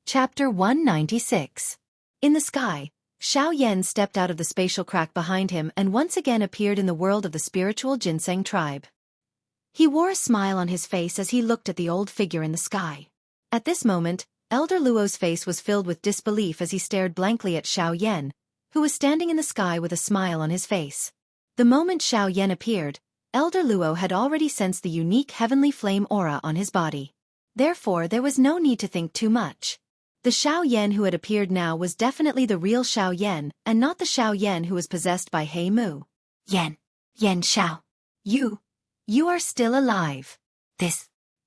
Chapter 196. In the sky, Xiao Yan stepped out of the spatial crack behind him and once again appeared in the world of the spiritual ginseng tribe. He wore a smile on his face as he looked at the old figure in the sky. At this moment, Elder Luo's face was filled with disbelief as he stared blankly at Xiao Yan, who was standing in the sky with a smile on his face. The moment Xiao Yan appeared, Elder Luo had already sensed the unique heavenly flame aura on his body. Therefore, there was no need to think too much. The Xiao Yan who had appeared now was definitely the real Xiao Yan and not the Xiao Yan who was possessed by He Mu. Yan Xiao. You are still alive.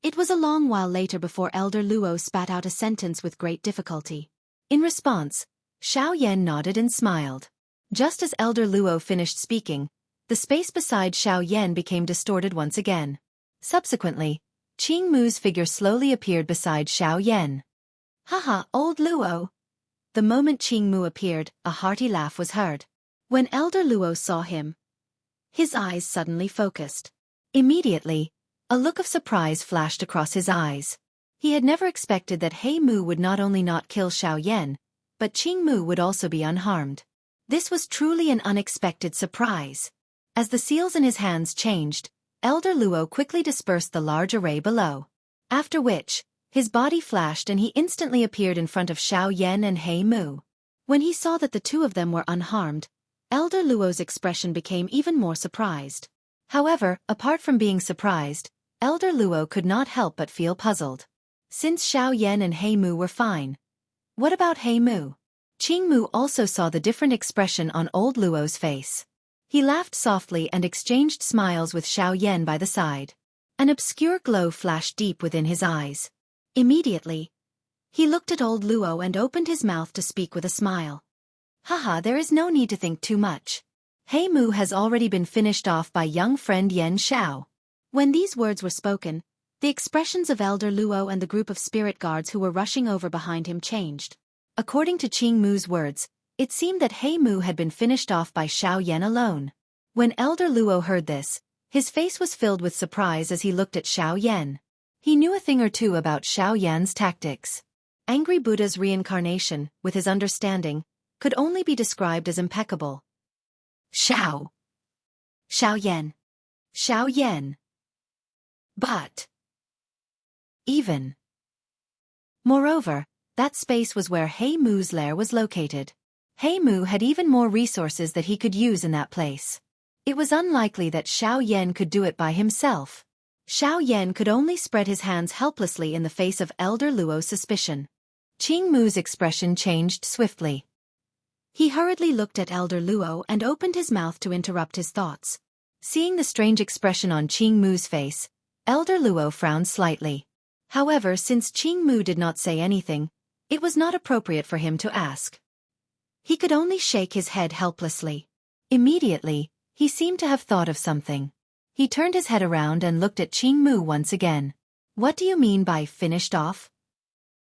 It was a long while later before Elder Luo spat out a sentence with great difficulty. In response, Xiao Yan nodded and smiled. Just as Elder Luo finished speaking, the space beside Xiao Yan became distorted once again. Subsequently, Qing Mu's figure slowly appeared beside Xiao Yan. Haha, old Luo. The moment Qing Mu appeared, a hearty laugh was heard. When Elder Luo saw him, his eyes suddenly focused. Immediately, a look of surprise flashed across his eyes. He had never expected that He Mu would not only not kill Xiao Yan, but Qing Mu would also be unharmed. This was truly an unexpected surprise. As the seals in his hands changed, Elder Luo quickly dispersed the large array below. After which, his body flashed and he instantly appeared in front of Xiao Yan and He Mu. When he saw that the two of them were unharmed, Elder Luo's expression became even more surprised. However, apart from being surprised, Elder Luo could not help but feel puzzled. Since Xiao Yan and He Mu were fine, what about He Mu? Qing Mu also saw the different expression on old Luo's face. He laughed softly and exchanged smiles with Xiao Yan by the side. An obscure glow flashed deep within his eyes. Immediately, he looked at old Luo and opened his mouth to speak with a smile. Haha, there is no need to think too much. He Mu has already been finished off by young friend Yan Xiao. When these words were spoken, the expressions of Elder Luo and the group of spirit guards who were rushing over behind him changed. According to Qing Mu's words, it seemed that He Mu had been finished off by Xiao Yan alone. When Elder Luo heard this, his face was filled with surprise as he looked at Xiao Yan. He knew a thing or two about Xiao Yan's tactics. Angry Buddha's reincarnation, with his understanding, could only be described as impeccable. Xiao Yan. But even. Moreover, that space was where He Mu's lair was located. He Mu had even more resources that he could use in that place. It was unlikely that Xiao Yan could do it by himself. Xiao Yan could only spread his hands helplessly in the face of Elder Luo's suspicion. Qing Mu's expression changed swiftly. He hurriedly looked at Elder Luo and opened his mouth to interrupt his thoughts. Seeing the strange expression on Qing Mu's face, Elder Luo frowned slightly. However, since Qing Mu did not say anything, it was not appropriate for him to ask. He could only shake his head helplessly. Immediately, he seemed to have thought of something. He turned his head around and looked at Qing Mu once again. What do you mean by finished off?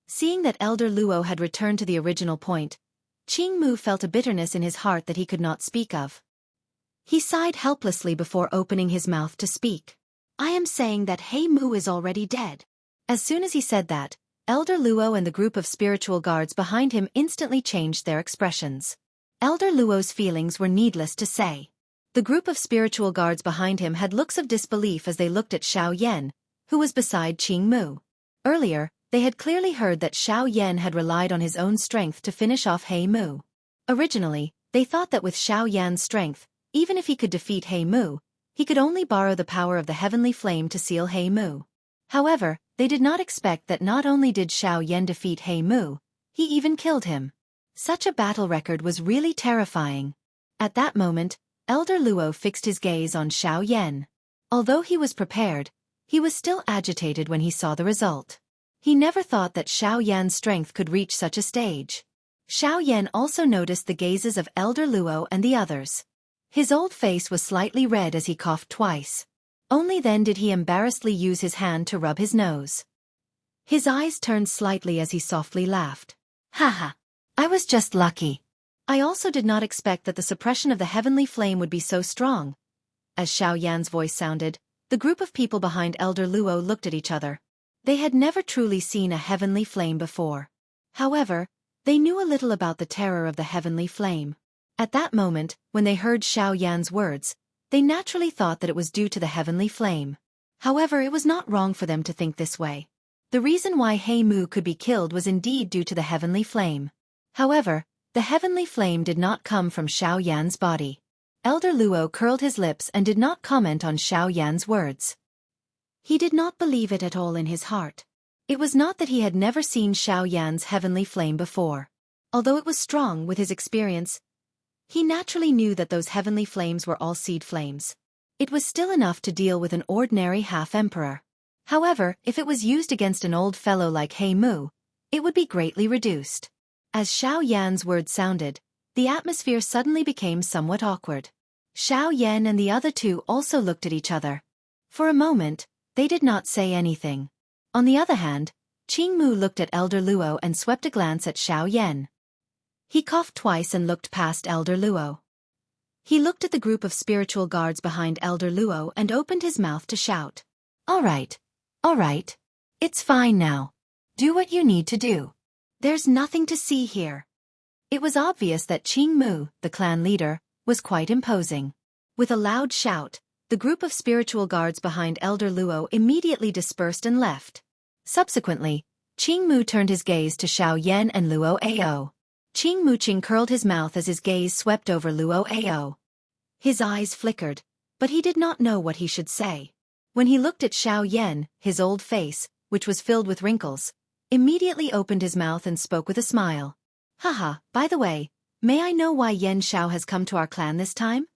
Seeing that Elder Luo had returned to the original point, Qing Mu felt a bitterness in his heart that he could not speak of. He sighed helplessly before opening his mouth to speak. I am saying that He Mu is already dead. As soon as he said that, Elder Luo and the group of spiritual guards behind him instantly changed their expressions. Elder Luo's feelings were needless to say. The group of spiritual guards behind him had looks of disbelief as they looked at Xiao Yan, who was beside Qing Mu. Earlier, they had clearly heard that Xiao Yan had relied on his own strength to finish off He Mu. Originally, they thought that with Xiao Yan's strength, even if he could defeat He Mu, he could only borrow the power of the heavenly flame to seal He Mu. However, they did not expect that not only did Xiao Yan defeat He Mu, he even killed him. Such a battle record was really terrifying. At that moment, Elder Luo fixed his gaze on Xiao Yan. Although he was prepared, he was still agitated when he saw the result. He never thought that Xiao Yan's strength could reach such a stage. Xiao Yan also noticed the gazes of Elder Luo and the others. His old face was slightly red as he coughed twice. Only then did he embarrassedly use his hand to rub his nose. His eyes turned slightly as he softly laughed. Haha, I was just lucky. I also did not expect that the suppression of the heavenly flame would be so strong. As Xiao Yan's voice sounded, the group of people behind Elder Luo looked at each other. They had never truly seen a heavenly flame before. However, they knew a little about the terror of the heavenly flame. At that moment, when they heard Xiao Yan's words, they naturally thought that it was due to the heavenly flame. However, it was not wrong for them to think this way. The reason why He Mu could be killed was indeed due to the heavenly flame. However, the heavenly flame did not come from Xiao Yan's body. Elder Luo curled his lips and did not comment on Xiao Yan's words. He did not believe it at all in his heart. It was not that he had never seen Xiao Yan's heavenly flame before. Although it was strong with his experience, he naturally knew that those heavenly flames were all seed flames. It was still enough to deal with an ordinary half-emperor. However, if it was used against an old fellow like He Mu, it would be greatly reduced. As Xiao Yan's words sounded, the atmosphere suddenly became somewhat awkward. Xiao Yan and the other two also looked at each other. For a moment, they did not say anything. On the other hand, Qing Mu looked at Elder Luo and swept a glance at Xiao Yan. He coughed twice and looked past Elder Luo. He looked at the group of spiritual guards behind Elder Luo and opened his mouth to shout. All right. It's fine now. Do what you need to do. There's nothing to see here. It was obvious that Qing Mu, the clan leader, was quite imposing. With a loud shout, the group of spiritual guards behind Elder Luo immediately dispersed and left. Subsequently, Qing Mu turned his gaze to Xiao Yan and Luo Ao. Qing Muqing curled his mouth as his gaze swept over Luo Ao. His eyes flickered, but he did not know what he should say. When he looked at Xiao Yan, his old face, which was filled with wrinkles, immediately opened his mouth and spoke with a smile. Haha, by the way, may I know why Yan Xiao has come to our clan this time?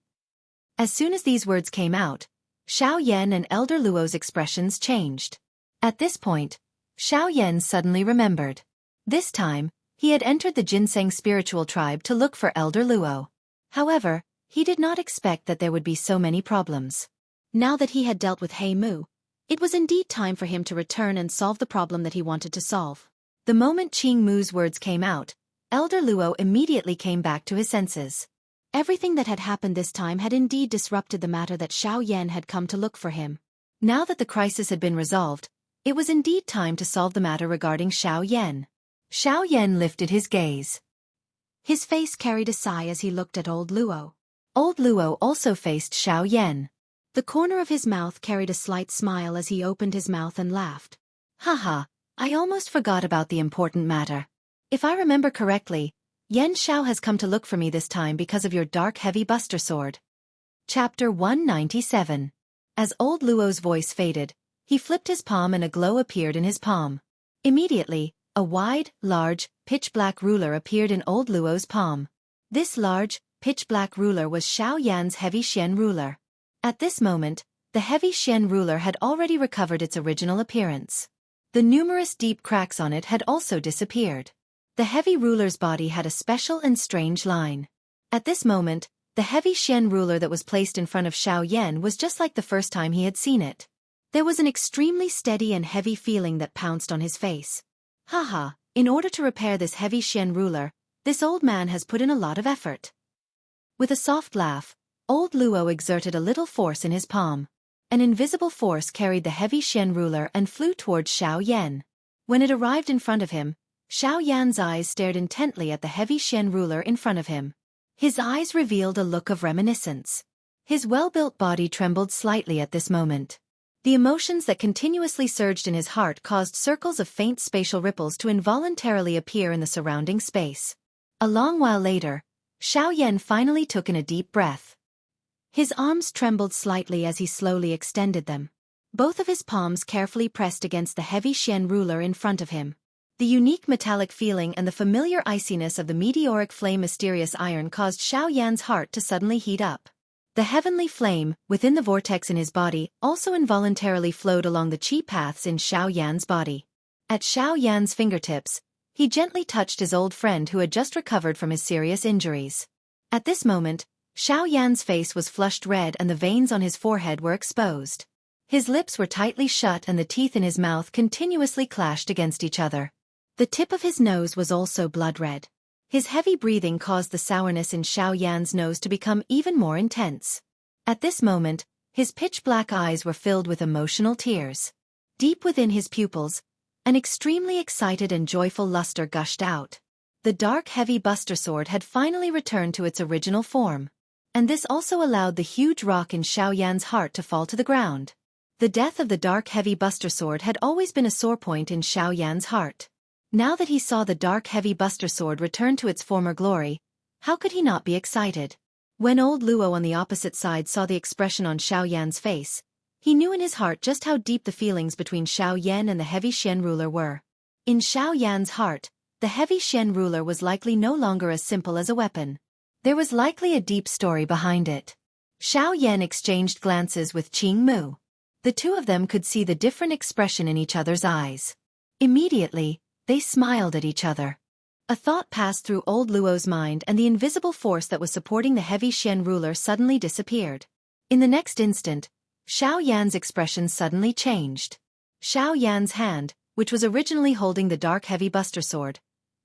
As soon as these words came out, Xiao Yan and Elder Luo's expressions changed. At this point, Xiao Yan suddenly remembered. This time, he had entered the ginseng spiritual tribe to look for Elder Luo. However, he did not expect that there would be so many problems. Now that he had dealt with He Mu, it was indeed time for him to return and solve the problem that he wanted to solve. The moment Qing Mu's words came out, Elder Luo immediately came back to his senses. Everything that had happened this time had indeed disrupted the matter that Xiao Yan had come to look for him. Now that the crisis had been resolved, it was indeed time to solve the matter regarding Xiao Yan. Xiao Yan lifted his gaze. His face carried a sigh as he looked at Old Luo. Old Luo also faced Xiao Yan. The corner of his mouth carried a slight smile as he opened his mouth and laughed. Haha, I almost forgot about the important matter. If I remember correctly, Yan Xiao has come to look for me this time because of your dark heavy buster sword. Chapter 197. As Old Luo's voice faded, he flipped his palm and a glow appeared in his palm. Immediately, a wide, large, pitch-black ruler appeared in Old Luo's palm. This large, pitch-black ruler was Xiao Yan's heavy Xian ruler. At this moment, the heavy Xian ruler had already recovered its original appearance. The numerous deep cracks on it had also disappeared. The heavy ruler's body had a special and strange line. At this moment, the heavy Xian ruler that was placed in front of Xiao Yan was just like the first time he had seen it. There was an extremely steady and heavy feeling that pounced on his face. Haha, in order to repair this heavy Xian ruler, this old man has put in a lot of effort. With a soft laugh, Old Luo exerted a little force in his palm. An invisible force carried the heavy Xian ruler and flew towards Xiao Yan. When it arrived in front of him, Xiao Yan's eyes stared intently at the heavy Xian ruler in front of him. His eyes revealed a look of reminiscence. His well-built body trembled slightly at this moment. The emotions that continuously surged in his heart caused circles of faint spatial ripples to involuntarily appear in the surrounding space. A long while later, Xiao Yan finally took in a deep breath. His arms trembled slightly as he slowly extended them. Both of his palms carefully pressed against the heavy Xian ruler in front of him. The unique metallic feeling and the familiar iciness of the meteoric flame mysterious iron caused Xiao Yan's heart to suddenly heat up. The heavenly flame, within the vortex in his body, also involuntarily flowed along the chi paths in Xiao Yan's body. At Xiao Yan's fingertips, he gently touched his old friend who had just recovered from his serious injuries. At this moment, Xiao Yan's face was flushed red and the veins on his forehead were exposed. His lips were tightly shut and the teeth in his mouth continuously clashed against each other. The tip of his nose was also blood red. His heavy breathing caused the sourness in Xiao Yan's nose to become even more intense. At this moment, his pitch-black eyes were filled with emotional tears. Deep within his pupils, An extremely excited and joyful luster gushed out. The dark heavy Buster Sword had finally returned to its original form. And this also allowed the huge rock in Xiao Yan's heart to fall to the ground. The death of the dark heavy Buster Sword had always been a sore point in Xiao Yan's heart. Now that he saw the dark heavy Buster Sword return to its former glory, how could he not be excited? When old Luo on the opposite side saw the expression on Xiao Yan's face, he knew in his heart just how deep the feelings between Xiao Yan and the heavy Xian ruler were. In Xiao Yan's heart, the heavy Xian ruler was likely no longer as simple as a weapon. There was likely a deep story behind it. Xiao Yan exchanged glances with Qing Mu. The two of them could see the different expression in each other's eyes. Immediately, they smiled at each other. A thought passed through old Luo's mind, and the invisible force that was supporting the heavy Xian ruler suddenly disappeared. In the next instant, Xiao Yan's expression suddenly changed. Xiao Yan's hand, which was originally holding the dark heavy Buster Sword,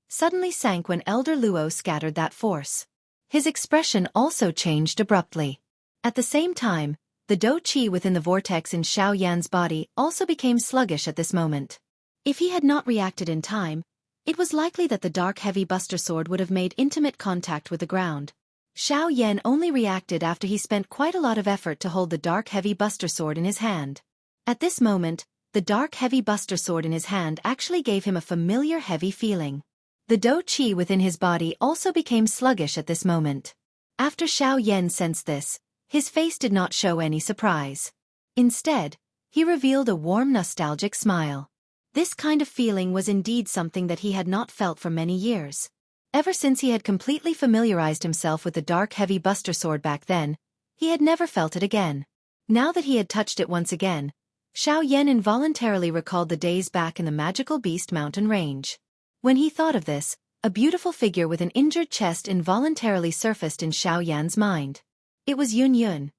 suddenly sank when Elder Luo scattered that force. His expression also changed abruptly. At the same time, the Do Qi within the vortex in Xiao Yan's body also became sluggish at this moment. If he had not reacted in time, it was likely that the dark heavy Buster Sword would have made intimate contact with the ground. Xiao Yan only reacted after he spent quite a lot of effort to hold the dark heavy Buster Sword in his hand. At this moment, the dark heavy Buster Sword in his hand actually gave him a familiar heavy feeling. The Do Qi within his body also became sluggish at this moment. After Xiao Yan sensed this, his face did not show any surprise. Instead, he revealed a warm nostalgic smile. This kind of feeling was indeed something that he had not felt for many years. Ever since he had completely familiarized himself with the dark heavy Buster Sword back then, he had never felt it again. Now that he had touched it once again, Xiao Yan involuntarily recalled the days back in the magical Beast Mountain range. When he thought of this, a beautiful figure with an injured chest involuntarily surfaced in Xiao Yan's mind. It was Yun Yun.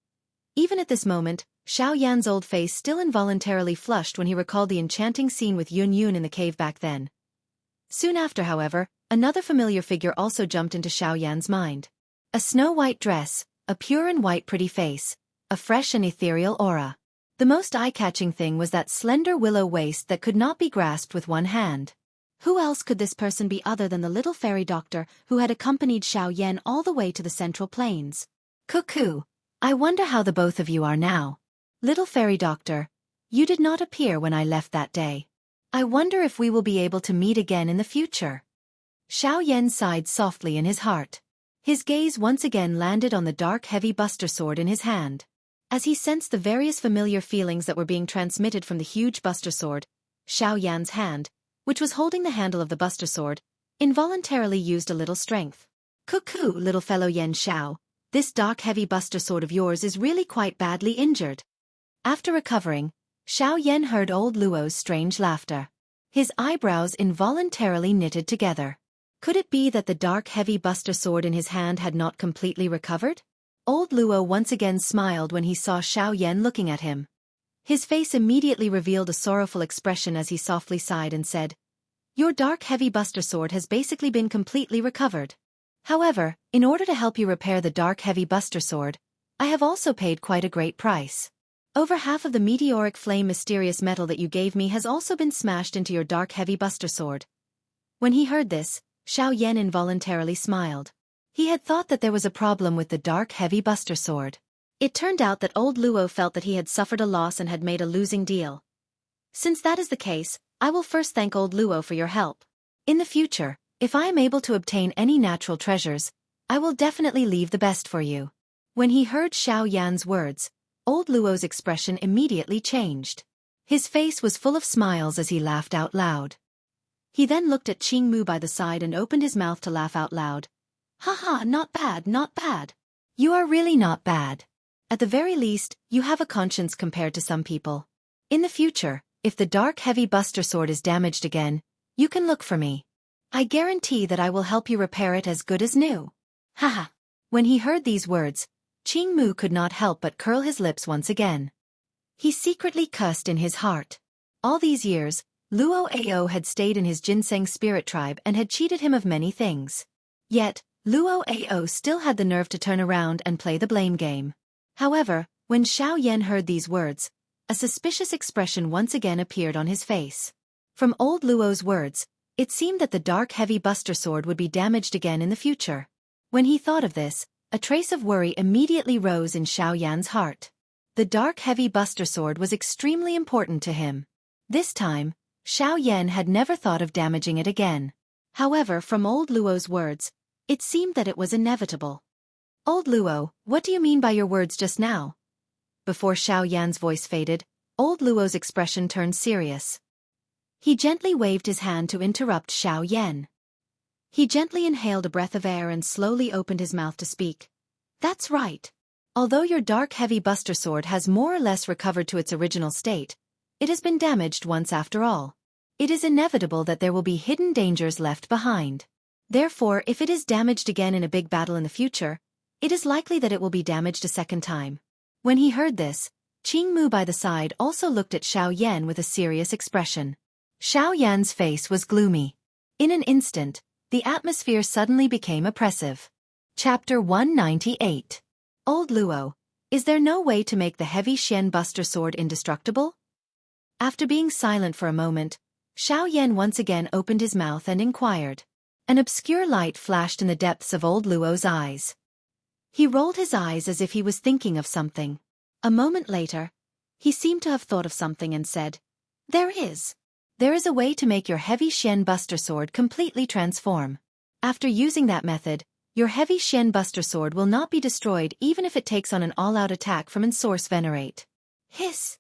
Even at this moment, Xiao Yan's old face still involuntarily flushed when he recalled the enchanting scene with Yun Yun in the cave back then. Soon after, however, another familiar figure also jumped into Xiao Yan's mind. A snow-white dress, a pure and white pretty face, a fresh and ethereal aura. The most eye-catching thing was that slender willow waist that could not be grasped with one hand. Who else could this person be other than the little fairy doctor who had accompanied Xiao Yan all the way to the Central Plains? Cuckoo, I wonder how the both of you are now. Little fairy doctor, you did not appear when I left that day. I wonder if we will be able to meet again in the future. Xiao Yan sighed softly in his heart. His gaze once again landed on the dark heavy Buster Sword in his hand. As he sensed the various familiar feelings that were being transmitted from the huge Buster Sword, Xiao Yan's hand, which was holding the handle of the Buster Sword, involuntarily used a little strength. Cuckoo, little fellow Yan Xiao, this dark heavy Buster Sword of yours is really quite badly injured. After recovering, Xiao Yan heard old Luo's strange laughter. His eyebrows involuntarily knitted together. Could it be that the dark heavy Buster Sword in his hand had not completely recovered? Old Luo once again smiled when he saw Xiao Yan looking at him. His face immediately revealed a sorrowful expression as he softly sighed and said, "Your dark heavy Buster Sword has basically been completely recovered. However, in order to help you repair the dark heavy Buster Sword, I have also paid quite a great price. Over half of the meteoric flame mysterious metal that you gave me has also been smashed into your dark heavy Buster Sword." When he heard this, Xiao Yan involuntarily smiled. He had thought that there was a problem with the dark heavy Buster Sword. It turned out that old Luo felt that he had suffered a loss and had made a losing deal. Since that is the case, I will first thank old Luo for your help. In the future, if I am able to obtain any natural treasures, I will definitely leave the best for you. When he heard Xiao Yan's words, old Luo's expression immediately changed. His face was full of smiles as he laughed out loud. He then looked at Qing Mu by the side and opened his mouth to laugh out loud. "Haha, not bad, not bad. You are really not bad. At the very least, you have a conscience compared to some people. In the future, if the dark heavy Buster Sword is damaged again, you can look for me. I guarantee that I will help you repair it as good as new." Haha. When he heard these words, Qing Mu could not help but curl his lips once again. He secretly cussed in his heart. All these years, Luo Ao had stayed in his ginseng spirit tribe and had cheated him of many things. Yet, Luo Ao still had the nerve to turn around and play the blame game. However, when Xiao Yan heard these words, a suspicious expression once again appeared on his face. From old Luo's words, it seemed that the dark heavy buster sword would be damaged again in the future. When he thought of this, a trace of worry immediately rose in Xiao Yan's heart. The dark heavy buster sword was extremely important to him. This time, Xiao Yan had never thought of damaging it again. However, from old Luo's words, it seemed that it was inevitable. Old Luo, what do you mean by your words just now? Before Xiao Yan's voice faded, old Luo's expression turned serious. He gently waved his hand to interrupt Xiao Yan. He gently inhaled a breath of air and slowly opened his mouth to speak. That's right. Although your dark heavy buster sword has more or less recovered to its original state, it has been damaged once after all. It is inevitable that there will be hidden dangers left behind. Therefore, if it is damaged again in a big battle in the future, it is likely that it will be damaged a second time. When he heard this, Qing Mu by the side also looked at Xiao Yan with a serious expression. Xiao Yan's face was gloomy. In an instant, the atmosphere suddenly became oppressive. Chapter 198. Old Luo, is there no way to make the heavy Xian buster sword indestructible? After being silent for a moment, Xiao Yan once again opened his mouth and inquired. An obscure light flashed in the depths of old Luo's eyes. He rolled his eyes as if he was thinking of something. A moment later, he seemed to have thought of something and said, There is a way to make your heavy Xian buster sword completely transform. After using that method, your heavy Xian buster sword will not be destroyed even if it takes on an all-out attack from Ensource Venerate. Hiss!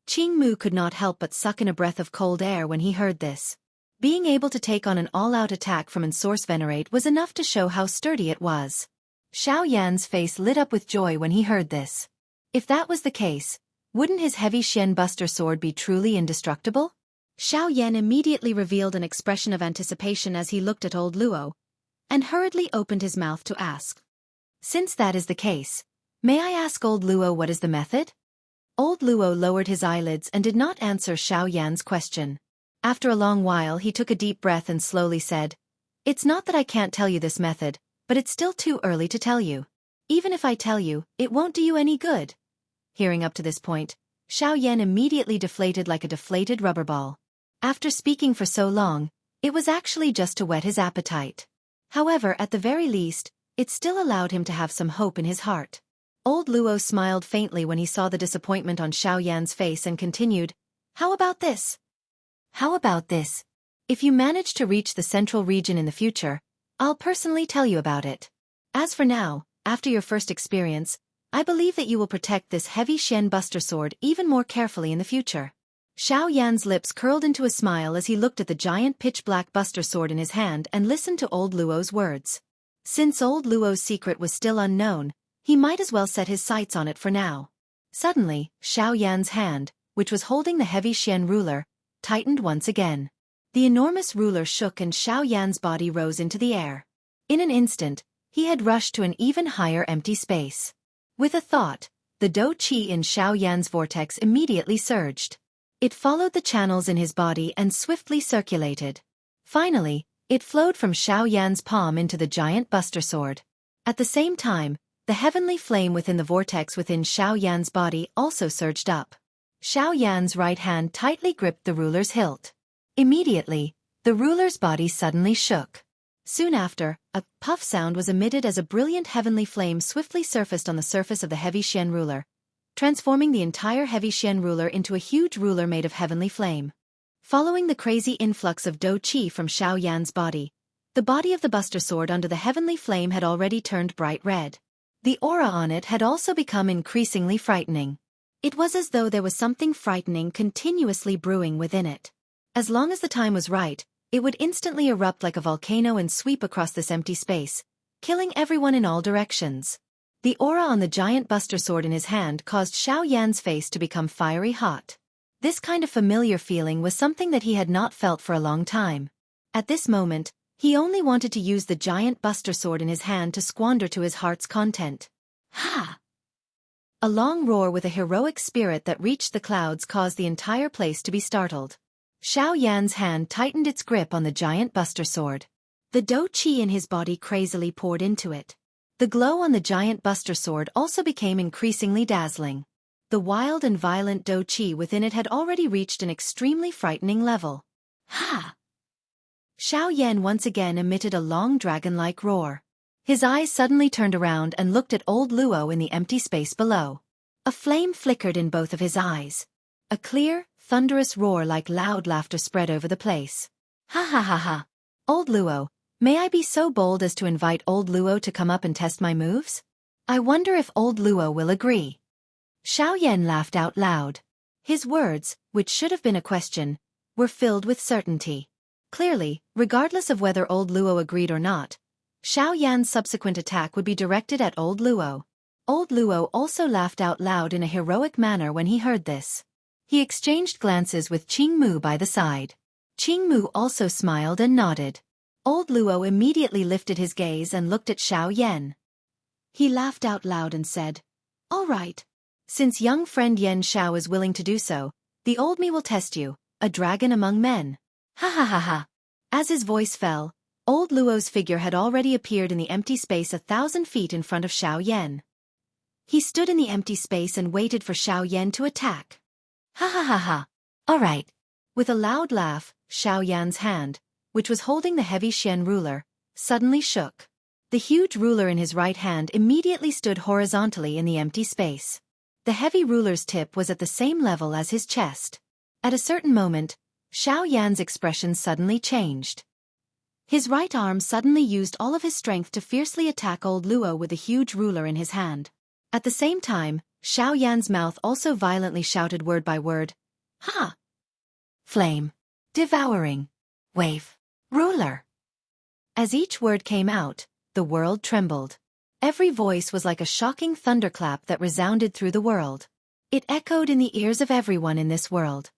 Qing Mu could not help but suck in a breath of cold air when he heard this. Being able to take on an all-out attack from Ensource Venerate was enough to show how sturdy it was. Xiao Yan's face lit up with joy when he heard this. If that was the case, wouldn't his heavy Xian buster sword be truly indestructible? Xiao Yan immediately revealed an expression of anticipation as he looked at old Luo, and hurriedly opened his mouth to ask. Since that is the case, may I ask old Luo what is the method? Old Luo lowered his eyelids and did not answer Xiao Yan's question. After a long while he took a deep breath and slowly said, It's not that I can't tell you this method, but it's still too early to tell you. Even if I tell you, it won't do you any good. Hearing up to this point, Xiao Yan immediately deflated like a deflated rubber ball. After speaking for so long, it was actually just to whet his appetite. However, at the very least, it still allowed him to have some hope in his heart. Old Luo smiled faintly when he saw the disappointment on Xiao Yan's face and continued, How about this? How about this? If you manage to reach the central region in the future, I'll personally tell you about it. As for now, after your first experience, I believe that you will protect this heavy Xian buster sword even more carefully in the future. Xiao Yan's lips curled into a smile as he looked at the giant pitch-black buster sword in his hand and listened to old Luo's words. Since old Luo's secret was still unknown, he might as well set his sights on it for now. Suddenly, Xiao Yan's hand, which was holding the heavy Xian ruler, tightened once again. The enormous ruler shook and Xiao Yan's body rose into the air. In an instant, he had rushed to an even higher empty space. With a thought, the dou qi in Xiao Yan's vortex immediately surged. It followed the channels in his body and swiftly circulated. Finally, it flowed from Xiao Yan's palm into the giant buster sword. At the same time, the heavenly flame within the vortex within Xiao Yan's body also surged up. Xiao Yan's right hand tightly gripped the ruler's hilt. Immediately, the ruler's body suddenly shook. Soon after, a puff sound was emitted as a brilliant heavenly flame swiftly surfaced on the surface of the heavy Xian ruler, transforming the entire heavy Xian ruler into a huge ruler made of heavenly flame. Following the crazy influx of dou qi from Xiao Yan's body, the body of the buster sword under the heavenly flame had already turned bright red. The aura on it had also become increasingly frightening. It was as though there was something frightening continuously brewing within it. As long as the time was right, it would instantly erupt like a volcano and sweep across this empty space, killing everyone in all directions. The aura on the giant buster sword in his hand caused Xiao Yan's face to become fiery hot. This kind of familiar feeling was something that he had not felt for a long time. At this moment, he only wanted to use the giant buster sword in his hand to squander to his heart's content. Ha! A long roar with a heroic spirit that reached the clouds caused the entire place to be startled. Xiao Yan's hand tightened its grip on the giant buster sword. The dou qi in his body crazily poured into it. The glow on the giant buster sword also became increasingly dazzling. The wild and violent dou qi within it had already reached an extremely frightening level. Ha! Xiao Yan once again emitted a long dragon-like roar. His eyes suddenly turned around and looked at old Luo in the empty space below. A flame flickered in both of his eyes. A clear, thunderous roar like loud laughter spread over the place. Ha ha ha ha! Old Luo, may I be so bold as to invite old Luo to come up and test my moves? I wonder if old Luo will agree. Xiao Yan laughed out loud. His words, which should have been a question, were filled with certainty. Clearly, regardless of whether old Luo agreed or not, Xiao Yan's subsequent attack would be directed at old Luo. Old Luo also laughed out loud in a heroic manner when he heard this. He exchanged glances with Qing Mu by the side. Qing Mu also smiled and nodded. Old Luo immediately lifted his gaze and looked at Xiao Yan. He laughed out loud and said, "All right. Since young friend Yan Xiao is willing to do so, the old me will test you, a dragon among men." Ha ha ha ha. As his voice fell, old Luo's figure had already appeared in the empty space 1,000 feet in front of Xiao Yan. He stood in the empty space and waited for Xiao Yan to attack. Ha ha ha ha. All right. With a loud laugh, Xiao Yan's hand, which was holding the heavy Xian ruler, suddenly shook. The huge ruler in his right hand immediately stood horizontally in the empty space. The heavy ruler's tip was at the same level as his chest. At a certain moment, Xiao Yan's expression suddenly changed. His right arm suddenly used all of his strength to fiercely attack old Luo with the huge ruler in his hand. At the same time, Xiao Yan's mouth also violently shouted word by word, "Ha! Flame. Devouring. Wave. Ruler." As each word came out, the world trembled. Every voice was like a shocking thunderclap that resounded through the world. It echoed in the ears of everyone in this world.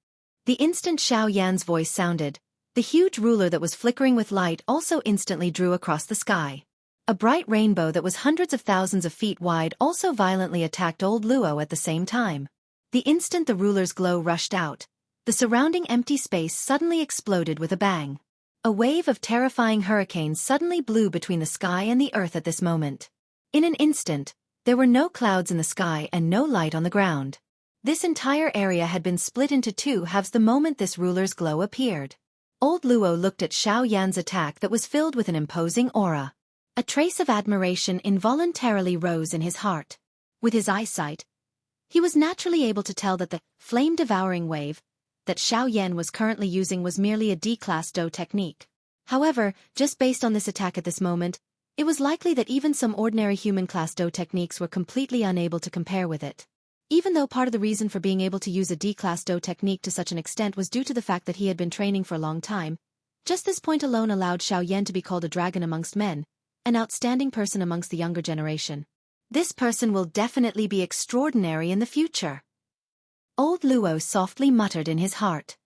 The instant Xiao Yan's voice sounded, the huge ruler that was flickering with light also instantly drew across the sky. A bright rainbow that was hundreds of thousands of feet wide also violently attacked old Luo at the same time. The instant the ruler's glow rushed out, the surrounding empty space suddenly exploded with a bang. A wave of terrifying hurricanes suddenly blew between the sky and the earth at this moment. In an instant, there were no clouds in the sky and no light on the ground. This entire area had been split into two halves the moment this ruler's glow appeared. Old Luo looked at Xiao Yan's attack that was filled with an imposing aura. A trace of admiration involuntarily rose in his heart. With his eyesight, he was naturally able to tell that the flame-devouring wave that Xiao Yan was currently using was merely a D-class Do technique. However, just based on this attack at this moment, it was likely that even some ordinary human-class Do techniques were completely unable to compare with it. Even though part of the reason for being able to use a D-class Do technique to such an extent was due to the fact that he had been training for a long time, just this point alone allowed Xiao Yan to be called a dragon amongst men, an outstanding person amongst the younger generation. This person will definitely be extraordinary in the future. Old Luo softly muttered in his heart.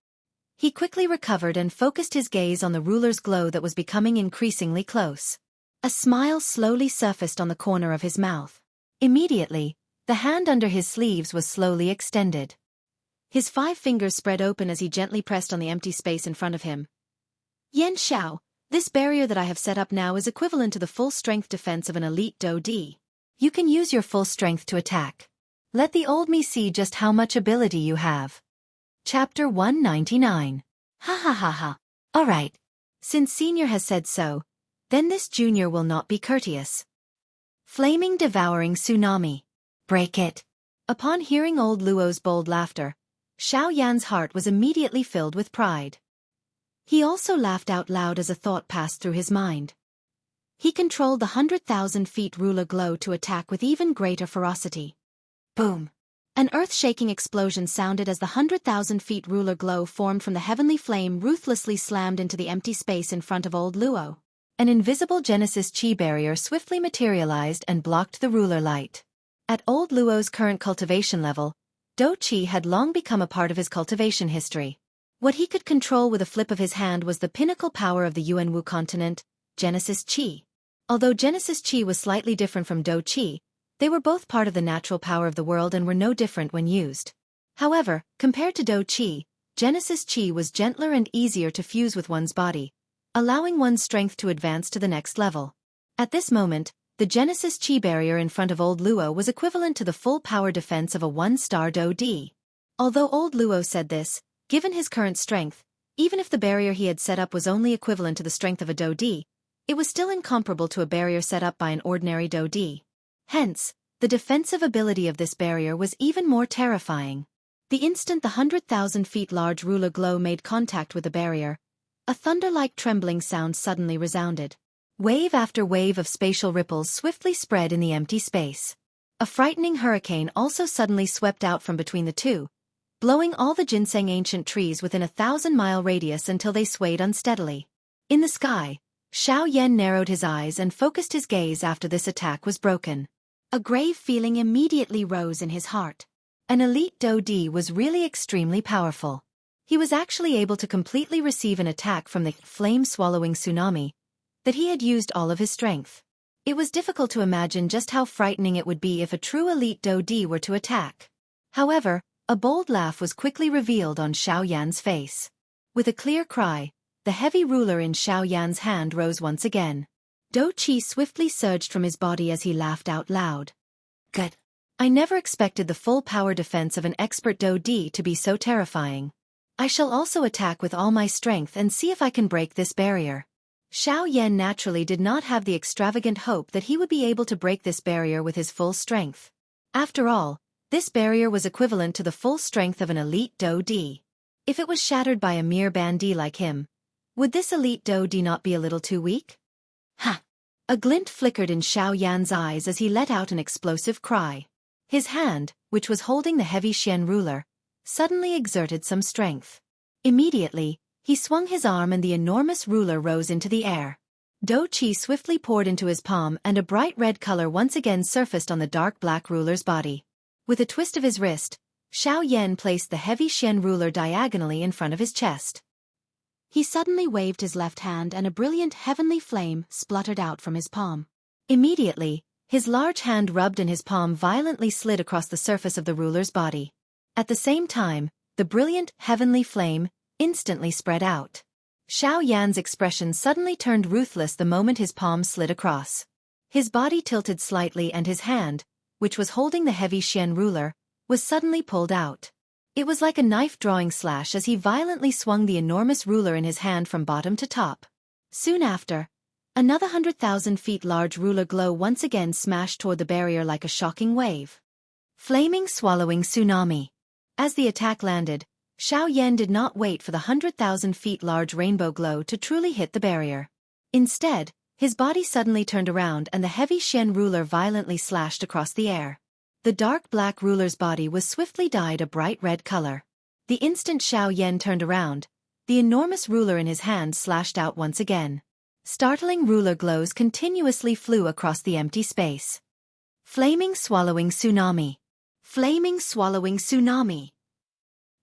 He quickly recovered and focused his gaze on the ruler's glow that was becoming increasingly close. A smile slowly surfaced on the corner of his mouth. Immediately, the hand under his sleeves was slowly extended. His 5 fingers spread open as he gently pressed on the empty space in front of him. "Yan Xiao, this barrier that I have set up now is equivalent to the full-strength defense of an elite Do D. You can use your full strength to attack. Let the old me see just how much ability you have." Chapter 199. Ha ha ha ha. Alright. Since Senior has said so, then this Junior will not be courteous. Flaming devouring tsunami. Break it. Upon hearing old Luo's bold laughter, Xiao Yan's heart was immediately filled with pride. He also laughed out loud as a thought passed through his mind. He controlled the 100,000 feet ruler glow to attack with even greater ferocity. Boom! An earth-shaking explosion sounded as the 100,000 feet ruler glow formed from the heavenly flame ruthlessly slammed into the empty space in front of old Luo. An invisible Genesis Chi barrier swiftly materialized and blocked the ruler light. At old Luo's current cultivation level, Do Chi had long become a part of his cultivation history. What he could control with a flip of his hand was the pinnacle power of the Yuanwu continent, Genesis Chi. Although Genesis Chi was slightly different from Do Chi, they were both part of the natural power of the world and were no different when used. However, compared to Do Chi, Genesis Chi was gentler and easier to fuse with one's body, allowing one's strength to advance to the next level. At this moment, the Genesis Chi barrier in front of old Luo was equivalent to the full power defense of a 1-star Do D. Although old Luo said this, given his current strength, Even if the barrier he had set up was only equivalent to the strength of a Dodi, it was still incomparable to a barrier set up by an ordinary Dodi. Hence, the defensive ability of this barrier was even more terrifying. The instant the 100,000 feet large ruler glow made contact with the barrier, a thunder-like trembling sound suddenly resounded. Wave after wave of spatial ripples swiftly spread in the empty space. A frightening hurricane also suddenly swept out from between the two, blowing all the ginseng ancient trees within a 1,000-mile radius until they swayed unsteadily. In the sky, Xiao Yan narrowed his eyes and focused his gaze after this attack was broken. A grave feeling immediately rose in his heart. An elite Dodi was really extremely powerful. He was actually able to completely receive an attack from the flame-swallowing tsunami that he had used all of his strength. It was difficult to imagine just how frightening it would be if a true elite Dodi were to attack. However, a bold laugh was quickly revealed on Xiao Yan's face. With a clear cry, the heavy ruler in Xiao Yan's hand rose once again. Do Qi swiftly surged from his body as he laughed out loud. Good. I never expected the full power defense of an expert Dodi to be so terrifying. I shall also attack with all my strength and see if I can break this barrier. Xiao Yan naturally did not have the extravagant hope that he would be able to break this barrier with his full strength. After all, this barrier was equivalent to the full strength of an elite Dodi. If it was shattered by a mere Bandi like him, would this elite Dodi not be a little too weak? Ha! A glint flickered in Xiao Yan's eyes as he let out an explosive cry. His hand, which was holding the heavy Xian ruler, suddenly exerted some strength. Immediately, he swung his arm and the enormous ruler rose into the air. Do Qi swiftly poured into his palm and a bright red color once again surfaced on the dark black ruler's body. With a twist of his wrist, Xiao Yan placed the heavy Xian ruler diagonally in front of his chest. He suddenly waved his left hand and a brilliant heavenly flame spluttered out from his palm. Immediately, his large hand rubbed and his palm violently slid across the surface of the ruler's body. At the same time, the brilliant heavenly flame instantly spread out. Xiao Yan's expression suddenly turned ruthless the moment his palm slid across. His body tilted slightly and his hand, which was holding the heavy Xian ruler, was suddenly pulled out. It was like a knife-drawing slash as he violently swung the enormous ruler in his hand from bottom to top. Soon after, another 100,000 feet large ruler glow once again smashed toward the barrier like a shocking wave. Flaming swallowing tsunami. As the attack landed, Xiao Yan did not wait for the 100,000 feet large rainbow glow to truly hit the barrier. Instead, his body suddenly turned around and the heavy Xian ruler violently slashed across the air. The dark black ruler's body was swiftly dyed a bright red color. The instant Xiao Yan turned around, the enormous ruler in his hand slashed out once again. Startling ruler glows continuously flew across the empty space. Flaming swallowing tsunami. Flaming swallowing tsunami.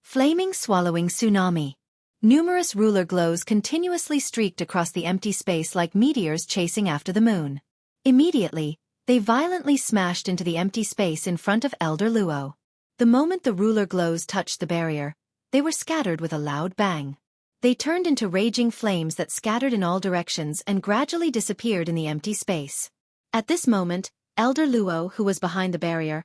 Flaming swallowing tsunami. Numerous ruler glows continuously streaked across the empty space like meteors chasing after the moon. Immediately, they violently smashed into the empty space in front of Elder Luo. The moment the ruler glows touched the barrier, they were scattered with a loud bang. They turned into raging flames that scattered in all directions and gradually disappeared in the empty space. At this moment, Elder Luo, who was behind the barrier,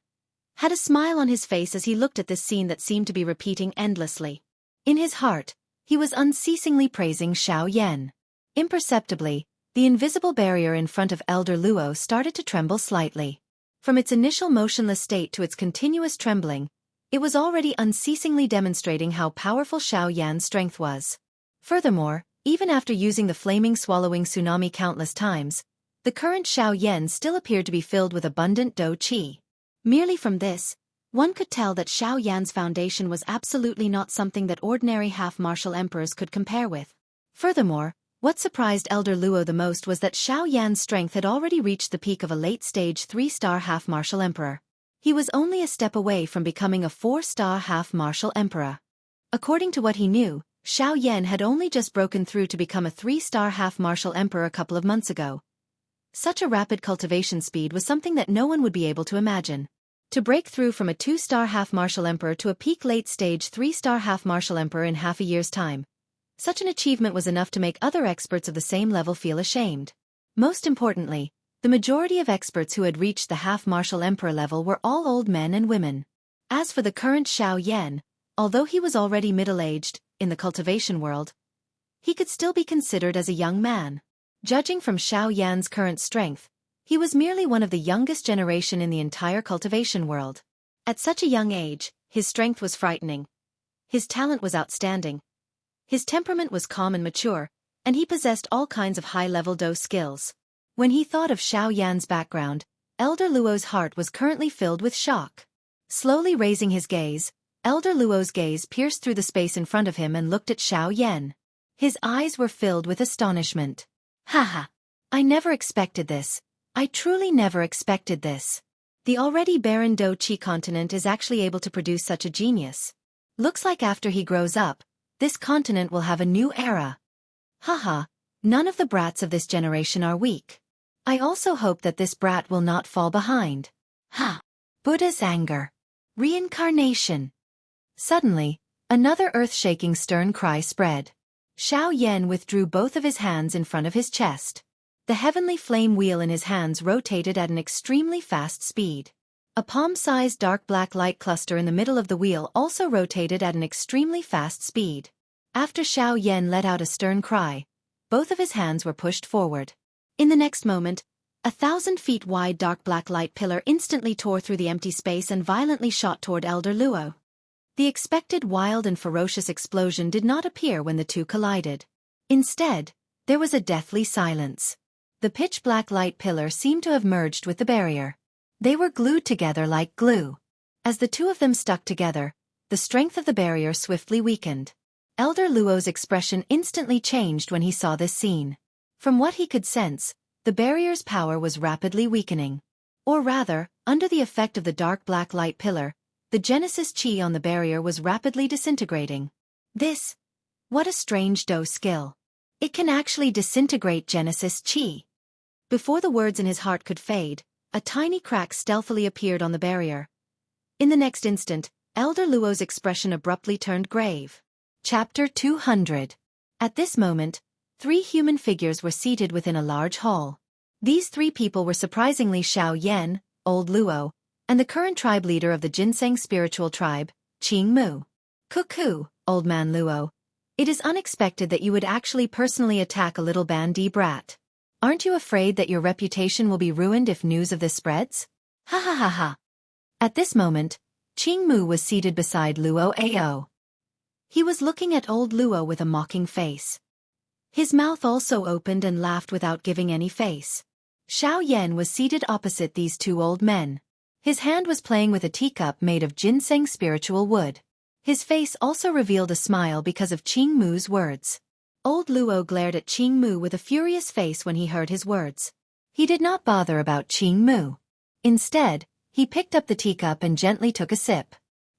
had a smile on his face as he looked at this scene that seemed to be repeating endlessly. In his heart, he was unceasingly praising Xiao Yan. Imperceptibly, the invisible barrier in front of Elder Luo started to tremble slightly. From its initial motionless state to its continuous trembling, it was already unceasingly demonstrating how powerful Xiao Yan's strength was. Furthermore, even after using the flaming swallowing tsunami countless times, the current Xiao Yan still appeared to be filled with abundant Do Qi. Merely from this, one could tell that Xiao Yan's foundation was absolutely not something that ordinary half-martial emperors could compare with. Furthermore, what surprised Elder Luo the most was that Xiao Yan's strength had already reached the peak of a late-stage 3-star half-martial emperor. He was only a step away from becoming a 4-star half-martial emperor. According to what he knew, Xiao Yan had only just broken through to become a 3-star half-martial emperor a couple of months ago. Such a rapid cultivation speed was something that no one would be able to imagine. To break through from a 2-star half-martial emperor to a peak late-stage 3-star half-martial emperor in half a year's time. Such an achievement was enough to make other experts of the same level feel ashamed. Most importantly, the majority of experts who had reached the half-martial emperor level were all old men and women. As for the current Xiao Yan, Although he was already middle-aged, in the cultivation world, he could still be considered as a young man. Judging from Xiao Yan's current strength, he was merely one of the youngest generation in the entire cultivation world. At such a young age, his strength was frightening. His talent was outstanding. His temperament was calm and mature, and he possessed all kinds of high-level Do skills. When he thought of Xiao Yan's background, Elder Luo's heart was currently filled with shock. Slowly raising his gaze, Elder Luo's gaze pierced through the space in front of him and looked at Xiao Yan. His eyes were filled with astonishment. Haha! I never expected this. I truly never expected this. The already barren Do Qi continent is actually able to produce such a genius. Looks like after he grows up, this continent will have a new era. Haha, none of the brats of this generation are weak. I also hope that this brat will not fall behind. Ha! Buddha's anger. Reincarnation. Suddenly, another earth-shaking stern cry spread. Xiao Yan withdrew both of his hands in front of his chest. The heavenly flame wheel in his hands rotated at an extremely fast speed. A palm-sized dark black light cluster in the middle of the wheel also rotated at an extremely fast speed. After Xiao Yan let out a stern cry, both of his hands were pushed forward. In the next moment, 1,000 feet wide dark black light pillar instantly tore through the empty space and violently shot toward Elder Luo. The expected wild and ferocious explosion did not appear when the two collided. Instead, there was a deathly silence. The pitch-black light pillar seemed to have merged with the barrier. They were glued together like glue. As the two of them stuck together, the strength of the barrier swiftly weakened. Elder Luo's expression instantly changed when he saw this scene. From what he could sense, the barrier's power was rapidly weakening. Or rather, under the effect of the dark black light pillar, the Genesis Qi on the barrier was rapidly disintegrating. What a strange Do skill. It can actually disintegrate Genesis Qi. Before the words in his heart could fade, a tiny crack stealthily appeared on the barrier. In the next instant, Elder Luo's expression abruptly turned grave. Chapter 200. At this moment, 3 human figures were seated within a large hall. These 3 people were surprisingly Xiao Yan, Old Luo, and the current tribe leader of the Ginseng spiritual tribe, Qing Mu. Cuckoo, Old Man Luo. It is unexpected that you would actually personally attack a little bandy brat. Aren't you afraid that your reputation will be ruined if news of this spreads? Ha ha ha ha. At this moment, Qing Mu was seated beside Luo Ao. He was looking at Old Luo with a mocking face. His mouth also opened and laughed without giving any face. Xiao Yan was seated opposite these 2 old men. His hand was playing with a teacup made of ginseng spiritual wood. His face also revealed a smile because of Qing Mu's words. Old Luo glared at Qing Mu with a furious face when he heard his words. He did not bother about Qing Mu. Instead, he picked up the teacup and gently took a sip.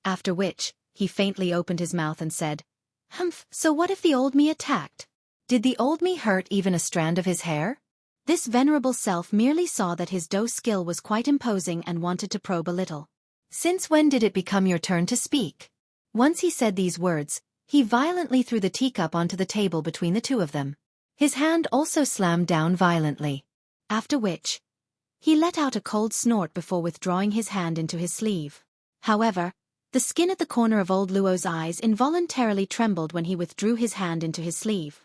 After which, he faintly opened his mouth and said, "Humph, so what if the old me attacked? Did the old me hurt even a strand of his hair?" This venerable self merely saw that his Do skill was quite imposing and wanted to probe a little. "Since when did it become your turn to speak?" Once he said these words, he violently threw the teacup onto the table between the 2 of them. His hand also slammed down violently. After which, he let out a cold snort before withdrawing his hand into his sleeve. However, the skin at the corner of Old Luo's eyes involuntarily trembled when he withdrew his hand into his sleeve.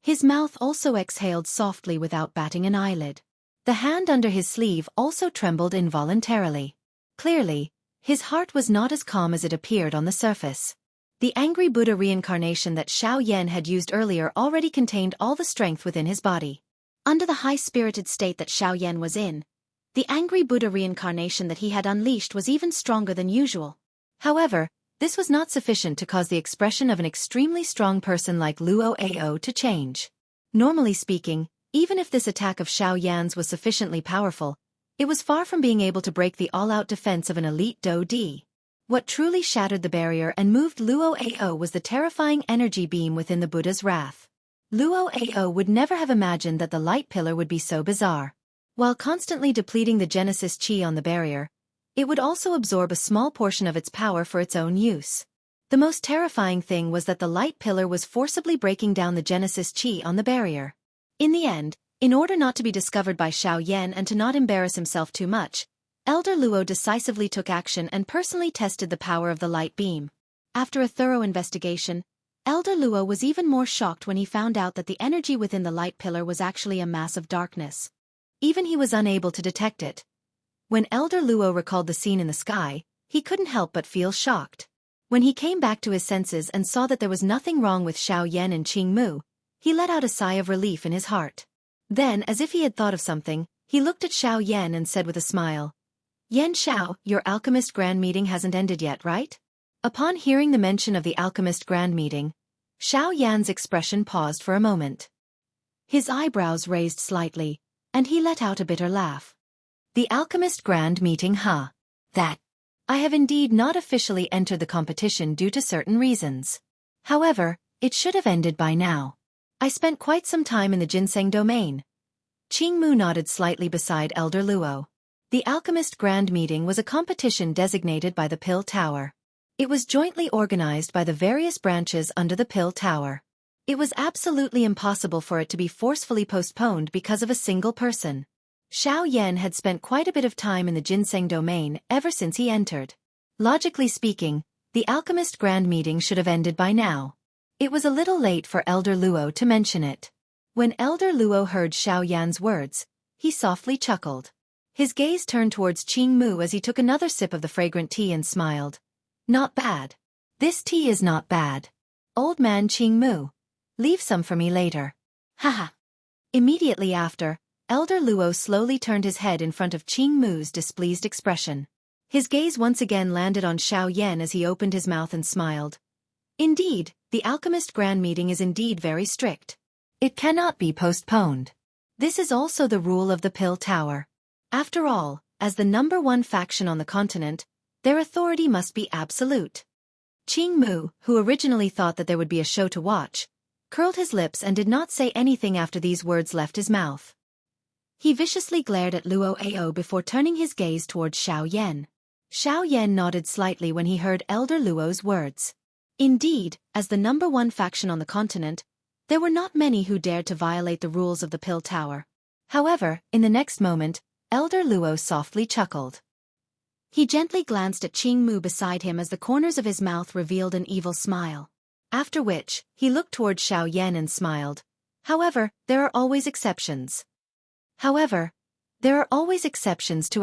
His mouth also exhaled softly without batting an eyelid. The hand under his sleeve also trembled involuntarily. Clearly, his heart was not as calm as it appeared on the surface. The angry Buddha reincarnation that Xiao Yan had used earlier already contained all the strength within his body. Under the high-spirited state that Xiao Yan was in, the angry Buddha reincarnation that he had unleashed was even stronger than usual. However, this was not sufficient to cause the expression of an extremely strong person like Luo Ao to change. Normally speaking, even if this attack of Xiao Yan's was sufficiently powerful, it was far from being able to break the all-out defense of an elite Do Di. What truly shattered the barrier and moved Luo Ao was the terrifying energy beam within the Buddha's wrath. Luo Ao would never have imagined that the light pillar would be so bizarre. While constantly depleting the Genesis Qi on the barrier, it would also absorb a small portion of its power for its own use. The most terrifying thing was that the light pillar was forcibly breaking down the Genesis Qi on the barrier. In the end, in order not to be discovered by Xiao Yan and to not embarrass himself too much, Elder Luo decisively took action and personally tested the power of the light beam. After a thorough investigation, Elder Luo was even more shocked when he found out that the energy within the light pillar was actually a mass of darkness. Even he was unable to detect it. When Elder Luo recalled the scene in the sky, he couldn't help but feel shocked. When he came back to his senses and saw that there was nothing wrong with Xiao Yan and Qing Mu, he let out a sigh of relief in his heart. Then, as if he had thought of something, he looked at Xiao Yan and said with a smile, "Yan Xiao, your alchemist grand meeting hasn't ended yet, right?" Upon hearing the mention of the alchemist grand meeting, Xiao Yan's expression paused for a moment. His eyebrows raised slightly, and he let out a bitter laugh. "The alchemist grand meeting, huh? That. I have indeed not officially entered the competition due to certain reasons. However, it should have ended by now. I spent quite some time in the ginseng domain." Qing Mu nodded slightly beside Elder Luo. The Alchemist Grand Meeting was a competition designated by the Pill Tower. It was jointly organized by the various branches under the Pill Tower. It was absolutely impossible for it to be forcefully postponed because of a single person. Xiao Yan had spent quite a bit of time in the ginseng domain ever since he entered. Logically speaking, the Alchemist Grand Meeting should have ended by now. It was a little late for Elder Luo to mention it. When Elder Luo heard Xiao Yan's words, he softly chuckled. His gaze turned towards Qing Mu as he took another sip of the fragrant tea and smiled. "Not bad. This tea is not bad. Old man Qing Mu. Leave some for me later. Haha." Immediately after, Elder Luo slowly turned his head in front of Qing Mu's displeased expression. His gaze once again landed on Xiao Yan as he opened his mouth and smiled. "Indeed, the Alchemist Grand Meeting is indeed very strict. It cannot be postponed. This is also the rule of the Pill Tower. After all, as the #1 faction on the continent, their authority must be absolute." Qing Mu, who originally thought that there would be a show to watch, curled his lips and did not say anything after these words left his mouth. He viciously glared at Luo Ao before turning his gaze towards Xiao Yan. Xiao Yan nodded slightly when he heard Elder Luo's words. Indeed, as the #1 faction on the continent, there were not many who dared to violate the rules of the Pill Tower. However, in the next moment, Elder Luo softly chuckled. He gently glanced at Qing Mu beside him as the corners of his mouth revealed an evil smile. After which, he looked towards Xiao Yan and smiled. However, there are always exceptions. To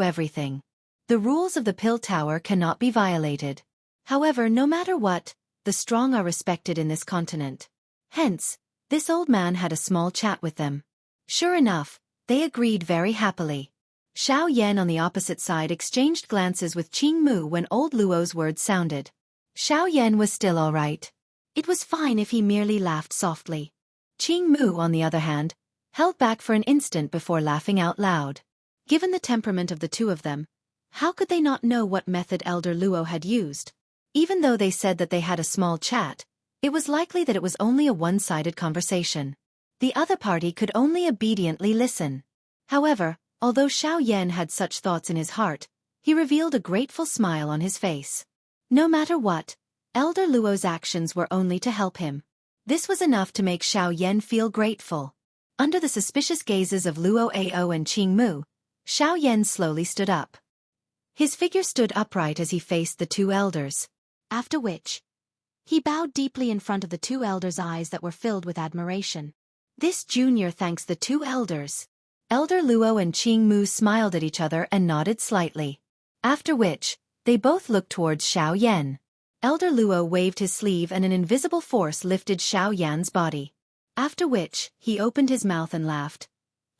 everything. The rules of the Pill Tower cannot be violated. However, no matter what, the strong are respected in this continent. Hence, this old man had a small chat with them. Sure enough, they agreed very happily. Xiao Yan on the opposite side exchanged glances with Qing Mu when old Luo's words sounded. Xiao Yan was still all right. It was fine if he merely laughed softly. Qing Mu, on the other hand, held back for an instant before laughing out loud. Given the temperament of the two of them, how could they not know what method Elder Luo had used? Even though they said that they had a small chat, it was likely that it was only a one-sided conversation. The other party could only obediently listen. However, although Xiao Yan had such thoughts in his heart, he revealed a grateful smile on his face. No matter what, Elder Luo's actions were only to help him. This was enough to make Xiao Yan feel grateful. Under the suspicious gazes of Luo Ao and Qing Mu, Xiao Yan slowly stood up. His figure stood upright as he faced the two elders. After which, he bowed deeply in front of the two elders' eyes that were filled with admiration. This junior thanks the two elders. Elder Luo and Qing Mu smiled at each other and nodded slightly. After which, they both looked towards Xiao Yan. Elder Luo waved his sleeve and an invisible force lifted Xiao Yan's body. After which, he opened his mouth and laughed.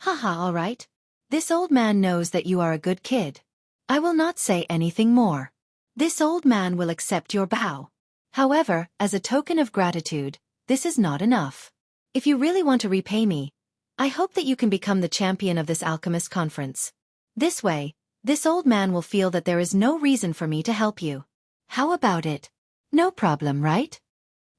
"Haha, all right. This old man knows that you are a good kid. I will not say anything more. This old man will accept your bow. However, as a token of gratitude, this is not enough. If you really want to repay me, I hope that you can become the champion of this alchemist conference. This way, this old man will feel that there is no reason for me to help you. How about it? No problem, right?"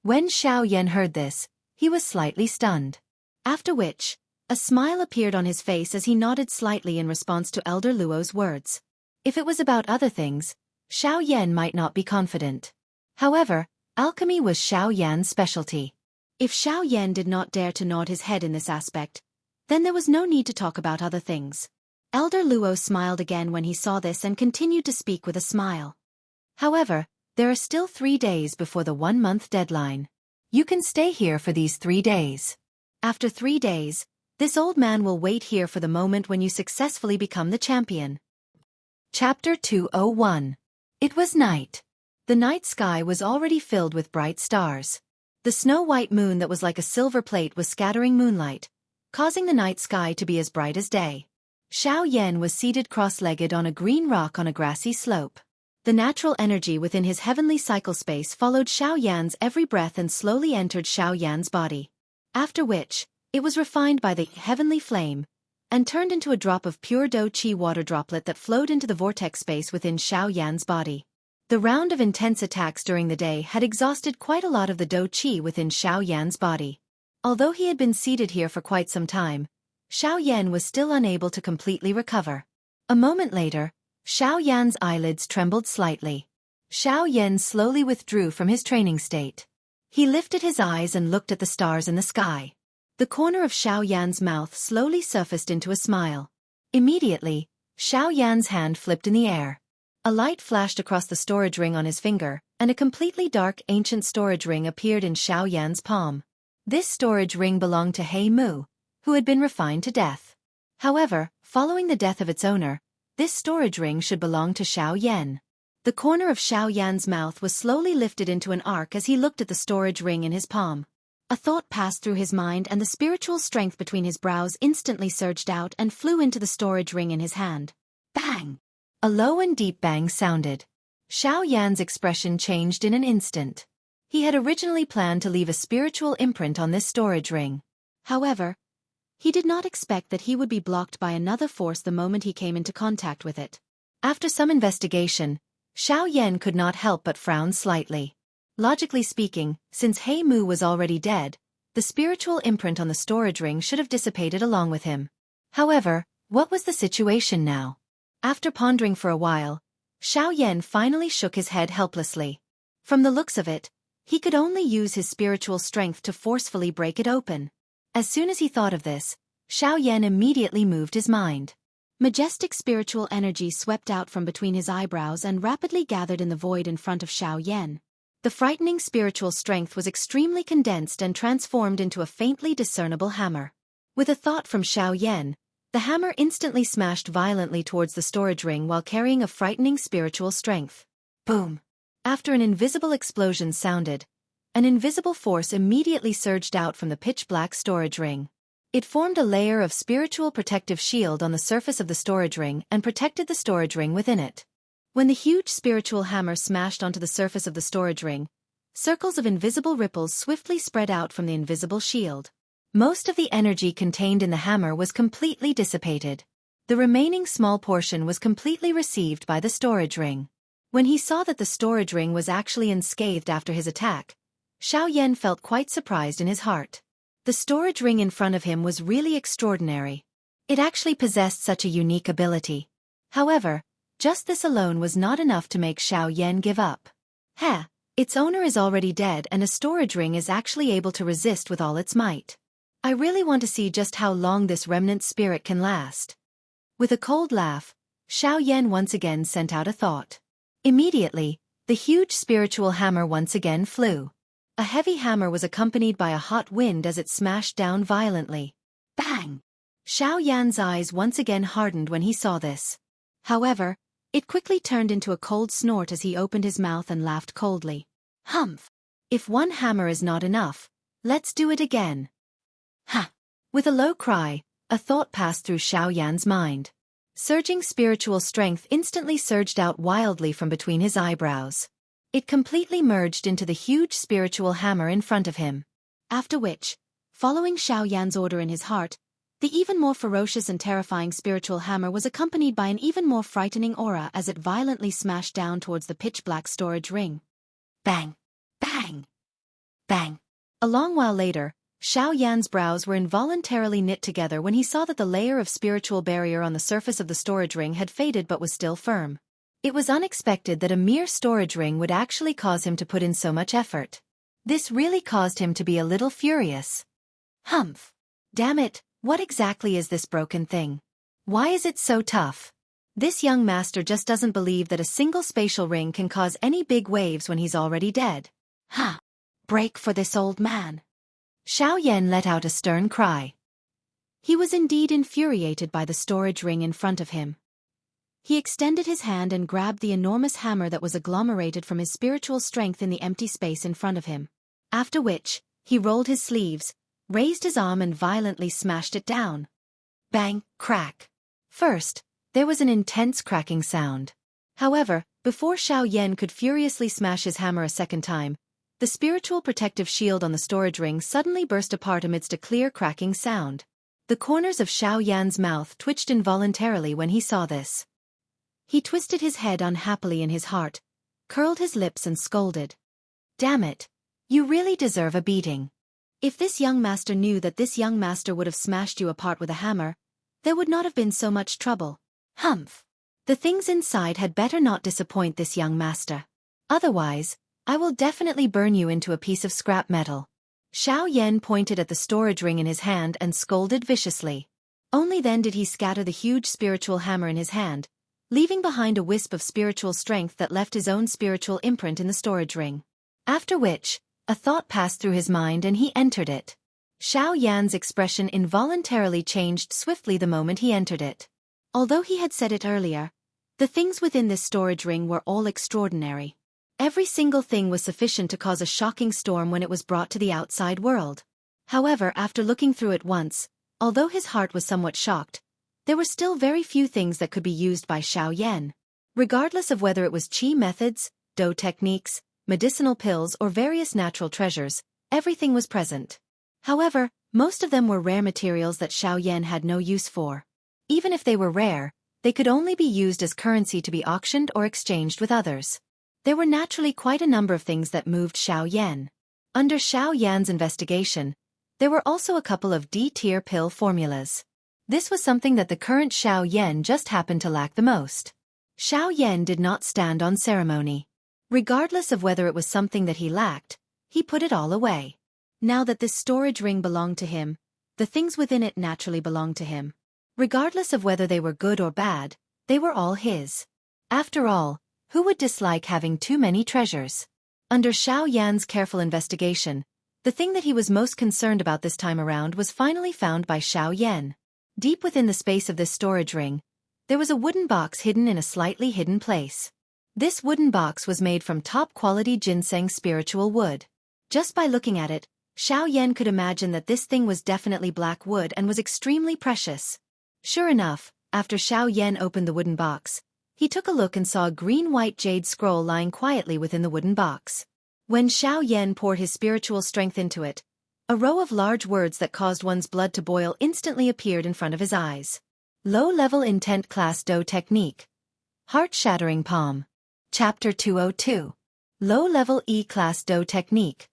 When Xiao Yan heard this, he was slightly stunned. After which, a smile appeared on his face as he nodded slightly in response to Elder Luo's words. If it was about other things, Xiao Yan might not be confident. However, alchemy was Xiao Yan's specialty. If Xiao Yan did not dare to nod his head in this aspect, then there was no need to talk about other things. Elder Luo smiled again when he saw this and continued to speak with a smile. However, There are still 3 days before the 1-month deadline. You can stay here for these 3 days. After 3 days, this old man will wait here for the moment when you successfully become the champion. Chapter 201. It was night. The night sky was already filled with bright stars. The snow-white moon that was like a silver plate was scattering moonlight, causing the night sky to be as bright as day. Xiao Yan was seated cross-legged on a green rock on a grassy slope. The natural energy within his heavenly cycle space followed Xiao Yan's every breath and slowly entered Xiao Yan's body. After which, it was refined by the heavenly flame, and turned into a drop of pure Do Qi water droplet that flowed into the vortex space within Xiao Yan's body. The round of intense attacks during the day had exhausted quite a lot of the Do Qi within Xiao Yan's body. Although he had been seated here for quite some time, Xiao Yan was still unable to completely recover. A moment later, Xiao Yan's eyelids trembled slightly. Xiao Yan slowly withdrew from his training state. He lifted his eyes and looked at the stars in the sky. The corner of Xiao Yan's mouth slowly surfaced into a smile. Immediately, Xiao Yan's hand flipped in the air. A light flashed across the storage ring on his finger, and a completely dark ancient storage ring appeared in Xiao Yan's palm. This storage ring belonged to He Mu, who had been refined to death. However, following the death of its owner, this storage ring should belong to Xiao Yan. The corner of Xiao Yan's mouth was slowly lifted into an arc as he looked at the storage ring in his palm. A thought passed through his mind and the spiritual strength between his brows instantly surged out and flew into the storage ring in his hand. Bang! A low and deep bang sounded. Xiao Yan's expression changed in an instant. He had originally planned to leave a spiritual imprint on this storage ring. However, he did not expect that he would be blocked by another force the moment he came into contact with it. After some investigation, Xiao Yan could not help but frown slightly. Logically speaking, since He Mu was already dead, the spiritual imprint on the storage ring should have dissipated along with him. However, what was the situation now? After pondering for a while, Xiao Yan finally shook his head helplessly. From the looks of it, he could only use his spiritual strength to forcefully break it open. As soon as he thought of this, Xiao Yan immediately moved his mind. Majestic spiritual energy swept out from between his eyebrows and rapidly gathered in the void in front of Xiao Yan. The frightening spiritual strength was extremely condensed and transformed into a faintly discernible hammer. With a thought from Xiao Yan, the hammer instantly smashed violently towards the storage ring while carrying a frightening spiritual strength. Boom! After an invisible explosion sounded, an invisible force immediately surged out from the pitch-black storage ring. It formed a layer of spiritual protective shield on the surface of the storage ring and protected the storage ring within it. When the huge spiritual hammer smashed onto the surface of the storage ring, circles of invisible ripples swiftly spread out from the invisible shield. Most of the energy contained in the hammer was completely dissipated. The remaining small portion was completely received by the storage ring. When he saw that the storage ring was actually unscathed after his attack, Xiao Yan felt quite surprised in his heart. The storage ring in front of him was really extraordinary. It actually possessed such a unique ability. However, just this alone was not enough to make Xiao Yan give up. Its owner is already dead and a storage ring is actually able to resist with all its might. I really want to see just how long this remnant spirit can last. With a cold laugh, Xiao Yan once again sent out a thought. Immediately, the huge spiritual hammer once again flew. A heavy hammer was accompanied by a hot wind as it smashed down violently. Bang! Xiao Yan's eyes once again hardened when he saw this. However, it quickly turned into a cold snort as he opened his mouth and laughed coldly. Humph! If one hammer is not enough, let's do it again. Ha! With a low cry, a thought passed through Xiao Yan's mind. Surging spiritual strength instantly surged out wildly from between his eyebrows. It completely merged into the huge spiritual hammer in front of him. After which, following Xiao Yan's order in his heart, the even more ferocious and terrifying spiritual hammer was accompanied by an even more frightening aura as it violently smashed down towards the pitch-black storage ring. Bang! Bang! Bang! A long while later, Xiao Yan's brows were involuntarily knit together when he saw that the layer of spiritual barrier on the surface of the storage ring had faded but was still firm. It was unexpected that a mere storage ring would actually cause him to put in so much effort. This really caused him to be a little furious. Humph! Damn it, what exactly is this broken thing? Why is it so tough? This young master just doesn't believe that a single spatial ring can cause any big waves when he's already dead. Ha! Break for this old man. Xiao Yan let out a stern cry. He was indeed infuriated by the storage ring in front of him. He extended his hand and grabbed the enormous hammer that was agglomerated from his spiritual strength in the empty space in front of him. After which, he rolled his sleeves, raised his arm and violently smashed it down. Bang, crack. First, there was an intense cracking sound. However, before Xiao Yan could furiously smash his hammer a second time, the spiritual protective shield on the storage ring suddenly burst apart amidst a clear cracking sound. The corners of Xiao Yan's mouth twitched involuntarily when he saw this. He twisted his head unhappily in his heart, curled his lips and scolded. Damn it! You really deserve a beating. If this young master knew that this young master would have smashed you apart with a hammer, there would not have been so much trouble. Humph! The things inside had better not disappoint this young master. Otherwise, I will definitely burn you into a piece of scrap metal. Xiao Yan pointed at the storage ring in his hand and scolded viciously. Only then did he scatter the huge spiritual hammer in his hand, leaving behind a wisp of spiritual strength that left his own spiritual imprint in the storage ring. After which, a thought passed through his mind and he entered it. Xiao Yan's expression involuntarily changed swiftly the moment he entered it. Although he had said it earlier, the things within this storage ring were all extraordinary. Every single thing was sufficient to cause a shocking storm when it was brought to the outside world. However, after looking through it once, although his heart was somewhat shocked, there were still very few things that could be used by Xiao Yan. Regardless of whether it was qi methods, dou techniques, medicinal pills or various natural treasures, everything was present. However, most of them were rare materials that Xiao Yan had no use for. Even if they were rare, they could only be used as currency to be auctioned or exchanged with others. There were naturally quite a number of things that moved Xiao Yan. Under Xiao Yan's investigation, there were also a couple of D-tier pill formulas. This was something that the current Xiao Yan just happened to lack the most. Xiao Yan did not stand on ceremony. Regardless of whether it was something that he lacked, he put it all away. Now that this storage ring belonged to him, the things within it naturally belonged to him. Regardless of whether they were good or bad, they were all his. After all, who would dislike having too many treasures? Under Xiao Yan's careful investigation, the thing that he was most concerned about this time around was finally found by Xiao Yan. Deep within the space of this storage ring, there was a wooden box hidden in a slightly hidden place. This wooden box was made from top-quality ginseng spiritual wood. Just by looking at it, Xiao Yan could imagine that this thing was definitely black wood and was extremely precious. Sure enough, after Xiao Yan opened the wooden box, he took a look and saw a green-white jade scroll lying quietly within the wooden box. When Xiao Yan poured his spiritual strength into it, a row of large words that caused one's blood to boil instantly appeared in front of his eyes. Low-level intent class dou technique. Heart-shattering palm. Chapter 202. Low-level E-class dou technique.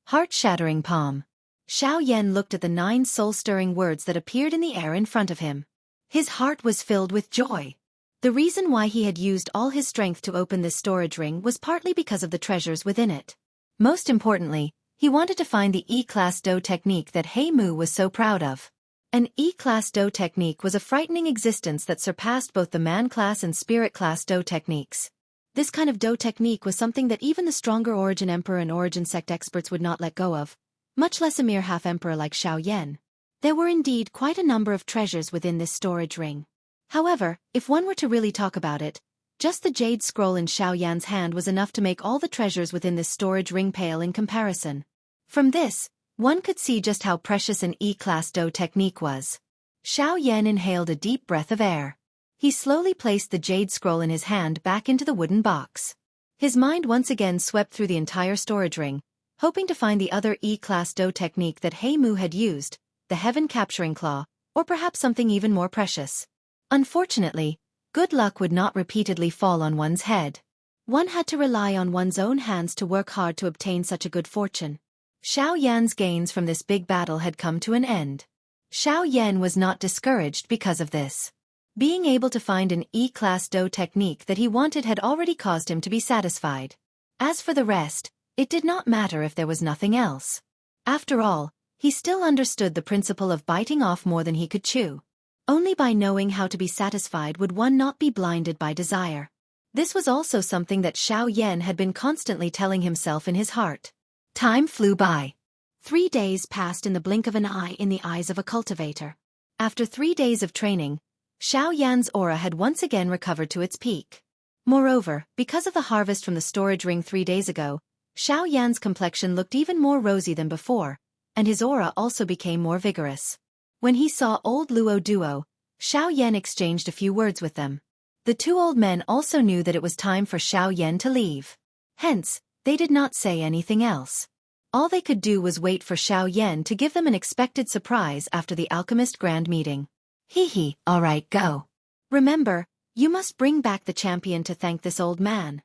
Heart-shattering palm. Xiao Yan looked at the 9 soul-stirring words that appeared in the air in front of him. His heart was filled with joy. The reason why he had used all his strength to open this storage ring was partly because of the treasures within it. Most importantly, he wanted to find the E-class dou technique that He Mu was so proud of. An E-class dou technique was a frightening existence that surpassed both the man class and spirit class dou techniques. This kind of dou technique was something that even the stronger Origin Emperor and Origin Sect experts would not let go of, much less a mere half-emperor like Xiao Yan. There were indeed quite a number of treasures within this storage ring. However, if one were to really talk about it, just the jade scroll in Xiao Yan's hand was enough to make all the treasures within this storage ring pale in comparison. From this, one could see just how precious an E-class dou technique was. Xiao Yan inhaled a deep breath of air. He slowly placed the jade scroll in his hand back into the wooden box. His mind once again swept through the entire storage ring, hoping to find the other E-class dou technique that He Mu had used, the Heaven Capturing Claw, or perhaps something even more precious. Unfortunately, good luck would not repeatedly fall on one's head. One had to rely on one's own hands to work hard to obtain such a good fortune. Xiao Yan's gains from this big battle had come to an end. Xiao Yan was not discouraged because of this. Being able to find an E-class dou technique that he wanted had already caused him to be satisfied. As for the rest, it did not matter if there was nothing else. After all, he still understood the principle of biting off more than he could chew. Only by knowing how to be satisfied would one not be blinded by desire. This was also something that Xiao Yan had been constantly telling himself in his heart. Time flew by. 3 days passed in the blink of an eye in the eyes of a cultivator. After 3 days of training, Xiao Yan's aura had once again recovered to its peak. Moreover, because of the harvest from the storage ring 3 days ago, Xiao Yan's complexion looked even more rosy than before, and his aura also became more vigorous. When he saw old Luo Duo, Xiao Yan exchanged a few words with them. The 2 old men also knew that it was time for Xiao Yan to leave. Hence, they did not say anything else. All they could do was wait for Xiao Yan to give them an expected surprise after the alchemist grand meeting. Hee, alright, go. Remember, you must bring back the champion to thank this old man.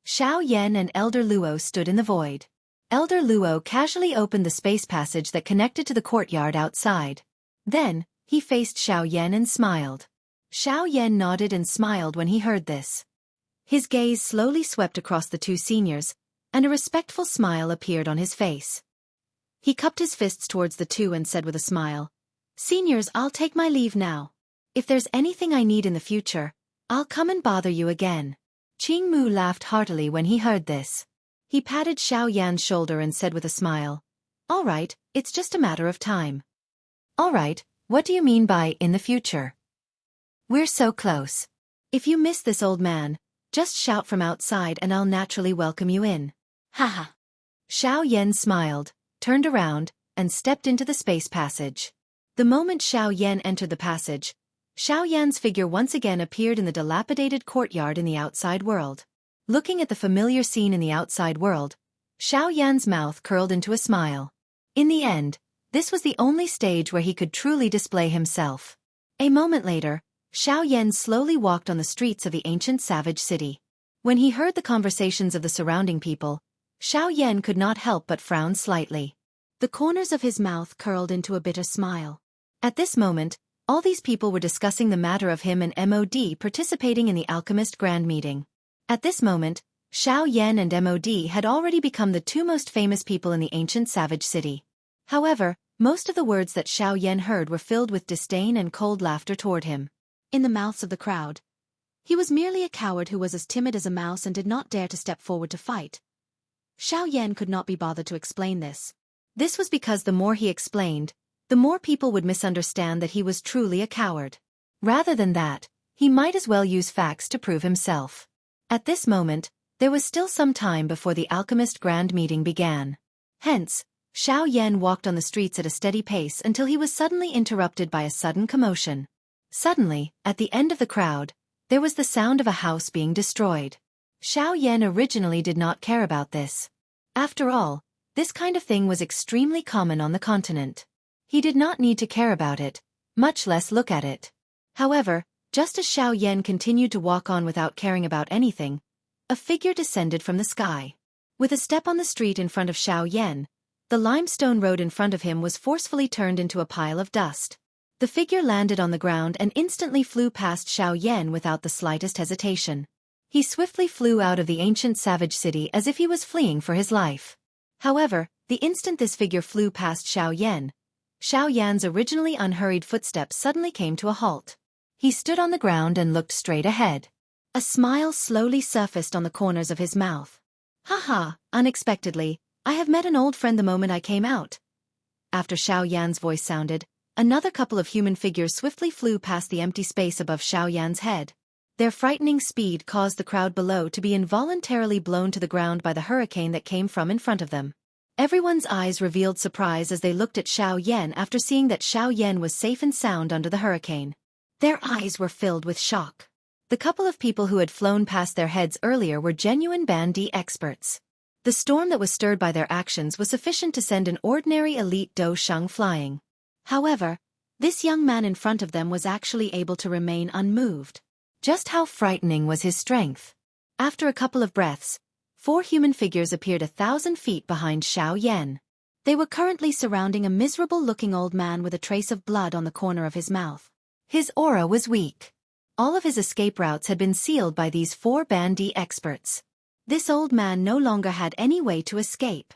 Xiao Yan and Elder Luo stood in the void. Elder Luo casually opened the space passage that connected to the courtyard outside. Then, he faced Xiao Yan and smiled. Xiao Yan nodded and smiled when he heard this. His gaze slowly swept across the 2 seniors, and a respectful smile appeared on his face. He cupped his fists towards the 2 and said with a smile, "Seniors, I'll take my leave now. If there's anything I need in the future, I'll come and bother you again." Qing Mu laughed heartily when he heard this. He patted Xiao Yan's shoulder and said with a smile, "All right, it's just a matter of time." "All right, what do you mean by in the future?" "We're so close. If you miss this old man, just shout from outside and I'll naturally welcome you in." Haha. Xiao Yan smiled, turned around, and stepped into the space passage. The moment Xiao Yan entered the passage, Xiao Yan's figure once again appeared in the dilapidated courtyard in the outside world. Looking at the familiar scene in the outside world, Xiao Yan's mouth curled into a smile. In the end, this was the only stage where he could truly display himself. A moment later, Xiao Yan slowly walked on the streets of the ancient savage city. When he heard the conversations of the surrounding people, Xiao Yan could not help but frown slightly. The corners of his mouth curled into a bitter smile. At this moment, all these people were discussing the matter of him and MOD participating in the alchemist grand meeting. At this moment, Xiao Yan and MOD had already become the 2 most famous people in the ancient savage city. However, most of the words that Xiao Yan heard were filled with disdain and cold laughter toward him. In the mouths of the crowd, he was merely a coward who was as timid as a mouse and did not dare to step forward to fight. Xiao Yan could not be bothered to explain this. This was because the more he explained, the more people would misunderstand that he was truly a coward. Rather than that, he might as well use facts to prove himself. At this moment, there was still some time before the alchemist grand meeting began. Hence, Xiao Yan walked on the streets at a steady pace until he was suddenly interrupted by a sudden commotion. Suddenly, at the end of the crowd, there was the sound of a house being destroyed. Xiao Yan originally did not care about this. After all, this kind of thing was extremely common on the continent. He did not need to care about it, much less look at it. However, just as Xiao Yan continued to walk on without caring about anything, a figure descended from the sky. With a step on the street in front of Xiao Yan, the limestone road in front of him was forcefully turned into a pile of dust. The figure landed on the ground and instantly flew past Xiao Yan without the slightest hesitation. He swiftly flew out of the ancient savage city as if he was fleeing for his life. However, the instant this figure flew past Xiao Yan's originally unhurried footsteps suddenly came to a halt. He stood on the ground and looked straight ahead. A smile slowly surfaced on the corners of his mouth. "Haha, unexpectedly, I have met an old friend the moment I came out." After Xiao Yan's voice sounded, another couple of human figures swiftly flew past the empty space above Xiao Yan's head. Their frightening speed caused the crowd below to be involuntarily blown to the ground by the hurricane that came from in front of them. Everyone's eyes revealed surprise as they looked at Xiao Yan after seeing that Xiao Yan was safe and sound under the hurricane. Their eyes were filled with shock. The couple of people who had flown past their heads earlier were genuine Band D experts. The storm that was stirred by their actions was sufficient to send an ordinary elite Do Sheng flying. However, this young man in front of them was actually able to remain unmoved. Just how frightening was his strength? After a couple of breaths, 4 human figures appeared 1,000 feet behind Xiao Yan. They were currently surrounding a miserable-looking old man with a trace of blood on the corner of his mouth. His aura was weak. All of his escape routes had been sealed by these 4 Band D experts. This old man no longer had any way to escape.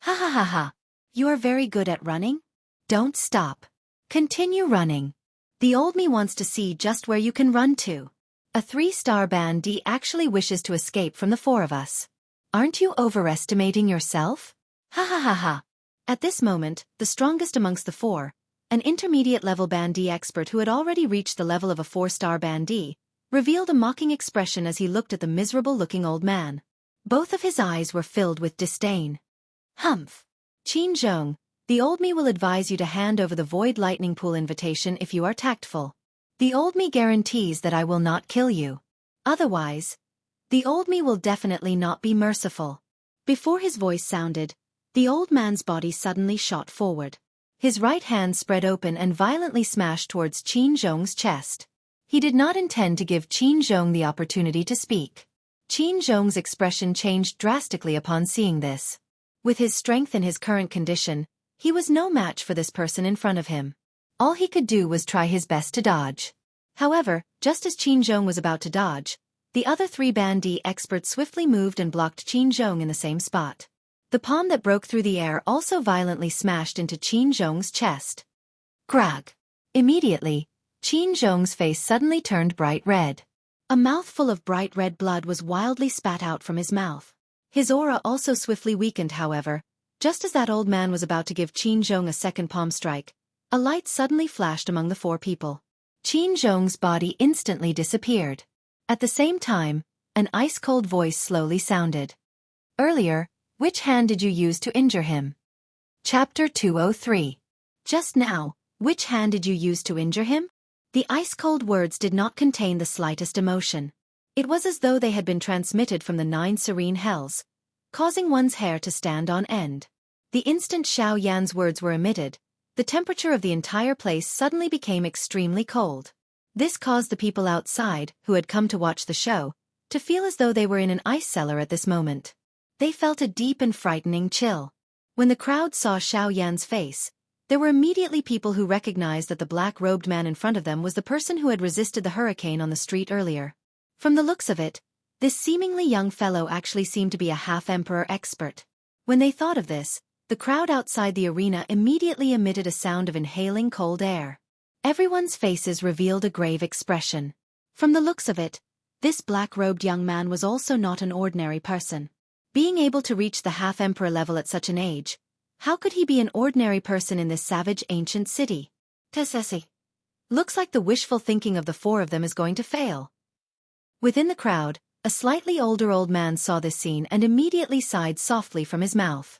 "Ha ha ha ha! You are very good at running? Don't stop. Continue running." The old me wants to see just where you can run to. A 3-star bandee actually wishes to escape from the 4 of us. Aren't you overestimating yourself? Ha ha ha ha. At this moment, the strongest amongst the 4, an intermediate-level bandee expert who had already reached the level of a 4-star bandee, revealed a mocking expression as he looked at the miserable-looking old man. Both of his eyes were filled with disdain. Humph. Qin Zhong, the old me will advise you to hand over the Void Lightning Pool invitation if you are tactful. The old me guarantees that I will not kill you. Otherwise, the old me will definitely not be merciful. Before his voice sounded, the old man's body suddenly shot forward. His right hand spread open and violently smashed towards Qin Zhong's chest. He did not intend to give Qin Zhong the opportunity to speak. Qin Zhong's expression changed drastically upon seeing this. With his strength in his current condition, he was no match for this person in front of him. All he could do was try his best to dodge. However, just as Qin Zhong was about to dodge, the other 3 bandee experts swiftly moved and blocked Qin Zhong in the same spot. The palm that broke through the air also violently smashed into Qin Zhong's chest. Grag! Immediately, Qin Zhong's face suddenly turned bright red. A mouthful of bright red blood was wildly spat out from his mouth. His aura also swiftly weakened, however. Just as that old man was about to give Qin Zhong a second palm strike, a light suddenly flashed among the 4 people. Qin Zhong's body instantly disappeared. At the same time, an ice-cold voice slowly sounded. Earlier, which hand did you use to injure him? Chapter 203. Just now, which hand did you use to injure him? The ice-cold words did not contain the slightest emotion. It was as though they had been transmitted from the 9 serene hells, causing one's hair to stand on end. The instant Xiao Yan's words were emitted, the temperature of the entire place suddenly became extremely cold. This caused the people outside, who had come to watch the show, to feel as though they were in an ice cellar at this moment. They felt a deep and frightening chill. When the crowd saw Xiao Yan's face, there were immediately people who recognized that the black-robed man in front of them was the person who had resisted the hurricane on the street earlier. From the looks of it, this seemingly young fellow actually seemed to be a half-emperor expert. When they thought of this, the crowd outside the arena immediately emitted a sound of inhaling cold air. Everyone's faces revealed a grave expression. From the looks of it, this black-robed young man was also not an ordinary person. Being able to reach the half-emperor level at such an age, how could he be an ordinary person in this savage ancient city? Tessie. Looks like the wishful thinking of the 4 of them is going to fail. Within the crowd, a slightly older old man saw this scene and immediately sighed softly from his mouth.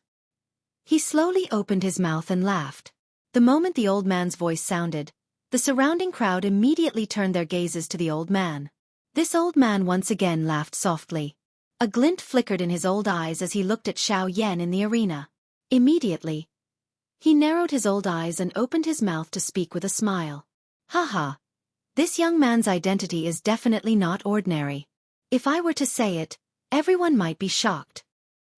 He slowly opened his mouth and laughed. The moment the old man's voice sounded, the surrounding crowd immediately turned their gazes to the old man. This old man once again laughed softly. A glint flickered in his old eyes as he looked at Xiao Yan in the arena. Immediately, he narrowed his old eyes and opened his mouth to speak with a smile. Haha. This young man's identity is definitely not ordinary. If I were to say it, everyone might be shocked.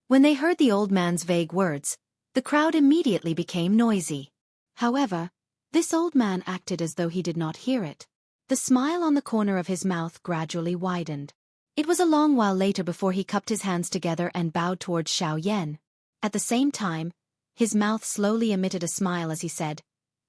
When they heard the old man's vague words, the crowd immediately became noisy. However, this old man acted as though he did not hear it. The smile on the corner of his mouth gradually widened. It was a long while later before he cupped his hands together and bowed towards Xiao Yan. At the same time, his mouth slowly emitted a smile as he said,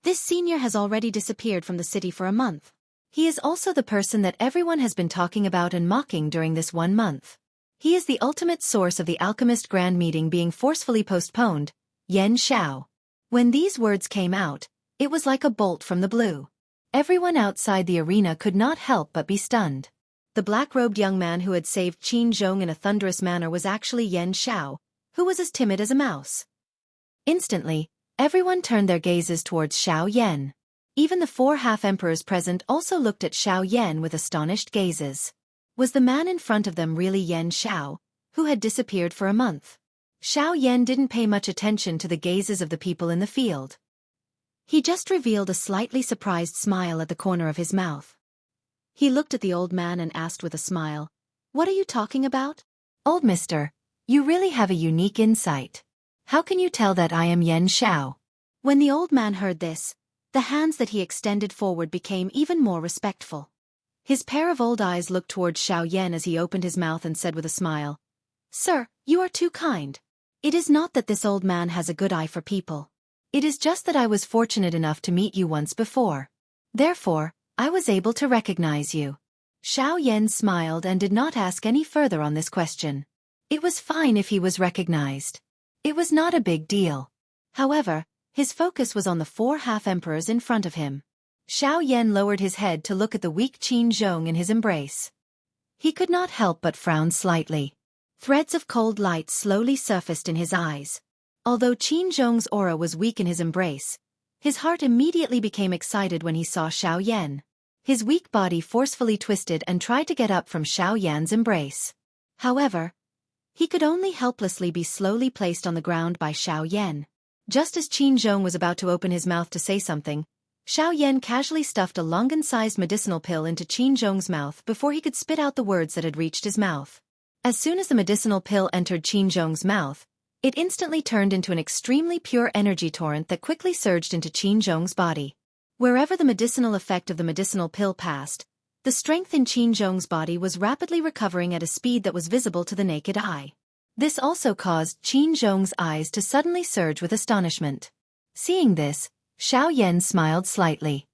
"This senior has already disappeared from the city for a month. He is also the person that everyone has been talking about and mocking during this 1 month. He is the ultimate source of the alchemist grand meeting being forcefully postponed, Yen Xiao." When these words came out, it was like a bolt from the blue. Everyone outside the arena could not help but be stunned. The black-robed young man who had saved Qin Zhong in a thunderous manner was actually Yen Xiao, who was as timid as a mouse. Instantly, everyone turned their gazes towards Xiao Yan. Even the 4 half-emperors present also looked at Xiao Yan with astonished gazes. Was the man in front of them really Yen Xiao, who had disappeared for a month? Xiao Yan didn't pay much attention to the gazes of the people in the field. He just revealed a slightly surprised smile at the corner of his mouth. He looked at the old man and asked with a smile, "What are you talking about?" "Old mister, you really have a unique insight. How can you tell that I am Yen Xiao?" When the old man heard this, the hands that he extended forward became even more respectful. His pair of old eyes looked towards Xiao Yan as he opened his mouth and said with a smile, "Sir, you are too kind. It is not that this old man has a good eye for people. It is just that I was fortunate enough to meet you once before. Therefore, I was able to recognize you. Xiao Yan smiled and did not ask any further on this question. It was fine if he was recognized. It was not a big deal. However, his focus was on the 4 half-emperors in front of him. Xiao Yan lowered his head to look at the weak Qin Zhong in his embrace. He could not help but frown slightly. Threads of cold light slowly surfaced in his eyes. Although Qin Zhong's aura was weak in his embrace, his heart immediately became excited when he saw Xiao Yan. His weak body forcefully twisted and tried to get up from Xiao Yan's embrace. However, he could only helplessly be slowly placed on the ground by Xiao Yan. Just as Qin Zhong was about to open his mouth to say something, Xiao Yan casually stuffed a longan-sized medicinal pill into Qin Zhong's mouth before he could spit out the words that had reached his mouth. As soon as the medicinal pill entered Qin Zhong's mouth, it instantly turned into an extremely pure energy torrent that quickly surged into Qin Zhong's body. Wherever the medicinal effect of the medicinal pill passed, the strength in Qin Zhong's body was rapidly recovering at a speed that was visible to the naked eye. This also caused Qin Zhong's eyes to suddenly surge with astonishment. Seeing this, Xiao Yan smiled slightly.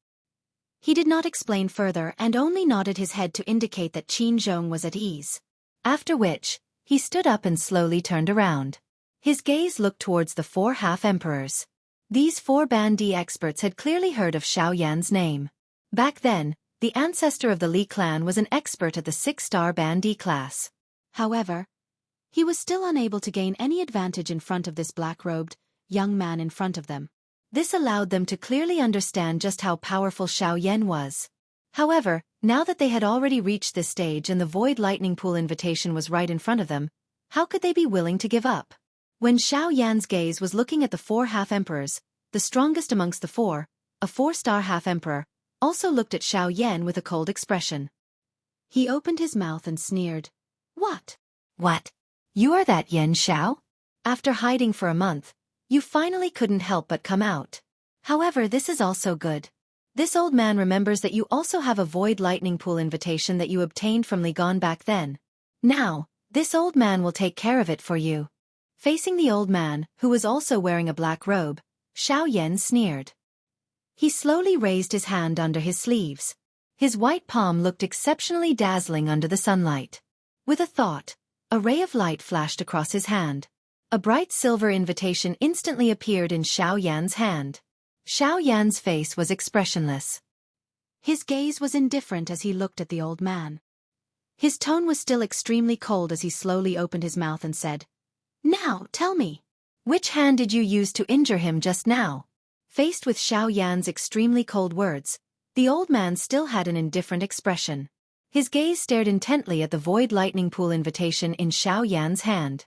He did not explain further and only nodded his head to indicate that Qin Zhong was at ease. After which, he stood up and slowly turned around. His gaze looked towards the 4 half-emperors. These 4 Bandi experts had clearly heard of Xiao Yan's name. Back then, the ancestor of the Li clan was an expert at the 6-star Bandi class. However, he was still unable to gain any advantage in front of this black-robed, young man in front of them. This allowed them to clearly understand just how powerful Xiao Yan was. However, now that they had already reached this stage and the Void Lightning Pool invitation was right in front of them, how could they be willing to give up? When Xiao Yan's gaze was looking at the 4 half-emperors, the strongest amongst the 4, a 4-star half-emperor, also looked at Xiao Yan with a cold expression. He opened his mouth and sneered. What? What? You are that Yan Xiao? After hiding for a month, you finally couldn't help but come out. However, this is also good. This old man remembers that you also have a Void Lightning Pool invitation that you obtained from Li Gan back then. Now, this old man will take care of it for you. Facing the old man, who was also wearing a black robe, Xiao Yan sneered. He slowly raised his hand under his sleeves. His white palm looked exceptionally dazzling under the sunlight. With a thought, a ray of light flashed across his hand. A bright silver invitation instantly appeared in Xiao Yan's hand. Xiao Yan's face was expressionless. His gaze was indifferent as he looked at the old man. His tone was still extremely cold as he slowly opened his mouth and said, Now, tell me, which hand did you use to injure him just now? Faced with Xiao Yan's extremely cold words, the old man still had an indifferent expression. His gaze stared intently at the Void Lightning Pool invitation in Xiao Yan's hand.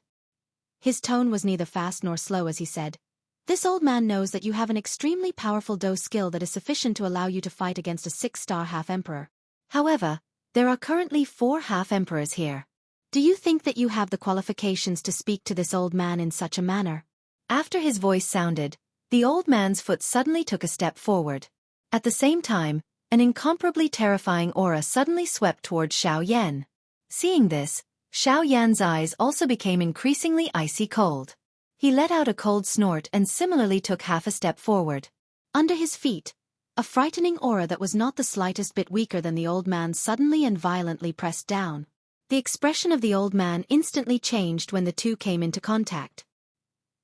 His tone was neither fast nor slow as he said, This old man knows that you have an extremely powerful Do skill that is sufficient to allow you to fight against a 6-star half-emperor. However, there are currently 4 half-emperors here. Do you think that you have the qualifications to speak to this old man in such a manner? After his voice sounded, the old man's foot suddenly took a step forward. At the same time, an incomparably terrifying aura suddenly swept towards Xiao Yan. Seeing this, Xiao Yan's eyes also became increasingly icy cold. He let out a cold snort and similarly took half a step forward. Under his feet, a frightening aura that was not the slightest bit weaker than the old man suddenly and violently pressed down. The expression of the old man instantly changed when the two came into contact.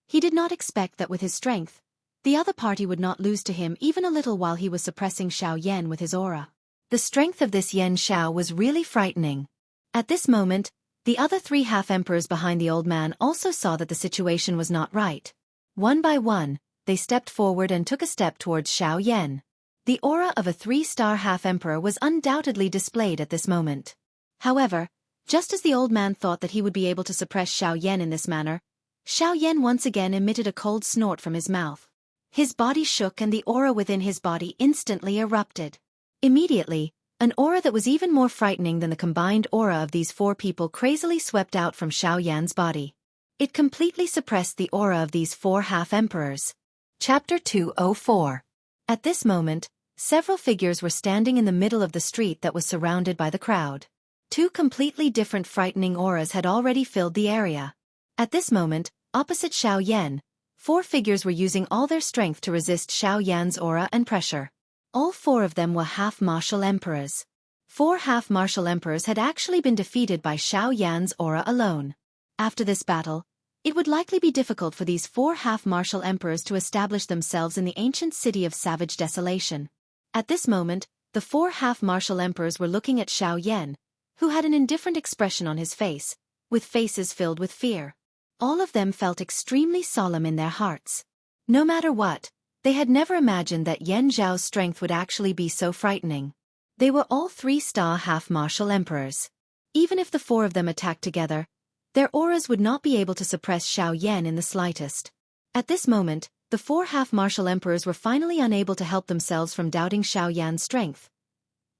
He did not expect that with his strength, the other party would not lose to him even a little while he was suppressing Xiao Yan with his aura. The strength of this Yan Xiao was really frightening. At this moment, the other 3 half-emperors behind the old man also saw that the situation was not right. One by one, they stepped forward and took a step towards Xiao Yan. The aura of a 3-star half-emperor was undoubtedly displayed at this moment. However, just as the old man thought that he would be able to suppress Xiao Yan in this manner, Xiao Yan once again emitted a cold snort from his mouth. His body shook and the aura within his body instantly erupted. Immediately, an aura that was even more frightening than the combined aura of these 4 people crazily swept out from Xiao Yan's body. It completely suppressed the aura of these 4 half-emperors. Chapter 204. At this moment, several figures were standing in the middle of the street that was surrounded by the crowd. 2 completely different frightening auras had already filled the area. At this moment, opposite Xiao Yan, 4 figures were using all their strength to resist Xiao Yan's aura and pressure. All 4 of them were half-martial emperors. 4 half-martial emperors had actually been defeated by Xiao Yan's aura alone. After this battle, it would likely be difficult for these 4 half-martial emperors to establish themselves in the ancient city of savage desolation. At this moment, the 4 half-martial emperors were looking at Xiao Yan, who had an indifferent expression on his face, with faces filled with fear. All of them felt extremely solemn in their hearts. No matter what, they had never imagined that Yan Zhao's strength would actually be so frightening. They were all 3-star half-martial emperors. Even if the 4 of them attacked together, their auras would not be able to suppress Xiao Yan in the slightest. At this moment, the 4 half-martial emperors were finally unable to help themselves from doubting Xiao Yan's strength.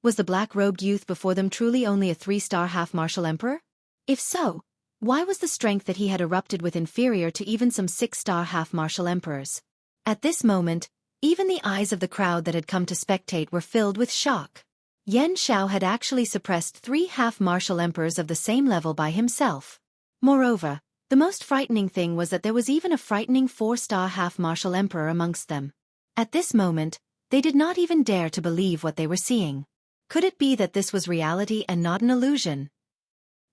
Was the black-robed youth before them truly only a 3-star half-martial emperor? If so, why was the strength that he had erupted with inferior to even some 6-star half-martial emperors? At this moment, even the eyes of the crowd that had come to spectate were filled with shock. Yan Xiao had actually suppressed 3 half-martial emperors of the same level by himself. Moreover, the most frightening thing was that there was even a frightening 4-star half-martial emperor amongst them. At this moment, they did not even dare to believe what they were seeing. Could it be that this was reality and not an illusion?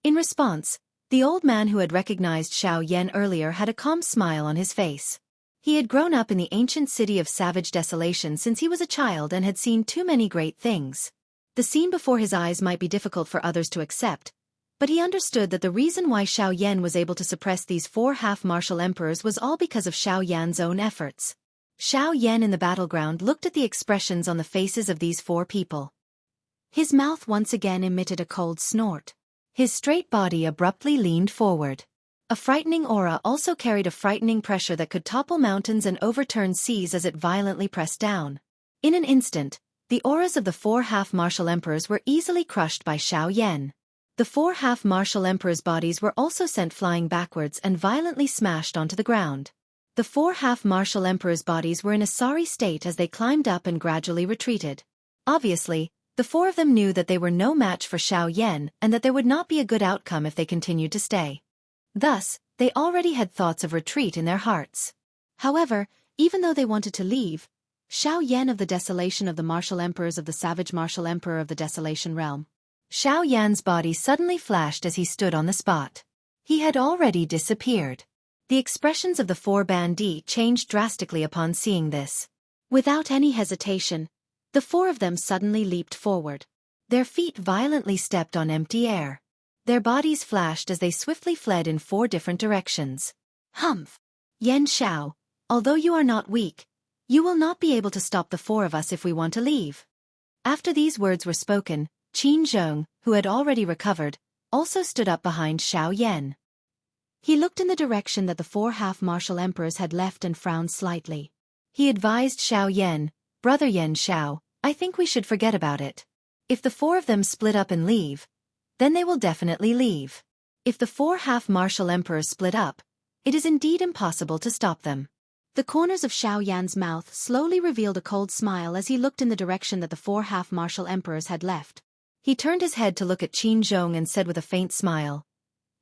In response, the old man who had recognized Xiao Yan earlier had a calm smile on his face. He had grown up in the ancient city of savage desolation since he was a child and had seen too many great things. The scene before his eyes might be difficult for others to accept, but he understood that the reason why Xiao Yan was able to suppress these 4 half-martial emperors was all because of Xiao Yan's own efforts. Xiao Yan in the battleground looked at the expressions on the faces of these 4 people. His mouth once again emitted a cold snort. His straight body abruptly leaned forward. A frightening aura also carried a frightening pressure that could topple mountains and overturn seas as it violently pressed down. In an instant, the auras of the 4 half-martial emperors were easily crushed by Xiao Yan. The 4 half-martial emperors' bodies were also sent flying backwards and violently smashed onto the ground. The 4 half-martial emperors' bodies were in a sorry state as they climbed up and gradually retreated. Obviously, the 4 of them knew that they were no match for Xiao Yan and that there would not be a good outcome if they continued to stay. Thus, they already had thoughts of retreat in their hearts. However, even though they wanted to leave, Xiao Yan of the Desolation of the Martial Emperors of the Savage Martial Emperor of the Desolation Realm. Xiao Yan's body suddenly flashed as he stood on the spot. He had already disappeared. The expressions of the 4 bandits changed drastically upon seeing this. Without any hesitation, the 4 of them suddenly leaped forward. Their feet violently stepped on empty air. Their bodies flashed as they swiftly fled in 4 different directions. Humph! Yan Xiao, although you are not weak, you will not be able to stop the 4 of us if we want to leave. After these words were spoken, Qin Zhong, who had already recovered, also stood up behind Xiao Yan. He looked in the direction that the 4 half-martial emperors had left and frowned slightly. He advised Xiao Yan, "Brother Yan Xiao, I think we should forget about it. If the 4 of them split up and leave, then they will definitely leave. If the 4 half-martial emperors split up, it is indeed impossible to stop them." The corners of Xiao Yan's mouth slowly revealed a cold smile as he looked in the direction that the 4 half-martial emperors had left. He turned his head to look at Qin Zhong and said with a faint smile,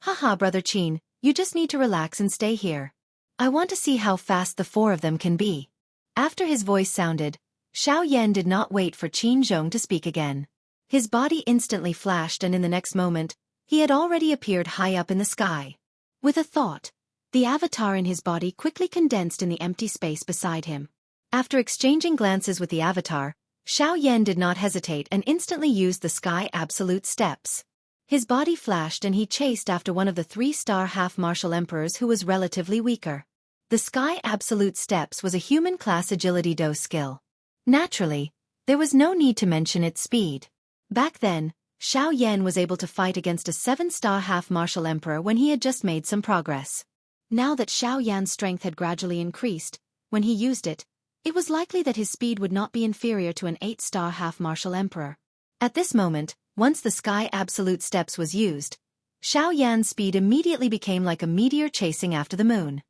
"Haha, Brother Qin, you just need to relax and stay here. I want to see how fast the 4 of them can be." After his voice sounded, Xiao Yan did not wait for Qin Zhong to speak again. His body instantly flashed and in the next moment, he had already appeared high up in the sky. With a thought, the avatar in his body quickly condensed in the empty space beside him. After exchanging glances with the avatar, Xiao Yan did not hesitate and instantly used the Sky Absolute Steps. His body flashed and he chased after one of the 3-star half-martial emperors who was relatively weaker. The Sky Absolute Steps was a human-class agility dose skill. Naturally, there was no need to mention its speed. Back then, Xiao Yan was able to fight against a 7-star half-martial emperor when he had just made some progress. Now that Xiao Yan's strength had gradually increased, when he used it, it was likely that his speed would not be inferior to an 8-star half-martial emperor. At this moment, once the Sky Absolute Steps was used, Xiao Yan's speed immediately became like a meteor chasing after the moon.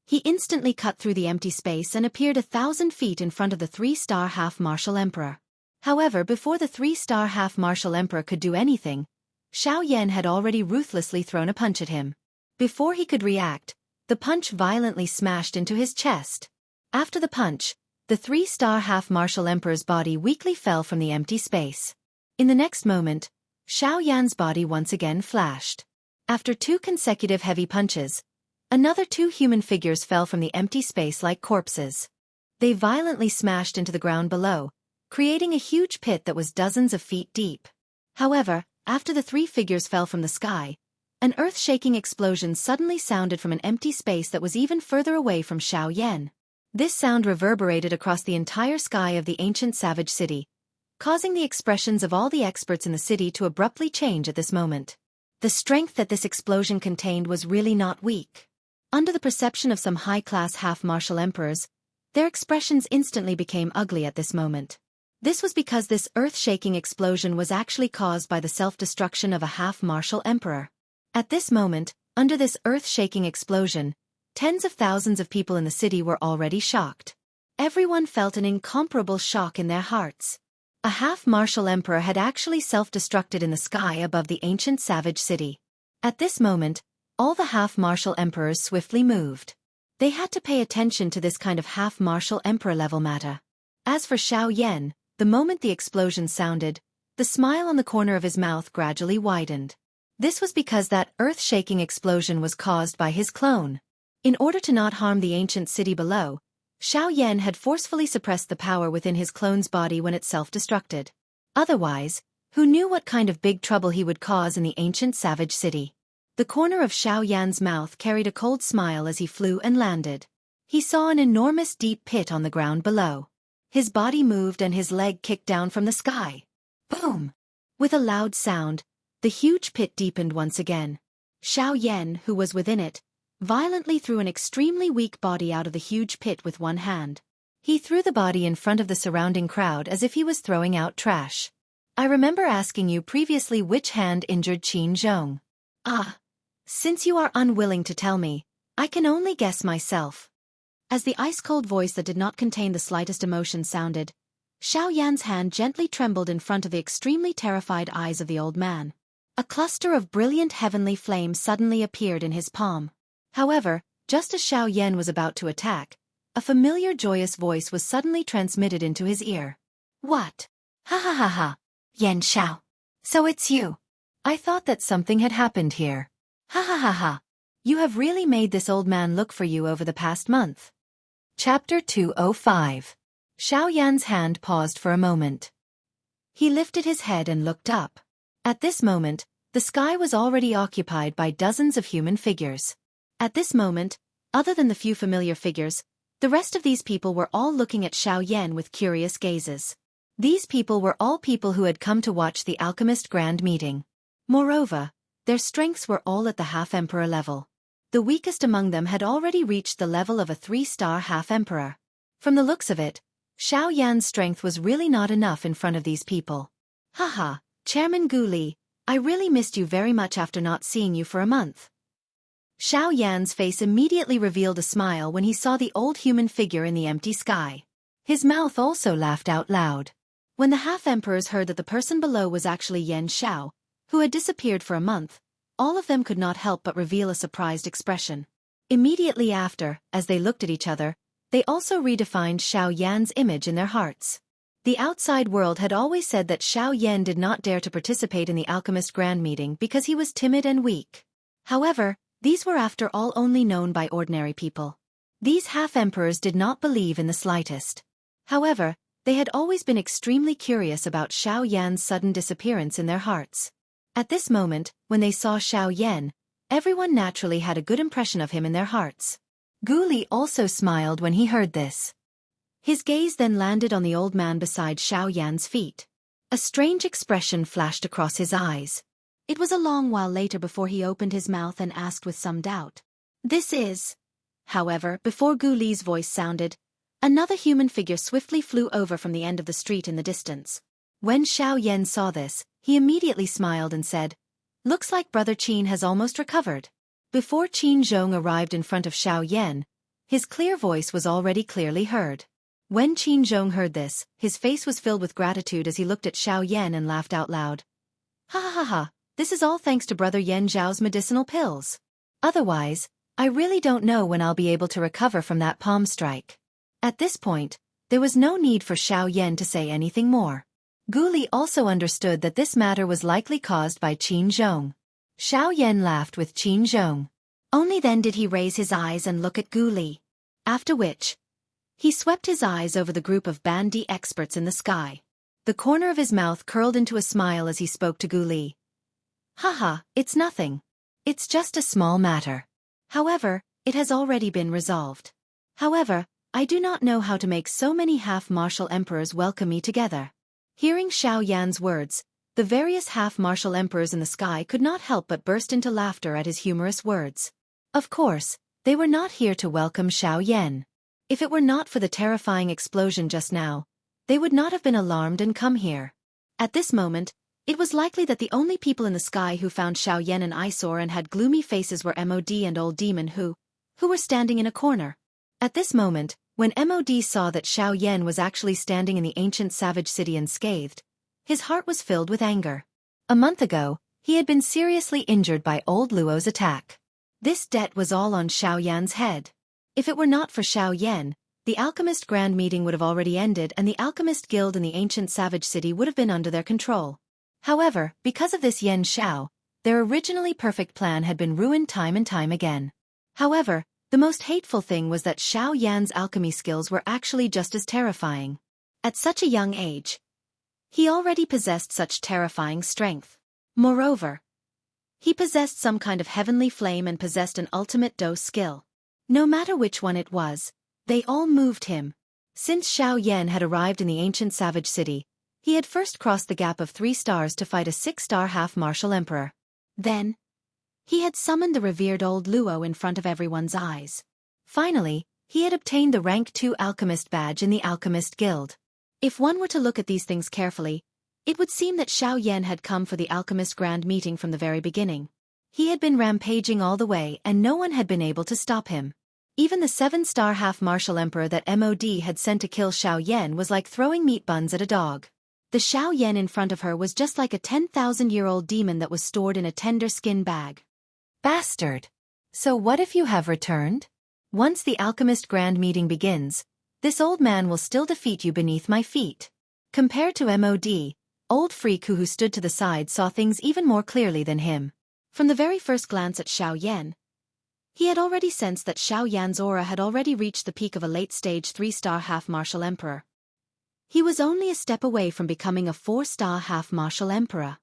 He instantly cut through the empty space and appeared 1,000 feet in front of the 3-star half-martial emperor. However, before the 3-star half-martial emperor could do anything, Xiao Yan had already ruthlessly thrown a punch at him. Before he could react, the punch violently smashed into his chest. After the punch, the 3-star half-martial emperor's body weakly fell from the empty space. In the next moment, Xiao Yan's body once again flashed. After 2 consecutive heavy punches, another 2 human figures fell from the empty space like corpses. They violently smashed into the ground below, creating a huge pit that was dozens of feet deep. However, after the 3 figures fell from the sky, an earth-shaking explosion suddenly sounded from an empty space that was even further away from Xiao Yan. This sound reverberated across the entire sky of the ancient savage city, causing the expressions of all the experts in the city to abruptly change at this moment. The strength that this explosion contained was really not weak. Under the perception of some high-class half-martial emperors, their expressions instantly became ugly at this moment. This was because this earth-shaking explosion was actually caused by the self-destruction of a half-martial emperor. At this moment, under this earth-shaking explosion, tens of thousands of people in the city were already shocked. Everyone felt an incomparable shock in their hearts. A half-martial emperor had actually self-destructed in the sky above the ancient savage city. At this moment, all the half-martial emperors swiftly moved. They had to pay attention to this kind of half-martial emperor-level matter. As for Xiao Yan, the moment the explosion sounded, the smile on the corner of his mouth gradually widened. This was because that earth-shaking explosion was caused by his clone. In order to not harm the ancient city below, Xiao Yan had forcefully suppressed the power within his clone's body when it self-destructed. Otherwise, who knew what kind of big trouble he would cause in the ancient savage city? The corner of Xiao Yan's mouth carried a cold smile as he flew and landed. He saw an enormous deep pit on the ground below. His body moved and his leg kicked down from the sky. Boom! With a loud sound, the huge pit deepened once again. Xiao Yan, who was within it, violently threw an extremely weak body out of the huge pit with one hand. He threw the body in front of the surrounding crowd as if he was throwing out trash. I remember asking you previously which hand injured Qin Zhong. Ah. Since you are unwilling to tell me, I can only guess myself. As the ice-cold voice that did not contain the slightest emotion sounded, Xiao Yan's hand gently trembled in front of the extremely terrified eyes of the old man. A cluster of brilliant heavenly flame suddenly appeared in his palm. However, just as Xiao Yan was about to attack, a familiar joyous voice was suddenly transmitted into his ear. What? Ha ha ha ha. Yan Xiao. So it's you. I thought that something had happened here. Ha ha ha ha. You have really made this old man look for you over the past month. Chapter 205. Xiao Yan's hand paused for a moment. He lifted his head and looked up. At this moment, the sky was already occupied by dozens of human figures. At this moment, other than the few familiar figures, the rest of these people were all looking at Xiao Yan with curious gazes. These people were all people who had come to watch the alchemist grand meeting. Moreover, their strengths were all at the half-emperor level. The weakest among them had already reached the level of a 3-star half-emperor. From the looks of it, Xiao Yan's strength was really not enough in front of these people. Haha, Chairman Gu Li, I really missed you very much after not seeing you for a month. Xiao Yan's face immediately revealed a smile when he saw the old human figure in the empty sky. His mouth also laughed out loud. When the half-emperors heard that the person below was actually Yan Xiao, who had disappeared for a month, all of them could not help but reveal a surprised expression. Immediately after, as they looked at each other, they also redefined Xiao Yan's image in their hearts. The outside world had always said that Xiao Yan did not dare to participate in the alchemist grand meeting because he was timid and weak. However, these were after all only known by ordinary people. These half-emperors did not believe in the slightest. However, they had always been extremely curious about Xiao Yan's sudden disappearance in their hearts. At this moment, when they saw Xiao Yan, everyone naturally had a good impression of him in their hearts. Gu Li also smiled when he heard this. His gaze then landed on the old man beside Xiao Yan's feet. A strange expression flashed across his eyes. It was a long while later before he opened his mouth and asked with some doubt. This is... However, before Gu Li's voice sounded, another human figure swiftly flew over from the end of the street in the distance. When Xiao Yan saw this, he immediately smiled and said, "Looks like Brother Qin has almost recovered." Before Qin Zhong arrived in front of Xiao Yan, his clear voice was already clearly heard. When Qin Zhong heard this, his face was filled with gratitude as he looked at Xiao Yan and laughed out loud. Ha ha ha ha, this is all thanks to Brother Yan Zhao's medicinal pills. Otherwise, I really don't know when I'll be able to recover from that palm strike. At this point, There was no need for Xiao Yan to say anything more. Gu Li also understood that this matter was likely caused by Qin Zhong. Xiao Yan laughed with Qin Zhong. Only then did he raise his eyes and look at Gu Li. After which, he swept his eyes over the group of Bandi experts in the sky. The corner of his mouth curled into a smile as he spoke to Gu Li. Haha, it's nothing. It's just a small matter. However, it has already been resolved. However, I do not know how to make so many half-martial emperors welcome me together. Hearing Xiao Yan's words, the various half-martial emperors in the sky could not help but burst into laughter at his humorous words. Of course, they were not here to welcome Xiao Yan. If it were not for the terrifying explosion just now, they would not have been alarmed and come here. At this moment, it was likely that the only people in the sky who found Xiao Yan an eyesore and had gloomy faces were MOD and Old Demon who were standing in a corner. At this moment, when MOD saw that Xiao Yan was actually standing in the ancient savage city unscathed, his heart was filled with anger. A month ago, he had been seriously injured by Old Luo's attack. This debt was all on Xiao Yan's head. If it were not for Xiao Yan, the Alchemist Grand Meeting would have already ended and the Alchemist Guild in the ancient savage city would have been under their control. However, because of this Yan Xiao, their originally perfect plan had been ruined time and time again. However, the most hateful thing was that Xiao Yan's alchemy skills were actually just as terrifying. At such a young age, he already possessed such terrifying strength. Moreover, he possessed some kind of heavenly flame and possessed an ultimate dose skill. No matter which one it was, they all moved him. Since Xiao Yan had arrived in the ancient savage city, he had first crossed the gap of 3 stars to fight a 6-star half-martial emperor. Then, he had summoned the revered Old Luo in front of everyone's eyes. Finally, he had obtained the rank 2 alchemist badge in the Alchemist Guild. If one were to look at these things carefully, it would seem that Xiao Yan had come for the Alchemist Grand Meeting from the very beginning. He had been rampaging all the way and no one had been able to stop him. Even the 7-star half-martial emperor that MOD had sent to kill Xiao Yan was like throwing meat buns at a dog. The Xiao Yan in front of her was just like a 10,000-year-old demon that was stored in a tender skin bag. Bastard! So what if you have returned? Once the Alchemist Grand Meeting begins, this old man will still defeat you beneath my feet. Compared to MOD, Old Freak who stood to the side saw things even more clearly than him. From the very first glance at Xiao Yan, he had already sensed that Xiao Yan's aura had already reached the peak of a late-stage 3-star half-martial emperor. He was only a step away from becoming a 4-star half-martial emperor.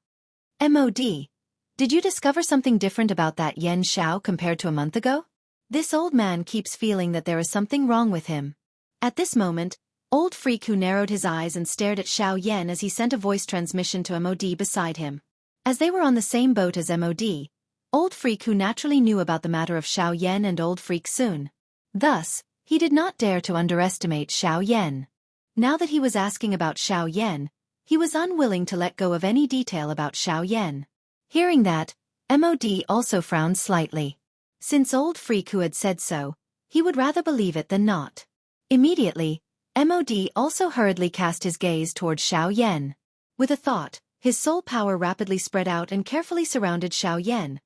MOD, did you discover something different about that Yan Xiao compared to a month ago? This old man keeps feeling that there is something wrong with him. At this moment, Old Freak who narrowed his eyes and stared at Xiao Yan as he sent a voice transmission to MOD beside him. As they were on the same boat as MOD, Old Freak who naturally knew about the matter of Xiao Yan and Old Freak soon. Thus, he did not dare to underestimate Xiao Yan. Now that he was asking about Xiao Yan, he was unwilling to let go of any detail about Xiao Yan. Hearing that, MOD also frowned slightly. Since Old Freak who had said so, he would rather believe it than not. Immediately, MOD also hurriedly cast his gaze toward Xiao Yan. With a thought, his soul power rapidly spread out and carefully surrounded Xiao Yan.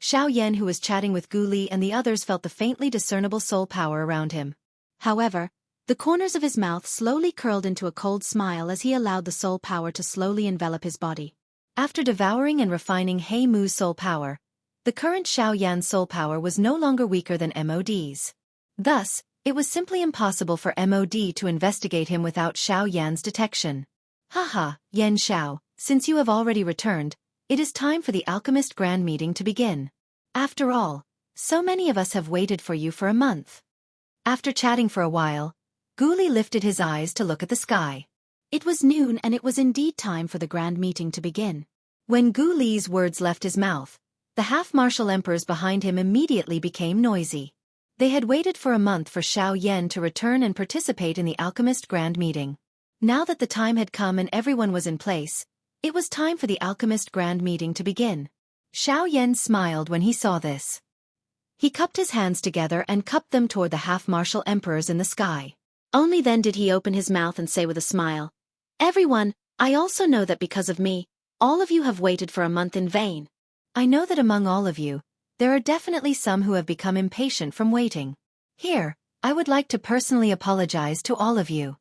Xiao Yan who was chatting with Gu Li and the others felt the faintly discernible soul power around him. However, the corners of his mouth slowly curled into a cold smile as he allowed the soul power to slowly envelop his body. After devouring and refining He Mu's soul power, the current Xiao Yan's soul power was no longer weaker than MOD's. Thus, it was simply impossible for MOD to investigate him without Xiao Yan's detection. Haha, Yan Xiao, since you have already returned, it is time for the Alchemist Grand Meeting to begin. After all, so many of us have waited for you for a month. After chatting for a while, Gu Li lifted his eyes to look at the sky. It was noon and it was indeed time for the Grand Meeting to begin. When Gu Li's words left his mouth, the half-martial emperors behind him immediately became noisy. They had waited for a month for Xiao Yan to return and participate in the Alchemist Grand Meeting. Now that the time had come and everyone was in place, it was time for the Alchemist Grand Meeting to begin. Xiao Yan smiled when he saw this. He cupped his hands together and cupped them toward the half-martial emperors in the sky. Only then did he open his mouth and say with a smile, "Everyone, I also know that because of me, all of you have waited for a month in vain. I know that among all of you, there are definitely some who have become impatient from waiting. Here, I would like to personally apologize to all of you.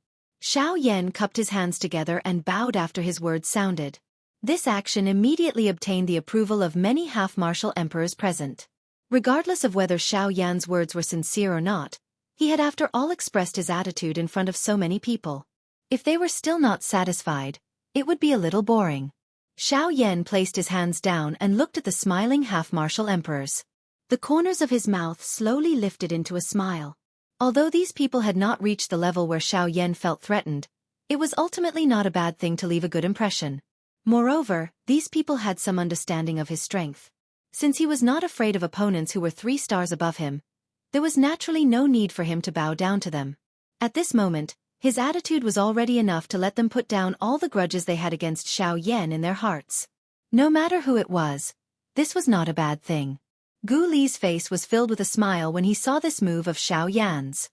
Xiao Yan cupped his hands together and bowed after his words sounded. This action immediately obtained the approval of many half-martial emperors present. Regardless of whether Xiao Yan's words were sincere or not, he had after all expressed his attitude in front of so many people. If they were still not satisfied, it would be a little boring. Xiao Yan placed his hands down and looked at the smiling half-martial emperors. The corners of his mouth slowly lifted into a smile. Although these people had not reached the level where Xiao Yan felt threatened, it was ultimately not a bad thing to leave a good impression. Moreover, these people had some understanding of his strength. Since he was not afraid of opponents who were 3 stars above him, there was naturally no need for him to bow down to them. At this moment, his attitude was already enough to let them put down all the grudges they had against Xiao Yan in their hearts. No matter who it was, this was not a bad thing. Gu Li's face was filled with a smile when he saw this move of Xiao Yan's.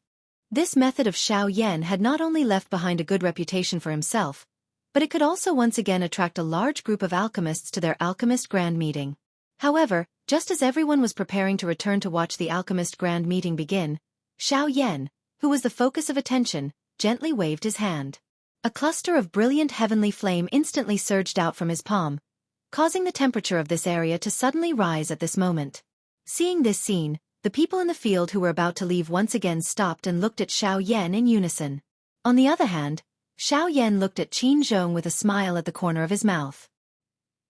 This method of Xiao Yan had not only left behind a good reputation for himself, but it could also once again attract a large group of alchemists to their alchemist grand meeting. However, just as everyone was preparing to return to watch the alchemist grand meeting begin, Xiao Yan, who was the focus of attention, gently waved his hand. A cluster of brilliant heavenly flame instantly surged out from his palm, causing the temperature of this area to suddenly rise at this moment. Seeing this scene, the people in the field who were about to leave once again stopped and looked at Xiao Yan in unison. On the other hand, Xiao Yan looked at Qin Zhong with a smile at the corner of his mouth.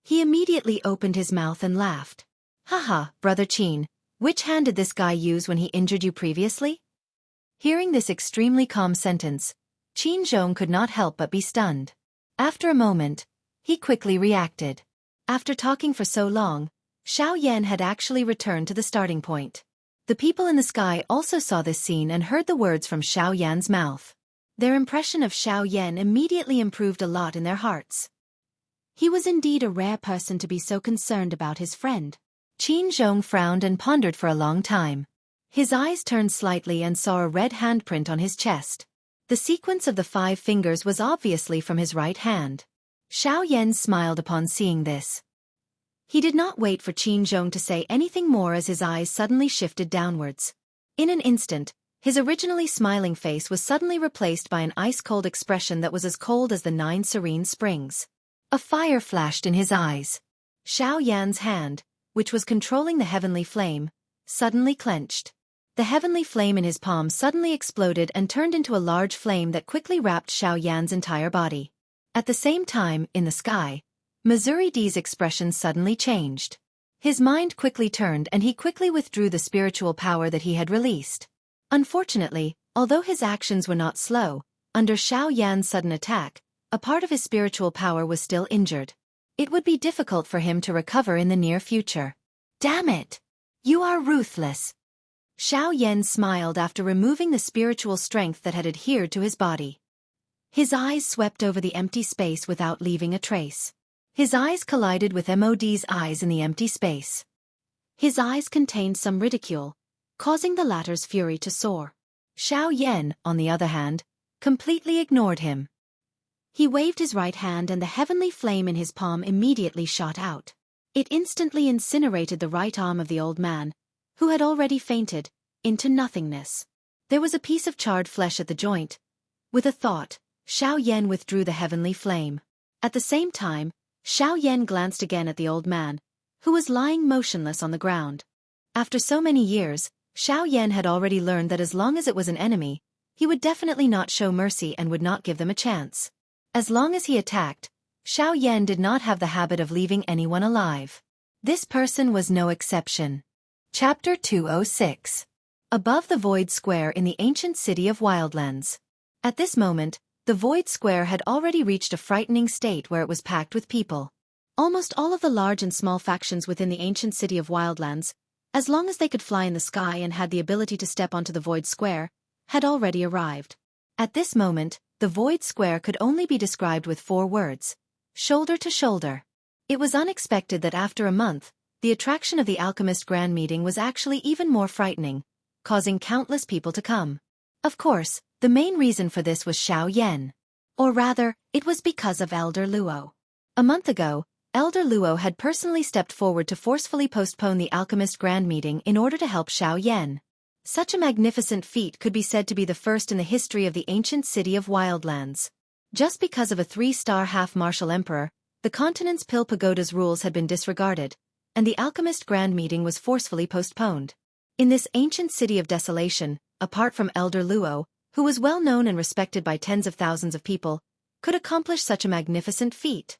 He immediately opened his mouth and laughed. Haha, brother Qin, which hand did this guy use when he injured you previously? Hearing this extremely calm sentence, Qin Zhong could not help but be stunned. After a moment, he quickly reacted. After talking for so long, Xiao Yan had actually returned to the starting point. The people in the sky also saw this scene and heard the words from Xiao Yan's mouth. Their impression of Xiao Yan immediately improved a lot in their hearts. He was indeed a rare person to be so concerned about his friend. Qin Zhong frowned and pondered for a long time. His eyes turned slightly and saw a red handprint on his chest. The sequence of the 5 fingers was obviously from his right hand. Xiao Yan smiled upon seeing this. He did not wait for Qin Zhong to say anything more as his eyes suddenly shifted downwards. In an instant, his originally smiling face was suddenly replaced by an ice-cold expression that was as cold as the 9 serene springs. A fire flashed in his eyes. Xiao Yan's hand, which was controlling the heavenly flame, suddenly clenched. The heavenly flame in his palm suddenly exploded and turned into a large flame that quickly wrapped Xiao Yan's entire body. At the same time, in the sky, Missouri D's expression suddenly changed. His mind quickly turned and he quickly withdrew the spiritual power that he had released. Unfortunately, although his actions were not slow, under Xiao Yan's sudden attack, a part of his spiritual power was still injured. It would be difficult for him to recover in the near future. Damn it! You are ruthless. Xiao Yan smiled after removing the spiritual strength that had adhered to his body. His eyes swept over the empty space without leaving a trace. His eyes collided with Mod's eyes in the empty space. His eyes contained some ridicule, causing the latter's fury to soar. Xiao Yan, on the other hand, completely ignored him. He waved his right hand and the heavenly flame in his palm immediately shot out. It instantly incinerated the right arm of the old man, who had already fainted, into nothingness. There was a piece of charred flesh at the joint. With a thought, Xiao Yan withdrew the heavenly flame. At the same time, Xiao Yan glanced again at the old man, who was lying motionless on the ground. After so many years, Xiao Yan had already learned that as long as it was an enemy, he would definitely not show mercy and would not give them a chance. As long as he attacked, Xiao Yan did not have the habit of leaving anyone alive. This person was no exception. Chapter 206. Above the Void Square in the ancient city of Wildlands. At this moment, the Void Square had already reached a frightening state where it was packed with people. Almost all of the large and small factions within the ancient city of Wildlands, as long as they could fly in the sky and had the ability to step onto the Void Square, had already arrived. At this moment, the Void Square could only be described with 4 words: shoulder to shoulder. It was unexpected that after a month, the attraction of the Alchemist Grand Meeting was actually even more frightening, causing countless people to come. Of course, the main reason for this was Xiao Yan. Or rather, it was because of Elder Luo. A month ago, Elder Luo had personally stepped forward to forcefully postpone the Alchemist Grand Meeting in order to help Xiao Yan. Such a magnificent feat could be said to be the first in the history of the ancient city of Wildlands. Just because of a 3-star half-martial emperor, the continent's Pill Pagoda's rules had been disregarded, and the alchemist grand meeting was forcefully postponed. In this ancient city of desolation, apart from Elder Luo, who was well known and respected by tens of thousands of people, could accomplish such a magnificent feat.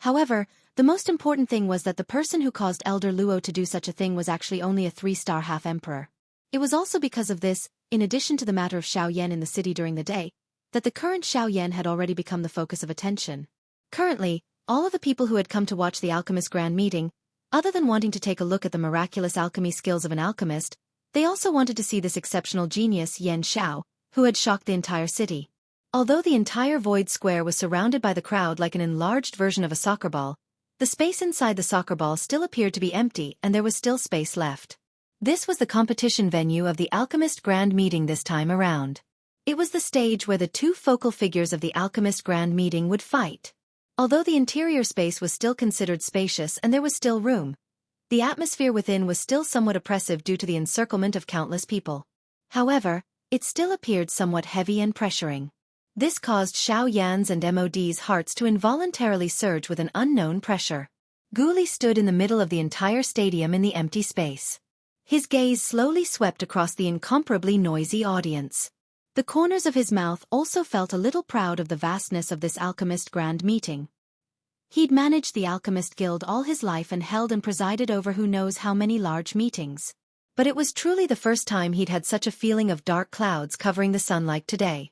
However, the most important thing was that the person who caused Elder Luo to do such a thing was actually only a 3-star half-emperor. It was also because of this, in addition to the matter of Xiao Yan in the city during the day, that the current Xiao Yan had already become the focus of attention. Currently, all of the people who had come to watch the alchemist grand meeting, other than wanting to take a look at the miraculous alchemy skills of an alchemist, they also wanted to see this exceptional genius Yan Xiao, who had shocked the entire city. Although the entire void square was surrounded by the crowd like an enlarged version of a soccer ball, the space inside the soccer ball still appeared to be empty and there was still space left. This was the competition venue of the Alchemist Grand Meeting this time around. It was the stage where the two focal figures of the Alchemist Grand Meeting would fight. Although the interior space was still considered spacious and there was still room, the atmosphere within was still somewhat oppressive due to the encirclement of countless people. However, it still appeared somewhat heavy and pressuring. This caused Xiao Yan's and MOD's hearts to involuntarily surge with an unknown pressure. Gu Li stood in the middle of the entire stadium in the empty space. His gaze slowly swept across the incomparably noisy audience. The corners of his mouth also felt a little proud of the vastness of this alchemist grand meeting. He'd managed the Alchemist Guild all his life and held and presided over who knows how many large meetings. But it was truly the first time he'd had such a feeling of dark clouds covering the sun like today.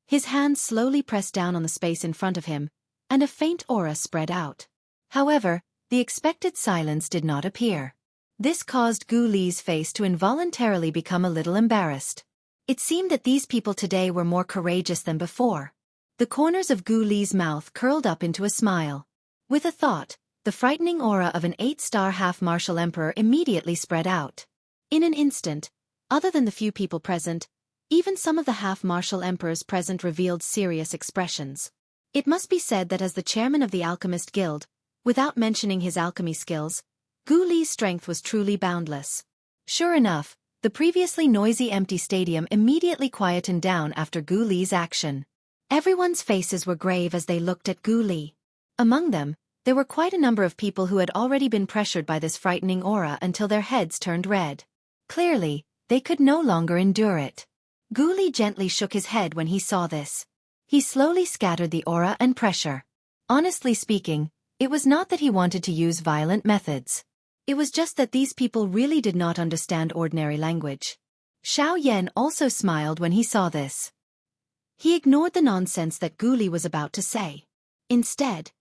His hands slowly pressed down on the space in front of him, and a faint aura spread out. However, the expected silence did not appear. This caused Gu Li's face to involuntarily become a little embarrassed. It seemed that these people today were more courageous than before. The corners of Gu Li's mouth curled up into a smile. With a thought, the frightening aura of an 8-star half-martial emperor immediately spread out. In an instant, other than the few people present, even some of the half-martial emperors present revealed serious expressions. It must be said that as the chairman of the Alchemist Guild, without mentioning his alchemy skills, Gu Li's strength was truly boundless. Sure enough, the previously noisy empty stadium immediately quietened down after Gu Li's action. Everyone's faces were grave as they looked at Gu Li. Among them, there were quite a number of people who had already been pressured by this frightening aura until their heads turned red. Clearly, they could no longer endure it. Gu Li gently shook his head when he saw this. He slowly scattered the aura and pressure. Honestly speaking, it was not that he wanted to use violent methods. It was just that these people really did not understand ordinary language. Xiao Yan also smiled when he saw this. He ignored the nonsense that Gu Li was about to say. Instead,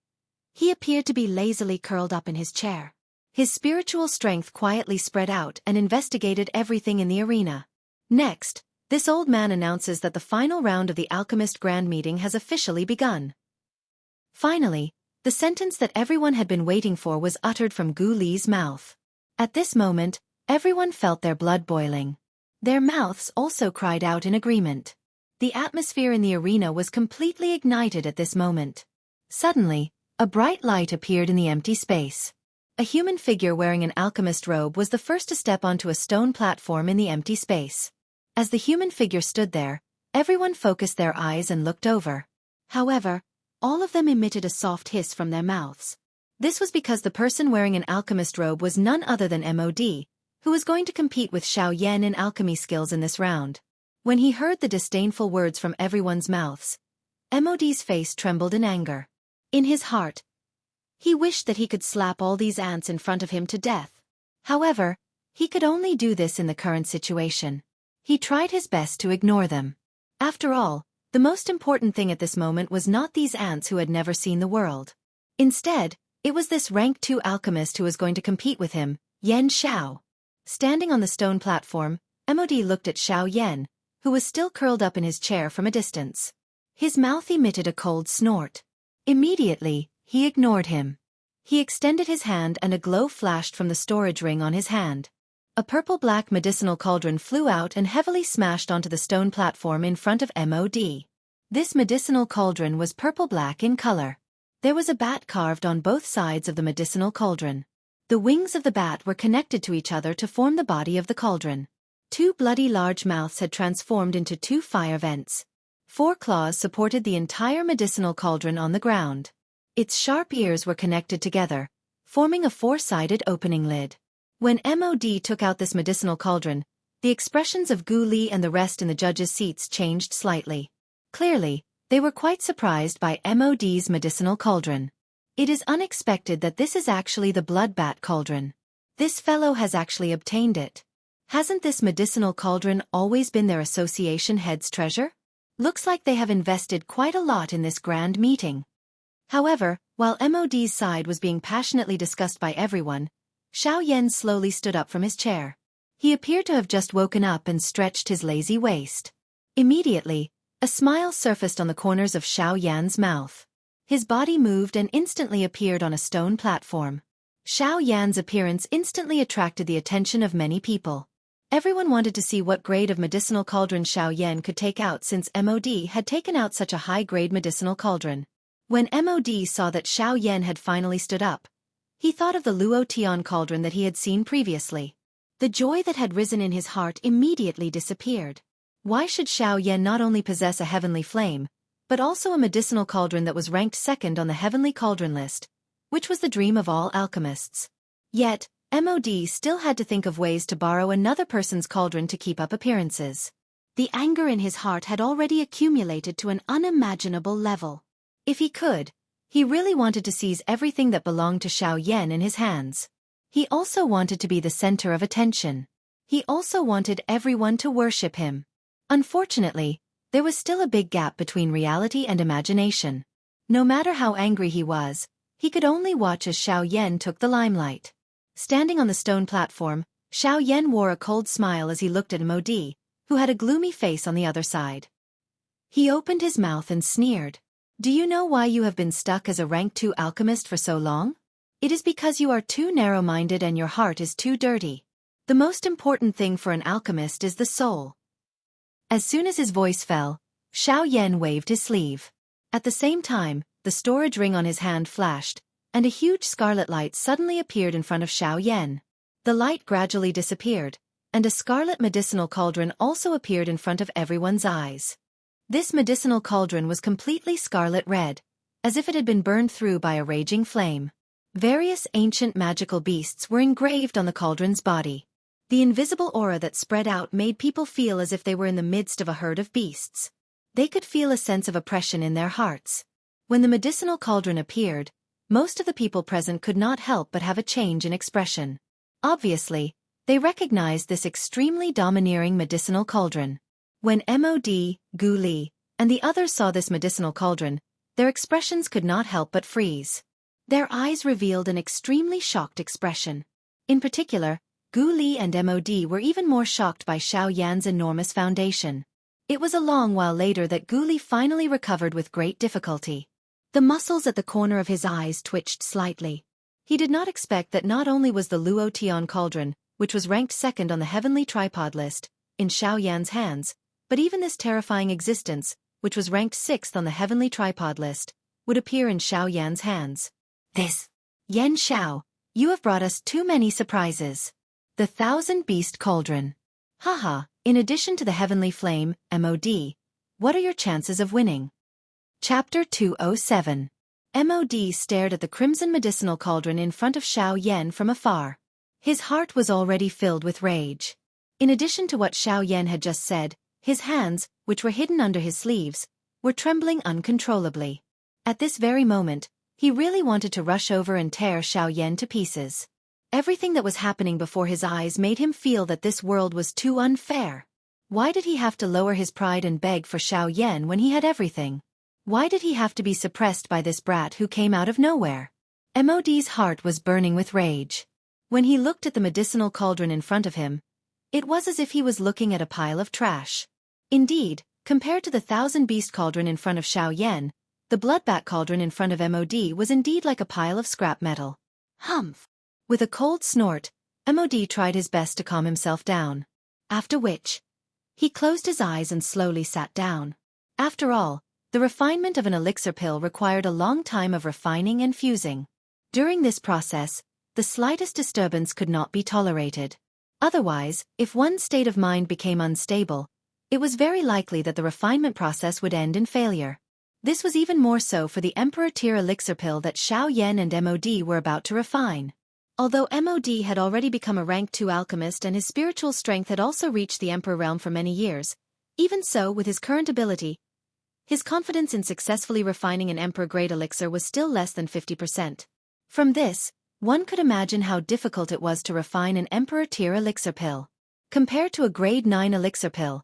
he appeared to be lazily curled up in his chair. His spiritual strength quietly spread out and investigated everything in the arena. Next, this old man announces that the final round of the Alchemist Grand Meeting has officially begun. Finally, the sentence that everyone had been waiting for was uttered from Gu Li's mouth. At this moment, everyone felt their blood boiling. Their mouths also cried out in agreement. The atmosphere in the arena was completely ignited at this moment. Suddenly, a bright light appeared in the empty space. A human figure wearing an alchemist robe was the first to step onto a stone platform in the empty space. As the human figure stood there, everyone focused their eyes and looked over. However, all of them emitted a soft hiss from their mouths. This was because the person wearing an alchemist robe was none other than MOD, who was going to compete with Xiao Yan in alchemy skills in this round. When he heard the disdainful words from everyone's mouths, MOD's face trembled in anger. In his heart, he wished that he could slap all these ants in front of him to death. However, he could only do this in the current situation. He tried his best to ignore them. After all, the most important thing at this moment was not these ants who had never seen the world. Instead, it was this rank 2 alchemist who was going to compete with him, Yan Xiao. Standing on the stone platform, MOD looked at Xiao Yan, who was still curled up in his chair from a distance. His mouth emitted a cold snort. Immediately, he ignored him. He extended his hand and a glow flashed from the storage ring on his hand. A purple-black medicinal cauldron flew out and heavily smashed onto the stone platform in front of MOD. This medicinal cauldron was purple-black in color. There was a bat carved on both sides of the medicinal cauldron. The wings of the bat were connected to each other to form the body of the cauldron. Two bloody large mouths had transformed into two fire vents. 4 claws supported the entire medicinal cauldron on the ground. Its sharp ears were connected together, forming a 4-sided opening lid. When MOD took out this medicinal cauldron, the expressions of Gu Li and the rest in the judges' seats changed slightly. Clearly, they were quite surprised by MOD's medicinal cauldron. It is unexpected that this is actually the Bloodbat cauldron. This fellow has actually obtained it. Hasn't this medicinal cauldron always been their association head's treasure? Looks like they have invested quite a lot in this grand meeting. However, while MOD's side was being passionately discussed by everyone, Xiao Yan slowly stood up from his chair. He appeared to have just woken up and stretched his lazy waist. Immediately, a smile surfaced on the corners of Xiao Yan's mouth. His body moved and instantly appeared on a stone platform. Xiao Yan's appearance instantly attracted the attention of many people. Everyone wanted to see what grade of medicinal cauldron Xiao Yan could take out since MOD had taken out such a high-grade medicinal cauldron. When MOD saw that Xiao Yan had finally stood up, he thought of the Luo Tian cauldron that he had seen previously. The joy that had risen in his heart immediately disappeared. Why should Xiao Yan not only possess a heavenly flame, but also a medicinal cauldron that was ranked second on the heavenly cauldron list, which was the dream of all alchemists? Yet, MOD still had to think of ways to borrow another person's cauldron to keep up appearances. The anger in his heart had already accumulated to an unimaginable level. If he could, he really wanted to seize everything that belonged to Xiao Yan in his hands. He also wanted to be the center of attention. He also wanted everyone to worship him. Unfortunately, there was still a big gap between reality and imagination. No matter how angry he was, he could only watch as Xiao Yan took the limelight. Standing on the stone platform, Xiao Yan wore a cold smile as he looked at MOD, who had a gloomy face on the other side. He opened his mouth and sneered. Do you know why you have been stuck as a rank 2 alchemist for so long? It is because you are too narrow-minded and your heart is too dirty. The most important thing for an alchemist is the soul. As soon as his voice fell, Xiao Yan waved his sleeve. At the same time, the storage ring on his hand flashed, and a huge scarlet light suddenly appeared in front of Xiao Yan. The light gradually disappeared, and a scarlet medicinal cauldron also appeared in front of everyone's eyes. This medicinal cauldron was completely scarlet red, as if it had been burned through by a raging flame. Various ancient magical beasts were engraved on the cauldron's body. The invisible aura that spread out made people feel as if they were in the midst of a herd of beasts. They could feel a sense of oppression in their hearts. When the medicinal cauldron appeared, most of the people present could not help but have a change in expression. Obviously, they recognized this extremely domineering medicinal cauldron. When MOD, Gu Li, and the others saw this medicinal cauldron, their expressions could not help but freeze. Their eyes revealed an extremely shocked expression. In particular, Gu Li and MOD were even more shocked by Xiao Yan's enormous foundation. It was a long while later that Gu Li finally recovered with great difficulty. The muscles at the corner of his eyes twitched slightly. He did not expect that not only was the Luo Tian cauldron, which was ranked second on the heavenly tripod list, in Xiao Yan's hands, but even this terrifying existence, which was ranked 6th on the heavenly tripod list, would appear in Xiao Yan's hands. This. Yan Xiao, you have brought us too many surprises. The 1000-Beast Cauldron. Haha, in addition to the Heavenly Flame, MOD, what are your chances of winning? Chapter 207. MOD stared at the crimson medicinal cauldron in front of Xiao Yan from afar. His heart was already filled with rage. In addition to what Xiao Yan had just said, his hands, which were hidden under his sleeves, were trembling uncontrollably. At this very moment, he really wanted to rush over and tear Xiao Yan to pieces. Everything that was happening before his eyes made him feel that this world was too unfair. Why did he have to lower his pride and beg for Xiao Yan when he had everything? Why did he have to be suppressed by this brat who came out of nowhere? MOD's heart was burning with rage. When he looked at the medicinal cauldron in front of him, it was as if he was looking at a pile of trash. Indeed, compared to the 1000-Beast cauldron in front of Xiao Yan, the Bloodbat cauldron in front of MOD was indeed like a pile of scrap metal. Humph! With a cold snort, MOD tried his best to calm himself down. After which, he closed his eyes and slowly sat down. After all, the refinement of an elixir pill required a long time of refining and fusing. During this process, the slightest disturbance could not be tolerated. Otherwise, if one's state of mind became unstable, it was very likely that the refinement process would end in failure. This was even more so for the Emperor-tier elixir pill that Xiao Yan and MOD were about to refine. Although MOD had already become a rank 2 alchemist and his spiritual strength had also reached the Emperor realm for many years, even so, with his current ability, his confidence in successfully refining an Emperor-grade elixir was still less than 50%. From this, one could imagine how difficult it was to refine an Emperor-tier elixir pill. Compared to a grade 9 elixir pill,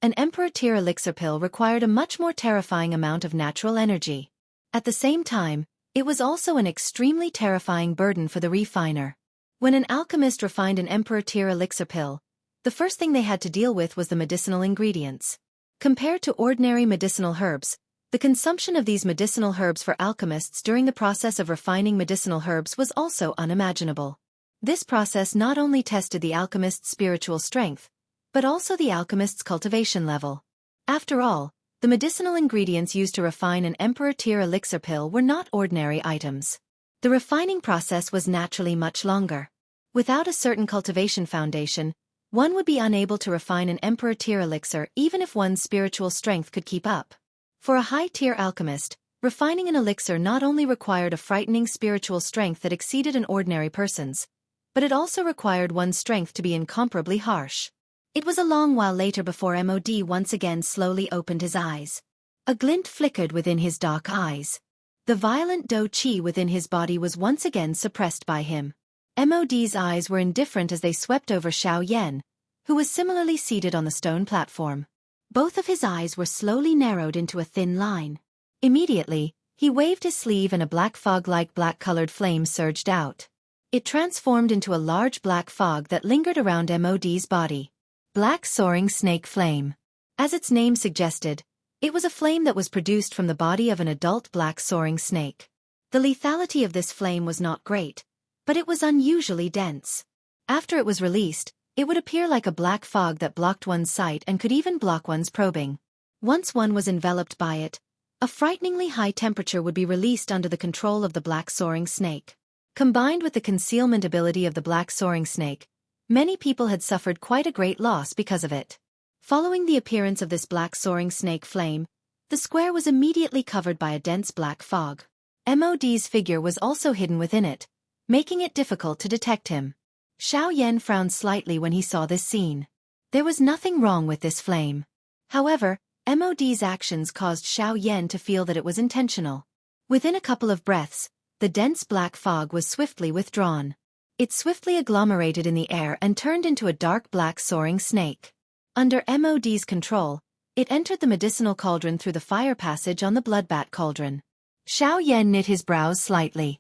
an Emperor-tier elixir pill required a much more terrifying amount of natural energy. At the same time, it was also an extremely terrifying burden for the refiner. When an alchemist refined an Emperor-tier elixir pill, the first thing they had to deal with was the medicinal ingredients. Compared to ordinary medicinal herbs, the consumption of these medicinal herbs for alchemists during the process of refining medicinal herbs was also unimaginable. This process not only tested the alchemist's spiritual strength, but also the alchemist's cultivation level. After all, the medicinal ingredients used to refine an Emperor-tier elixir pill were not ordinary items. The refining process was naturally much longer. Without a certain cultivation foundation, one would be unable to refine an Emperor-tier elixir even if one's spiritual strength could keep up. For a high-tier alchemist, refining an elixir not only required a frightening spiritual strength that exceeded an ordinary person's, but it also required one's strength to be incomparably harsh. It was a long while later before MOD once again slowly opened his eyes. A glint flickered within his dark eyes. The violent do qi within his body was once again suppressed by him. MOD's eyes were indifferent as they swept over Xiao Yan, who was similarly seated on the stone platform. Both of his eyes were slowly narrowed into a thin line. Immediately, he waved his sleeve and a black fog-like black-colored flame surged out. It transformed into a large black fog that lingered around MOD's body. Black Soaring Snake Flame. As its name suggested, it was a flame that was produced from the body of an adult black soaring snake. The lethality of this flame was not great, but it was unusually dense. After it was released, it would appear like a black fog that blocked one's sight and could even block one's probing. Once one was enveloped by it, a frighteningly high temperature would be released under the control of the black soaring snake. Combined with the concealment ability of the black soaring snake, many people had suffered quite a great loss because of it. Following the appearance of this black soaring snake flame, the square was immediately covered by a dense black fog. MOD's figure was also hidden within it, making it difficult to detect him. Xiao Yan frowned slightly when he saw this scene. There was nothing wrong with this flame. However, MOD's actions caused Xiao Yan to feel that it was intentional. Within a couple of breaths, the dense black fog was swiftly withdrawn. It swiftly agglomerated in the air and turned into a dark black soaring snake. Under MOD's control, it entered the medicinal cauldron through the fire passage on the bloodbat cauldron. Xiao Yan knit his brows slightly.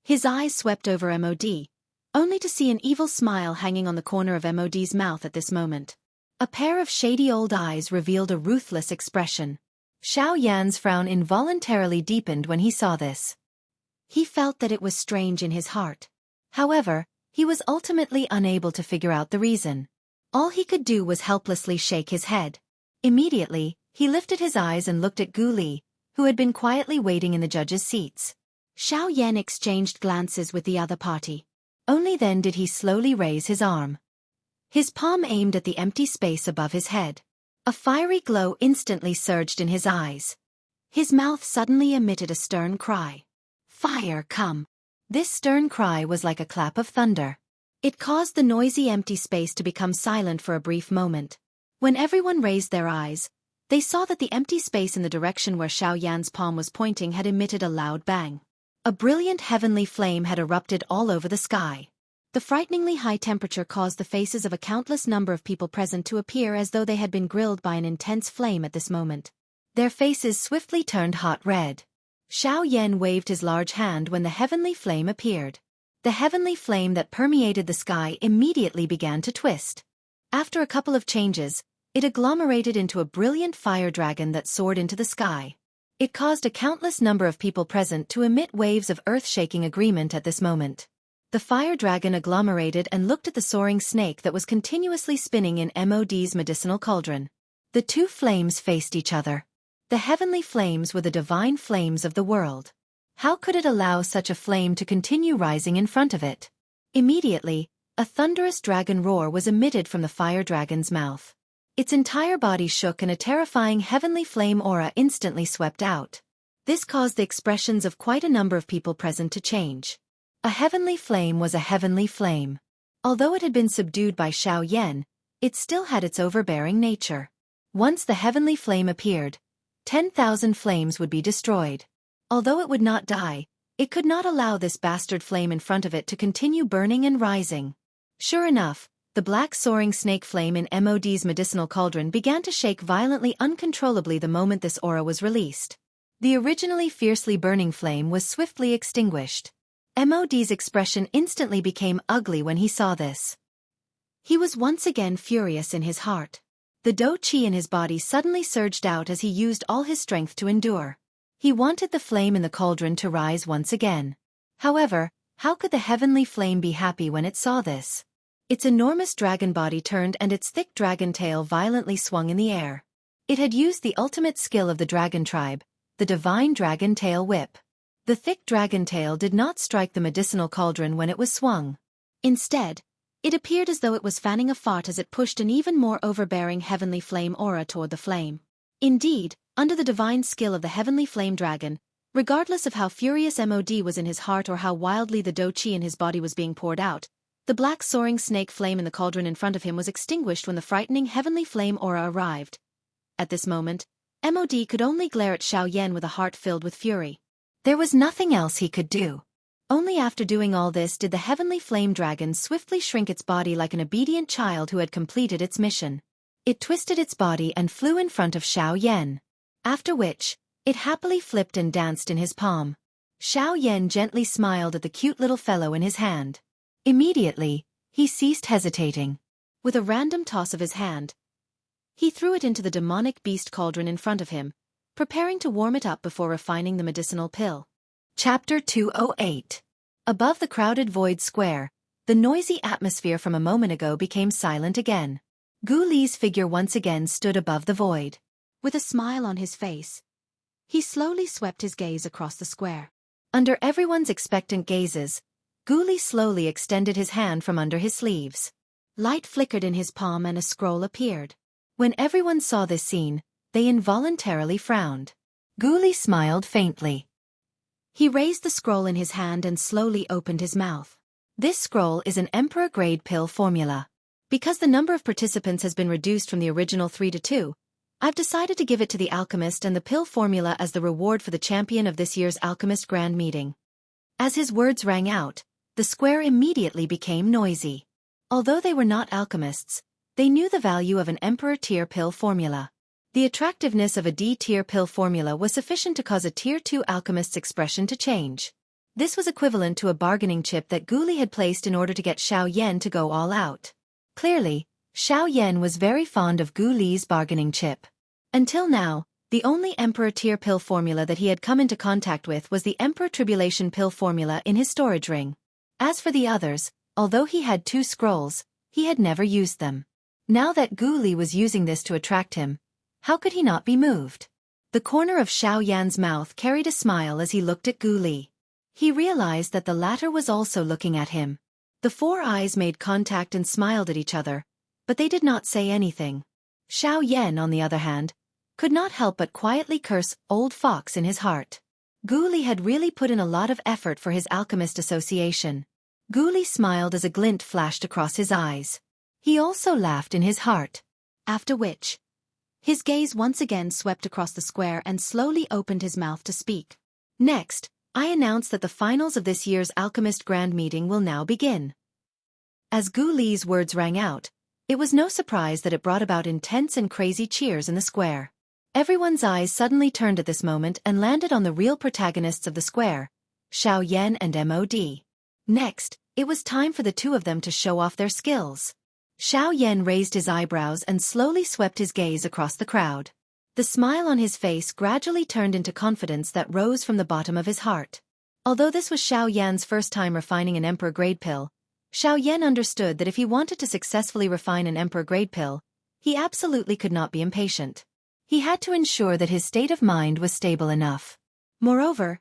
His eyes swept over MOD, only to see an evil smile hanging on the corner of MOD's mouth at this moment. A pair of shady old eyes revealed a ruthless expression. Xiao Yan's frown involuntarily deepened when he saw this. He felt that it was strange in his heart. However, he was ultimately unable to figure out the reason. All he could do was helplessly shake his head. Immediately, he lifted his eyes and looked at Gu Li, who had been quietly waiting in the judges' seats. Xiao Yan exchanged glances with the other party. Only then did he slowly raise his arm. His palm aimed at the empty space above his head. A fiery glow instantly surged in his eyes. His mouth suddenly emitted a stern cry. "Fire, come!" This stern cry was like a clap of thunder. It caused the noisy empty space to become silent for a brief moment. When everyone raised their eyes, they saw that the empty space in the direction where Xiao Yan's palm was pointing had emitted a loud bang. A brilliant heavenly flame had erupted all over the sky. The frighteningly high temperature caused the faces of a countless number of people present to appear as though they had been grilled by an intense flame at this moment. Their faces swiftly turned hot red. Xiao Yan waved his large hand when the heavenly flame appeared. The heavenly flame that permeated the sky immediately began to twist. After a couple of changes, it agglomerated into a brilliant fire dragon that soared into the sky. It caused a countless number of people present to emit waves of earth-shaking agreement at this moment. The fire dragon agglomerated and looked at the soaring snake that was continuously spinning in MOD's medicinal cauldron. The two flames faced each other. The heavenly flames were the divine flames of the world. How could it allow such a flame to continue rising in front of it? Immediately, A thunderous dragon roar was emitted from the fire dragon's mouth. Its entire body shook and a terrifying heavenly flame aura instantly swept out. This caused the expressions of quite a number of people present to change. A heavenly flame was a heavenly flame. Although it had been subdued by Xiao Yan, it still had its overbearing nature. Once the heavenly flame appeared, 10,000 flames would be destroyed. Although it would not die, it could not allow this bastard flame in front of it to continue burning and rising. Sure enough, the black soaring snake flame in MOD's medicinal cauldron began to shake violently uncontrollably the moment this aura was released. The originally fiercely burning flame was swiftly extinguished. MOD's expression instantly became ugly when he saw this. He was once again furious in his heart. The dou qi in his body suddenly surged out as he used all his strength to endure. He wanted the flame in the cauldron to rise once again. However, how could the heavenly flame be happy when it saw this? Its enormous dragon body turned and its thick dragon tail violently swung in the air. It had used the ultimate skill of the dragon tribe, the divine dragon tail whip. The thick dragon tail did not strike the medicinal cauldron when it was swung. Instead, it appeared as though it was fanning a fart as it pushed an even more overbearing heavenly flame aura toward the flame. Indeed, under the divine skill of the heavenly flame dragon, regardless of how furious MOD was in his heart or how wildly the dou qi in his body was being poured out, the black soaring snake flame in the cauldron in front of him was extinguished when the frightening heavenly flame aura arrived. At this moment, MOD could only glare at Xiao Yan with a heart filled with fury. There was nothing else he could do. Only after doing all this did the heavenly flame dragon swiftly shrink its body like an obedient child who had completed its mission. It twisted its body and flew in front of Xiao Yan. After which, it happily flipped and danced in his palm. Xiao Yan gently smiled at the cute little fellow in his hand. Immediately, he ceased hesitating. With a random toss of his hand, he threw it into the demonic beast cauldron in front of him, preparing to warm it up before refining the medicinal pill. Chapter 208. Above the crowded void square, the noisy atmosphere from a moment ago became silent again. Gu Li's figure once again stood above the void. With a smile on his face, he slowly swept his gaze across the square. Under everyone's expectant gazes, Gu Li slowly extended his hand from under his sleeves. Light flickered in his palm and a scroll appeared. When everyone saw this scene, they involuntarily frowned. Gu Li smiled faintly. He raised the scroll in his hand and slowly opened his mouth. This scroll is an Emperor-grade pill formula. Because the number of participants has been reduced from the original 3 to 2, I've decided to give it to the alchemist and the pill formula as the reward for the champion of this year's alchemist grand meeting. As his words rang out, the square immediately became noisy. Although they were not alchemists, they knew the value of an Emperor-tier pill formula. The attractiveness of a D-tier pill formula was sufficient to cause a Tier 2 alchemist's expression to change. This was equivalent to a bargaining chip that Gu Li had placed in order to get Xiao Yan to go all out. Clearly, Xiao Yan was very fond of Gu Li's bargaining chip. Until now, the only Emperor-tier pill formula that he had come into contact with was the Emperor Tribulation pill formula in his storage ring. As for the others, although he had 2 scrolls, he had never used them. Now that Gu Li was using this to attract him, how could he not be moved? The corner of Xiao Yan's mouth carried a smile as he looked at Gu Li. He realized that the latter was also looking at him. The 4 eyes made contact and smiled at each other, but they did not say anything. Xiao Yan, on the other hand, could not help but quietly curse Old Fox in his heart. Gu Li had really put in a lot of effort for his alchemist association. Gu Li smiled as a glint flashed across his eyes. He also laughed in his heart. After which, his gaze once again swept across the square and slowly opened his mouth to speak. Next, I announce that the finals of this year's Alchemist Grand Meeting will now begin. As Gu Li's words rang out, it was no surprise that it brought about intense and crazy cheers in the square. Everyone's eyes suddenly turned at this moment and landed on the real protagonists of the square, Xiao Yan and MOD. Next, it was time for the 2 of them to show off their skills. Xiao Yan raised his eyebrows and slowly swept his gaze across the crowd. The smile on his face gradually turned into confidence that rose from the bottom of his heart. Although this was Xiao Yan's first time refining an Emperor-grade pill, Xiao Yan understood that if he wanted to successfully refine an Emperor-grade pill, he absolutely could not be impatient. He had to ensure that his state of mind was stable enough. Moreover,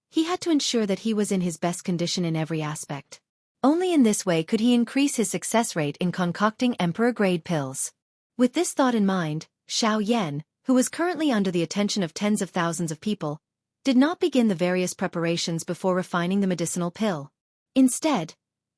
he had to ensure that he was in his best condition in every aspect. Only in this way could he increase his success rate in concocting emperor-grade pills. With this thought in mind, Xiao Yan, who was currently under the attention of tens of thousands of people, did not begin the various preparations before refining the medicinal pill. Instead,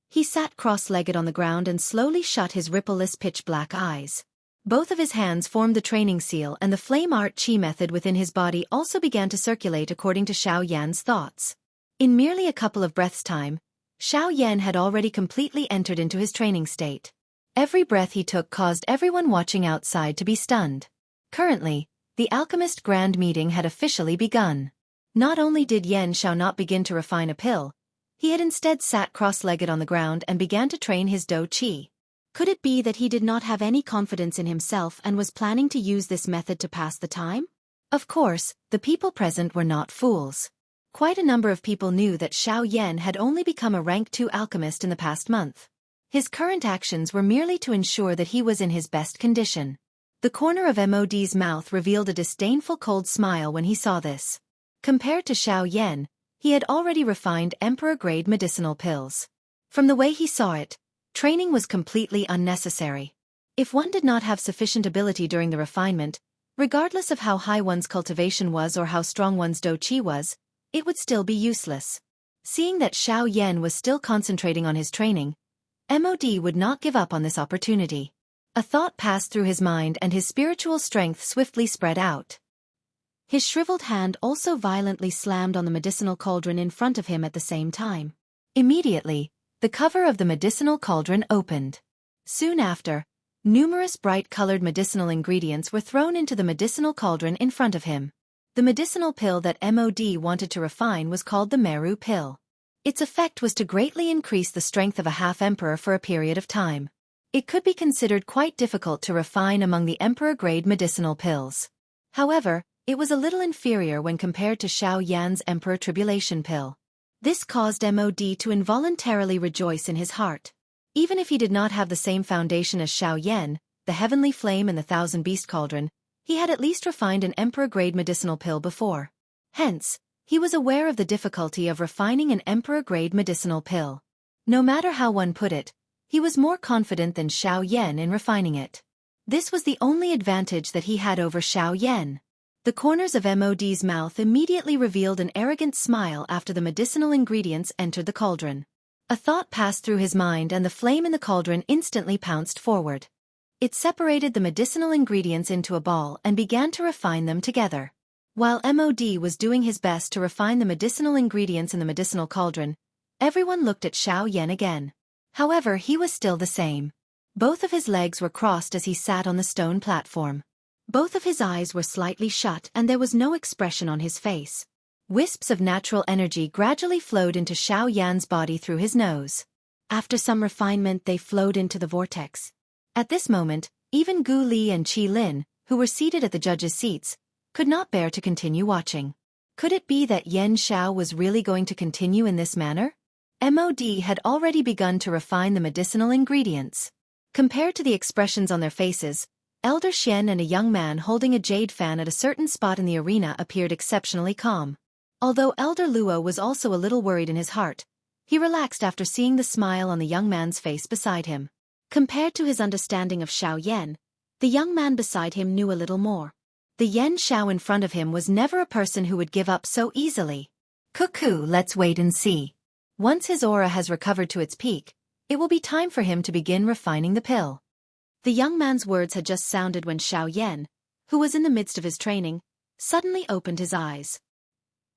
he sat cross-legged on the ground and slowly shut his rippleless pitch-black eyes. Both of his hands formed the training seal, and the flame art chi method within his body also began to circulate according to Xiao Yan's thoughts. In merely a couple of breaths' time, Xiao Yan had already completely entered into his training state. Every breath he took caused everyone watching outside to be stunned. Currently, the alchemist grand meeting had officially begun. Not only did Yan Xiao not begin to refine a pill, he had instead sat cross-legged on the ground and began to train his dou qi. Could it be that he did not have any confidence in himself and was planning to use this method to pass the time? Of course, the people present were not fools. Quite a number of people knew that Xiao Yan had only become a rank 2 alchemist in the past month. His current actions were merely to ensure that he was in his best condition. The corner of Mod's mouth revealed a disdainful cold smile when he saw this. Compared to Xiao Yan, he had already refined emperor-grade medicinal pills. From the way he saw it, training was completely unnecessary. If one did not have sufficient ability during the refinement, regardless of how high one's cultivation was or how strong one's dou qi was, it would still be useless. Seeing that Xiao Yan was still concentrating on his training, Mod would not give up on this opportunity. A thought passed through his mind and his spiritual strength swiftly spread out. His shriveled hand also violently slammed on the medicinal cauldron in front of him at the same time. Immediately, the cover of the medicinal cauldron opened. Soon after, numerous bright-colored medicinal ingredients were thrown into the medicinal cauldron in front of him. The medicinal pill that Mod wanted to refine was called the Meru pill. Its effect was to greatly increase the strength of a half-emperor for a period of time. It could be considered quite difficult to refine among the emperor-grade medicinal pills. However, it was a little inferior when compared to Xiao Yan's Emperor Tribulation pill. This caused Mod to involuntarily rejoice in his heart. Even if he did not have the same foundation as Xiao Yan, the Heavenly Flame and the Thousand Beast Cauldron, he had at least refined an emperor-grade medicinal pill before. Hence, he was aware of the difficulty of refining an emperor-grade medicinal pill. No matter how one put it, he was more confident than Xiao Yan in refining it. This was the only advantage that he had over Xiao Yan. The corners of Mod's mouth immediately revealed an arrogant smile after the medicinal ingredients entered the cauldron. A thought passed through his mind and the flame in the cauldron instantly pounced forward. It separated the medicinal ingredients into a ball and began to refine them together. While Mod was doing his best to refine the medicinal ingredients in the medicinal cauldron, everyone looked at Xiao Yan again. However, he was still the same. Both of his legs were crossed as he sat on the stone platform. Both of his eyes were slightly shut and there was no expression on his face. Wisps of natural energy gradually flowed into Xiao Yan's body through his nose. After some refinement they flowed into the vortex. At this moment, even Gu Li and Qi Lin, who were seated at the judges' seats, could not bear to continue watching. Could it be that Yan Xiao was really going to continue in this manner? Mod had already begun to refine the medicinal ingredients. Compared to the expressions on their faces, Elder Xian and a young man holding a jade fan at a certain spot in the arena appeared exceptionally calm. Although Elder Luo was also a little worried in his heart, he relaxed after seeing the smile on the young man's face beside him. Compared to his understanding of Xiao Yan, the young man beside him knew a little more. The Yan Xiao in front of him was never a person who would give up so easily. Cuckoo, let's wait and see. Once his aura has recovered to its peak, it will be time for him to begin refining the pill. The young man's words had just sounded when Xiao Yan, who was in the midst of his training, suddenly opened his eyes.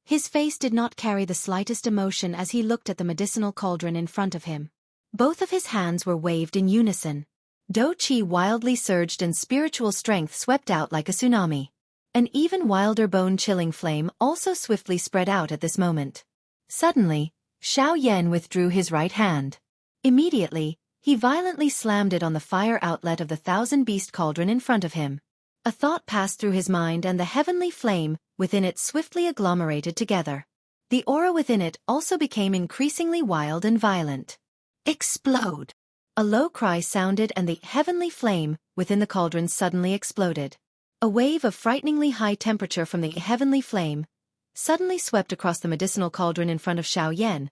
His face did not carry the slightest emotion as he looked at the medicinal cauldron in front of him. Both of his hands were waved in unison. Dou Qi wildly surged and spiritual strength swept out like a tsunami. An even wilder bone-chilling flame also swiftly spread out at this moment. Suddenly, Xiao Yan withdrew his right hand. Immediately, he violently slammed it on the fire outlet of the Thousand Beast Cauldron in front of him. A thought passed through his mind and the heavenly flame within it swiftly agglomerated together. The aura within it also became increasingly wild and violent. Explode! A low cry sounded and the heavenly flame within the cauldron suddenly exploded. A wave of frighteningly high temperature from the heavenly flame suddenly swept across the medicinal cauldron in front of Xiao Yan,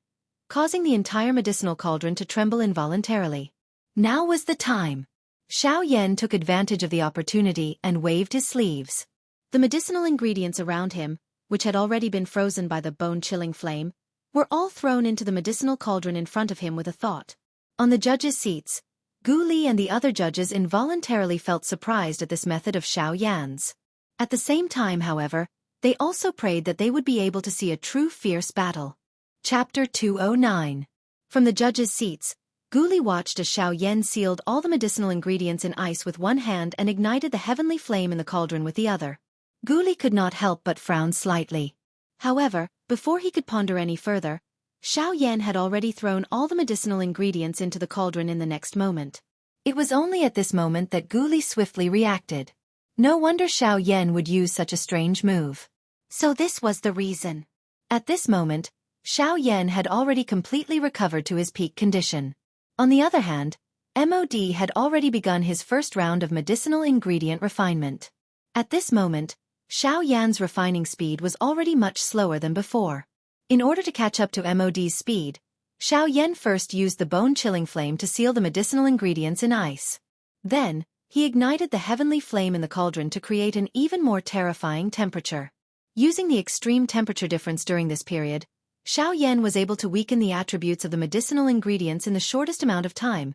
causing the entire medicinal cauldron to tremble involuntarily. Now was the time. Xiao Yan took advantage of the opportunity and waved his sleeves. The medicinal ingredients around him, which had already been frozen by the bone-chilling flame, were all thrown into the medicinal cauldron in front of him with a thought. On the judges' seats, Gu Li and the other judges involuntarily felt surprised at this method of Xiao Yan's. At the same time, however, they also prayed that they would be able to see a true fierce battle. Chapter 209. From the judges' seats, Gu Li watched as Xiao Yan sealed all the medicinal ingredients in ice with one hand and ignited the heavenly flame in the cauldron with the other. Gu Li could not help but frown slightly. However, before he could ponder any further, Xiao Yan had already thrown all the medicinal ingredients into the cauldron in the next moment. It was only at this moment that Gu Li swiftly reacted. No wonder Xiao Yan would use such a strange move. So this was the reason. At this moment, Xiao Yan had already completely recovered to his peak condition. On the other hand, MOD had already begun his first round of medicinal ingredient refinement. At this moment, Xiao Yan's refining speed was already much slower than before. In order to catch up to MOD's speed, Xiao Yan first used the bone-chilling flame to seal the medicinal ingredients in ice. Then, he ignited the heavenly flame in the cauldron to create an even more terrifying temperature. Using the extreme temperature difference during this period, Xiao Yan was able to weaken the attributes of the medicinal ingredients in the shortest amount of time,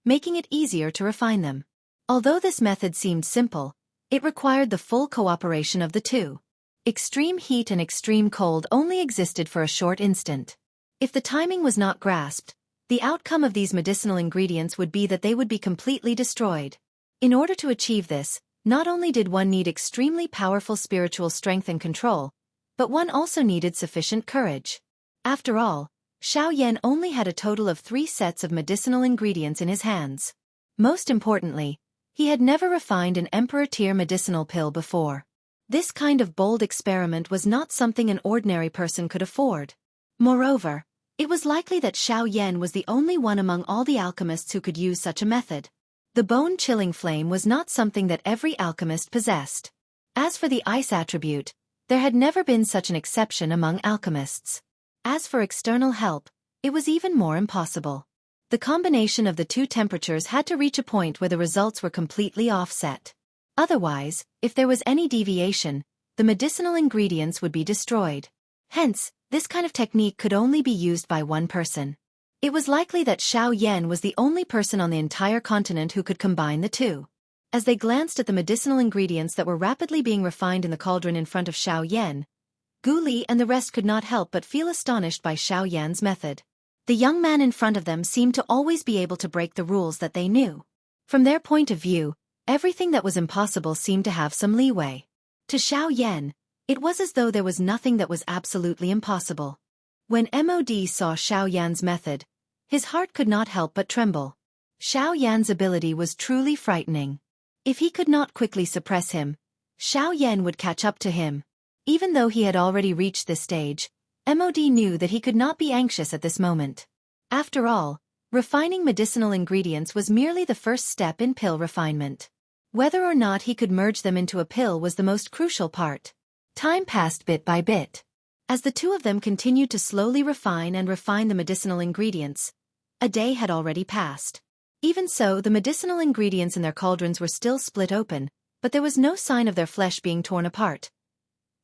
making it easier to refine them. Although this method seemed simple, it required the full cooperation of the two. Extreme heat and extreme cold only existed for a short instant. If the timing was not grasped, the outcome of these medicinal ingredients would be that they would be completely destroyed. In order to achieve this, not only did one need extremely powerful spiritual strength and control, but one also needed sufficient courage. After all, Xiao Yan only had a total of 3 sets of medicinal ingredients in his hands. Most importantly, he had never refined an Emperor-tier medicinal pill before. This kind of bold experiment was not something an ordinary person could afford. Moreover, it was likely that Xiao Yan was the only one among all the alchemists who could use such a method. The bone-chilling flame was not something that every alchemist possessed. As for the ice attribute, there had never been such an exception among alchemists. As for external help, it was even more impossible. The combination of the two temperatures had to reach a point where the results were completely offset. Otherwise, if there was any deviation, the medicinal ingredients would be destroyed. Hence, this kind of technique could only be used by one person. It was likely that Xiao Yan was the only person on the entire continent who could combine the two. As they glanced at the medicinal ingredients that were rapidly being refined in the cauldron in front of Xiao Yan, Gu Li and the rest could not help but feel astonished by Xiao Yan's method. The young man in front of them seemed to always be able to break the rules that they knew. From their point of view, everything that was impossible seemed to have some leeway. To Xiao Yan, it was as though there was nothing that was absolutely impossible. When MOD saw Xiao Yan's method, his heart could not help but tremble. Xiao Yan's ability was truly frightening. If he could not quickly suppress him, Xiao Yan would catch up to him. Even though he had already reached this stage, MOD knew that he could not be anxious at this moment. After all, refining medicinal ingredients was merely the first step in pill refinement. Whether or not he could merge them into a pill was the most crucial part. Time passed bit by bit. As the two of them continued to slowly refine the medicinal ingredients, a day had already passed. Even so, the medicinal ingredients in their cauldrons were still split open, but there was no sign of their flesh being torn apart.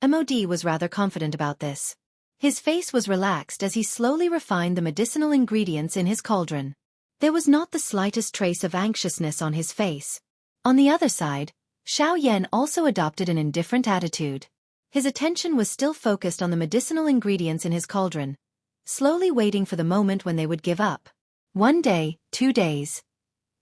MOD was rather confident about this. His face was relaxed as he slowly refined the medicinal ingredients in his cauldron. There was not the slightest trace of anxiousness on his face. On the other side, Xiao Yan also adopted an indifferent attitude. His attention was still focused on the medicinal ingredients in his cauldron, slowly waiting for the moment when they would give up. 1 day, 2 days.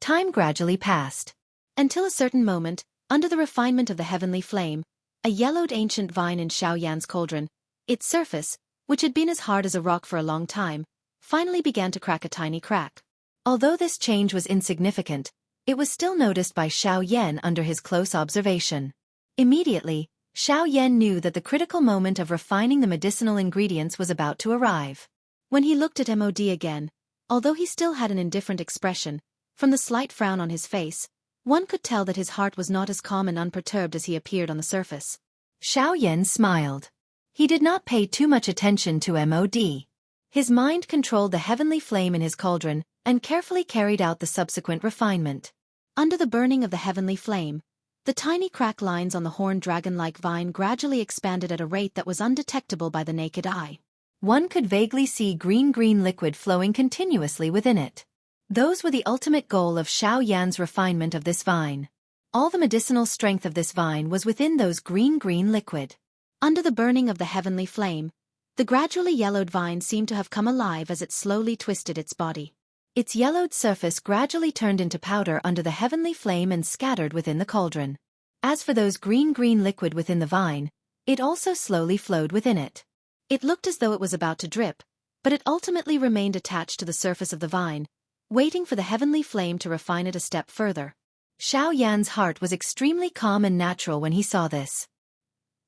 Time gradually passed. Until a certain moment, under the refinement of the heavenly flame, a yellowed ancient vine in Xiao Yan's cauldron, its surface, which had been as hard as a rock for a long time, finally began to crack a tiny crack. Although this change was insignificant, it was still noticed by Xiao Yan under his close observation. Immediately, Xiao Yan knew that the critical moment of refining the medicinal ingredients was about to arrive. When he looked at MOD again, although he still had an indifferent expression, from the slight frown on his face, one could tell that his heart was not as calm and unperturbed as he appeared on the surface. Xiao Yan smiled. He did not pay too much attention to MOD. His mind controlled the heavenly flame in his cauldron and carefully carried out the subsequent refinement. Under the burning of the heavenly flame, the tiny crack lines on the horned dragon-like vine gradually expanded at a rate that was undetectable by the naked eye. One could vaguely see green liquid flowing continuously within it. Those were the ultimate goal of Xiao Yan's refinement of this vine. All the medicinal strength of this vine was within those green liquid. Under the burning of the heavenly flame, the gradually yellowed vine seemed to have come alive as it slowly twisted its body. Its yellowed surface gradually turned into powder under the heavenly flame and scattered within the cauldron. As for those green liquid within the vine, it also slowly flowed within it. It looked as though it was about to drip, but it ultimately remained attached to the surface of the vine, waiting for the heavenly flame to refine it a step further. Xiao Yan's heart was extremely calm and natural when he saw this.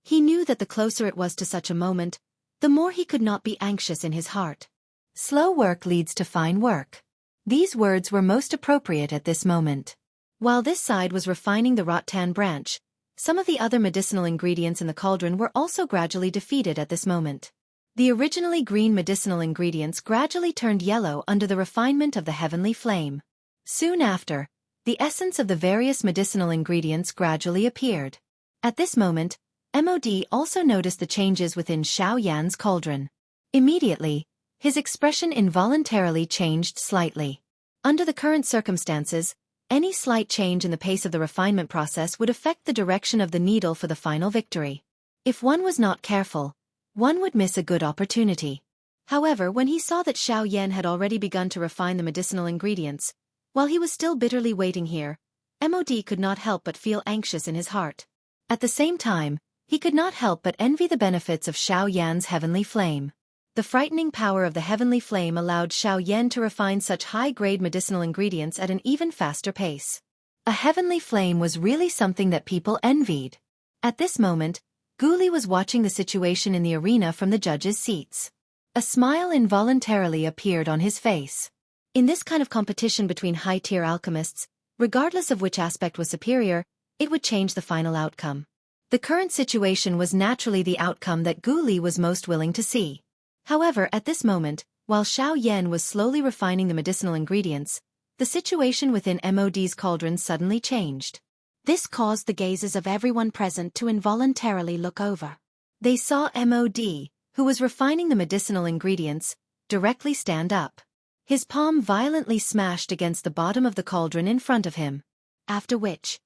He knew that the closer it was to such a moment, the more he could not be anxious in his heart. Slow work leads to fine work. These words were most appropriate at this moment. While this side was refining the rattan branch, some of the other medicinal ingredients in the cauldron were also gradually defeated at this moment. The originally green medicinal ingredients gradually turned yellow under the refinement of the heavenly flame. Soon after, the essence of the various medicinal ingredients gradually appeared. At this moment, MOD also noticed the changes within Xiao Yan's cauldron. Immediately, his expression involuntarily changed slightly. Under the current circumstances, any slight change in the pace of the refinement process would affect the direction of the needle for the final victory. If one was not careful, one would miss a good opportunity. However, when he saw that Xiao Yan had already begun to refine the medicinal ingredients, while he was still bitterly waiting here, MOD could not help but feel anxious in his heart. At the same time, he could not help but envy the benefits of Xiao Yan's heavenly flame. The frightening power of the heavenly flame allowed Xiao Yan to refine such high-grade medicinal ingredients at an even faster pace. A heavenly flame was really something that people envied. At this moment, Guli was watching the situation in the arena from the judges' seats. A smile involuntarily appeared on his face. In this kind of competition between high-tier alchemists, regardless of which aspect was superior, it would change the final outcome. The current situation was naturally the outcome that Guli was most willing to see. However, at this moment, while Xiao Yan was slowly refining the medicinal ingredients, the situation within MOD's cauldron suddenly changed. This caused the gazes of everyone present to involuntarily look over. They saw MOD, who was refining the medicinal ingredients, directly stand up. His palm violently smashed against the bottom of the cauldron in front of him. After which,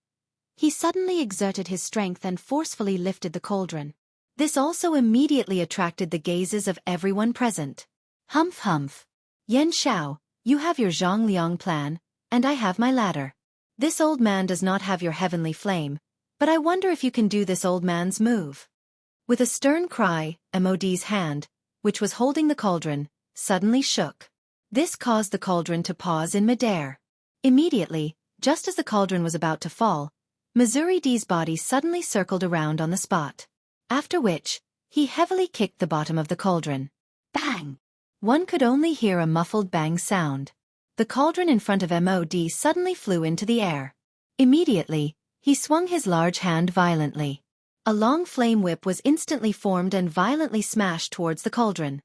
he suddenly exerted his strength and forcefully lifted the cauldron. This also immediately attracted the gazes of everyone present. Humph. Yan Xiao, you have your Zhongliang plan, and I have my ladder. This old man does not have your heavenly flame, but I wonder if you can do this old man's move. With a stern cry, MOD's hand, which was holding the cauldron, suddenly shook. This caused the cauldron to pause in midair. Immediately, just as the cauldron was about to fall, Missouri D's body suddenly circled around on the spot. After which, he heavily kicked the bottom of the cauldron. Bang! One could only hear a muffled bang sound. The cauldron in front of MOD suddenly flew into the air. Immediately, he swung his large hand violently. A long flame whip was instantly formed and violently smashed towards the cauldron.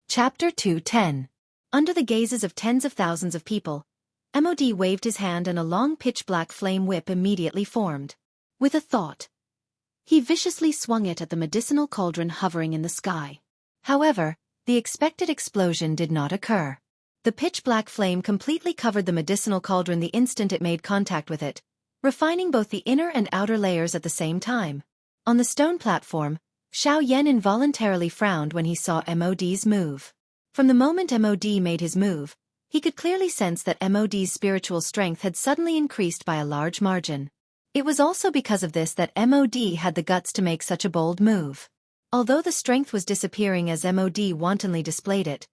Chapter 2:10. Under the gazes of tens of thousands of people, MOD waved his hand and a long pitch-black flame whip immediately formed. With a thought, he viciously swung it at the medicinal cauldron hovering in the sky. However, the expected explosion did not occur. The pitch-black flame completely covered the medicinal cauldron the instant it made contact with it, refining both the inner and outer layers at the same time. On the stone platform, Xiao Yan involuntarily frowned when he saw MOD's move. From the moment MOD made his move, he could clearly sense that MOD's spiritual strength had suddenly increased by a large margin. It was also because of this that MOD had the guts to make such a bold move. Although the strength was disappearing as MOD wantonly displayed it,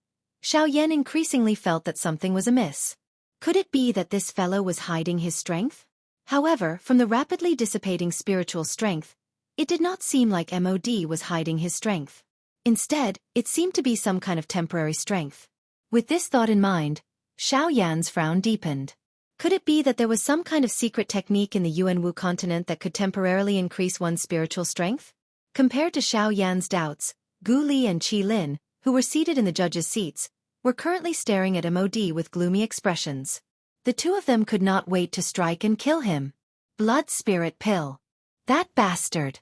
Xiao Yan increasingly felt that something was amiss. Could it be that this fellow was hiding his strength? However, from the rapidly dissipating spiritual strength, it did not seem like MOD was hiding his strength. Instead, it seemed to be some kind of temporary strength. With this thought in mind, Xiao Yan's frown deepened. Could it be that there was some kind of secret technique in the Yuanwu continent that could temporarily increase one's spiritual strength? Compared to Xiao Yan's doubts, Gu Li and Qi Lin, who were seated in the judges' seats, were currently staring at MOD with gloomy expressions. The two of them could not wait to strike and kill him. Blood spirit pill. That bastard.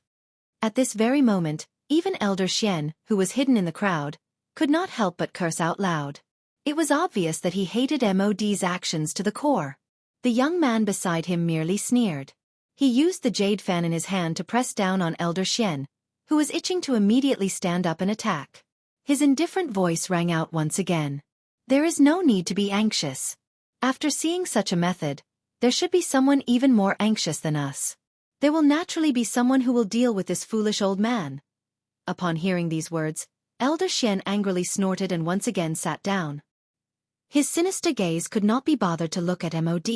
At this very moment, even Elder Xian, who was hidden in the crowd, could not help but curse out loud. It was obvious that he hated MOD's actions to the core. The young man beside him merely sneered. He used the jade fan in his hand to press down on Elder Xian, who was itching to immediately stand up and attack. His indifferent voice rang out once again. There is no need to be anxious. After seeing such a method, there should be someone even more anxious than us. There will naturally be someone who will deal with this foolish old man. Upon hearing these words, Elder Xian angrily snorted and once again sat down. His sinister gaze could not be bothered to look at MOD.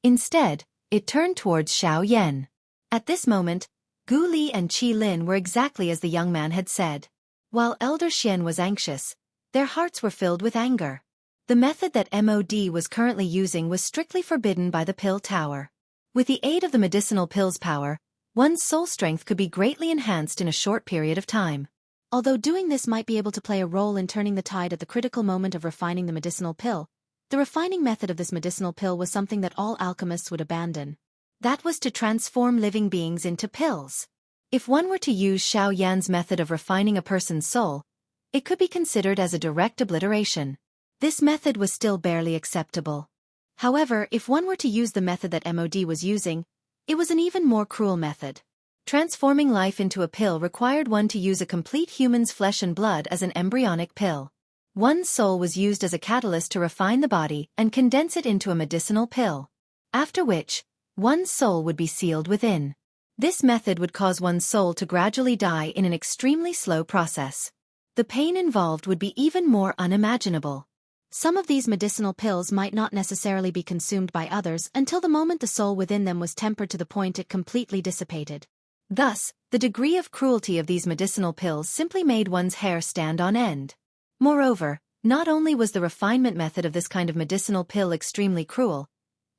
Instead, it turned towards Xiao Yan. At this moment, Gu Li and Qi Lin were exactly as the young man had said. While Elder Xian was anxious, their hearts were filled with anger. The method that MOD was currently using was strictly forbidden by the Pill Tower. With the aid of the medicinal pill's power, one's soul strength could be greatly enhanced in a short period of time. Although doing this might be able to play a role in turning the tide at the critical moment of refining the medicinal pill, the refining method of this medicinal pill was something that all alchemists would abandon. That was to transform living beings into pills. If one were to use Xiao Yan's method of refining a person's soul, it could be considered as a direct obliteration. This method was still barely acceptable. However, if one were to use the method that MOD was using, it was an even more cruel method. Transforming life into a pill required one to use a complete human's flesh and blood as an embryonic pill. One's soul was used as a catalyst to refine the body and condense it into a medicinal pill. After which, one's soul would be sealed within. This method would cause one's soul to gradually die in an extremely slow process. The pain involved would be even more unimaginable. Some of these medicinal pills might not necessarily be consumed by others until the moment the soul within them was tempered to the point it completely dissipated. Thus, the degree of cruelty of these medicinal pills simply made one's hair stand on end. Moreover, not only was the refinement method of this kind of medicinal pill extremely cruel,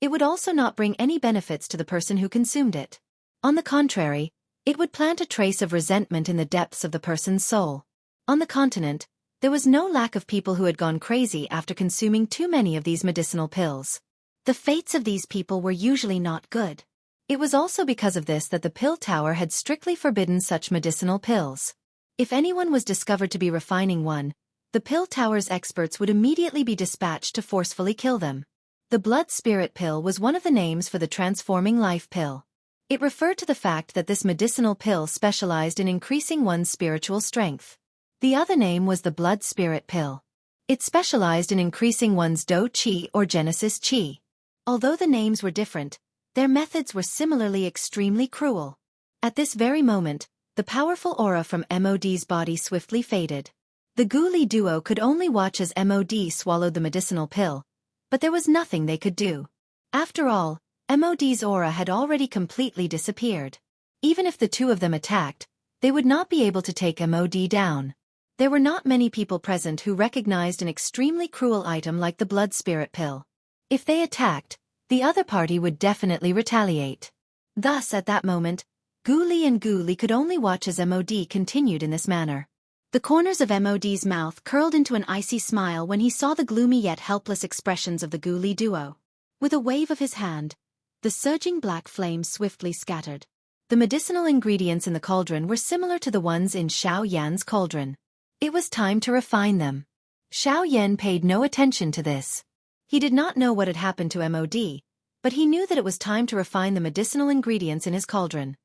it would also not bring any benefits to the person who consumed it. On the contrary, it would plant a trace of resentment in the depths of the person's soul. On the continent, there was no lack of people who had gone crazy after consuming too many of these medicinal pills. The fates of these people were usually not good. It was also because of this that the Pill Tower had strictly forbidden such medicinal pills. If anyone was discovered to be refining one, the Pill Tower's experts would immediately be dispatched to forcefully kill them. The Blood Spirit Pill was one of the names for the Transforming Life Pill. It referred to the fact that this medicinal pill specialized in increasing one's spiritual strength. The other name was the Blood Spirit Pill. It specialized in increasing one's Do Qi or Genesis Qi. Although the names were different, their methods were similarly extremely cruel. At this very moment, the powerful aura from MOD's body swiftly faded. The Gu Li duo could only watch as MOD swallowed the medicinal pill, but there was nothing they could do. After all, MOD's aura had already completely disappeared. Even if the two of them attacked, they would not be able to take MOD down. There were not many people present who recognized an extremely cruel item like the Blood Spirit Pill. If they attacked, the other party would definitely retaliate. Thus, at that moment, Gu Li and Gu Li could only watch as MOD continued in this manner. The corners of MOD's mouth curled into an icy smile when he saw the gloomy yet helpless expressions of the Gu Li duo. With a wave of his hand, the surging black flames swiftly scattered. The medicinal ingredients in the cauldron were similar to the ones in Xiao Yan's cauldron. It was time to refine them. Xiao Yan paid no attention to this. He did not know what had happened to MOD, but he knew that it was time to refine the medicinal ingredients in his cauldron.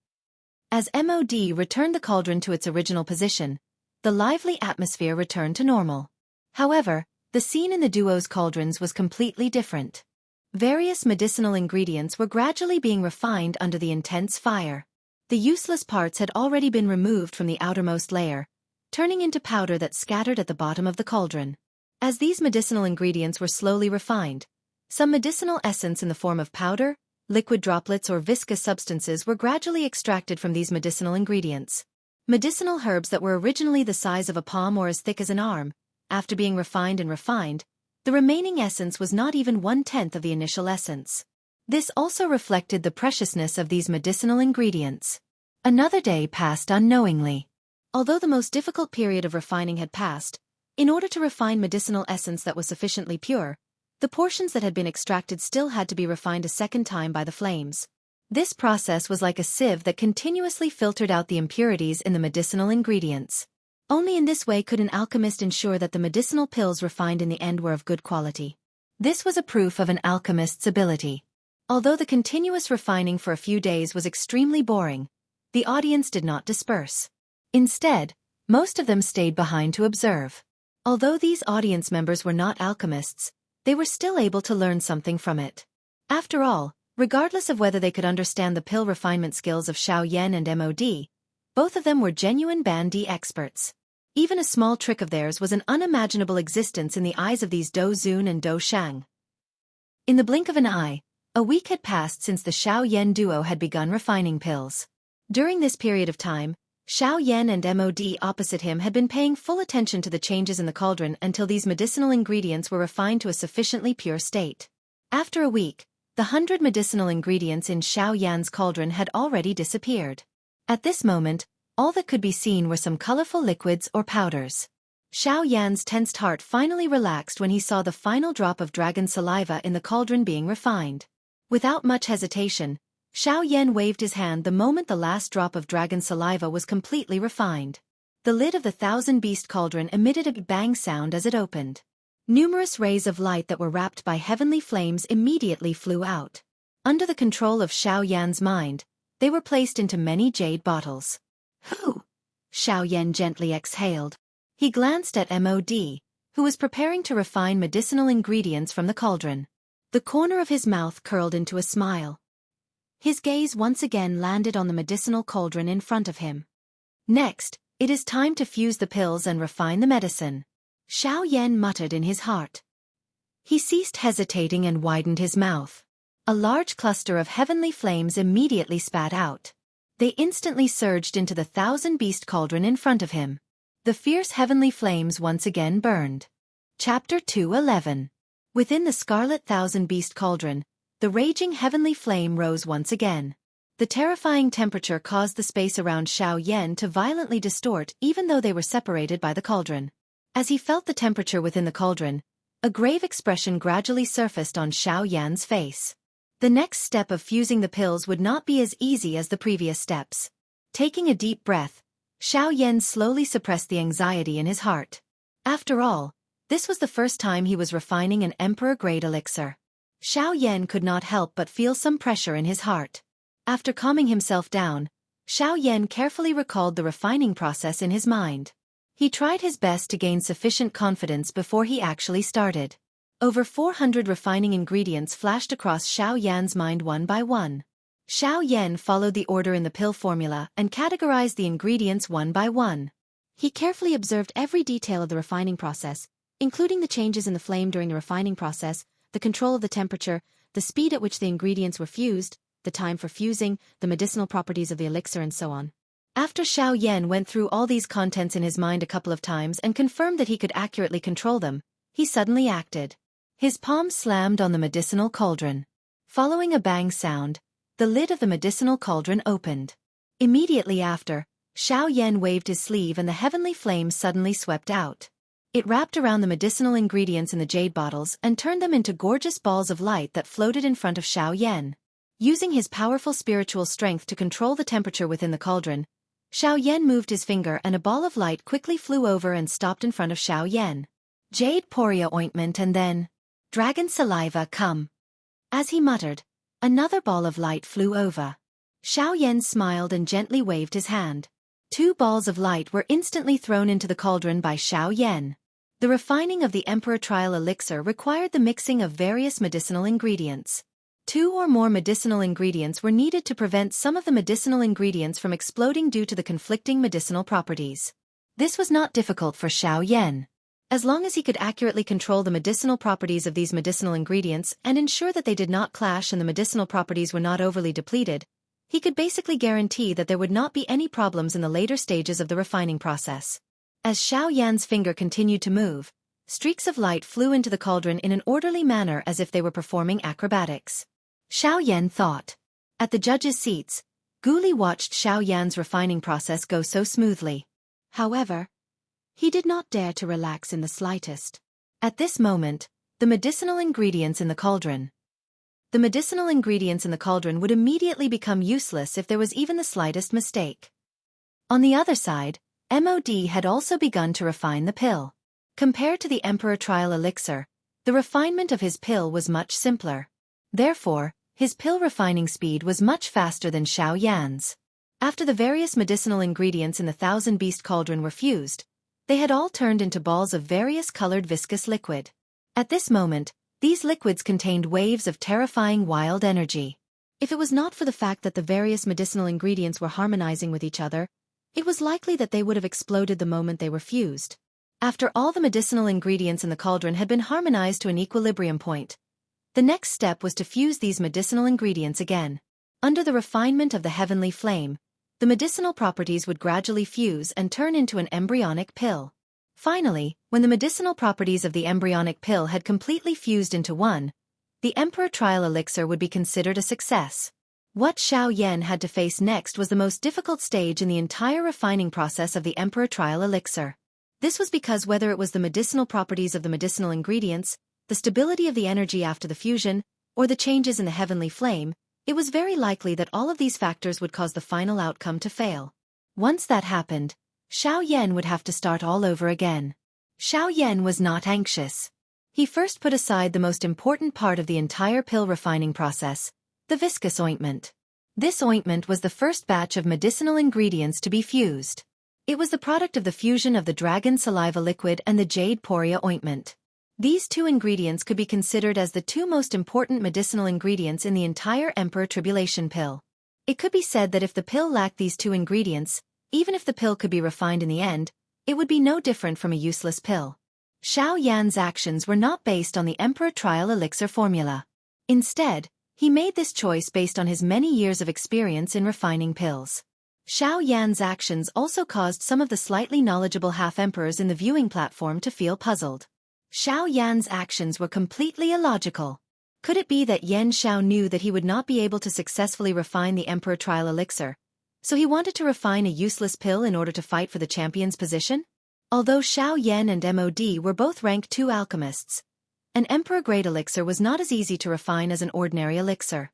As MOD returned the cauldron to its original position, the lively atmosphere returned to normal. However, the scene in the duo's cauldrons was completely different. Various medicinal ingredients were gradually being refined under the intense fire. The useless parts had already been removed from the outermost layer, turning into powder that scattered at the bottom of the cauldron. As these medicinal ingredients were slowly refined, some medicinal essence in the form of powder, liquid droplets or viscous substances were gradually extracted from these medicinal ingredients. Medicinal herbs that were originally the size of a palm or as thick as an arm, after being refined and refined, the remaining essence was not even 1/10 of the initial essence. This also reflected the preciousness of these medicinal ingredients. Another day passed unknowingly. Although the most difficult period of refining had passed, In order to refine medicinal essence that was sufficiently pure, the portions that had been extracted still had to be refined a second time by the flames. This process was like a sieve that continuously filtered out the impurities in the medicinal ingredients. Only in this way could an alchemist ensure that the medicinal pills refined in the end were of good quality. This was a proof of an alchemist's ability. Although the continuous refining for a few days was extremely boring, the audience did not disperse. Instead, most of them stayed behind to observe. Although these audience members were not alchemists, they were still able to learn something from it. After all, regardless of whether they could understand the pill refinement skills of Xiao Yan and MOD, both of them were genuine Ban Di experts. Even a small trick of theirs was an unimaginable existence in the eyes of these Do Zun and Do Shang. In the blink of an eye, a week had passed since the Xiao Yan duo had begun refining pills. During this period of time, Xiao Yan and MOD opposite him had been paying full attention to the changes in the cauldron until these medicinal ingredients were refined to a sufficiently pure state. After a week, the 100 medicinal ingredients in Xiao Yan's cauldron had already disappeared. At this moment, all that could be seen were some colorful liquids or powders. Xiao Yan's tensed heart finally relaxed when he saw the final drop of dragon saliva in the cauldron being refined. Without much hesitation, Xiao Yan waved his hand the moment the last drop of dragon saliva was completely refined. The lid of the 1,000-beast cauldron emitted a bang sound as it opened. Numerous rays of light that were wrapped by heavenly flames immediately flew out. Under the control of Xiao Yan's mind, they were placed into many jade bottles. "Whew!" Xiao Yan gently exhaled. He glanced at MOD, who was preparing to refine medicinal ingredients from the cauldron. The corner of his mouth curled into a smile. His gaze once again landed on the medicinal cauldron in front of him. "Next, it is time to fuse the pills and refine the medicine," Xiao Yan muttered in his heart. He ceased hesitating and widened his mouth. A large cluster of heavenly flames immediately spat out. They instantly surged into the 1,000-beast cauldron in front of him. The fierce heavenly flames once again burned. Chapter 2:11. Within the scarlet 1,000-beast cauldron, the raging heavenly flame rose once again. The terrifying temperature caused the space around Xiao Yan to violently distort even though they were separated by the cauldron. As he felt the temperature within the cauldron, a grave expression gradually surfaced on Xiao Yan's face. The next step of fusing the pills would not be as easy as the previous steps. Taking a deep breath, Xiao Yan slowly suppressed the anxiety in his heart. After all, this was the first time he was refining an emperor-grade elixir. Xiao Yan could not help but feel some pressure in his heart. After calming himself down, Xiao Yan carefully recalled the refining process in his mind. He tried his best to gain sufficient confidence before he actually started. Over 400 refining ingredients flashed across Xiao Yan's mind one by one. Xiao Yan followed the order in the pill formula and categorized the ingredients one by one. He carefully observed every detail of the refining process, including the changes in the flame during the refining process, the control of the temperature, the speed at which the ingredients were fused, the time for fusing, the medicinal properties of the elixir, and so on. After Xiao Yan went through all these contents in his mind a couple of times and confirmed that he could accurately control them, he suddenly acted. His palm slammed on the medicinal cauldron. Following a bang sound, the lid of the medicinal cauldron opened. Immediately after, Xiao Yan waved his sleeve and the heavenly flame suddenly swept out. It wrapped around the medicinal ingredients in the jade bottles and turned them into gorgeous balls of light that floated in front of Xiao Yan. Using his powerful spiritual strength to control the temperature within the cauldron, Xiao Yan moved his finger and a ball of light quickly flew over and stopped in front of Xiao Yan. "Jade Poria ointment and then dragon saliva, come." As he muttered, another ball of light flew over. Xiao Yan smiled and gently waved his hand. 2 balls of light were instantly thrown into the cauldron by Xiao Yan. The refining of the Emperor Trial Elixir required the mixing of various medicinal ingredients. 2 or more medicinal ingredients were needed to prevent some of the medicinal ingredients from exploding due to the conflicting medicinal properties. This was not difficult for Xiao Yan. As long as he could accurately control the medicinal properties of these medicinal ingredients and ensure that they did not clash and the medicinal properties were not overly depleted, he could basically guarantee that there would not be any problems in the later stages of the refining process. As Xiao Yan's finger continued to move, streaks of light flew into the cauldron in an orderly manner as if they were performing acrobatics. Xiao Yan thought. At the judges' seats, Guli watched Xiao Yan's refining process go so smoothly. However, He did not dare to relax in the slightest. At this moment, the medicinal ingredients in the cauldron. The medicinal ingredients in the cauldron would immediately become useless if there was even the slightest mistake. On the other side, MOD had also begun to refine the pill. Compared to the Emperor Trial Elixir, the refinement of his pill was much simpler. Therefore, his pill refining speed was much faster than Xiao Yan's. After the various medicinal ingredients in the Thousand Beast Cauldron were fused, they had all turned into balls of various colored viscous liquid. At this moment, these liquids contained waves of terrifying wild energy. If it was not for the fact that the various medicinal ingredients were harmonizing with each other, it was likely that they would have exploded the moment they were fused. After all the medicinal ingredients in the cauldron had been harmonized to an equilibrium point, the next step was to fuse these medicinal ingredients again. Under the refinement of the heavenly flame, the medicinal properties would gradually fuse and turn into an embryonic pill. Finally, when the medicinal properties of the embryonic pill had completely fused into one, the Emperor Trial Elixir would be considered a success. What Xiao Yan had to face next was the most difficult stage in the entire refining process of the Emperor Trial Elixir. This was because whether it was the medicinal properties of the medicinal ingredients, the stability of the energy after the fusion, or the changes in the heavenly flame, it was very likely that all of these factors would cause the final outcome to fail. Once that happened, Xiao Yan would have to start all over again. Xiao Yan was not anxious. He first put aside the most important part of the entire pill refining process, the viscous ointment. This ointment was the first batch of medicinal ingredients to be fused. It was the product of the fusion of the dragon saliva liquid and the jade poria ointment. These two ingredients could be considered as the two most important medicinal ingredients in the entire Emperor Tribulation pill. It could be said that if the pill lacked these two ingredients, even if the pill could be refined in the end, it would be no different from a useless pill. Xiao Yan's actions were not based on the Emperor Trial Elixir formula. Instead, he made this choice based on his many years of experience in refining pills. Xiao Yan's actions also caused some of the slightly knowledgeable half-emperors in the viewing platform to feel puzzled. Xiao Yan's actions were completely illogical. Could it be that Yan Xiao knew that he would not be able to successfully refine the Emperor Trial Elixir, so he wanted to refine a useless pill in order to fight for the champion's position? Although Xiao Yan and MOD were both rank 2 alchemists, an Emperor-grade elixir was not as easy to refine as an ordinary elixir.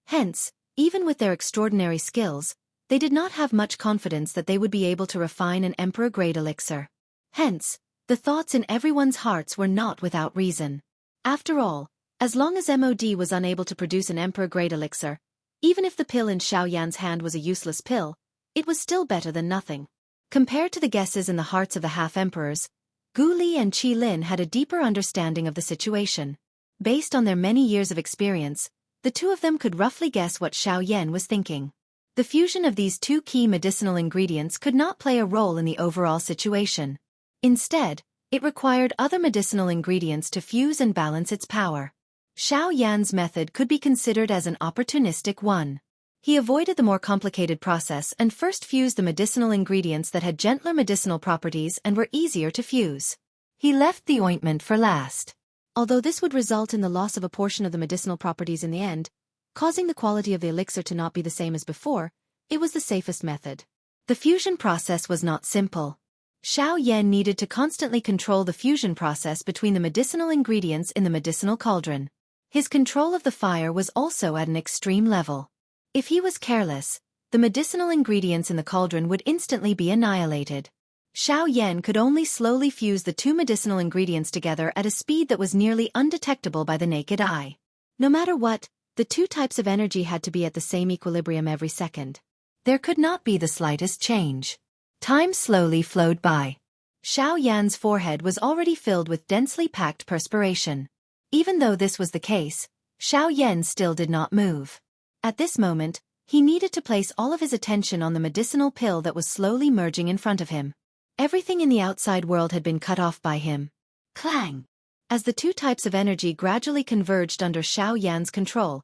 Hence, even with their extraordinary skills, they did not have much confidence that they would be able to refine an Emperor-grade elixir. Hence, the thoughts in everyone's hearts were not without reason. After all, as long as MOD was unable to produce an Emperor-grade elixir, even if the pill in Xiao Yan's hand was a useless pill, it was still better than nothing. Compared to the guesses in the hearts of the half-emperors, Gu Li and Qi Lin had a deeper understanding of the situation. Based on their many years of experience, the two of them could roughly guess what Xiao Yan was thinking. The fusion of these two key medicinal ingredients could not play a role in the overall situation. Instead, it required other medicinal ingredients to fuse and balance its power. Xiao Yan's method could be considered as an opportunistic one. He avoided the more complicated process and first fused the medicinal ingredients that had gentler medicinal properties and were easier to fuse. He left the ointment for last. Although this would result in the loss of a portion of the medicinal properties in the end, causing the quality of the elixir to not be the same as before, it was the safest method. The fusion process was not simple. Xiao Yan needed to constantly control the fusion process between the medicinal ingredients in the medicinal cauldron. His control of the fire was also at an extreme level. If he was careless, the medicinal ingredients in the cauldron would instantly be annihilated. Xiao Yan could only slowly fuse the two medicinal ingredients together at a speed that was nearly undetectable by the naked eye. No matter what, the two types of energy had to be at the same equilibrium every second. There could not be the slightest change. Time slowly flowed by. Xiao Yan's forehead was already filled with densely packed perspiration. Even though this was the case, Xiao Yan still did not move. At this moment, he needed to place all of his attention on the medicinal pill that was slowly merging in front of him. Everything in the outside world had been cut off by him. Clang! As the two types of energy gradually converged under Xiao Yan's control,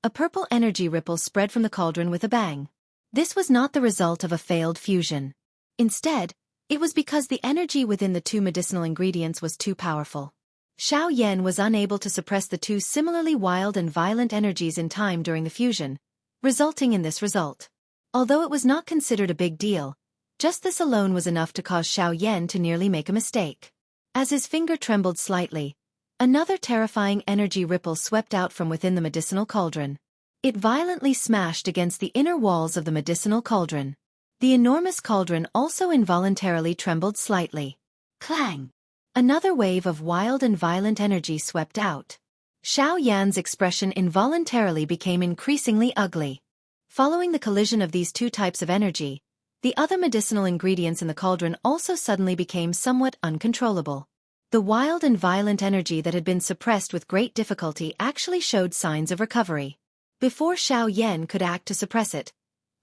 a purple energy ripple spread from the cauldron with a bang. This was not the result of a failed fusion. Instead, it was because the energy within the two medicinal ingredients was too powerful. Xiao Yan was unable to suppress the two similarly wild and violent energies in time during the fusion, resulting in this result. Although it was not considered a big deal, Just this alone was enough to cause Xiao Yan to nearly make a mistake. As his finger trembled slightly, another terrifying energy ripple swept out from within the medicinal cauldron. It violently smashed against the inner walls of the medicinal cauldron. The enormous cauldron also involuntarily trembled slightly. Clang! Another wave of wild and violent energy swept out. Xiao Yan's expression involuntarily became increasingly ugly. Following the collision of these two types of energy, the other medicinal ingredients in the cauldron also suddenly became somewhat uncontrollable. The wild and violent energy that had been suppressed with great difficulty actually showed signs of recovery. Before Xiao Yan could act to suppress it,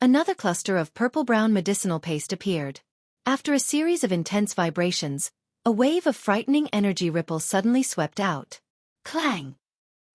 another cluster of purple-brown medicinal paste appeared. After a series of intense vibrations, a wave of frightening energy ripples suddenly swept out. Clang!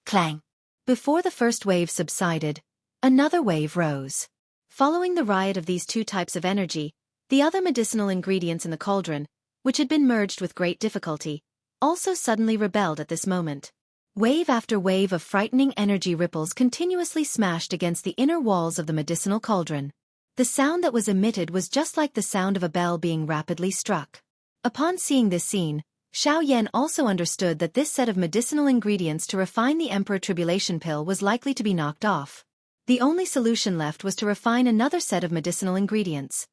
Clang! Before the first wave subsided, another wave rose. Following the riot of these two types of energy, the other medicinal ingredients in the cauldron, which had been merged with great difficulty, also suddenly rebelled at this moment. Wave after wave of frightening energy ripples continuously smashed against the inner walls of the medicinal cauldron. The sound that was emitted was just like the sound of a bell being rapidly struck. Upon seeing this scene, Xiao Yan also understood that this set of medicinal ingredients to refine the Emperor Tribulation Pill was likely to be knocked off. The only solution left was to refine another set of medicinal ingredients.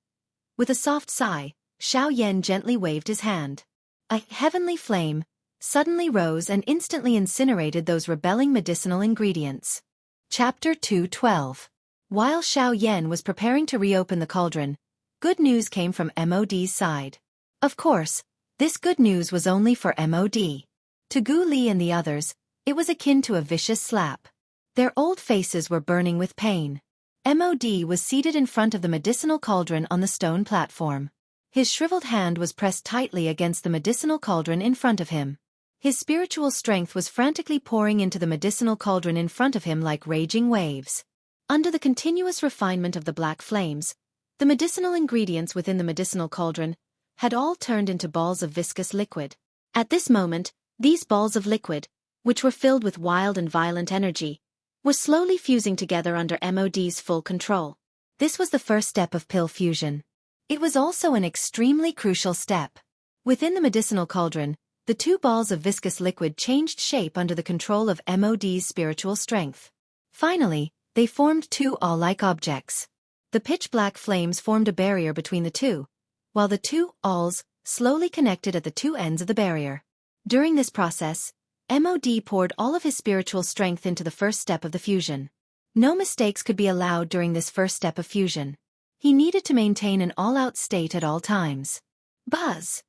With a soft sigh, Xiao Yan gently waved his hand. A heavenly flame suddenly rose and instantly incinerated those rebelling medicinal ingredients. Chapter 2:12. While Xiao Yan was preparing to reopen the cauldron, good news came from MOD's side. Of course, this good news was only for MOD. To Gu Li and the others, it was akin to a vicious slap. Their old faces were burning with pain. MOD was seated in front of the medicinal cauldron on the stone platform. His shriveled hand was pressed tightly against the medicinal cauldron in front of him. His spiritual strength was frantically pouring into the medicinal cauldron in front of him like raging waves. Under the continuous refinement of the black flames, the medicinal ingredients within the medicinal cauldron had all turned into balls of viscous liquid. At this moment, these balls of liquid, which were filled with wild and violent energy, were slowly fusing together under MOD's full control. This was the first step of pill fusion. It was also an extremely crucial step. Within the medicinal cauldron, the two balls of viscous liquid changed shape under the control of MOD's spiritual strength. Finally, they formed two awl-like objects. The pitch-black flames formed a barrier between the two, while the two awls slowly connected at the two ends of the barrier. During this process, MOD poured all of his spiritual strength into the first step of the fusion. No mistakes could be allowed during this first step of fusion. He needed to maintain an all-out state at all times. Buzz!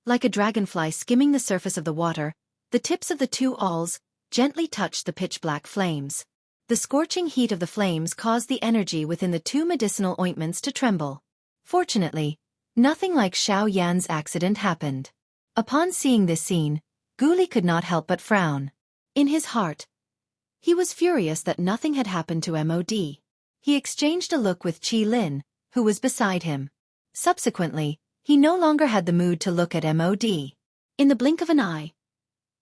Like a dragonfly skimming the surface of the water, the tips of the two awls gently touched the pitch-black flames. The scorching heat of the flames caused the energy within the two medicinal ointments to tremble. Fortunately, nothing like Xiao Yan's accident happened. Upon seeing this scene, Gu Li could not help but frown. In his heart, he was furious that nothing had happened to MOD. He exchanged a look with Qi Lin, who was beside him. Subsequently, he no longer had the mood to look at MOD. In the blink of an eye,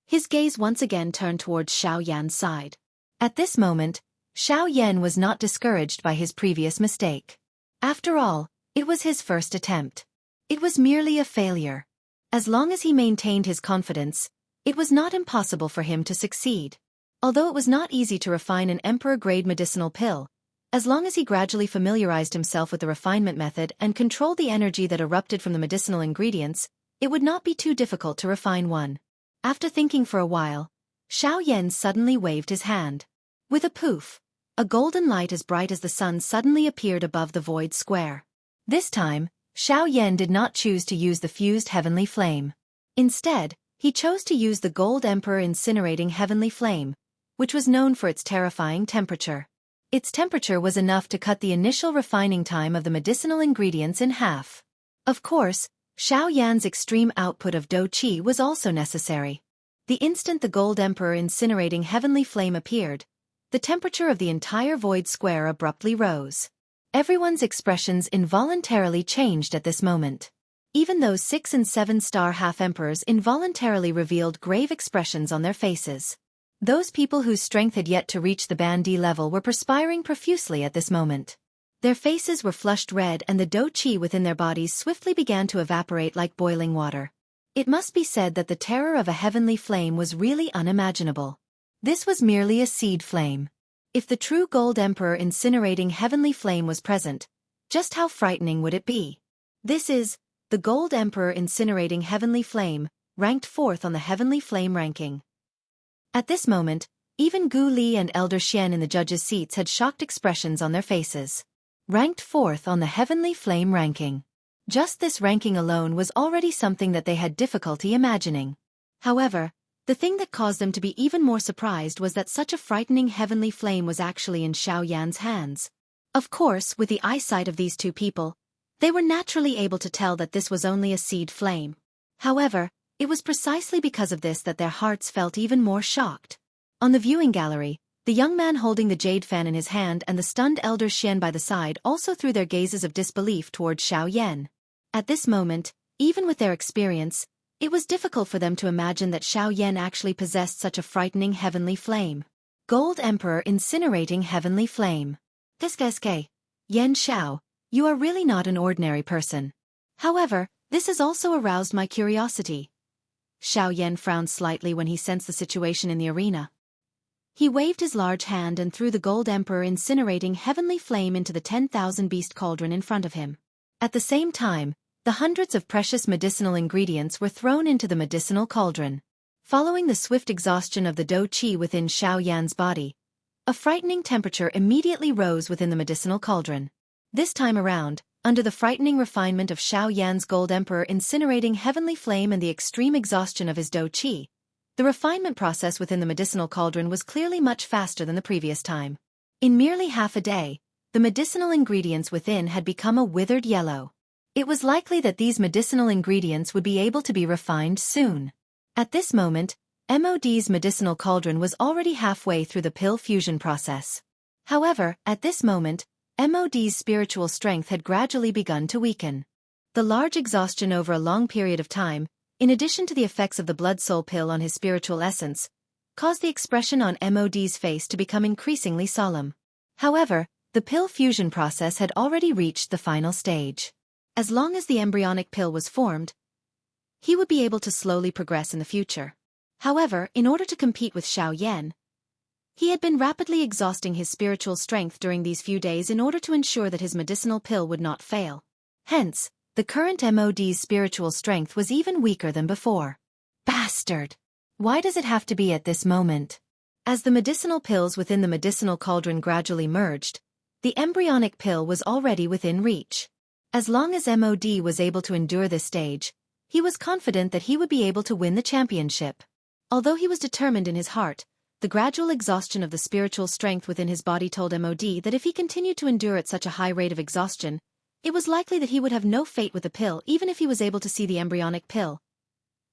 his gaze once again turned towards Xiao Yan's side. At this moment, Xiao Yan was not discouraged by his previous mistake. After all, it was his first attempt. It was merely a failure. As long as he maintained his confidence, it was not impossible for him to succeed. Although it was not easy to refine an emperor-grade medicinal pill, as long as he gradually familiarized himself with the refinement method and controlled the energy that erupted from the medicinal ingredients, it would not be too difficult to refine one. After thinking for a while, Xiao Yan suddenly waved his hand. With a poof, a golden light as bright as the sun suddenly appeared above the void square. This time, Xiao Yan did not choose to use the fused heavenly flame. Instead, he chose to use the Gold Emperor incinerating heavenly flame, which was known for its terrifying temperature. Its temperature was enough to cut the initial refining time of the medicinal ingredients in half. Of course, Xiao Yan's extreme output of dou qi was also necessary. The instant the Gold Emperor incinerating heavenly flame appeared, the temperature of the entire void square abruptly rose. Everyone's expressions involuntarily changed at this moment. Even those 6- and 7-star half-emperors involuntarily revealed grave expressions on their faces. Those people whose strength had yet to reach the Band D level were perspiring profusely at this moment. Their faces were flushed red and the qi within their bodies swiftly began to evaporate like boiling water. It must be said that the terror of a heavenly flame was really unimaginable. This was merely a seed flame. If the true Gold Emperor incinerating heavenly flame was present, just how frightening would it be? This is the Gold Emperor incinerating heavenly flame, ranked 4th on the heavenly flame ranking. At this moment, even Gu Li and Elder Xian in the judges' seats had shocked expressions on their faces. Ranked 4th on the heavenly flame ranking. Just this ranking alone was already something that they had difficulty imagining. However, the thing that caused them to be even more surprised was that such a frightening heavenly flame was actually in Xiao Yan's hands. Of course, with the eyesight of these two people, they were naturally able to tell that this was only a seed flame. However, it was precisely because of this that their hearts felt even more shocked. On the viewing gallery, the young man holding the jade fan in his hand and the stunned Elder Xian by the side also threw their gazes of disbelief towards Xiao Yan. At this moment, even with their experience, it was difficult for them to imagine that Xiao Yan actually possessed such a frightening heavenly flame. Gold Emperor incinerating heavenly flame. Qu'est-ce Yan Xiao, you are really not an ordinary person. However, this has also aroused my curiosity. Xiao Yan frowned slightly when he sensed the situation in the arena. He waved his large hand and threw the Gold Emperor incinerating heavenly flame into the 10,000 beast cauldron in front of him. At the same time, the hundreds of precious medicinal ingredients were thrown into the medicinal cauldron. Following the swift exhaustion of the qi within Xiao Yan's body, a frightening temperature immediately rose within the medicinal cauldron. This time around, under the frightening refinement of Xiao Yan's Gold Emperor incinerating heavenly flame and the extreme exhaustion of his qi, the refinement process within the medicinal cauldron was clearly much faster than the previous time. In merely half a day, the medicinal ingredients within had become a withered yellow. It was likely that these medicinal ingredients would be able to be refined soon. At this moment, MOD's medicinal cauldron was already halfway through the pill fusion process. However, at this moment, MOD's spiritual strength had gradually begun to weaken. The large exhaustion over a long period of time, in addition to the effects of the blood soul pill on his spiritual essence, caused the expression on MOD's face to become increasingly solemn. However, the pill fusion process had already reached the final stage. As long as the embryonic pill was formed, he would be able to slowly progress in the future. However, in order to compete with Xiao Yan, he had been rapidly exhausting his spiritual strength during these few days in order to ensure that his medicinal pill would not fail. Hence, the current MOD's spiritual strength was even weaker than before. Bastard! Why does it have to be at this moment? As the medicinal pills within the medicinal cauldron gradually merged, the embryonic pill was already within reach. As long as MOD was able to endure this stage, he was confident that he would be able to win the championship. Although he was determined in his heart, the gradual exhaustion of the spiritual strength within his body told MOD that if he continued to endure at such a high rate of exhaustion, it was likely that he would have no fate with the pill even if he was able to see the embryonic pill.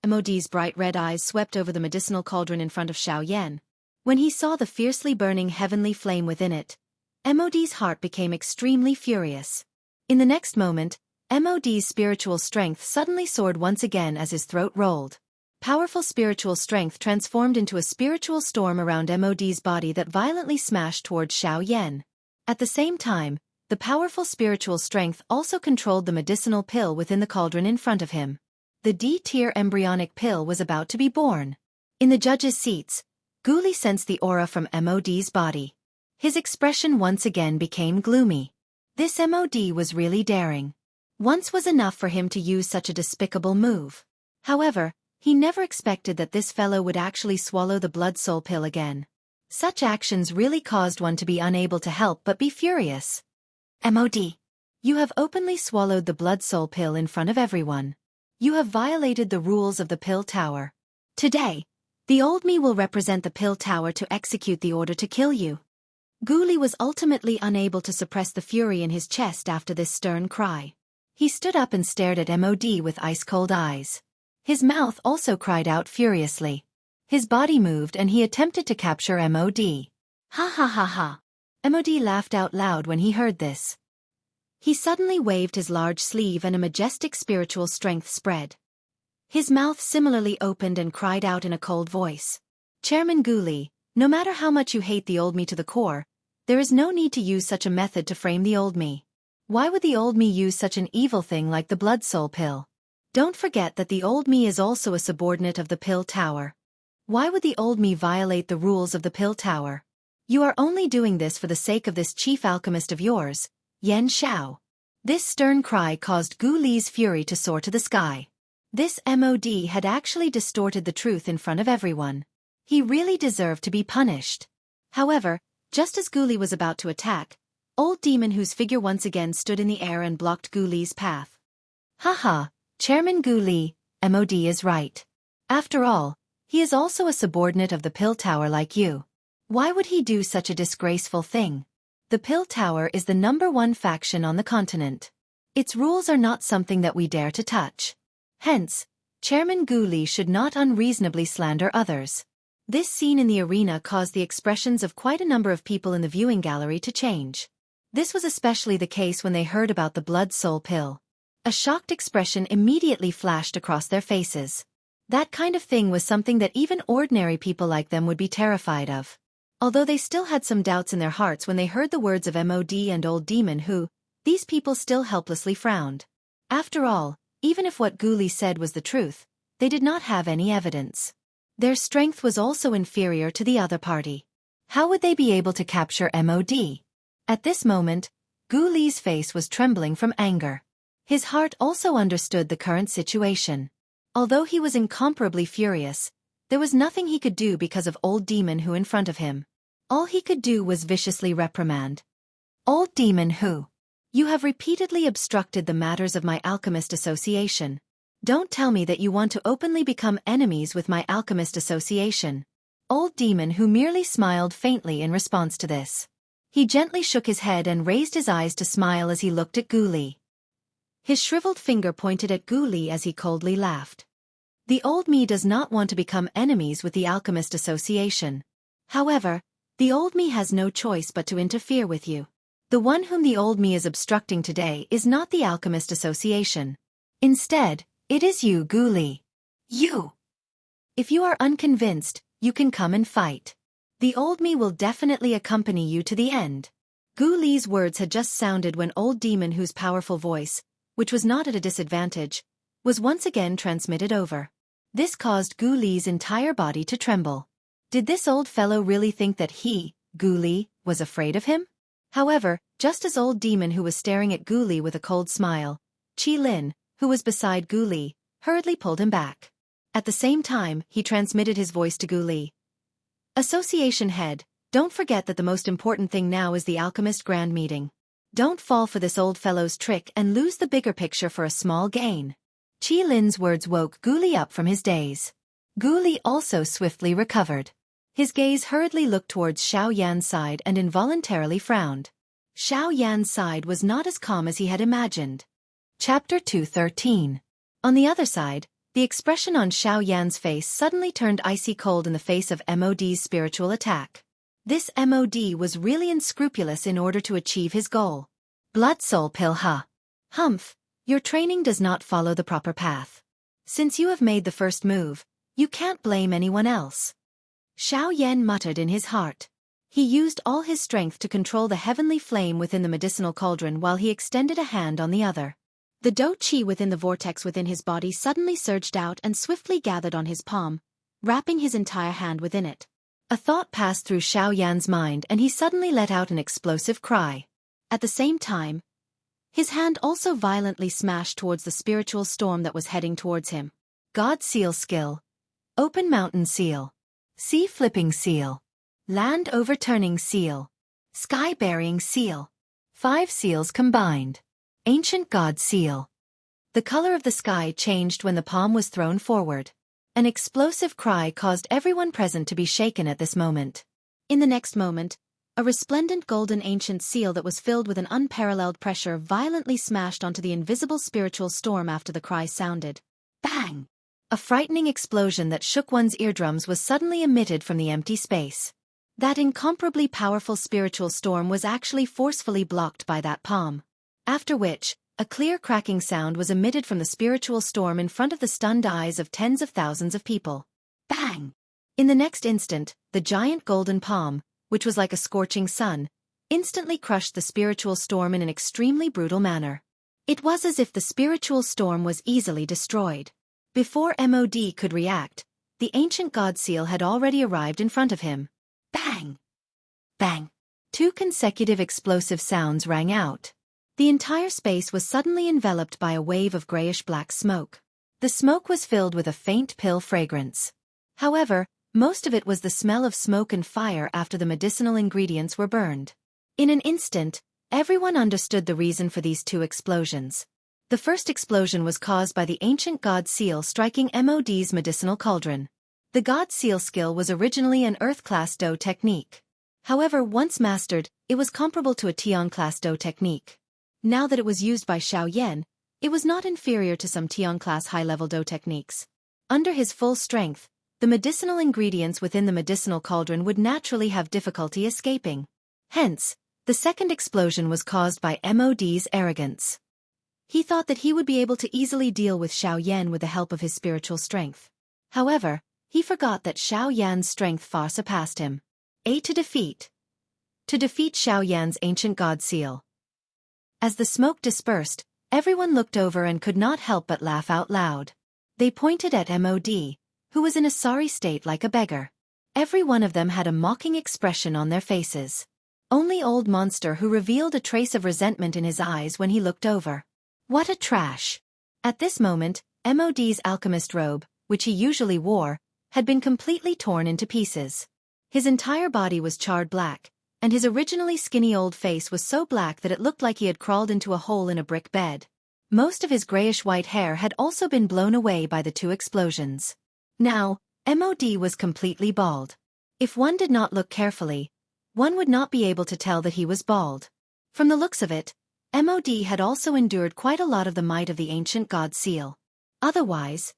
MOD's bright red eyes swept over the medicinal cauldron in front of Xiao Yan. When he saw the fiercely burning heavenly flame within it, MOD's heart became extremely furious. In the next moment, MOD's spiritual strength suddenly soared once again as his throat rolled. Powerful spiritual strength transformed into a spiritual storm around MOD's body that violently smashed towards Xiao Yan. At the same time, the powerful spiritual strength also controlled the medicinal pill within the cauldron in front of him. The D-tier embryonic pill was about to be born. In the judges' seats, Gu Li sensed the aura from MOD's body. His expression once again became gloomy. This MOD was really daring. Once was enough for him to use such a despicable move. However, he never expected that this fellow would actually swallow the blood soul pill again. Such actions really caused one to be unable to help but be furious. MOD. You have openly swallowed the blood soul pill in front of everyone. You have violated the rules of the pill tower. Today, the old me will represent the pill tower to execute the order to kill you. Gu Li was ultimately unable to suppress the fury in his chest after this stern cry. He stood up and stared at MOD with ice-cold eyes. His mouth also cried out furiously. His body moved and he attempted to capture MOD. Ha ha ha ha. MOD laughed out loud when he heard this. He suddenly waved his large sleeve and a majestic spiritual strength spread. His mouth similarly opened and cried out in a cold voice. Chairman Gu Li, no matter how much you hate the old me to the core, There is no need to use such a method to frame the old me. Why would the old me use such an evil thing like the blood soul pill? Don't forget that the old me is also a subordinate of the pill tower. Why would the old me violate the rules of the pill tower? You are only doing this for the sake of this chief alchemist of yours, Yan Xiao. This stern cry caused Gu Li's fury to soar to the sky. This MOD had actually distorted the truth in front of everyone. He really deserved to be punished. However, just as Gu Li was about to attack, old demon whose figure once again stood in the air and blocked Gu Li's path. Haha, Chairman Gu Li, MOD is right. After all, he is also a subordinate of the pill tower like you. Why would he do such a disgraceful thing? The pill tower is the #1 faction on the continent. Its rules are not something that we dare to touch. Hence, Chairman Gu Li should not unreasonably slander others. This scene in the arena caused the expressions of quite a number of people in the viewing gallery to change. This was especially the case when they heard about the blood soul pill. A shocked expression immediately flashed across their faces. That kind of thing was something that even ordinary people like them would be terrified of. Although they still had some doubts in their hearts when they heard the words of MOD and Old Demon who, these people still helplessly frowned. After all, even if what Gu Li said was the truth, they did not have any evidence. Their strength was also inferior to the other party. How would they be able to capture MOD? At this moment, Gu Li's face was trembling from anger. His heart also understood the current situation. Although he was incomparably furious, there was nothing he could do because of Old Demon who in front of him. All he could do was viciously reprimand. Old Demon who? You have repeatedly obstructed the matters of my alchemist association. Don't tell me that you want to openly become enemies with my alchemist association. Old Demon who merely smiled faintly in response to this. He gently shook his head and raised his eyes to smile as he looked at Gu Li. His shriveled finger pointed at Gu Li as he coldly laughed. The old me does not want to become enemies with the Alchemist Association. However, the old me has no choice but to interfere with you. The one whom the old me is obstructing today is not the Alchemist Association. Instead, it is you, Gu Li. You! If you are unconvinced, you can come and fight. The old me will definitely accompany you to the end. Gu Li's words had just sounded when Old Demon whose powerful voice, which was not at a disadvantage, was once again transmitted over. This caused Gu Li's entire body to tremble. Did this old fellow really think that he, Gu Li, was afraid of him? However, just as Old Demon who was staring at Gu Li with a cold smile, Qi Lin, who was beside Gu Li, hurriedly pulled him back. At the same time, he transmitted his voice to Gu Li. Association head, don't forget that the most important thing now is the Alchemist Grand Meeting. Don't fall for this old fellow's trick and lose the bigger picture for a small gain. Qi Lin's words woke Gu Li up from his daze. Gu Li also swiftly recovered. His gaze hurriedly looked towards Xiao Yan's side and involuntarily frowned. Xiao Yan's side was not as calm as he had imagined. Chapter 213. On the other side, the expression on Xiao Yan's face suddenly turned icy cold in the face of MOD's spiritual attack. This MOD was really unscrupulous in order to achieve his goal. Blood soul pill Humph, your training does not follow the proper path. Since you have made the first move, you can't blame anyone else. Xiao Yan muttered in his heart. He used all his strength to control the heavenly flame within the medicinal cauldron while he extended a hand on the other. The dou qi within the vortex within his body suddenly surged out and swiftly gathered on his palm, wrapping his entire hand within it. A thought passed through Xiao Yan's mind and he suddenly let out an explosive cry. At the same time, his hand also violently smashed towards the spiritual storm that was heading towards him. God Seal Skill. Open Mountain Seal. Sea Flipping Seal. Land Overturning Seal. Sky Burying Seal. 5 seals combined. Ancient God Seal. The color of the sky changed when the palm was thrown forward. An explosive cry caused everyone present to be shaken at this moment. In the next moment, a resplendent golden ancient seal that was filled with an unparalleled pressure violently smashed onto the invisible spiritual storm after the cry sounded. Bang! A frightening explosion that shook one's eardrums was suddenly emitted from the empty space. That incomparably powerful spiritual storm was actually forcefully blocked by that palm. After which, a clear cracking sound was emitted from the spiritual storm in front of the stunned eyes of tens of thousands of people. Bang! In the next instant, the giant golden palm, which was like a scorching sun, instantly crushed the spiritual storm in an extremely brutal manner. It was as if the spiritual storm was easily destroyed. Before MOD could react, the ancient god seal had already arrived in front of him. Bang! Bang! 2 consecutive explosive sounds rang out. The entire space was suddenly enveloped by a wave of grayish-black smoke. The smoke was filled with a faint pill fragrance. However, most of it was the smell of smoke and fire after the medicinal ingredients were burned. In an instant, everyone understood the reason for these 2 explosions. The first explosion was caused by the ancient god seal striking MOD's medicinal cauldron. The god seal skill was originally an Earth-class Do technique. However, once mastered, it was comparable to a Tian-class Do technique. Now that it was used by Xiao Yan, it was not inferior to some Tian-class high-level Do techniques. Under his full strength, the medicinal ingredients within the medicinal cauldron would naturally have difficulty escaping. Hence, the second explosion was caused by MOD's arrogance. He thought that he would be able to easily deal with Xiao Yan with the help of his spiritual strength. However, he forgot that Xiao Yan's strength far surpassed him. To defeat Xiao Yan's ancient god seal. As the smoke dispersed, everyone looked over and could not help but laugh out loud. They pointed at MOD, who was in a sorry state like a beggar. Every one of them had a mocking expression on their faces. Only Old Monster who revealed a trace of resentment in his eyes when he looked over. What a trash! At this moment, MOD's alchemist robe, which he usually wore, had been completely torn into pieces. His entire body was charred black, and his originally skinny old face was so black that it looked like he had crawled into a hole in a brick bed. Most of his grayish-white hair had also been blown away by the 2 explosions. Now, MOD was completely bald. If one did not look carefully, one would not be able to tell that he was bald. From the looks of it, MOD had also endured quite a lot of the might of the ancient god seal. Otherwise,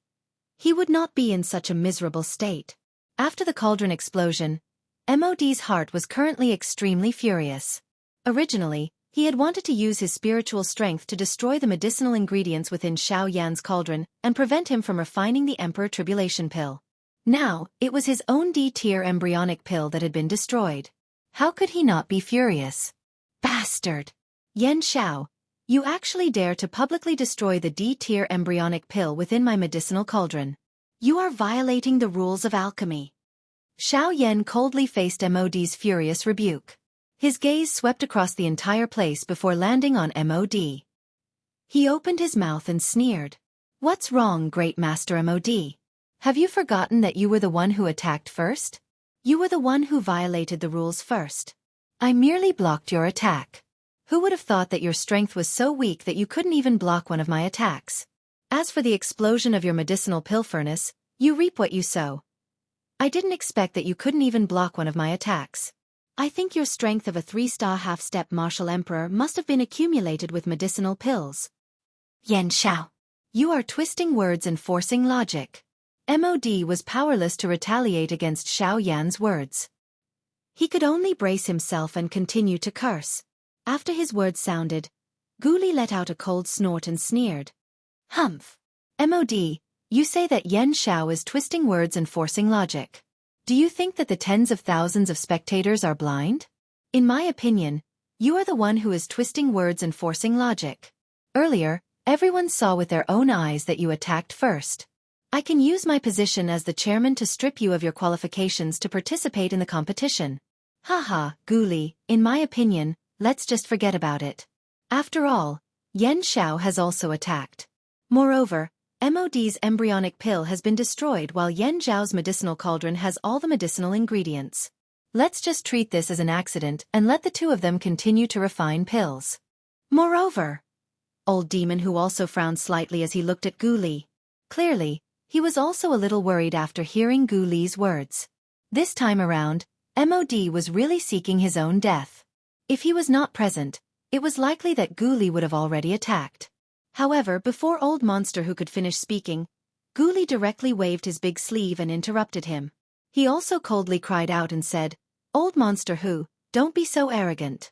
he would not be in such a miserable state. After the cauldron explosion, MOD's heart was currently extremely furious. Originally, he had wanted to use his spiritual strength to destroy the medicinal ingredients within Xiao Yan's cauldron and prevent him from refining the Emperor Tribulation Pill. Now, it was his own D-tier embryonic pill that had been destroyed. How could he not be furious? Bastard! Yan Xiao, you actually dare to publicly destroy the D-tier embryonic pill within my medicinal cauldron. You are violating the rules of alchemy. Xiao Yan coldly faced MOD's furious rebuke. His gaze swept across the entire place before landing on MOD. He opened his mouth and sneered. What's wrong, Great Master MOD? Have you forgotten that you were the one who attacked first? You were the one who violated the rules first. I merely blocked your attack. Who would have thought that your strength was so weak that you couldn't even block one of my attacks? As for the explosion of your medicinal pill furnace, you reap what you sow. I didn't expect that you couldn't even block one of my attacks. I think your strength of a 3-star half-step martial emperor must have been accumulated with medicinal pills. Yan Xiao, you are twisting words and forcing logic. MOD was powerless to retaliate against Xiao Yan's words. He could only brace himself and continue to curse. After his words sounded, Guli let out a cold snort and sneered. Humph. MOD, you say that Yan Xiao is twisting words and forcing logic. Do you think that the tens of thousands of spectators are blind? In my opinion, you are the one who is twisting words and forcing logic. Earlier, everyone saw with their own eyes that you attacked first. I can use my position as the chairman to strip you of your qualifications to participate in the competition. Haha, Guli, in my opinion, let's just forget about it. After all, Yan Xiao has also attacked. Moreover, MOD's embryonic pill has been destroyed while Yan Zhao's medicinal cauldron has all the medicinal ingredients. Let's just treat this as an accident and let the 2 of them continue to refine pills. Moreover, Old Demon who also frowned slightly as he looked at Guli. Clearly, he was also a little worried after hearing Guli's words. This time around, MOD was really seeking his own death. If he was not present, it was likely that Guli would have already attacked. However, before Old Monster who could finish speaking, Guli directly waved his big sleeve and interrupted him. He also coldly cried out and said, Old Monster who, don't be so arrogant.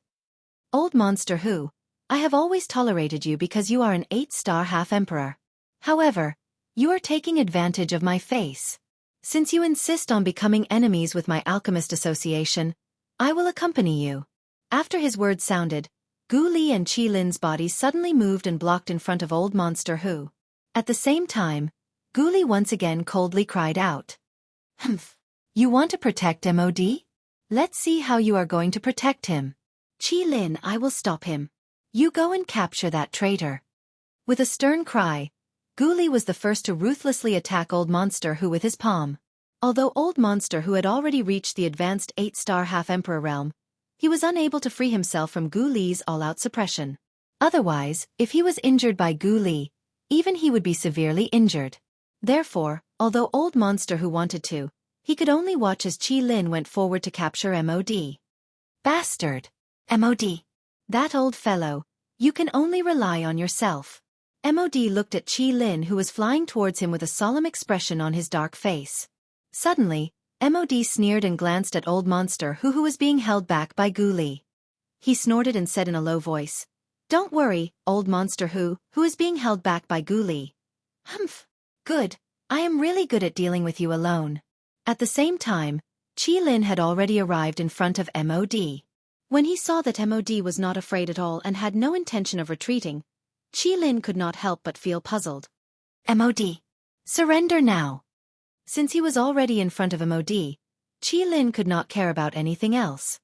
Old Monster who, I have always tolerated you because you are an 8-star half-emperor. However, you are taking advantage of my face. Since you insist on becoming enemies with my alchemist association, I will accompany you. After his words sounded, Gu Li and Qi Lin's bodies suddenly moved and blocked in front of Old Monster Who. At the same time, Gu Li once again coldly cried out. Humph. You want to protect MOD? Let's see how you are going to protect him. Qi Lin, I will stop him. You go and capture that traitor. With a stern cry, Gu Li was the first to ruthlessly attack Old Monster Who with his palm. Although Old Monster Who had already reached the advanced 8-star half-emperor realm, he was unable to free himself from Gu Li's all-out suppression. Otherwise, if he was injured by Gu Li, even he would be severely injured. Therefore, although Old Monster Who wanted to, he could only watch as Qi Lin went forward to capture MOD. Bastard! MOD! That old fellow, you can only rely on yourself. MOD looked at Qi Lin, who was flying towards him with a solemn expression on his dark face. Suddenly, MOD sneered and glanced at Old Monster Who was being held back by Gu Li. He snorted and said in a low voice, Don't worry, Old Monster Who is being held back by Gu Li. Humph. Good, I am really good at dealing with you alone. At the same time, Qi Lin had already arrived in front of MOD. When he saw that MOD was not afraid at all and had no intention of retreating, Qi Lin could not help but feel puzzled. MOD. Surrender now. Since he was already in front of MOD, Qi Lin could not care about anything else.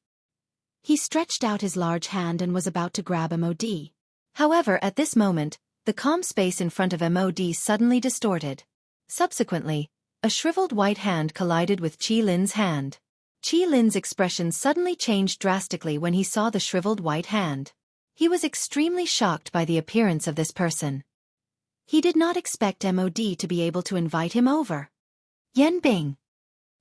He stretched out his large hand and was about to grab MOD. However, at this moment, the calm space in front of MOD suddenly distorted. Subsequently, a shriveled white hand collided with Qi Lin's hand. Qi Lin's expression suddenly changed drastically when he saw the shriveled white hand. He was extremely shocked by the appearance of this person. He did not expect MOD to be able to invite him over. Yan Bing.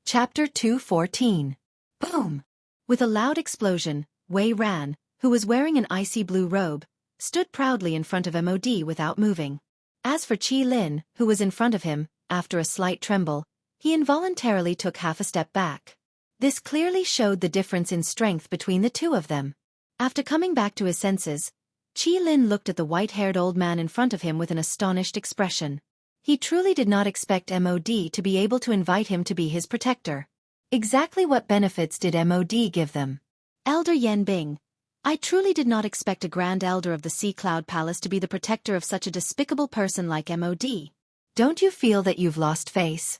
Chapter 214. Boom! With a loud explosion, Wei Ran, who was wearing an icy blue robe, stood proudly in front of MOD without moving. As for Qi Lin, who was in front of him, after a slight tremble, he involuntarily took half a step back. This clearly showed the difference in strength between the two of them. After coming back to his senses, Qi Lin looked at the white-haired old man in front of him with an astonished expression. He truly did not expect MOD to be able to invite him to be his protector. Exactly what benefits did MOD give them? Elder Yan Bing. I truly did not expect a Grand Elder of the Sea Cloud Palace to be the protector of such a despicable person like MOD. Don't you feel that you've lost face?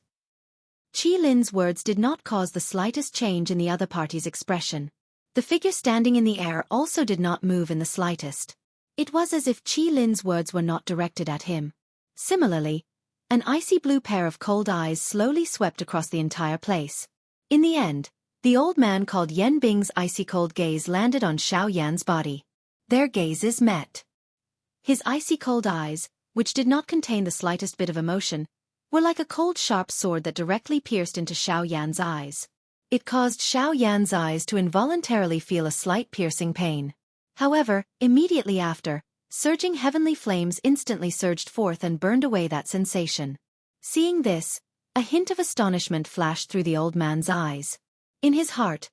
Qi Lin's words did not cause the slightest change in the other party's expression. The figure standing in the air also did not move in the slightest. It was as if Qi Lin's words were not directed at him. Similarly, an icy blue pair of cold eyes slowly swept across the entire place. In the end, the old man called Yan Bing's icy cold gaze landed on Xiao Yan's body. Their gazes met. His icy cold eyes, which did not contain the slightest bit of emotion, were like a cold sharp sword that directly pierced into Xiao Yan's eyes. It caused Xiao Yan's eyes to involuntarily feel a slight piercing pain. However, immediately after, surging heavenly flames instantly surged forth and burned away that sensation. Seeing this, a hint of astonishment flashed through the old man's eyes. In his heart,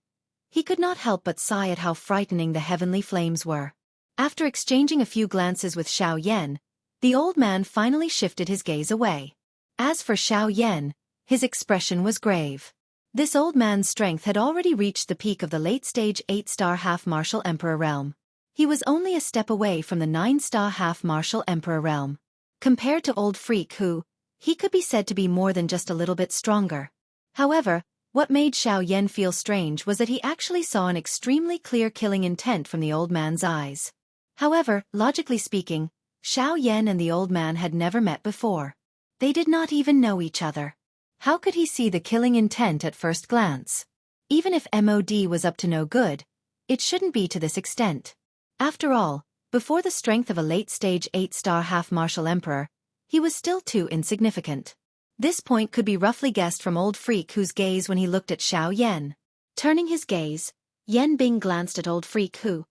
he could not help but sigh at how frightening the heavenly flames were. After exchanging a few glances with Xiao Yan, the old man finally shifted his gaze away. As for Xiao Yan, his expression was grave. This old man's strength had already reached the peak of the late-stage 8-star half-martial emperor realm. He was only a step away from the 9-star half-martial emperor realm. Compared to Old Freak Who, he could be said to be more than just a little bit stronger. However, what made Xiao Yan feel strange was that he actually saw an extremely clear killing intent from the old man's eyes. However, logically speaking, Xiao Yan and the old man had never met before. They did not even know each other. How could he see the killing intent at first glance? Even if MOD was up to no good, it shouldn't be to this extent. After all, before the strength of a late-stage 8-star half-martial emperor, he was still too insignificant. This point could be roughly guessed from Old Freak Who's gaze when he looked at Xiao Yan. Turning his gaze, Yan Bing glanced at Old Freak Who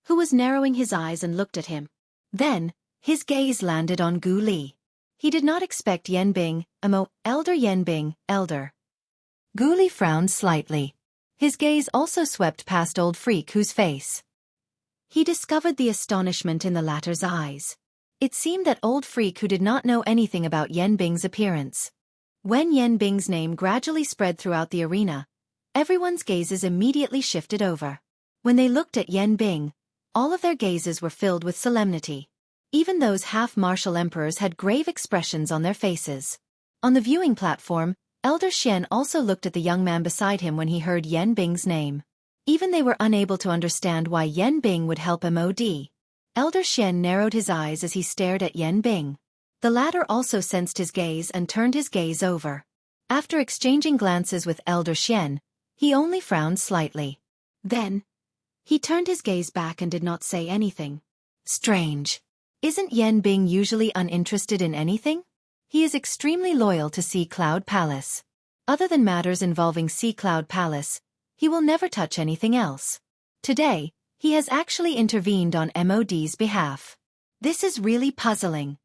was narrowing his eyes and looked at him. Then, his gaze landed on Gu Li. He did not expect Yan Bing, Elder Yan Bing, Elder. Gu Li frowned slightly. His gaze also swept past Old Freak Who's face. He discovered the astonishment in the latter's eyes. It seemed that Old Freak Who did not know anything about Yan Bing's appearance. When Yan Bing's name gradually spread throughout the arena, everyone's gazes immediately shifted over. When they looked at Yen Bing, all of their gazes were filled with solemnity. Even those half-martial emperors had grave expressions on their faces. On the viewing platform, Elder Xian also looked at the young man beside him when he heard Yen Bing's name. Even they were unable to understand why Yen Bing would help MOD. Elder Xian narrowed his eyes as he stared at Yen Bing. The latter also sensed his gaze and turned his gaze over. After exchanging glances with Elder Xian, he only frowned slightly. Then, he turned his gaze back and did not say anything. Strange. Isn't Yen Bing usually uninterested in anything? He is extremely loyal to Sea Cloud Palace. Other than matters involving Sea Cloud Palace, he will never touch anything else. Today, he has actually intervened on MOD's behalf. This is really puzzling.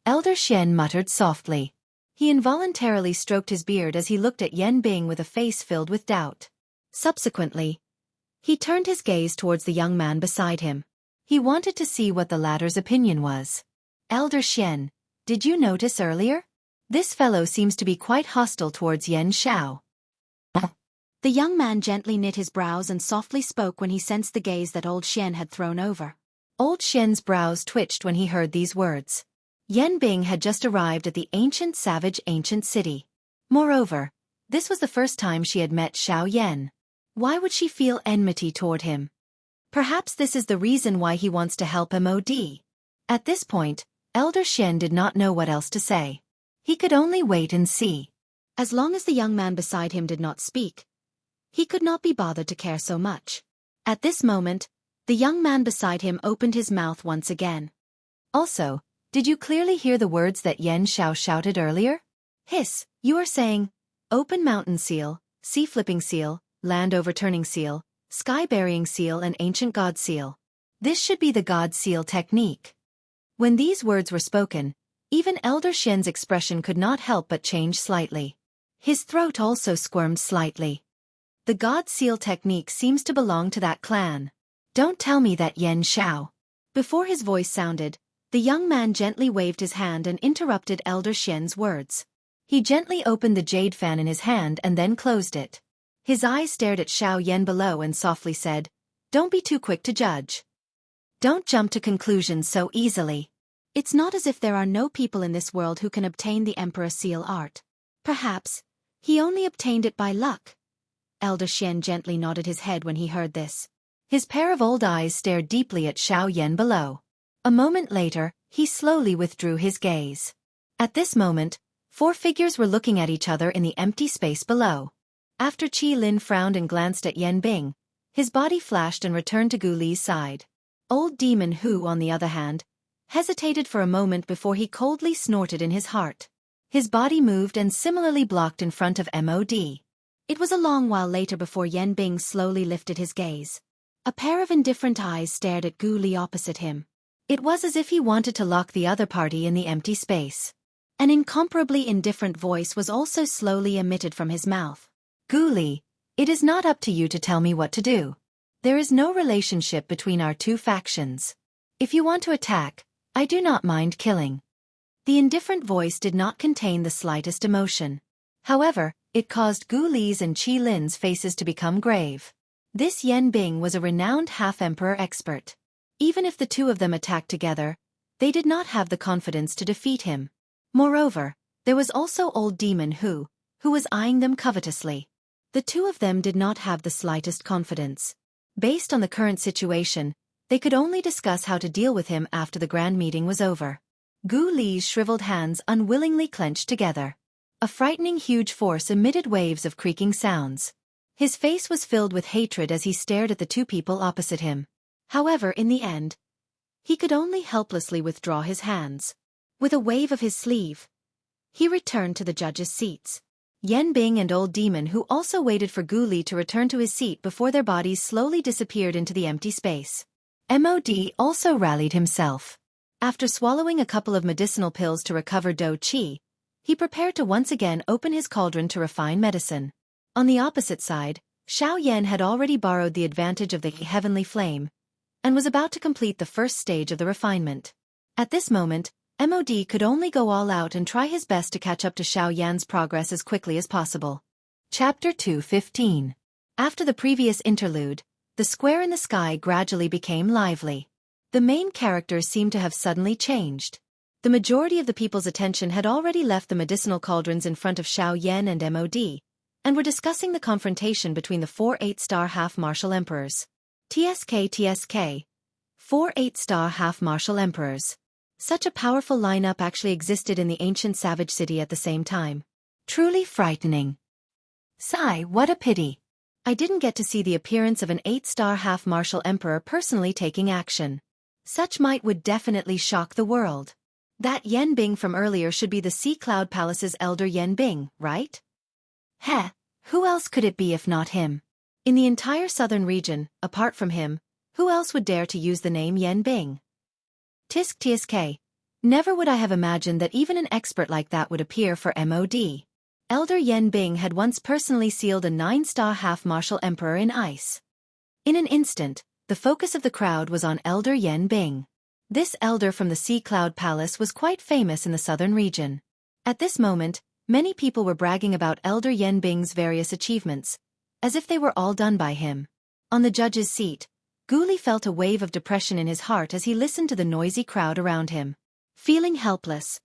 Elder Xian muttered softly. He involuntarily stroked his beard as he looked at Yen Bing with a face filled with doubt. Subsequently, he turned his gaze towards the young man beside him. He wanted to see what the latter's opinion was. Elder Xian, did you notice earlier? This fellow seems to be quite hostile towards Yen Xiao. The young man gently knit his brows and softly spoke when he sensed the gaze that Old Xian had thrown over. Old Xian's brows twitched when he heard these words. Yen Bing had just arrived at the ancient city. Moreover, this was the first time she had met Xiao Yan. Why would she feel enmity toward him? Perhaps this is the reason why he wants to help MOD. At this point, Elder Xian did not know what else to say. He could only wait and see. As long as the young man beside him did not speak, he could not be bothered to care so much. At this moment, the young man beside him opened his mouth once again. Also, did you clearly hear the words that Yen Xiao shouted earlier? Hiss, you are saying, open mountain seal, sea flipping seal, land overturning seal, sky burying seal and ancient god seal. This should be the god seal technique. When these words were spoken, even Elder Xian's expression could not help but change slightly. His throat also squirmed slightly. The God Seal technique seems to belong to that clan. Don't tell me that Yen Xiao. Before his voice sounded, the young man gently waved his hand and interrupted Elder Xian's words. He gently opened the jade fan in his hand and then closed it. His eyes stared at Xiao Yan below and softly said, "Don't be too quick to judge. Don't jump to conclusions so easily. It's not as if there are no people in this world who can obtain the Emperor Seal art. Perhaps, he only obtained it by luck." Elder Xian gently nodded his head when he heard this. His pair of old eyes stared deeply at Xiao Yan below. A moment later, he slowly withdrew his gaze. At this moment, 4 figures were looking at each other in the empty space below. After Qi Lin frowned and glanced at Yen Bing, his body flashed and returned to Gu Li's side. Old Demon Hu, on the other hand, hesitated for a moment before he coldly snorted in his heart. His body moved and similarly blocked in front of MOD. It was a long while later before Yen Bing slowly lifted his gaze. A pair of indifferent eyes stared at Gu Li opposite him. It was as if he wanted to lock the other party in the empty space. An incomparably indifferent voice was also slowly emitted from his mouth. "Gu Li, it is not up to you to tell me what to do. There is no relationship between our two factions. If you want to attack, I do not mind killing." The indifferent voice did not contain the slightest emotion. However, it caused Gu Li's and Qi Lin's faces to become grave. This Yen Bing was a renowned half-emperor expert. Even if the two of them attacked together, they did not have the confidence to defeat him. Moreover, there was also old Demon Hu was eyeing them covetously. The two of them did not have the slightest confidence. Based on the current situation, they could only discuss how to deal with him after the grand meeting was over. Gu Li's shriveled hands unwillingly clenched together. A frightening huge force emitted waves of creaking sounds. His face was filled with hatred as he stared at the two people opposite him. However, in the end, he could only helplessly withdraw his hands. With a wave of his sleeve, he returned to the judges' seats. Yen Bing and Old Demon Hu also waited for Gu Li to return to his seat before their bodies slowly disappeared into the empty space. MOD also rallied himself. After swallowing a couple of medicinal pills to recover Do Qi, he prepared to once again open his cauldron to refine medicine. On the opposite side, Xiao Yan had already borrowed the advantage of the heavenly flame, and was about to complete the first stage of the refinement. At this moment, MOD could only go all out and try his best to catch up to Xiao Yan's progress as quickly as possible. Chapter 2:15. After the previous interlude, the square in the sky gradually became lively. The main characters seemed to have suddenly changed. The majority of the people's attention had already left the medicinal cauldrons in front of Xiao Yan and MOD, and were discussing the confrontation between the 4 8-star half-martial emperors. TSK, 4 8-star half-martial emperors. Such a powerful lineup actually existed in the ancient savage city at the same time. Truly frightening. Sigh, what a pity. I didn't get to see the appearance of an 8-star half-martial emperor personally taking action. Such might would definitely shock the world. That Yan Bing from earlier should be the Sea Cloud Palace's elder Yan Bing, right? Heh, who else could it be if not him? In the entire southern region, apart from him, who else would dare to use the name Yan Bing? TSK. Never would I have imagined that even an expert like that would appear for MOD. Elder Yan Bing had once personally sealed a 9-star half-martial emperor in ice. In an instant, the focus of the crowd was on Elder Yan Bing. This elder from the Sea Cloud Palace was quite famous in the southern region. At this moment, many people were bragging about Elder Yan Bing's various achievements, as if they were all done by him. On the judge's seat, Gu Li felt a wave of depression in his heart as he listened to the noisy crowd around him. Feeling helpless,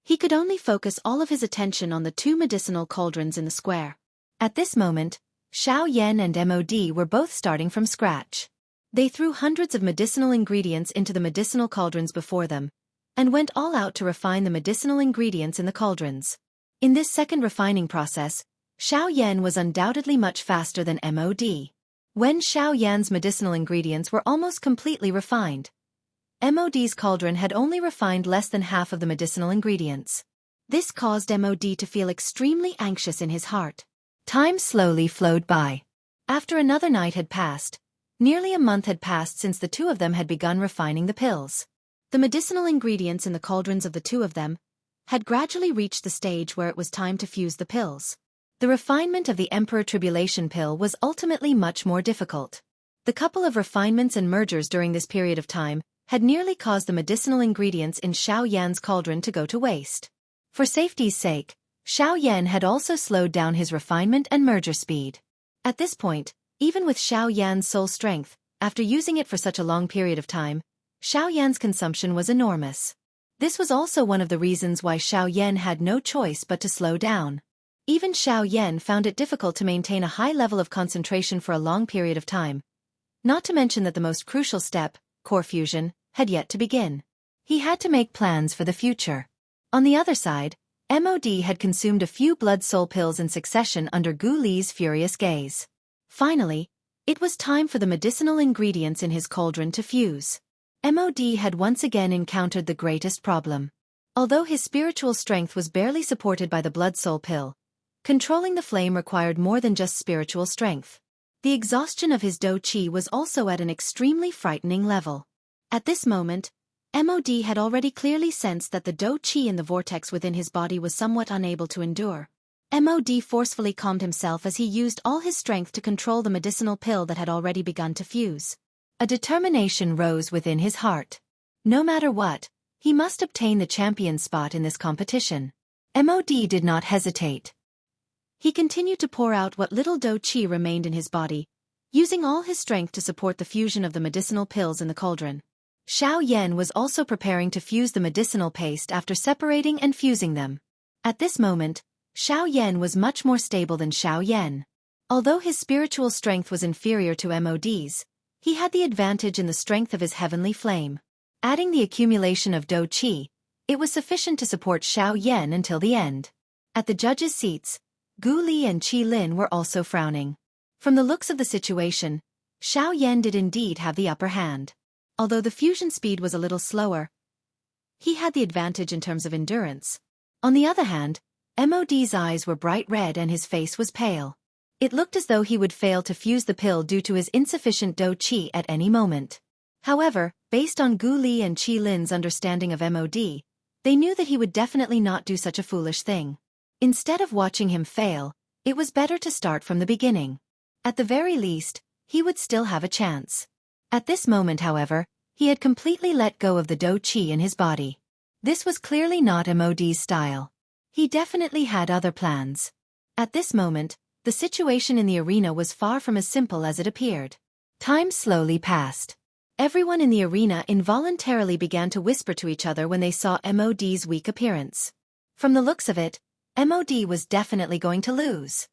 he could only focus all of his attention on the 2 medicinal cauldrons in the square. At this moment, Xiao Yan and MOD were both starting from scratch. They threw hundreds of medicinal ingredients into the medicinal cauldrons before them, and went all out to refine the medicinal ingredients in the cauldrons. In this second refining process, Xiao Yan was undoubtedly much faster than MOD. When Xiao Yan's medicinal ingredients were almost completely refined, MOD's cauldron had only refined less than half of the medicinal ingredients. This caused MOD to feel extremely anxious in his heart. Time slowly flowed by. After another night had passed, nearly a month had passed since the 2 of them had begun refining the pills. The medicinal ingredients in the cauldrons of the 2 of them had gradually reached the stage where it was time to fuse the pills. The refinement of the Emperor Tribulation pill was ultimately much more difficult. The couple of refinements and mergers during this period of time had nearly caused the medicinal ingredients in Xiao Yan's cauldron to go to waste. For safety's sake, Xiao Yan had also slowed down his refinement and merger speed. At this point, even with Xiao Yan's soul strength, after using it for such a long period of time, Xiao Yan's consumption was enormous. This was also one of the reasons why Xiao Yan had no choice but to slow down. Even Xiao Yan found it difficult to maintain a high level of concentration for a long period of time. Not to mention that the most crucial step, core fusion, had yet to begin. He had to make plans for the future. On the other side, MOD had consumed a few blood-soul pills in succession under Gu Li's furious gaze. Finally, it was time for the medicinal ingredients in his cauldron to fuse. MOD had once again encountered the greatest problem. Although his spiritual strength was barely supported by the blood-soul pill, controlling the flame required more than just spiritual strength. The exhaustion of his Do Qi was also at an extremely frightening level. At this moment, MOD had already clearly sensed that the Do Qi in the vortex within his body was somewhat unable to endure. MOD forcefully calmed himself as he used all his strength to control the medicinal pill that had already begun to fuse. A determination rose within his heart. No matter what, he must obtain the champion spot in this competition. MOD did not hesitate. He continued to pour out what little Do Qi remained in his body, using all his strength to support the fusion of the medicinal pills in the cauldron. Xiao Yan was also preparing to fuse the medicinal paste after separating and fusing them. At this moment, Xiao Yan was much more stable than Xiao Yan. Although his spiritual strength was inferior to MOD's, he had the advantage in the strength of his heavenly flame. Adding the accumulation of Do Qi, it was sufficient to support Xiao Yan until the end. At the judges' seats, Gu Li and Qi Lin were also frowning. From the looks of the situation, Xiao Yan did indeed have the upper hand. Although the fusion speed was a little slower, he had the advantage in terms of endurance. On the other hand, MOD's eyes were bright red and his face was pale. It looked as though he would fail to fuse the pill due to his insufficient Do Qi at any moment. However, based on Gu Li and Qi Lin's understanding of MOD, they knew that he would definitely not do such a foolish thing. Instead of watching him fail, it was better to start from the beginning. At the very least, he would still have a chance. At this moment, however, he had completely let go of the Do Qi in his body. This was clearly not MOD's style. He definitely had other plans. At this moment, the situation in the arena was far from as simple as it appeared. Time slowly passed. Everyone in the arena involuntarily began to whisper to each other when they saw MOD's weak appearance. From the looks of it, MOD was definitely going to lose.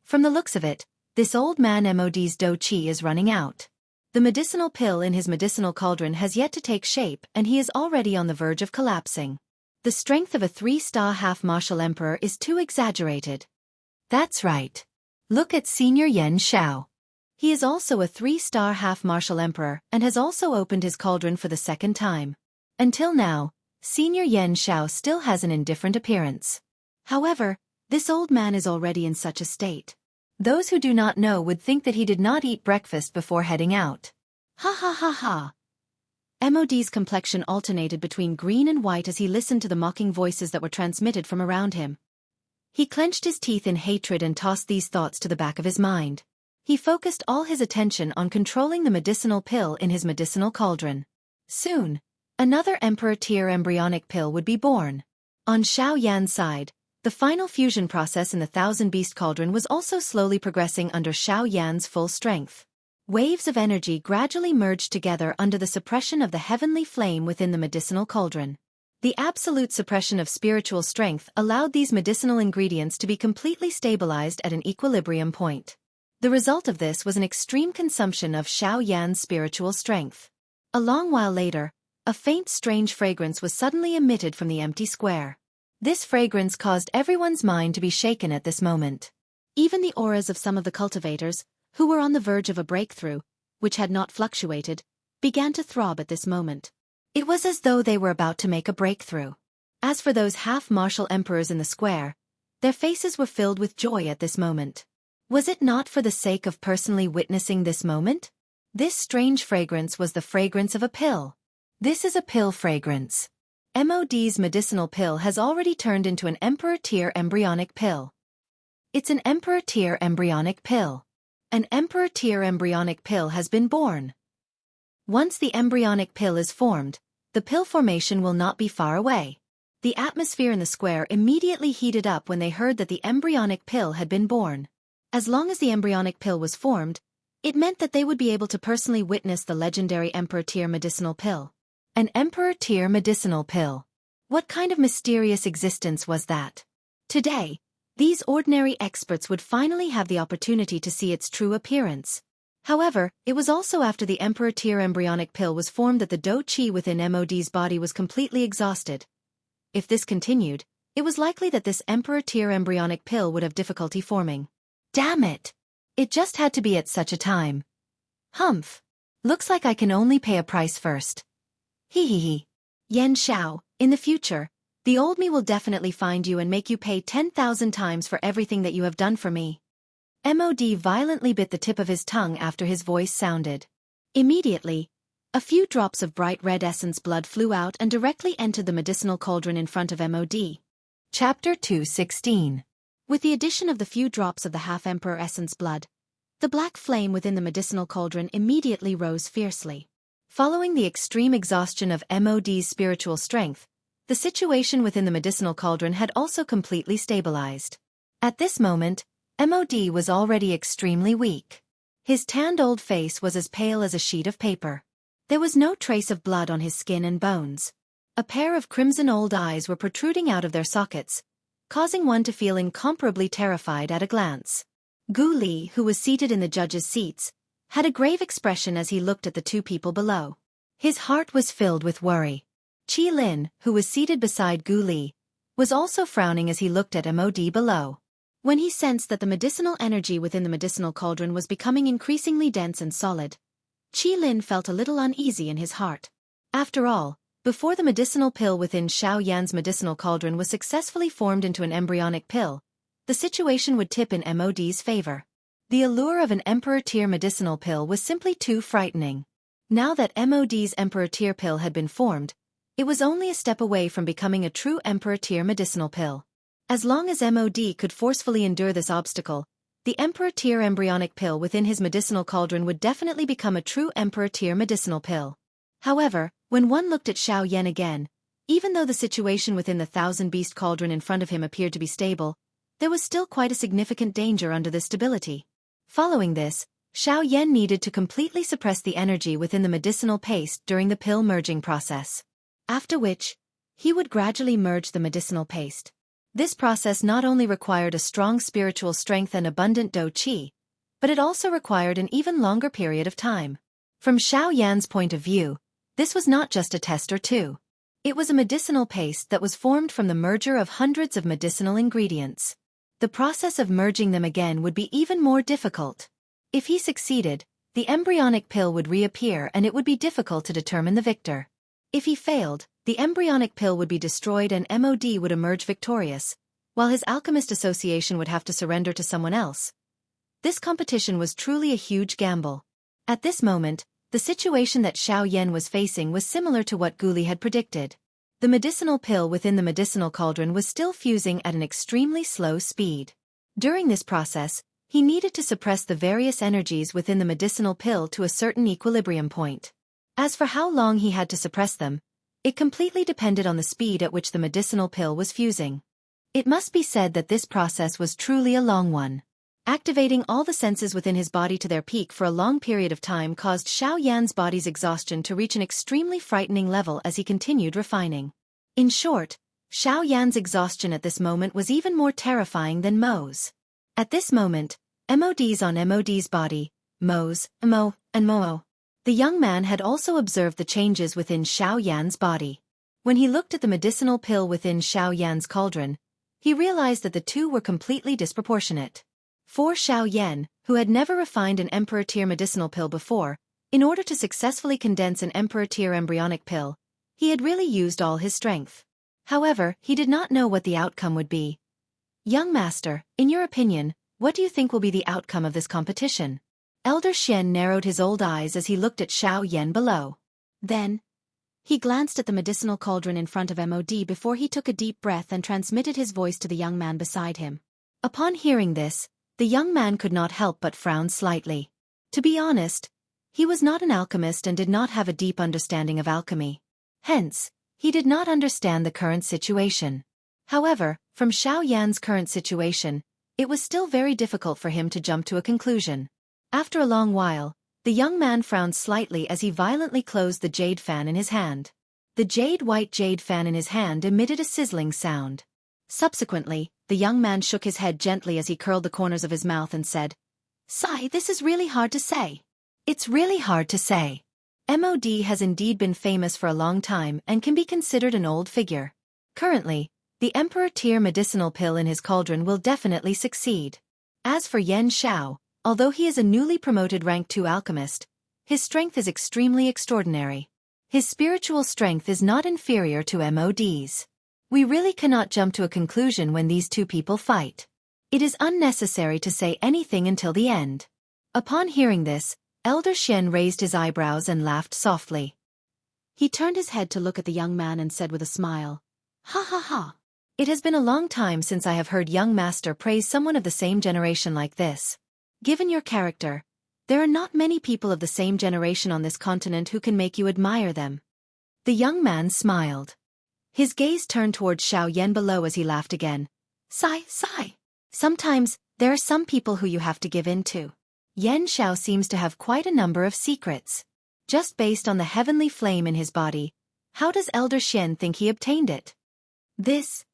From the looks of it, this old man MOD's do-chi is running out. The medicinal pill in his medicinal cauldron has yet to take shape and he is already on the verge of collapsing. The strength of a 3-star half-martial emperor is too exaggerated. That's right. Look at Senior Yen Xiao. He is also a 3-star half-martial emperor and has also opened his cauldron for the second time. Until now, Senior Yen Xiao still has an indifferent appearance. However, this old man is already in such a state. Those who do not know would think that he did not eat breakfast before heading out. Ha ha ha ha. MOD's complexion alternated between green and white as he listened to the mocking voices that were transmitted from around him. He clenched his teeth in hatred and tossed these thoughts to the back of his mind. He focused all his attention on controlling the medicinal pill in his medicinal cauldron. Soon, another Emperor-tier embryonic pill would be born. On Xiao Yan's side, the final fusion process in the Thousand Beast Cauldron was also slowly progressing under Xiao Yan's full strength. Waves of energy gradually merged together under the suppression of the heavenly flame within the medicinal cauldron. The absolute suppression of spiritual strength allowed these medicinal ingredients to be completely stabilized at an equilibrium point. The result of this was an extreme consumption of Xiao Yan's spiritual strength. A long while later, a faint strange fragrance was suddenly emitted from the empty square. This fragrance caused everyone's mind to be shaken at this moment. Even the auras of some of the cultivators, who were on the verge of a breakthrough, which had not fluctuated, began to throb at this moment. It was as though they were about to make a breakthrough. As for those half-martial emperors in the square, their faces were filled with joy at this moment. Was it not for the sake of personally witnessing this moment? This strange fragrance was the fragrance of a pill. This is a pill fragrance. MOD's medicinal pill has already turned into an Emperor-tier embryonic pill. It's an Emperor-tier embryonic pill. An Emperor-tier embryonic pill has been born. Once the embryonic pill is formed, the pill formation will not be far away. The atmosphere in the square immediately heated up when they heard that the embryonic pill had been born. As long as the embryonic pill was formed, it meant that they would be able to personally witness the legendary Emperor-tier medicinal pill. An Emperor-tier medicinal pill. What kind of mysterious existence was that? Today, these ordinary experts would finally have the opportunity to see its true appearance. However, it was also after the Emperor-tier embryonic pill was formed that the do-chi within MOD's body was completely exhausted. If this continued, it was likely that this Emperor-tier embryonic pill would have difficulty forming. Damn it! It just had to be at such a time. Humph. Looks like I can only pay a price first. Yen Xiao, in the future, the old me will definitely find you and make you pay 10,000 times for everything that you have done for me. MOD violently bit the tip of his tongue after his voice sounded. Immediately, a few drops of bright red essence blood flew out and directly entered the medicinal cauldron in front of MOD. Chapter 2:16. With the addition of the few drops of the half-emperor essence blood, the black flame within the medicinal cauldron immediately rose fiercely. Following the extreme exhaustion of MOD's spiritual strength, the situation within the medicinal cauldron had also completely stabilized. At this moment, MOD was already extremely weak. His tanned old face was as pale as a sheet of paper. There was no trace of blood on his skin and bones. A pair of crimson old eyes were protruding out of their sockets, causing one to feel incomparably terrified at a glance. Gu Li, who was seated in the judges' seats, had a grave expression as he looked at the two people below. His heart was filled with worry. Qi Lin, who was seated beside Gu Li, was also frowning as he looked at MOD below. When he sensed that the medicinal energy within the medicinal cauldron was becoming increasingly dense and solid, Qi Lin felt a little uneasy in his heart. After all, before the medicinal pill within Xiao Yan's medicinal cauldron was successfully formed into an embryonic pill, the situation would tip in MOD's favor. The allure of an Emperor-tier medicinal pill was simply too frightening. Now that MOD's Emperor-tier pill had been formed, it was only a step away from becoming a true Emperor-tier medicinal pill. As long as MOD could forcefully endure this obstacle, the Emperor-tier embryonic pill within his medicinal cauldron would definitely become a true Emperor-tier medicinal pill. However, when one looked at Xiao Yan again, even though the situation within the Thousand Beast Cauldron in front of him appeared to be stable, there was still quite a significant danger under this stability. Following this, Xiao Yan needed to completely suppress the energy within the medicinal paste during the pill merging process. After which, he would gradually merge the medicinal paste. This process not only required a strong spiritual strength and abundant dou qi, but it also required an even longer period of time. From Xiao Yan's point of view, this was not just a test or two. It was a medicinal paste that was formed from the merger of hundreds of medicinal ingredients. The process of merging them again would be even more difficult. If he succeeded, the embryonic pill would reappear and it would be difficult to determine the victor. If he failed, the embryonic pill would be destroyed and MOD would emerge victorious, while his alchemist association would have to surrender to someone else. This competition was truly a huge gamble. At this moment, the situation that Xiao Yan was facing was similar to what Guli had predicted. The medicinal pill within the medicinal cauldron was still fusing at an extremely slow speed. During this process, he needed to suppress the various energies within the medicinal pill to a certain equilibrium point. As for how long he had to suppress them, it completely depended on the speed at which the medicinal pill was fusing. It must be said that this process was truly a long one. Activating all the senses within his body to their peak for a long period of time caused Xiao Yan's body's exhaustion to reach an extremely frightening level as he continued refining. In short, Xiao Yan's exhaustion at this moment was even more terrifying than Mo's. At this moment, MODs on MOD's body, Mo's, Mo, and Moo. The young man had also observed the changes within Xiao Yan's body. When he looked at the medicinal pill within Xiao Yan's cauldron, he realized that the two were completely disproportionate. For Xiao Yan, who had never refined an Emperor-tier medicinal pill before, in order to successfully condense an Emperor-tier embryonic pill, he had really used all his strength. However, he did not know what the outcome would be. Young master, in your opinion, what do you think will be the outcome of this competition? Elder Xian narrowed his old eyes as he looked at Xiao Yan below. Then, he glanced at the medicinal cauldron in front of MOD before he took a deep breath and transmitted his voice to the young man beside him. Upon hearing this, the young man could not help but frown slightly. To be honest, he was not an alchemist and did not have a deep understanding of alchemy. Hence, he did not understand the current situation. However, from Xiao Yan's current situation, it was still very difficult for him to jump to a conclusion. After a long while, the young man frowned slightly as he violently closed the jade fan in his hand. The white jade fan in his hand emitted a sizzling sound. Subsequently, the young man shook his head gently as he curled the corners of his mouth and said, "Sigh, this is really hard to say." It's really hard to say. MOD has indeed been famous for a long time and can be considered an old figure. Currently, the Emperor-tier medicinal pill in his cauldron will definitely succeed. As for Yan Xiao, although he is a newly promoted rank 2 alchemist, his strength is extremely extraordinary. His spiritual strength is not inferior to MOD's. We really cannot jump to a conclusion when these two people fight. It is unnecessary to say anything until the end. Upon hearing this, Elder Xian raised his eyebrows and laughed softly. He turned his head to look at the young man and said with a smile, "Ha ha ha. It has been a long time since I have heard young master praise someone of the same generation like this. Given your character, there are not many people of the same generation on this continent who can make you admire them." The young man smiled. His gaze turned towards Xiao Yan below as he laughed again. "Sigh, sigh. Sometimes, there are some people who you have to give in to. Yan Xiao seems to have quite a number of secrets. Just based on the heavenly flame in his body, how does Elder Xian think he obtained it? This?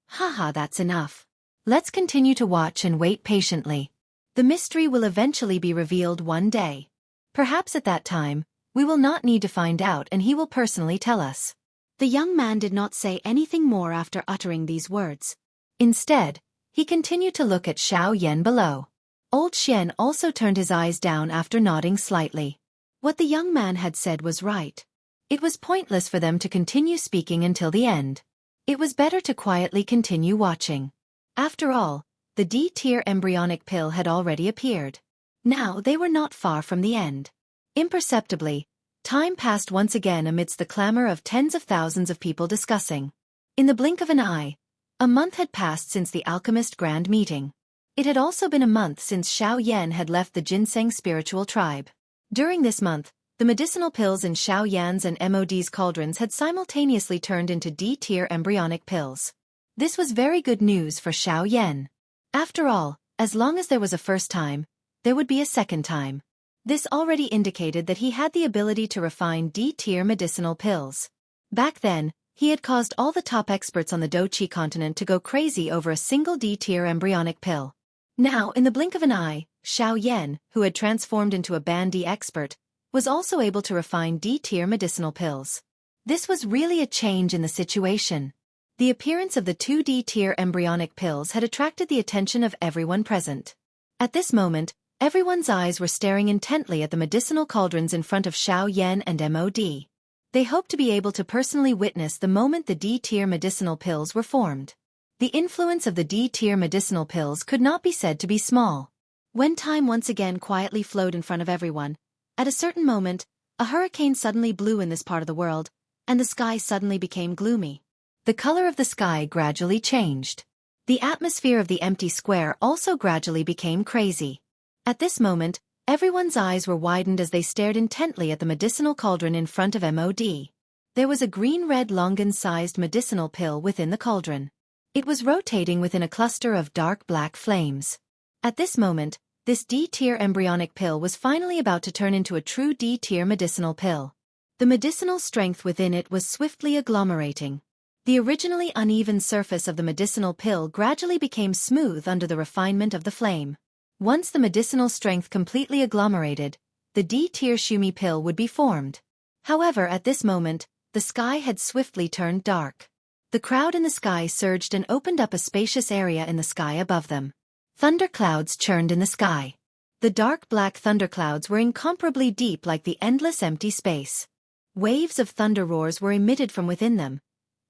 Haha, that's enough. Let's continue to watch and wait patiently. The mystery will eventually be revealed one day. Perhaps at that time, we will not need to find out and he will personally tell us." The young man did not say anything more after uttering these words. Instead, he continued to look at Xiao Yan below. Old Xian also turned his eyes down after nodding slightly. What the young man had said was right. It was pointless for them to continue speaking until the end. It was better to quietly continue watching. After all, the D-tier embryonic pill had already appeared. Now they were not far from the end. Imperceptibly, time passed once again amidst the clamor of tens of thousands of people discussing. In the blink of an eye, a month had passed since the alchemist grand meeting. It had also been a month since Xiao Yan had left the ginseng spiritual tribe. During this month, the medicinal pills in Xiao Yan's and MOD's cauldrons had simultaneously turned into D-tier embryonic pills. This was very good news for Xiao Yan. After all, as long as there was a first time, there would be a second time. This already indicated that he had the ability to refine D-tier medicinal pills. Back then, he had caused all the top experts on the Dochi continent to go crazy over a single D-tier embryonic pill. Now, in the blink of an eye, Xiao Yan, who had transformed into a Ban D expert, was also able to refine D-tier medicinal pills. This was really a change in the situation. The appearance of the two D-tier embryonic pills had attracted the attention of everyone present. At this moment, everyone's eyes were staring intently at the medicinal cauldrons in front of Xiao Yan and MOD. They hoped to be able to personally witness the moment the D-tier medicinal pills were formed. The influence of the D-tier medicinal pills could not be said to be small. When time once again quietly flowed in front of everyone, at a certain moment, a hurricane suddenly blew in this part of the world, and the sky suddenly became gloomy. The color of the sky gradually changed. The atmosphere of the empty square also gradually became crazy. At this moment, everyone's eyes were widened as they stared intently at the medicinal cauldron in front of MOD. There was a green-red longan-sized medicinal pill within the cauldron. It was rotating within a cluster of dark black flames. At this moment, this D-tier embryonic pill was finally about to turn into a true D-tier medicinal pill. The medicinal strength within it was swiftly agglomerating. The originally uneven surface of the medicinal pill gradually became smooth under the refinement of the flame. Once the medicinal strength completely agglomerated, the D-tier Shumi pill would be formed. However, at this moment, the sky had swiftly turned dark. The crowd in the sky surged and opened up a spacious area in the sky above them. Thunderclouds churned in the sky. The dark black thunderclouds were incomparably deep like the endless empty space. Waves of thunder roars were emitted from within them,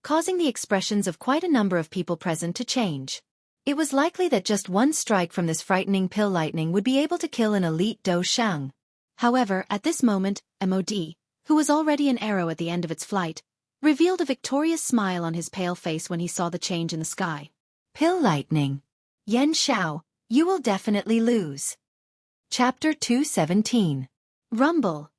causing the expressions of quite a number of people present to change. It was likely that just one strike from this frightening pill lightning would be able to kill an elite Do Shang. However, at this moment, MOD, who was already an arrow at the end of its flight, revealed a victorious smile on his pale face when he saw the change in the sky. Pill lightning. Yen Xiao, you will definitely lose. Chapter 217. Rumble.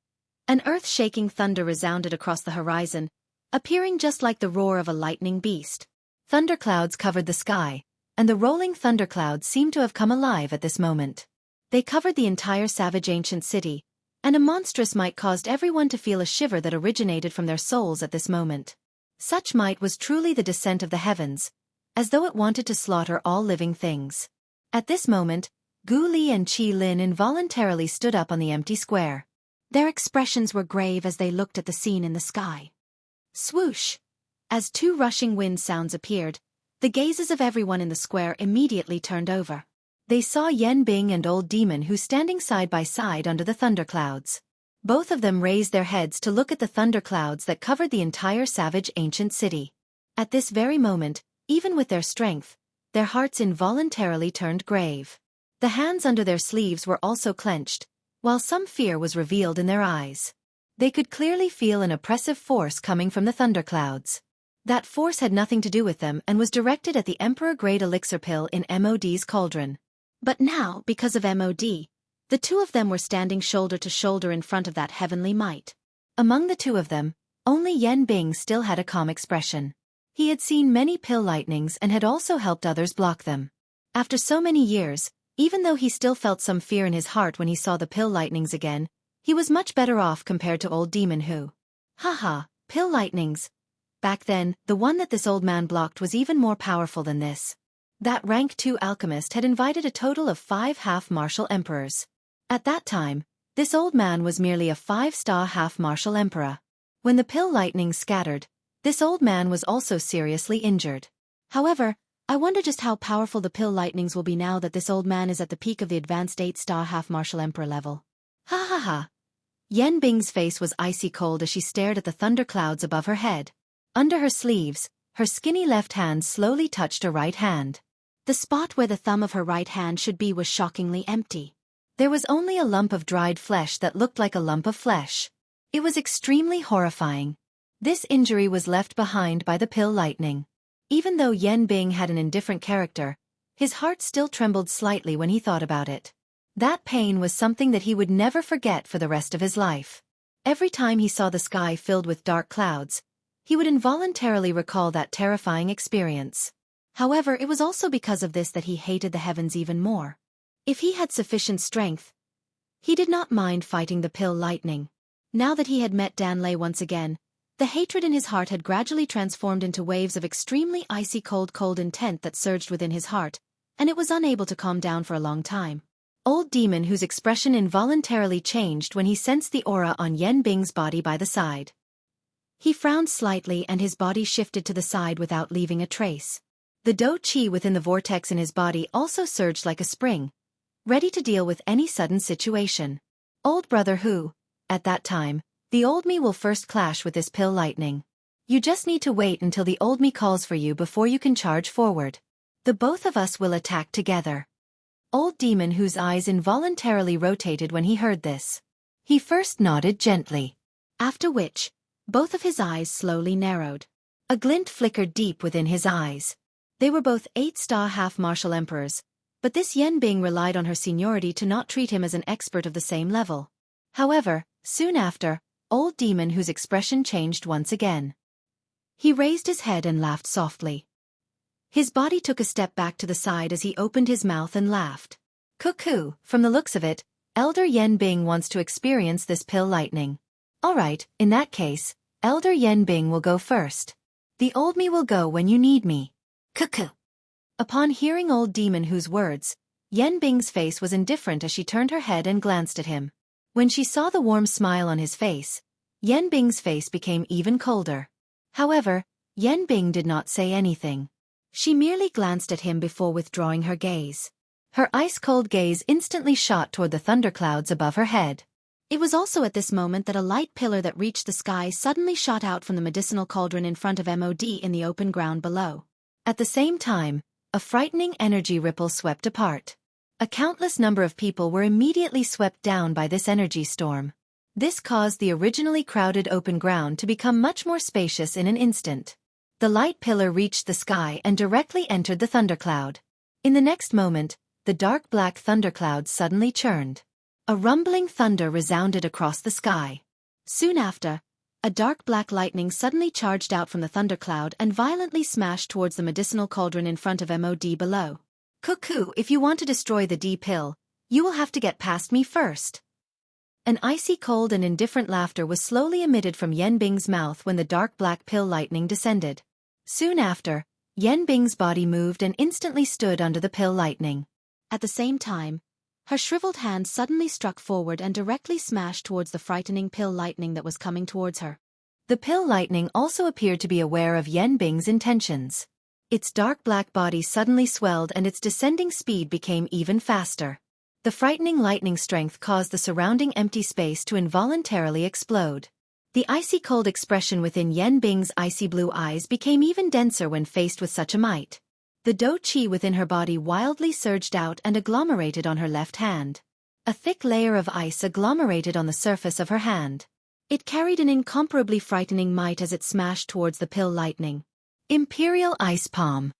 An earth-shaking thunder resounded across the horizon, appearing just like the roar of a lightning beast. Thunderclouds covered the sky, and the rolling thunderclouds seemed to have come alive at this moment. They covered the entire savage ancient city, and a monstrous might caused everyone to feel a shiver that originated from their souls at this moment. Such might was truly the descent of the heavens, as though it wanted to slaughter all living things. At this moment, Gu Li and Qi Lin involuntarily stood up on the empty square. Their expressions were grave as they looked at the scene in the sky. Swoosh! As two rushing wind sounds appeared, the gazes of everyone in the square immediately turned over. They saw Yen Bing and Old Demon Hu standing side by side under the thunderclouds. Both of them raised their heads to look at the thunderclouds that covered the entire savage ancient city. At this very moment, even with their strength, their hearts involuntarily turned grave. The hands under their sleeves were also clenched, while some fear was revealed in their eyes. They could clearly feel an oppressive force coming from the thunderclouds. That force had nothing to do with them and was directed at the Emperor-grade elixir pill in MOD's cauldron. But now, because of MOD, the two of them were standing shoulder to shoulder in front of that heavenly might. Among the two of them, only Yen Bing still had a calm expression. He had seen many pill lightnings and had also helped others block them. After so many years, even though he still felt some fear in his heart when he saw the pill lightnings again, he was much better off compared to Old Demon Hu. Haha, pill lightnings. Back then, the one that this old man blocked was even more powerful than this. That rank 2 alchemist had invited a total of 5 half-martial emperors. At that time, this old man was merely a 5-star half-martial emperor. When the pill lightning scattered, this old man was also seriously injured. However, I wonder just how powerful the pill lightnings will be now that this old man is at the peak of the advanced 8-star half-martial emperor level. Ha ha ha. Yen Bing's face was icy cold as she stared at the thunderclouds above her head. Under her sleeves, her skinny left hand slowly touched her right hand. The spot where the thumb of her right hand should be was shockingly empty. There was only a lump of dried flesh that looked like a lump of flesh. It was extremely horrifying. This injury was left behind by the pill lightning. Even though Yen Bing had an indifferent character, his heart still trembled slightly when he thought about it. That pain was something that he would never forget for the rest of his life. Every time he saw the sky filled with dark clouds, he would involuntarily recall that terrifying experience. However, it was also because of this that he hated the heavens even more. If he had sufficient strength, He did not mind fighting the pill lightning. Now that he had met Danley once again, the hatred in his heart had gradually transformed into waves of extremely icy cold intent that surged within his heart, and it was unable to calm down for a long time. Old Demon, whose expression involuntarily changed when he sensed the aura on Yan Bing's body by the side. He frowned slightly and his body shifted to the side without leaving a trace. The Do Chi within the vortex in his body also surged like a spring, ready to deal with any sudden situation. Old brother who, at that time, the old me will first clash with this pill lightning. You just need to wait until the old me calls for you before you can charge forward. The both of us will attack together. Old Demon, whose eyes involuntarily rotated when he heard this. He first nodded gently. After which, both of his eyes slowly narrowed. A glint flickered deep within his eyes. They were both 8-star half-martial emperors, but this Yan Bing relied on her seniority to not treat him as an expert of the same level. However, soon after, Old Demon, whose expression changed once again. He raised his head and laughed softly. His body took a step back to the side as he opened his mouth and laughed. Cuckoo, from the looks of it, Elder Yan Bing wants to experience this pill lightning. Alright, in that case, Elder Yan Bing will go first. The old me will go when you need me. Cuckoo. Upon hearing Old Demon whose words, Yan Bing's face was indifferent as she turned her head and glanced at him. When she saw the warm smile on his face, Yan Bing's face became even colder. However, Yan Bing did not say anything. She merely glanced at him before withdrawing her gaze. Her ice-cold gaze instantly shot toward the thunderclouds above her head. It was also at this moment that a light pillar that reached the sky suddenly shot out from the medicinal cauldron in front of MOD in the open ground below. At the same time, a frightening energy ripple swept apart. A countless number of people were immediately swept down by this energy storm. This caused the originally crowded open ground to become much more spacious in an instant. The light pillar reached the sky and directly entered the thundercloud. In the next moment, the dark black thundercloud suddenly churned. A rumbling thunder resounded across the sky. Soon after, a dark black lightning suddenly charged out from the thundercloud and violently smashed towards the medicinal cauldron in front of MOD below. Cuckoo, if you want to destroy the D-pill, you will have to get past me first. An icy cold and indifferent laughter was slowly emitted from Yan Bing's mouth when the dark black pill lightning descended. Soon after, Yan Bing's body moved and instantly stood under the pill lightning. At the same time, her shriveled hand suddenly struck forward and directly smashed towards the frightening pill lightning that was coming towards her. The pill lightning also appeared to be aware of Yan Bing's intentions. Its dark black body suddenly swelled and its descending speed became even faster. The frightening lightning strength caused the surrounding empty space to involuntarily explode. The icy cold expression within Yan Bing's icy blue eyes became even denser when faced with such a might. The Do Chi within her body wildly surged out and agglomerated on her left hand. A thick layer of ice agglomerated on the surface of her hand. It carried an incomparably frightening might as it smashed towards the pill lightning. Imperial Ice Palm.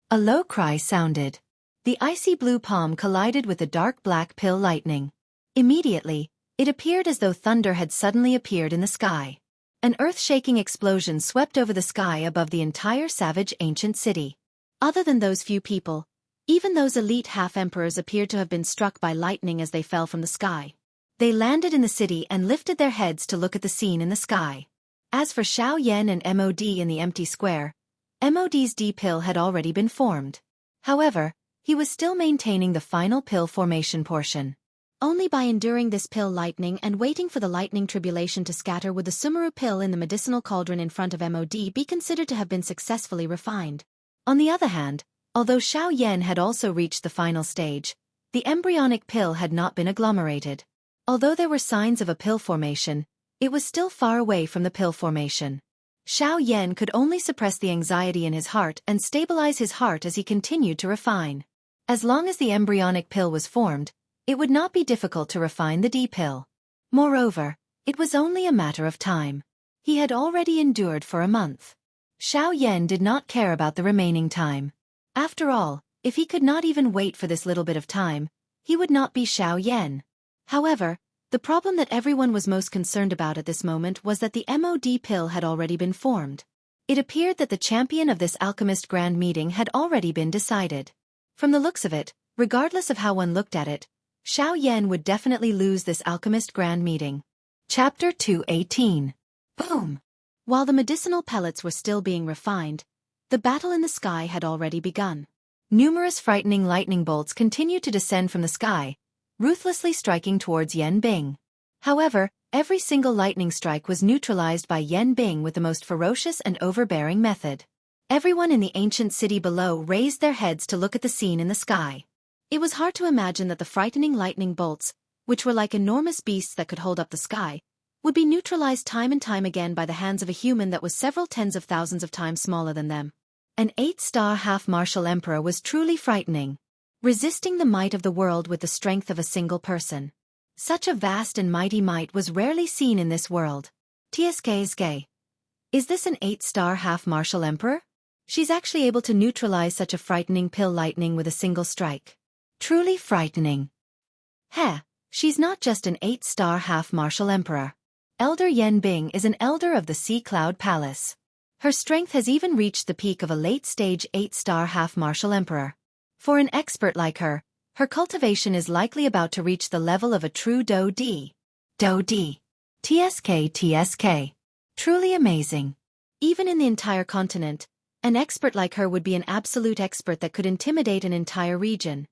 A low cry sounded. The icy blue palm collided with the dark black pill lightning. Immediately, it appeared as though thunder had suddenly appeared in the sky. An earth-shaking explosion swept over the sky above the entire savage ancient city. Other than those few people, even those elite half-emperors appeared to have been struck by lightning as they fell from the sky. They landed in the city and lifted their heads to look at the scene in the sky. As for Xiao Yan and MOD in the empty square, MOD's D-pill had already been formed. However, he was still maintaining the final pill formation portion. Only by enduring this pill lightning and waiting for the lightning tribulation to scatter would the Sumeru pill in the medicinal cauldron in front of MOD be considered to have been successfully refined. On the other hand, although Xiao Yan had also reached the final stage, the embryonic pill had not been agglomerated. Although there were signs of a pill formation, it was still far away from the pill formation. Xiao Yan could only suppress the anxiety in his heart and stabilize his heart as he continued to refine. As long as the embryonic pill was formed, it would not be difficult to refine the D-pill. Moreover, it was only a matter of time. He had already endured for a month. Xiao Yan did not care about the remaining time. After all, if he could not even wait for this little bit of time, he would not be Xiao Yan. However, the problem that everyone was most concerned about at this moment was that the MOD pill had already been formed. It appeared that the champion of this alchemist grand meeting had already been decided. From the looks of it, regardless of how one looked at it, Xiao Yan would definitely lose this alchemist grand meeting. Chapter 218. Boom! While the medicinal pellets were still being refined, the battle in the sky had already begun. Numerous frightening lightning bolts continued to descend from the sky, ruthlessly striking towards Yan Bing. However, every single lightning strike was neutralized by Yan Bing with the most ferocious and overbearing method. Everyone in the ancient city below raised their heads to look at the scene in the sky. It was hard to imagine that the frightening lightning bolts, which were like enormous beasts that could hold up the sky, would be neutralized time and time again by the hands of a human that was several tens of thousands of times smaller than them. An 8-star half-martial emperor was truly frightening, resisting the might of the world with the strength of a single person. Such a vast and mighty might was rarely seen in this world. TSK. Is this an 8-star half-martial emperor? She's actually able to neutralize such a frightening pill lightning with a single strike. Truly frightening. Heh, she's not just an 8-star half-martial emperor. Elder Yan Bing is an elder of the Sea Cloud Palace. Her strength has even reached the peak of a late-stage 8-star half-martial emperor. For an expert like her, her cultivation is likely about to reach the level of a true Do D. Do D. TSK. Truly amazing. Even in the entire continent, an expert like her would be an absolute expert that could intimidate an entire region.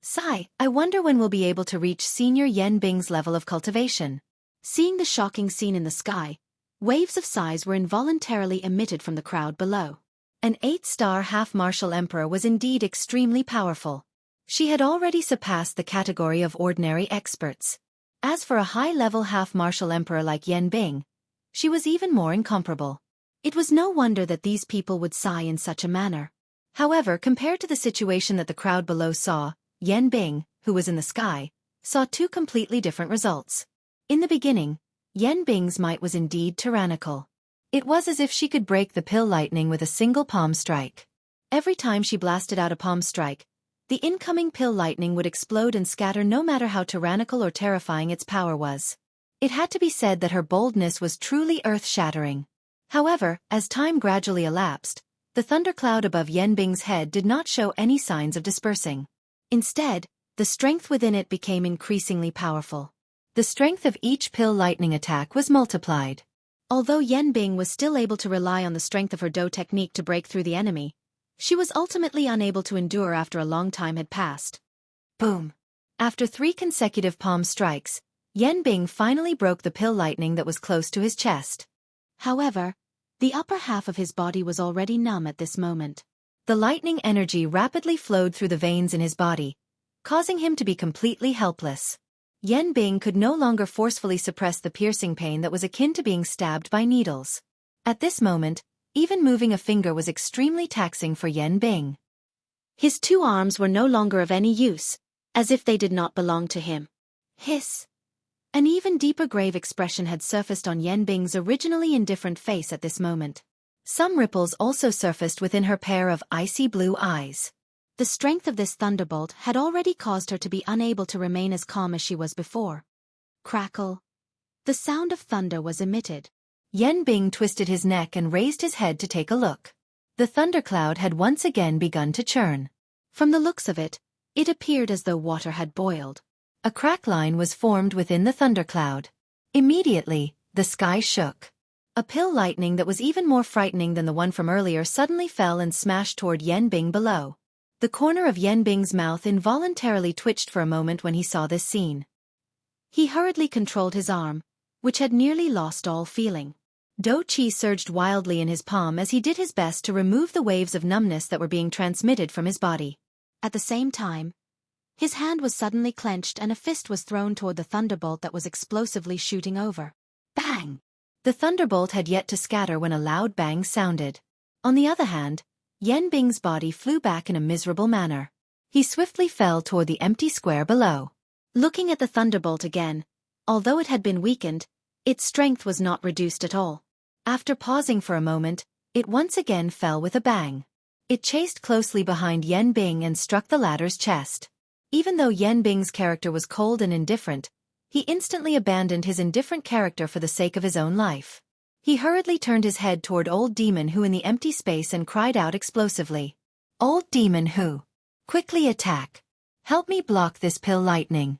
Sigh, I wonder when we'll be able to reach Senior Yan Bing's level of cultivation. Seeing the shocking scene in the sky, waves of sighs were involuntarily emitted from the crowd below. An 8-star half-martial emperor was indeed extremely powerful. She had already surpassed the category of ordinary experts. As for a high-level half-martial emperor like Yan Bing, she was even more incomparable. It was no wonder that these people would sigh in such a manner. However, compared to the situation that the crowd below saw, Yan Bing, who was in the sky, saw two completely different results. In the beginning, Yan Bing's might was indeed tyrannical. It was as if she could break the pill lightning with a single palm strike. Every time she blasted out a palm strike, the incoming pill lightning would explode and scatter no matter how tyrannical or terrifying its power was. It had to be said that her boldness was truly earth-shattering. However, as time gradually elapsed, the thundercloud above Yan Bing's head did not show any signs of dispersing. Instead, the strength within it became increasingly powerful. The strength of each pill lightning attack was multiplied. Although Yan Bing was still able to rely on the strength of her Do technique to break through the enemy, she was ultimately unable to endure after a long time had passed. Boom! After 3 consecutive palm strikes, Yan Bing finally broke the pill lightning that was close to his chest. However, the upper half of his body was already numb at this moment. The lightning energy rapidly flowed through the veins in his body, causing him to be completely helpless. Yan Bing could no longer forcefully suppress the piercing pain that was akin to being stabbed by needles. At this moment, even moving a finger was extremely taxing for Yan Bing. His 2 arms were no longer of any use, as if they did not belong to him. Hiss! An even deeper grave expression had surfaced on Yan Bing's originally indifferent face at this moment. Some ripples also surfaced within her pair of icy blue eyes. The strength of this thunderbolt had already caused her to be unable to remain as calm as she was before. Crackle. The sound of thunder was emitted. Yan Bing twisted his neck and raised his head to take a look. The thundercloud had once again begun to churn. From the looks of it, it appeared as though water had boiled. A crack line was formed within the thundercloud. Immediately, the sky shook. A pill lightning that was even more frightening than the one from earlier suddenly fell and smashed toward Yan Bing below. The corner of Yan Bing's mouth involuntarily twitched for a moment when he saw this scene. He hurriedly controlled his arm, which had nearly lost all feeling. Do Qi surged wildly in his palm as he did his best to remove the waves of numbness that were being transmitted from his body. At the same time, his hand was suddenly clenched and a fist was thrown toward the thunderbolt that was explosively shooting over. Bang! The thunderbolt had yet to scatter when a loud bang sounded. On the other hand, Yan Bing's body flew back in a miserable manner. He swiftly fell toward the empty square below. Looking at the thunderbolt again, although it had been weakened, its strength was not reduced at all. After pausing for a moment, it once again fell with a bang. It chased closely behind Yan Bing and struck the latter's chest. Even though Yan Bing's character was cold and indifferent, he instantly abandoned his indifferent character for the sake of his own life. He hurriedly turned his head toward Old Demon Who in the empty space and cried out explosively. Old Demon Who! Quickly attack! Help me block this pill lightning.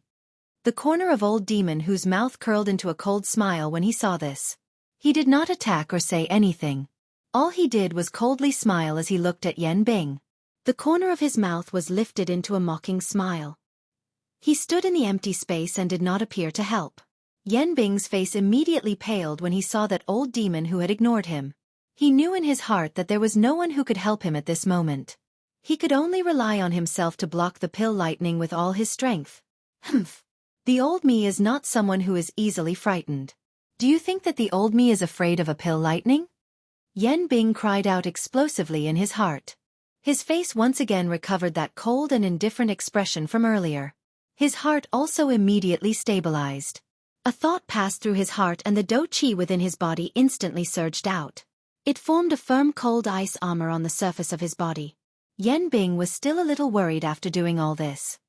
The corner of Old Demon Who's mouth curled into a cold smile when he saw this. He did not attack or say anything. All he did was coldly smile as he looked at Yan Bing. The corner of his mouth was lifted into a mocking smile. He stood in the empty space and did not appear to help. Yan Bing's face immediately paled when he saw that Old Demon Who had ignored him. He knew in his heart that there was no one who could help him at this moment. He could only rely on himself to block the pill lightning with all his strength. Humph. The old me is not someone who is easily frightened. Do you think that the old me is afraid of a pill lightning? Yan Bing cried out explosively in his heart. His face once again recovered that cold and indifferent expression from earlier. His heart also immediately stabilized. A thought passed through his heart and the do chi within his body instantly surged out. It formed a firm cold ice armor on the surface of his body. Yan Bing was still a little worried after doing all this.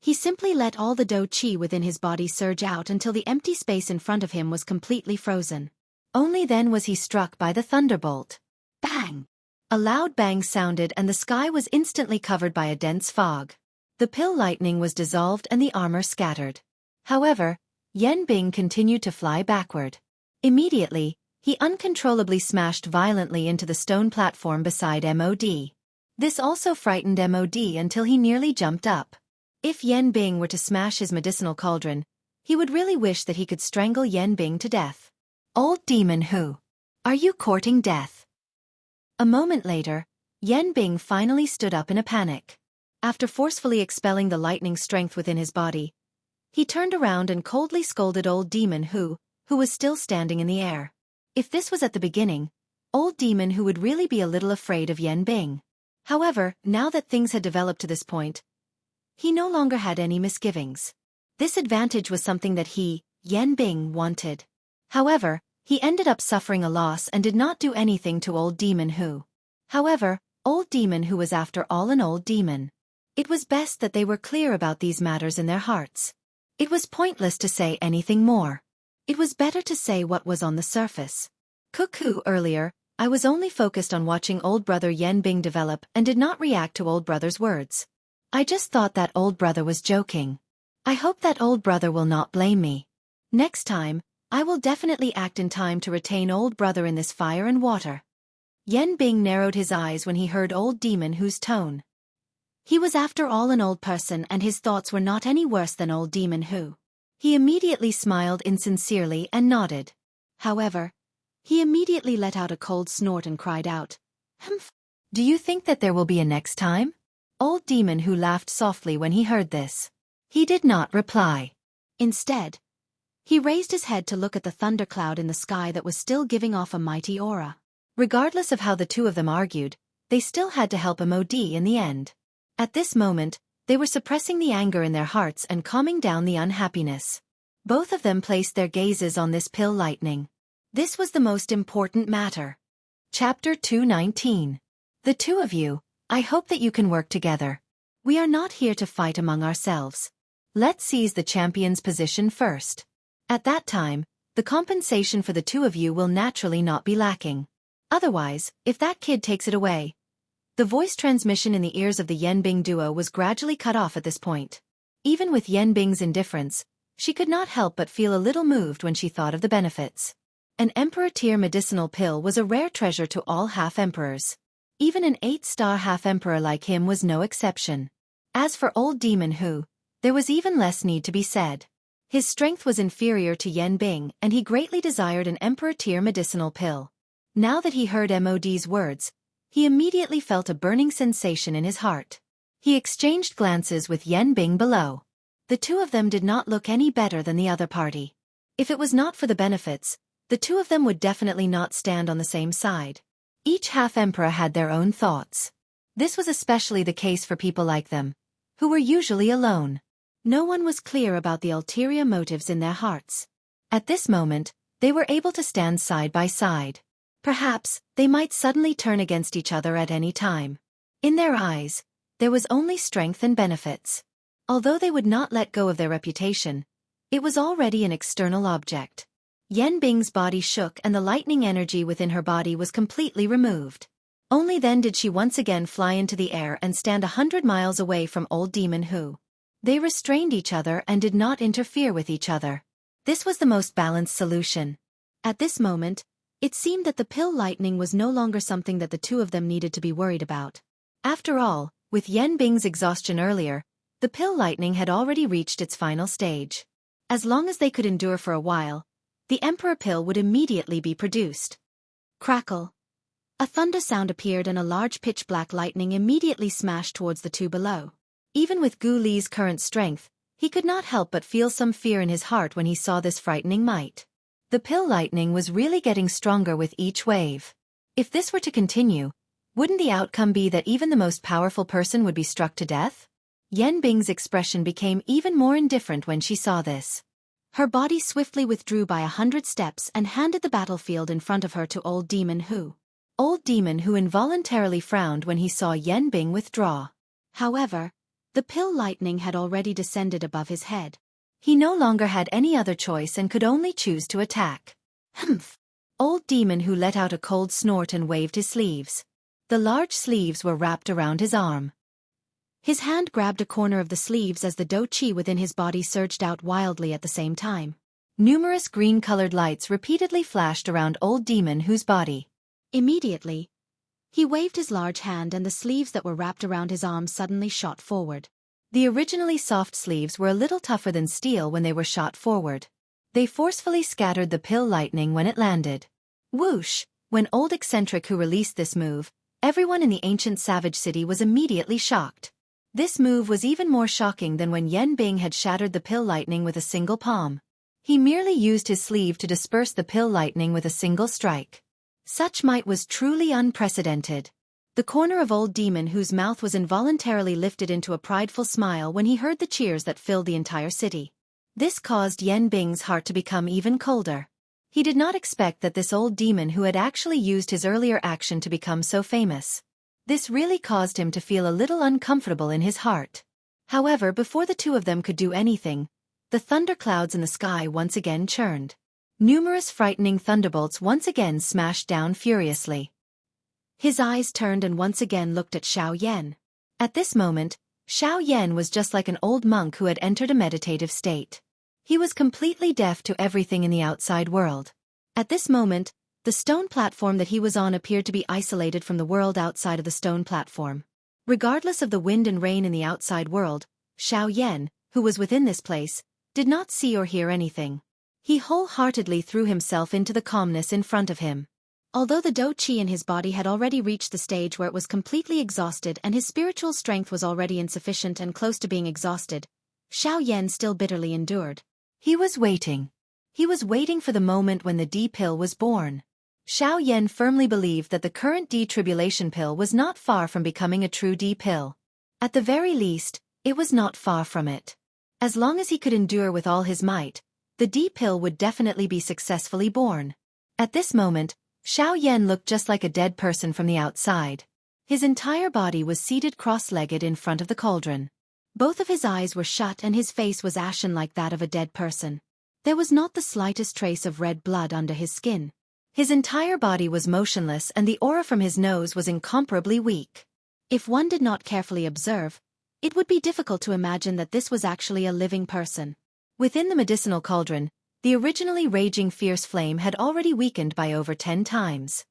He simply let all the do chi within his body surge out until the empty space in front of him was completely frozen. Only then was he struck by the thunderbolt. Bang! A loud bang sounded and the sky was instantly covered by a dense fog. The pill lightning was dissolved and the armor scattered. However, Yan Bing continued to fly backward. Immediately, he uncontrollably smashed violently into the stone platform beside MOD. This also frightened MOD until he nearly jumped up. If Yan Bing were to smash his medicinal cauldron, he would really wish that he could strangle Yan Bing to death. Old Demon Who? Are you courting death? A moment later, Yan Bing finally stood up in a panic. After forcefully expelling the lightning strength within his body, he turned around and coldly scolded Old Demon Who was still standing in the air. If this was at the beginning, Old Demon Who would really be a little afraid of Yan Bing. However, now that things had developed to this point, he no longer had any misgivings. This advantage was something that he, Yan Bing, wanted. However, he ended up suffering a loss and did not do anything to Old Demon Who. However, Old Demon Who was after all an old demon. It was best that they were clear about these matters in their hearts. It was pointless to say anything more. It was better to say what was on the surface. Cuckoo, earlier, I was only focused on watching old brother Yan Bing develop and did not react to old brother's words. I just thought that old brother was joking. I hope that old brother will not blame me. Next time, I will definitely act in time to retain old brother in this fire and water. Yan Bing narrowed his eyes when he heard Old Demon Who's tone. He was after all an old person and his thoughts were not any worse than Old Demon Who. He immediately smiled insincerely and nodded. However, he immediately let out a cold snort and cried out, "Humph! Do you think that there will be a next time?" Old Demon Who laughed softly when he heard this. He did not reply. Instead, he raised his head to look at the thundercloud in the sky that was still giving off a mighty aura. Regardless of how the two of them argued, they still had to help MOD in the end. At this moment, they were suppressing the anger in their hearts and calming down the unhappiness. Both of them placed their gazes on this pill lightning. This was the most important matter. Chapter 219. The two of you, I hope that you can work together. We are not here to fight among ourselves. Let's seize the champion's position first. At that time, the compensation for the two of you will naturally not be lacking. Otherwise, if that kid takes it away. The voice transmission in the ears of the Yan Bing duo was gradually cut off at this point. Even with Yan Bing's indifference, she could not help but feel a little moved when she thought of the benefits. An Emperor-tier medicinal pill was a rare treasure to all half-emperors. Even an 8-star half-emperor like him was no exception. As for Old Demon Who, there was even less need to be said. His strength was inferior to Yan Bing and he greatly desired an Emperor-tier medicinal pill. Now that he heard MOD's words, he immediately felt a burning sensation in his heart. He exchanged glances with Yan Bing below. The two of them did not look any better than the other party. If it was not for the benefits, the two of them would definitely not stand on the same side. Each half-emperor had their own thoughts. This was especially the case for people like them, who were usually alone. No one was clear about the ulterior motives in their hearts. At this moment, they were able to stand side by side. Perhaps, they might suddenly turn against each other at any time. In their eyes, there was only strength and benefits. Although they would not let go of their reputation, it was already an external object. Yan Bing's body shook and the lightning energy within her body was completely removed. Only then did she once again fly into the air and stand 100 miles away from Old Demon Who. They restrained each other and did not interfere with each other. This was the most balanced solution. At this moment, it seemed that the pill lightning was no longer something that the two of them needed to be worried about. After all, with Yan Bing's exhaustion earlier, the pill lightning had already reached its final stage. As long as they could endure for a while, the Emperor pill would immediately be produced. Crackle. A thunder sound appeared and a large pitch-black lightning immediately smashed towards the two below. Even with Gu Li's current strength, he could not help but feel some fear in his heart when he saw this frightening might. The pill lightning was really getting stronger with each wave. If this were to continue, wouldn't the outcome be that even the most powerful person would be struck to death? Yan Bing's expression became even more indifferent when she saw this. Her body swiftly withdrew by 100 steps and handed the battlefield in front of her to Old Demon Who. Old Demon Who involuntarily frowned when he saw Yan Bing withdraw. However, the pill lightning had already descended above his head. He no longer had any other choice and could only choose to attack. Humph! Old Demon Who let out a cold snort and waved his sleeves. The large sleeves were wrapped around his arm. His hand grabbed a corner of the sleeves as the do chi within his body surged out wildly at the same time. Numerous green-colored lights repeatedly flashed around Old Demon Who's body. Immediately, he waved his large hand and the sleeves that were wrapped around his arm suddenly shot forward. The originally soft sleeves were a little tougher than steel when they were shot forward. They forcefully scattered the pill lightning when it landed. Whoosh! When Old Eccentric Who released this move, everyone in the ancient savage city was immediately shocked. This move was even more shocking than when Yan Bing had shattered the pill lightning with a single palm. He merely used his sleeve to disperse the pill lightning with a single strike. Such might was truly unprecedented. The corner of Old Demon Whose mouth was involuntarily lifted into a prideful smile when he heard the cheers that filled the entire city. This caused Yan Bing's heart to become even colder. He did not expect that this Old Demon Who had actually used his earlier action to become so famous. This really caused him to feel a little uncomfortable in his heart. However, before the two of them could do anything, the thunderclouds in the sky once again churned. Numerous frightening thunderbolts once again smashed down furiously. His eyes turned and once again looked at Xiao Yan. At this moment, Xiao Yan was just like an old monk who had entered a meditative state. He was completely deaf to everything in the outside world. At this moment, the stone platform that he was on appeared to be isolated from the world outside of the stone platform. Regardless of the wind and rain in the outside world, Xiao Yan, who was within this place, did not see or hear anything. He wholeheartedly threw himself into the calmness in front of him. Although the do chi in his body had already reached the stage where it was completely exhausted and his spiritual strength was already insufficient and close to being exhausted, Xiao Yan still bitterly endured. He was waiting. He was waiting for the moment when the D-pill was born. Xiao Yan firmly believed that the current D-tribulation pill was not far from becoming a true D-pill. At the very least, it was not far from it. As long as he could endure with all his might, the D-pill would definitely be successfully born. At this moment, Xiao Yan looked just like a dead person from the outside. His entire body was seated cross-legged in front of the cauldron. Both of his eyes were shut and his face was ashen like that of a dead person. There was not the slightest trace of red blood under his skin. His entire body was motionless and the aura from his nose was incomparably weak. If one did not carefully observe, it would be difficult to imagine that this was actually a living person. Within the medicinal cauldron, the originally raging fierce flame had already weakened by over 10 times.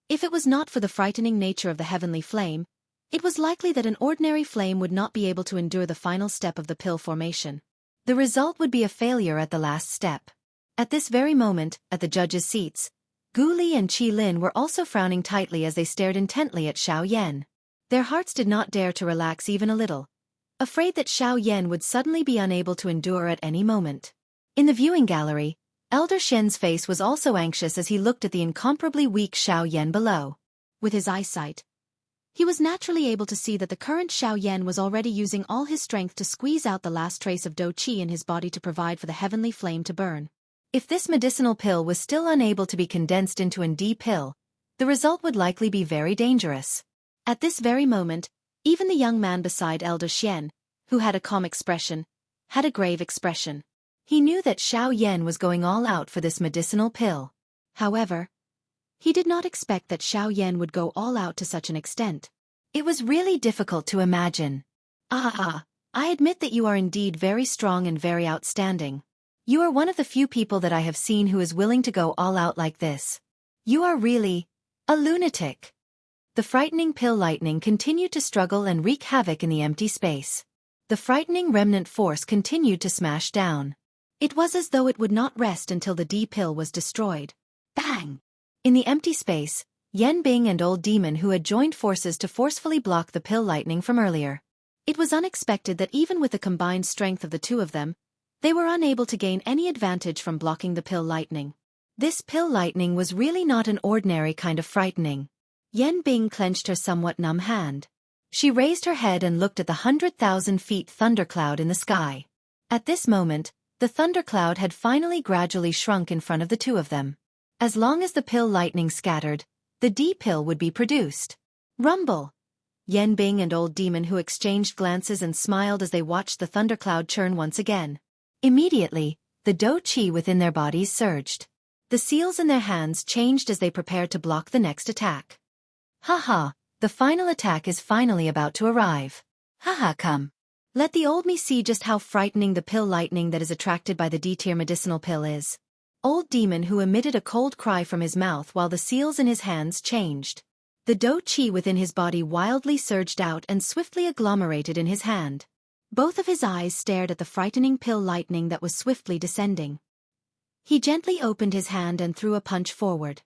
If it was not for the frightening nature of the heavenly flame, it was likely that an ordinary flame would not be able to endure the final step of the pill formation. The result would be a failure at the last step. At this very moment, at the judges' seats, Gu Li and Qi Lin were also frowning tightly as they stared intently at Xiao Yan. Their hearts did not dare to relax even a little, afraid that Xiao Yan would suddenly be unable to endure at any moment. In the viewing gallery, Elder Shen's face was also anxious as he looked at the incomparably weak Xiao Yan below. With his eyesight, he was naturally able to see that the current Xiao Yan was already using all his strength to squeeze out the last trace of do chi in his body to provide for the heavenly flame to burn. If this medicinal pill was still unable to be condensed into an D pill, the result would likely be very dangerous. At this very moment, even the young man beside Elder Shen, who had a calm expression, had a grave expression. He knew that Xiao Yan was going all out for this medicinal pill. However, He did not expect that Xiao Yan would go all out to such an extent. It was really difficult to imagine. I admit that you are indeed very strong and very outstanding. You are one of the few people that I have seen who is willing to go all out like this. You are really a lunatic. The frightening pill lightning continued to struggle and wreak havoc in the empty space. The frightening remnant force continued to smash down. It was as though it would not rest until the D pill was destroyed. Bang! In the empty space, Yan Bing and Old Demon who had joined forces to forcefully block the pill lightning from earlier. It was unexpected that even with the combined strength of the two of them, they were unable to gain any advantage from blocking the pill lightning. This pill lightning was really not an ordinary kind of frightening. Yan Bing clenched her somewhat numb hand. She raised her head and looked at the 100,000 feet thundercloud in the sky. At this moment, the thundercloud had finally gradually shrunk in front of the two of them. As long as the pill lightning scattered, the D pill would be produced. Rumble! Yan Bing and Old Demon who exchanged glances and smiled as they watched the thundercloud churn once again. Immediately, the Do Chi within their bodies surged. The seals in their hands changed as they prepared to block the next attack. The final attack is finally about to arrive. Come. Let the old me see just how frightening the pill lightning that is attracted by the D-tier medicinal pill is. Old Demon who emitted a cold cry from his mouth while the seals in his hands changed. The Do Chi within his body wildly surged out and swiftly agglomerated in his hand. Both of his eyes stared at the frightening pill lightning that was swiftly descending. He gently opened his hand and threw a punch forward.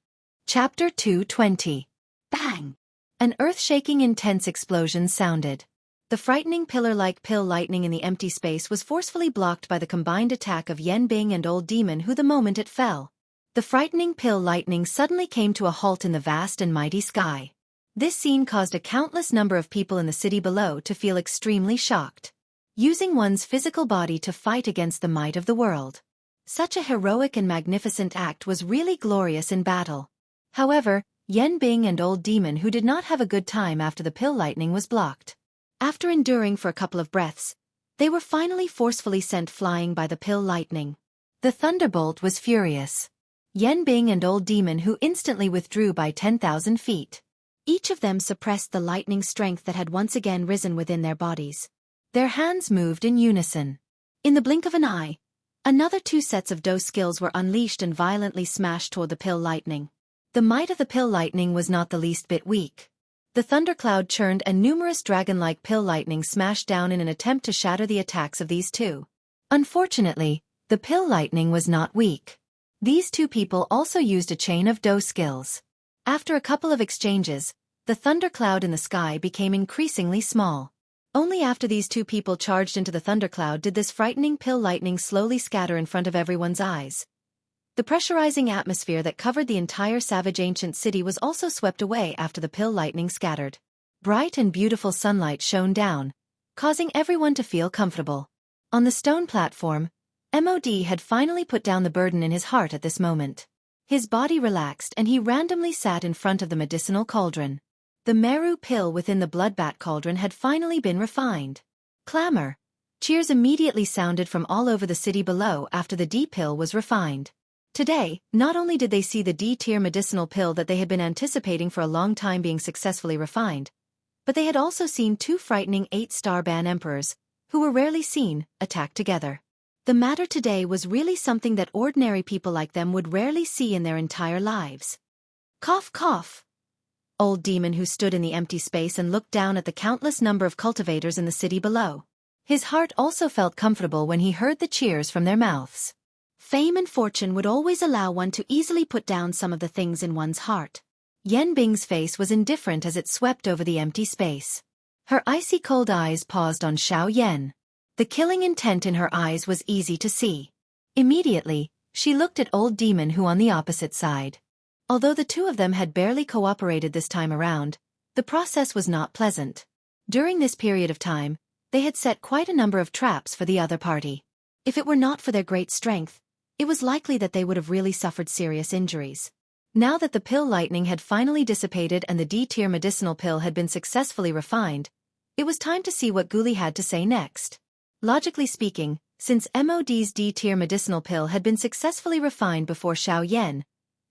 Chapter 220. Bang! An earth-shaking intense explosion sounded. The frightening pillar-like pill lightning in the empty space was forcefully blocked by the combined attack of Yan Bing and Old Demon who the moment it fell. The frightening pill lightning suddenly came to a halt in the vast and mighty sky. This scene caused a countless number of people in the city below to feel extremely shocked. Using one's physical body to fight against the might of the world. Such a heroic and magnificent act was really glorious in battle. However, Yan Bing and Old Demon who did not have a good time after the pill lightning was blocked. After enduring for a couple of breaths, they were finally forcefully sent flying by the pill lightning. The thunderbolt was furious. Yan Bing and Old Demon who instantly withdrew by 10,000 feet. Each of them suppressed the lightning strength that had once again risen within their bodies. Their hands moved in unison. In the blink of an eye, another two sets of Do skills were unleashed and violently smashed toward the pill lightning. The might of the pill lightning was not the least bit weak. The thundercloud churned and numerous dragon-like pill lightning smashed down in an attempt to shatter the attacks of these two. Unfortunately, the pill lightning was not weak. These two people also used a chain of Do skills. After a couple of exchanges, the thundercloud in the sky became increasingly small. Only after these two people charged into the thundercloud did this frightening pill lightning slowly scatter in front of everyone's eyes. The pressurizing atmosphere that covered the entire savage ancient city was also swept away after the pill lightning scattered. Bright and beautiful sunlight shone down, causing everyone to feel comfortable. On the stone platform, MOD had finally put down the burden in his heart at this moment. His body relaxed and he randomly sat in front of the medicinal cauldron. The Meru pill within the bloodbat cauldron had finally been refined. Clamor. Cheers immediately sounded from all over the city below after the D pill was refined. Today, not only did they see the D-tier medicinal pill that they had been anticipating for a long time being successfully refined, but they had also seen two frightening 8-star ban emperors, who were rarely seen, attack together. The matter today was really something that ordinary people like them would rarely see in their entire lives. Cough cough. Old Demon who stood in the empty space and looked down at the countless number of cultivators in the city below. His heart also felt comfortable when he heard the cheers from their mouths. Fame and fortune would always allow one to easily put down some of the things in one's heart. Yan Bing's face was indifferent as it swept over the empty space. Her icy cold eyes paused on Xiao Yan. The killing intent in her eyes was easy to see. Immediately, she looked at Old Demon who on the opposite side. Although the two of them had barely cooperated this time around, the process was not pleasant. During this period of time, they had set quite a number of traps for the other party. If it were not for their great strength, it was likely that they would have really suffered serious injuries. Now that the pill lightning had finally dissipated and the D-tier medicinal pill had been successfully refined, it was time to see what Guli had to say next. Logically speaking, since MOD's D-tier medicinal pill had been successfully refined before Xiao Yan,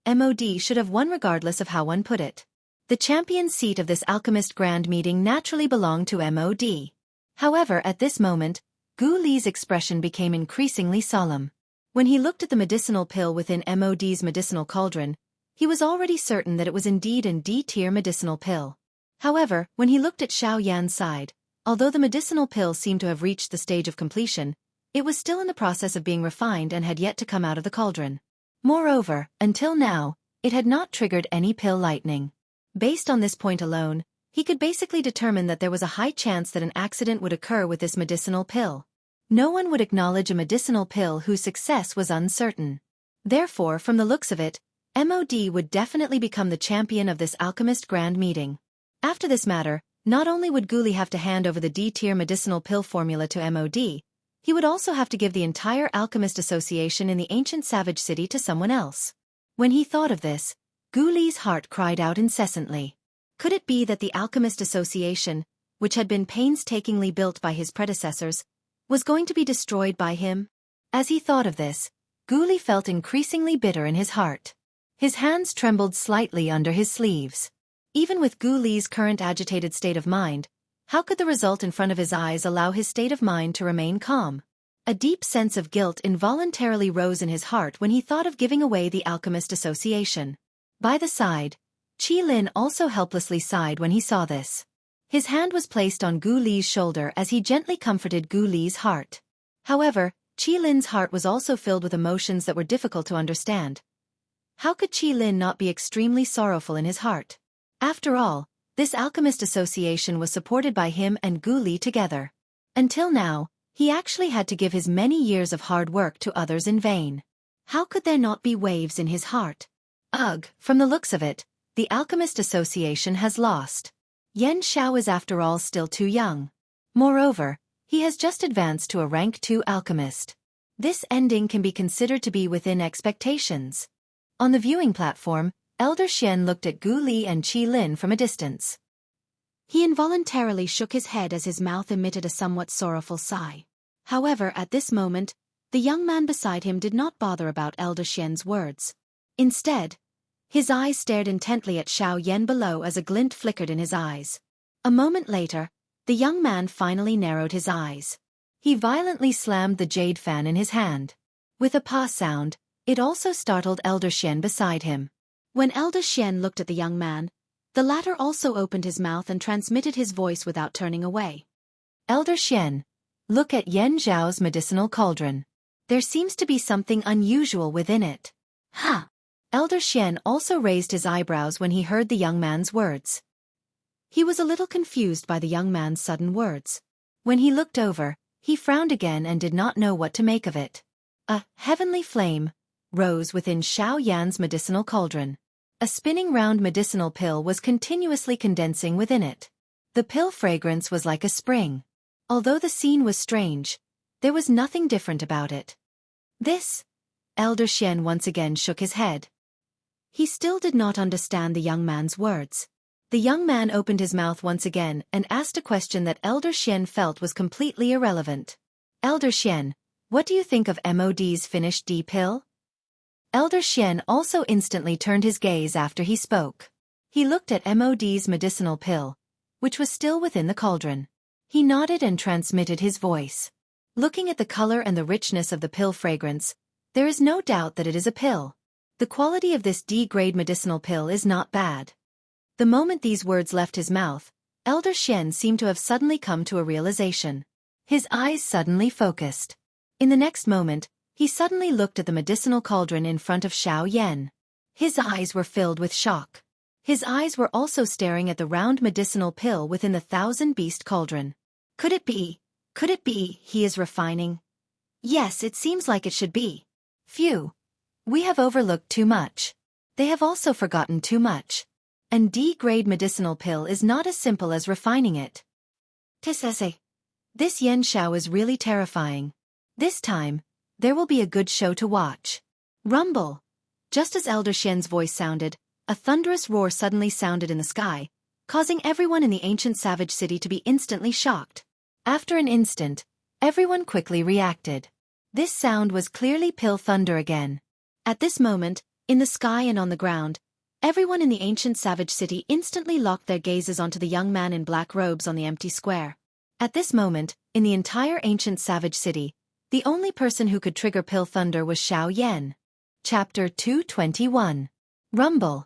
MOD should have won regardless of how one put it. The champion seat of this alchemist grand meeting naturally belonged to MOD. However, at this moment, Gu Li's expression became increasingly solemn. When he looked at the medicinal pill within MOD's medicinal cauldron, he was already certain that it was indeed a D-tier medicinal pill. However, when he looked at Xiao Yan's side, although the medicinal pill seemed to have reached the stage of completion, it was still in the process of being refined and had yet to come out of the cauldron. Moreover, until now, it had not triggered any pill lightning. Based on this point alone, he could basically determine that there was a high chance that an accident would occur with this medicinal pill. No one would acknowledge a medicinal pill whose success was uncertain. Therefore, from the looks of it, MOD would definitely become the champion of this alchemist grand meeting. After this matter, not only would Gu Li have to hand over the D-tier medicinal pill formula to MOD, he would also have to give the entire alchemist association in the ancient savage city to someone else. When he thought of this, Gu Li's heart cried out incessantly. Could it be that the alchemist association, which had been painstakingly built by his predecessors, was going to be destroyed by him? As he thought of this, Gu Li felt increasingly bitter in his heart. His hands trembled slightly under his sleeves. Even with Gu Li's current agitated state of mind, how could the result in front of his eyes allow his state of mind to remain calm? A deep sense of guilt involuntarily rose in his heart when he thought of giving away the alchemist association. By the side, Qi Lin also helplessly sighed when he saw this. His hand was placed on Gu Li's shoulder as he gently comforted Gu Li's heart. However, Qi Lin's heart was also filled with emotions that were difficult to understand. How could Qi Lin not be extremely sorrowful in his heart? After all, this alchemist association was supported by him and Gu Li together. Until now, he actually had to give his many years of hard work to others in vain. How could there not be waves in his heart? Ugh, from the looks of it, the alchemist association has lost. Yan Xiao is after all still too young. Moreover, he has just advanced to a rank 2 alchemist. This ending can be considered to be within expectations. On the viewing platform, Elder Xian looked at Gu Li and Qi Lin from a distance. He involuntarily shook his head as his mouth emitted a somewhat sorrowful sigh. However, at this moment, the young man beside him did not bother about Elder Xian's words. Instead, his eyes stared intently at Xiao Yan below as a glint flickered in his eyes. A moment later, the young man finally narrowed his eyes. He violently slammed the jade fan in his hand. With a pa sound, it also startled Elder Xian beside him. When Elder Xian looked at the young man, the latter also opened his mouth and transmitted his voice without turning away. Elder Xian, look at Yan Zhao's medicinal cauldron. There seems to be something unusual within it. Huh. Elder Xian also raised his eyebrows when he heard the young man's words. He was a little confused by the young man's sudden words. When he looked over, he frowned again and did not know what to make of it. A heavenly flame rose within Xiao Yan's medicinal cauldron. A spinning round medicinal pill was continuously condensing within it. The pill fragrance was like a spring. Although the scene was strange, there was nothing different about it. This? Elder Xian once again shook his head. He still did not understand the young man's words. The young man opened his mouth once again and asked a question that Elder Xian felt was completely irrelevant. Elder Xian, what do you think of MOD's finished D pill? Elder Xian also instantly turned his gaze after he spoke. He looked at MOD's medicinal pill, which was still within the cauldron. He nodded and transmitted his voice. Looking at the color and the richness of the pill fragrance, there is no doubt that it is a pill. The quality of this D-grade medicinal pill is not bad. The moment these words left his mouth, Elder Xian seemed to have suddenly come to a realization. His eyes suddenly focused. In the next moment, he suddenly looked at the medicinal cauldron in front of Xiao Yan. His eyes were filled with shock. His eyes were also staring at the round medicinal pill within the thousand-beast cauldron. Could it be he is refining? Yes, it seems like it should be. Phew. We have overlooked too much. They have also forgotten too much. An D-grade medicinal pill is not as simple as refining it. Tisese. This Yan Xiao is really terrifying. This time, there will be a good show to watch. Rumble. Just as Elder Xian's voice sounded, a thunderous roar suddenly sounded in the sky, causing everyone in the ancient savage city to be instantly shocked. After an instant, everyone quickly reacted. This sound was clearly pill thunder again. At this moment, In the sky and on the ground, everyone in the ancient savage city instantly locked their gazes onto the young man in black robes on the empty square. At this moment, in the entire ancient savage city, the only person who could trigger pill thunder was Xiao Yan. Chapter 221. Rumble.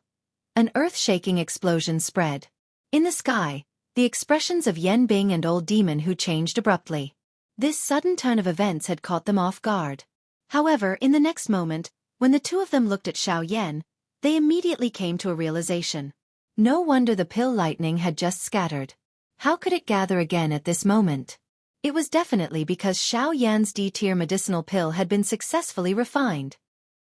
An earth-shaking explosion spread. In the sky, the expressions of Yan Bing and Old Demon Who changed abruptly. This sudden turn of events had caught them off guard. However, in the next moment, when the two of them looked at Xiao Yan, they immediately came to a realization. No wonder the pill lightning had just scattered. How could it gather again at this moment? It was definitely because Xiao Yan's D-tier medicinal pill had been successfully refined.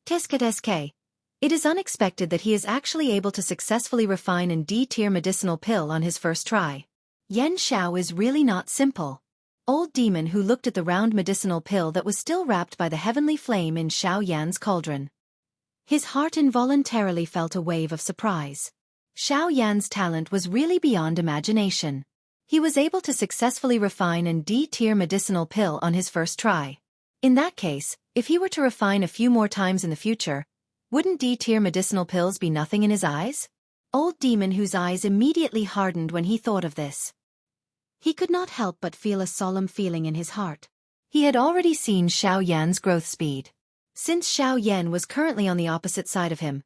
Tesket. It is unexpected that he is actually able to successfully refine an D-tier medicinal pill on his first try. Yan Xiao is really not simple. Old Demon Who looked at the round medicinal pill that was still wrapped by the heavenly flame in Xiao Yan's cauldron. His heart involuntarily felt a wave of surprise. Xiao Yan's talent was really beyond imagination. He was able to successfully refine an D-tier medicinal pill on his first try. In that case, if he were to refine a few more times in the future, wouldn't D-tier medicinal pills be nothing in his eyes? Old Demon Whose eyes immediately hardened when he thought of this. He could not help but feel a solemn feeling in his heart. He had already seen Xiao Yan's growth speed. Since Xiao Yan was currently on the opposite side of him,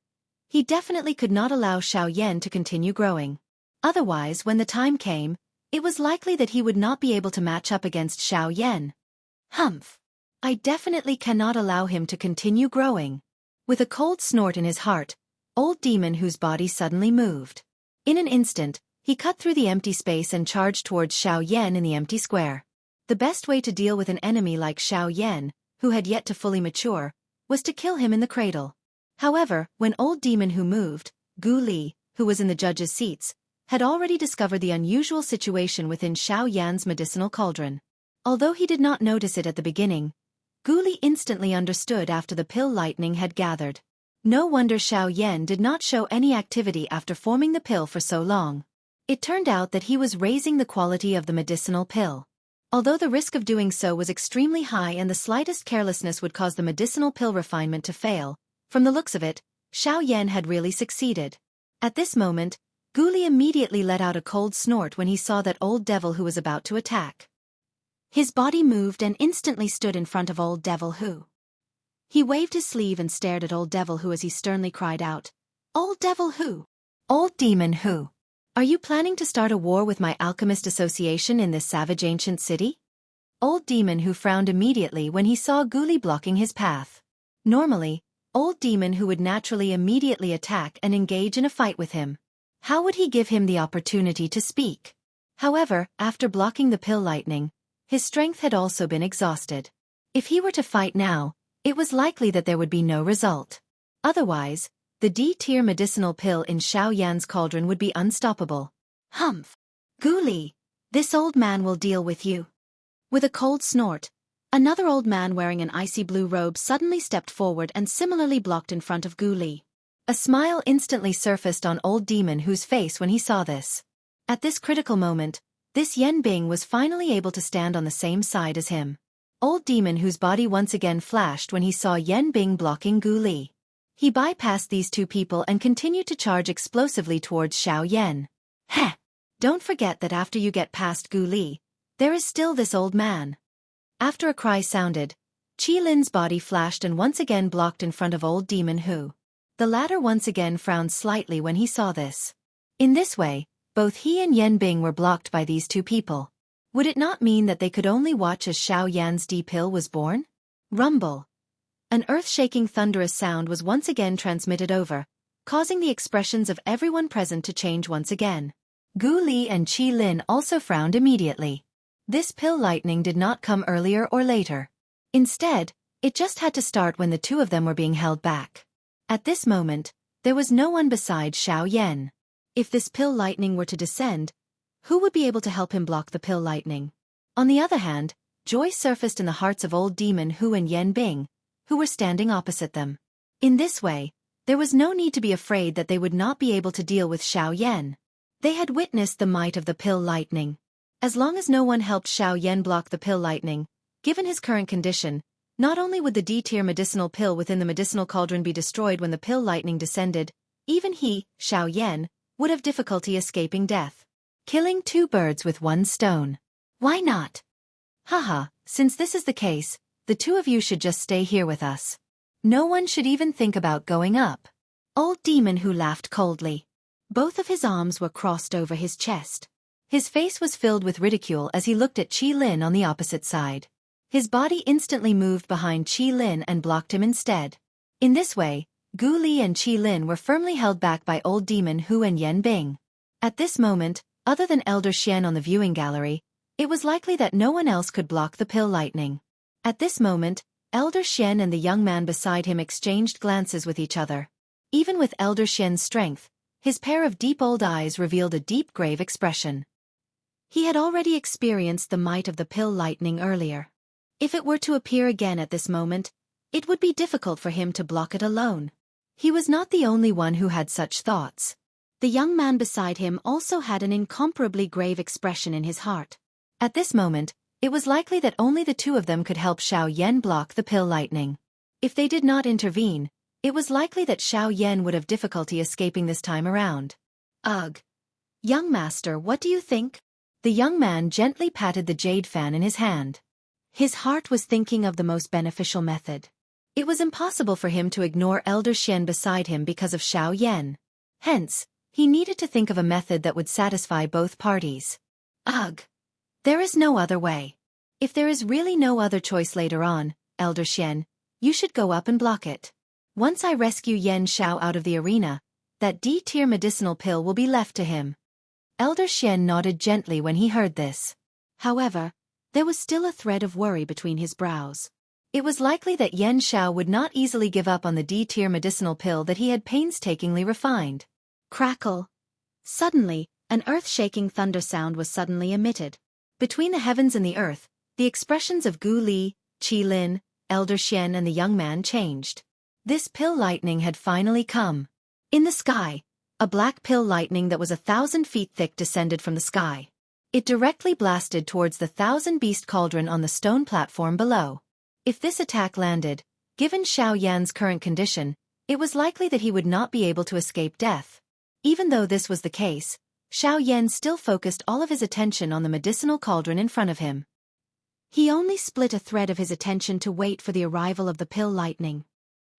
he definitely could not allow Xiao Yan to continue growing. Otherwise, when the time came, it was likely that he would not be able to match up against Xiao Yan. Humph! I definitely cannot allow him to continue growing. With a cold snort in his heart, Old Demon Whose body suddenly moved. In an instant, he cut through the empty space and charged towards Xiao Yan in the empty square. The best way to deal with an enemy like Xiao Yan, who had yet to fully mature, was to kill him in the cradle. However, when Old Demon Who moved, Gu Li, who was in the judges' seats, had already discovered the unusual situation within Xiao Yan's medicinal cauldron. Although he did not notice it at the beginning, Gu Li instantly understood after the pill lightning had gathered. No wonder Xiao Yan did not show any activity after forming the pill for so long. It turned out that he was raising the quality of the medicinal pill. Although the risk of doing so was extremely high and the slightest carelessness would cause the medicinal pill refinement to fail, from the looks of it, Xiao Yan had really succeeded. At this moment, Gu Li immediately let out a cold snort when he saw that old devil who was about to attack. His body moved and instantly stood in front of Old Devil Who. He waved his sleeve and stared at Old Devil Who as he sternly cried out, "Old Devil Who? Old Demon Who? Are you planning to start a war with my alchemist association in this savage ancient city?" Old Demon Who frowned immediately when he saw Gu Li blocking his path. Normally, Old Demon Who would naturally immediately attack and engage in a fight with him. How would he give him the opportunity to speak? However, after blocking the pill lightning, his strength had also been exhausted. If he were to fight now, it was likely that there would be no result. Otherwise, the D-tier medicinal pill in Xiao Yan's cauldron would be unstoppable. Humph! Gu Li, this old man will deal with you. With a cold snort, another old man wearing an icy blue robe suddenly stepped forward and similarly blocked in front of Gu Li. A smile instantly surfaced on Old Demon Whose face when he saw this. At this critical moment, this Yan Bing was finally able to stand on the same side as him. Old Demon Whose body once again flashed when he saw Yan Bing blocking Gu Li. He bypassed these two people and continued to charge explosively towards Xiao Yan. Heh! Don't forget that after you get past Gu Li, there is still this old man. After a cry sounded, Qi Lin's body flashed and once again blocked in front of Old Demon Who. The latter once again frowned slightly when he saw this. In this way, both he and Yan Bing were blocked by these two people. Would it not mean that they could only watch as Xiao Yan's D-pill was born? Rumble. An earth-shaking thunderous sound was once again transmitted over, causing the expressions of everyone present to change once again. Gu Li and Qi Lin also frowned immediately. This pill lightning did not come earlier or later. Instead, it just had to start when the two of them were being held back. At this moment, there was no one besides Xiao Yan. If this pill lightning were to descend, who would be able to help him block the pill lightning? On the other hand, joy surfaced in the hearts of Old Demon Who and Yan Bing, who were standing opposite them. In this way, there was no need to be afraid that they would not be able to deal with Xiao Yan. They had witnessed the might of the pill lightning. As long as no one helped Xiao Yan block the pill lightning, given his current condition, Not only would the D-tier medicinal pill within the medicinal cauldron be destroyed when the pill lightning descended, even he, Xiao Yan, would have difficulty escaping death. Killing two birds with one stone. Why not? Haha, since this is the case, the two of you should just stay here with us. No one should even think about going up. Old Demon Who laughed coldly. Both of his arms were crossed over his chest. His face was filled with ridicule as he looked at Qi Lin on the opposite side. His body instantly moved behind Qi Lin and blocked him instead. In this way, Gu Li and Qi Lin were firmly held back by Old Demon Hu and Yan Bing. At this moment, other than Elder Xian on the viewing gallery, it was likely that no one else could block the pill lightning. At this moment, Elder Xian and the young man beside him exchanged glances with each other. Even with Elder Xian's strength, his pair of deep old eyes revealed a deep grave expression. He had already experienced the might of the pill lightning earlier. If it were to appear again at this moment, it would be difficult for him to block it alone. He was not the only one who had such thoughts. The young man beside him also had an incomparably grave expression in his heart. At this moment, it was likely that only the two of them could help Xiao Yan block the pill lightning. If they did not intervene, it was likely that Xiao Yan would have difficulty escaping this time around. Ugh. Young master, what do you think? The young man gently patted the jade fan in his hand. His heart was thinking of the most beneficial method. It was impossible for him to ignore Elder Xian beside him because of Xiao Yan. Hence, he needed to think of a method that would satisfy both parties. Ugh. There is no other way. If there is really no other choice later on, Elder Xian, you should go up and block it. Once I rescue Yan Xiao out of the arena, that D-tier medicinal pill will be left to him. Elder Xian nodded gently when he heard this. However, there was still a thread of worry between his brows. It was likely that Yan Xiao would not easily give up on the D-tier medicinal pill that he had painstakingly refined. Crackle. Suddenly, an earth-shaking thunder sound was suddenly emitted. Between the heavens and the earth, the expressions of Gu Li, Qi Lin, Elder Xian and the young man changed. This pill lightning had finally come. In the sky, a black pill lightning that was 1,000 feet thick descended from the sky. It directly blasted towards the 1,000-beast cauldron on the stone platform below. If this attack landed, given Xiao Yan's current condition, it was likely that he would not be able to escape death. Even though this was the case, Xiao Yan still focused all of his attention on the medicinal cauldron in front of him. He only split a thread of his attention to wait for the arrival of the pill lightning.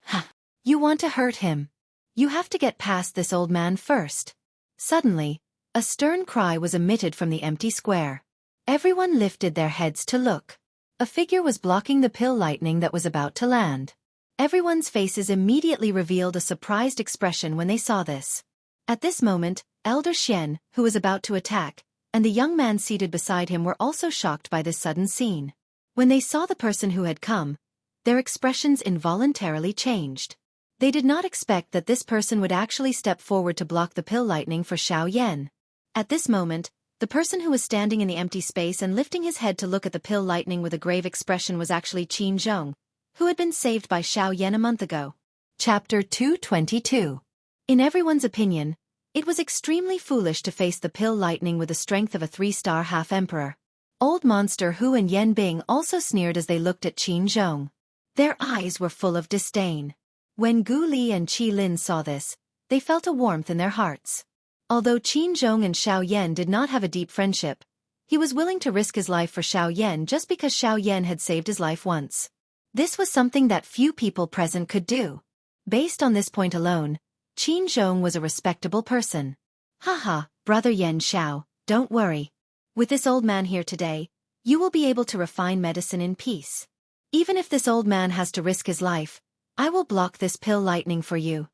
Ha! You want to hurt him. You have to get past this old man first. Suddenly, a stern cry was emitted from the empty square. Everyone lifted their heads to look. A figure was blocking the pill lightning that was about to land. Everyone's faces immediately revealed a surprised expression when they saw this. At this moment, Elder Xian, who was about to attack, and the young man seated beside him were also shocked by this sudden scene. When they saw the person who had come, their expressions involuntarily changed. They did not expect that this person would actually step forward to block the pill lightning for Xiao Yan. At this moment, the person who was standing in the empty space and lifting his head to look at the pill lightning with a grave expression was actually Qin Zhong, who had been saved by Xiao Yan a month ago. Chapter 222. In everyone's opinion, it was extremely foolish to face the pill lightning with the strength of a 3-star half-emperor. Old Monster Hu and Yan Bing also sneered as they looked at Qin Zhong. Their eyes were full of disdain. When Gu Li and Qi Lin saw this, they felt a warmth in their hearts. Although Qin Zhong and Xiao Yan did not have a deep friendship, he was willing to risk his life for Xiao Yan just because Xiao Yan had saved his life once. This was something that few people present could do. Based on this point alone, Qin Zhong was a respectable person. Haha, brother Yan Xiao, don't worry. With this old man here today, you will be able to refine medicine in peace. Even if this old man has to risk his life, I will block this pill lightning for you.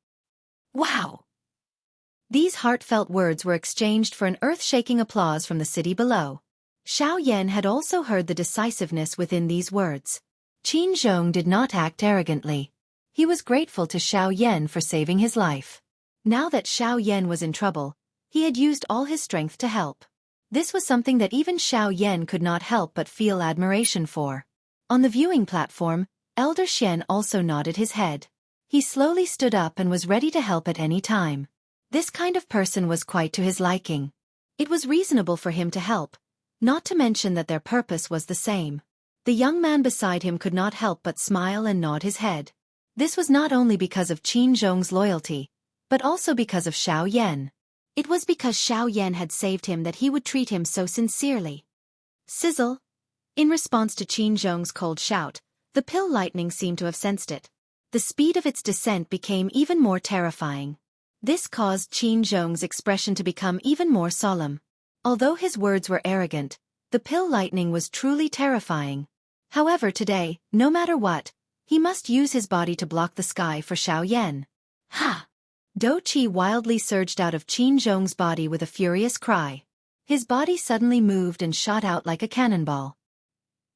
Wow! These heartfelt words were exchanged for an earth-shaking applause from the city below. Xiao Yan had also heard the decisiveness within these words. Qin Zhong did not act arrogantly. He was grateful to Xiao Yan for saving his life. Now that Xiao Yan was in trouble, he had used all his strength to help. This was something that even Xiao Yan could not help but feel admiration for. On the viewing platform, Elder Xian also nodded his head. He slowly stood up and was ready to help at any time. This kind of person was quite to his liking. It was reasonable for him to help, not to mention that their purpose was the same. The young man beside him could not help but smile and nod his head. This was not only because of Qin Zhong's loyalty, but also because of Xiao Yan. It was because Xiao Yan had saved him that he would treat him so sincerely. Sizzle! In response to Qin Zhong's cold shout, the pill lightning seemed to have sensed it. The speed of its descent became even more terrifying. This caused Qin Zhong's expression to become even more solemn. Although his words were arrogant, the pill lightning was truly terrifying. However, today, no matter what, he must use his body to block the sky for Xiao Yan. Ha! Do Qi wildly surged out of Qin Zhong's body with a furious cry. His body suddenly moved and shot out like a cannonball.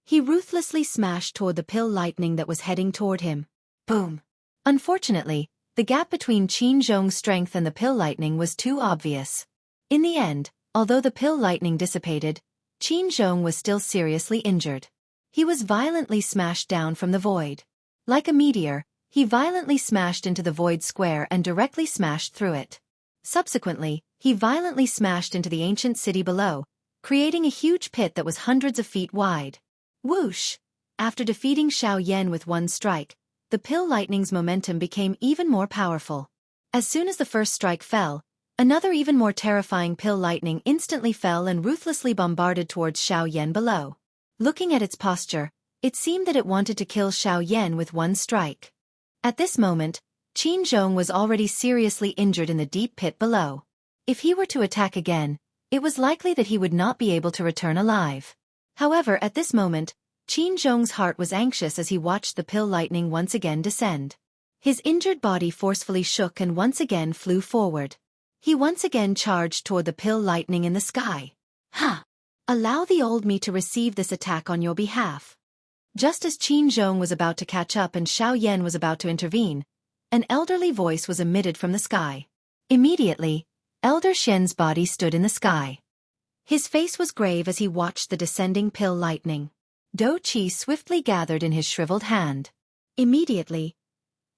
He ruthlessly smashed toward the pill lightning that was heading toward him. Boom! Unfortunately, the gap between Qin Zhong's strength and the pill lightning was too obvious. In the end, although the pill lightning dissipated, Qin Zhong was still seriously injured. He was violently smashed down from the void. Like a meteor, he violently smashed into the void square and directly smashed through it. Subsequently, he violently smashed into the ancient city below, creating a huge pit that was hundreds of feet wide. Whoosh! After defeating Xiao Yan with one strike, the pill lightning's momentum became even more powerful. As soon as the first strike fell, another even more terrifying pill lightning instantly fell and ruthlessly bombarded towards Xiao Yan below. Looking at its posture, it seemed that it wanted to kill Xiao Yan with one strike. At this moment, Qin Zhong was already seriously injured in the deep pit below. If he were to attack again, it was likely that he would not be able to return alive. However, at this moment, Qin Zhong's heart was anxious as he watched the pill lightning once again descend. His injured body forcefully shook and once again flew forward. He once again charged toward the pill lightning in the sky. Ha! Allow the old me to receive this attack on your behalf. Just as Qin Zhong was about to catch up and Xiao Yan was about to intervene, an elderly voice was emitted from the sky. Immediately, Elder Shen's body stood in the sky. His face was grave as he watched the descending pill lightning. Do Qi swiftly gathered in his shriveled hand. Immediately,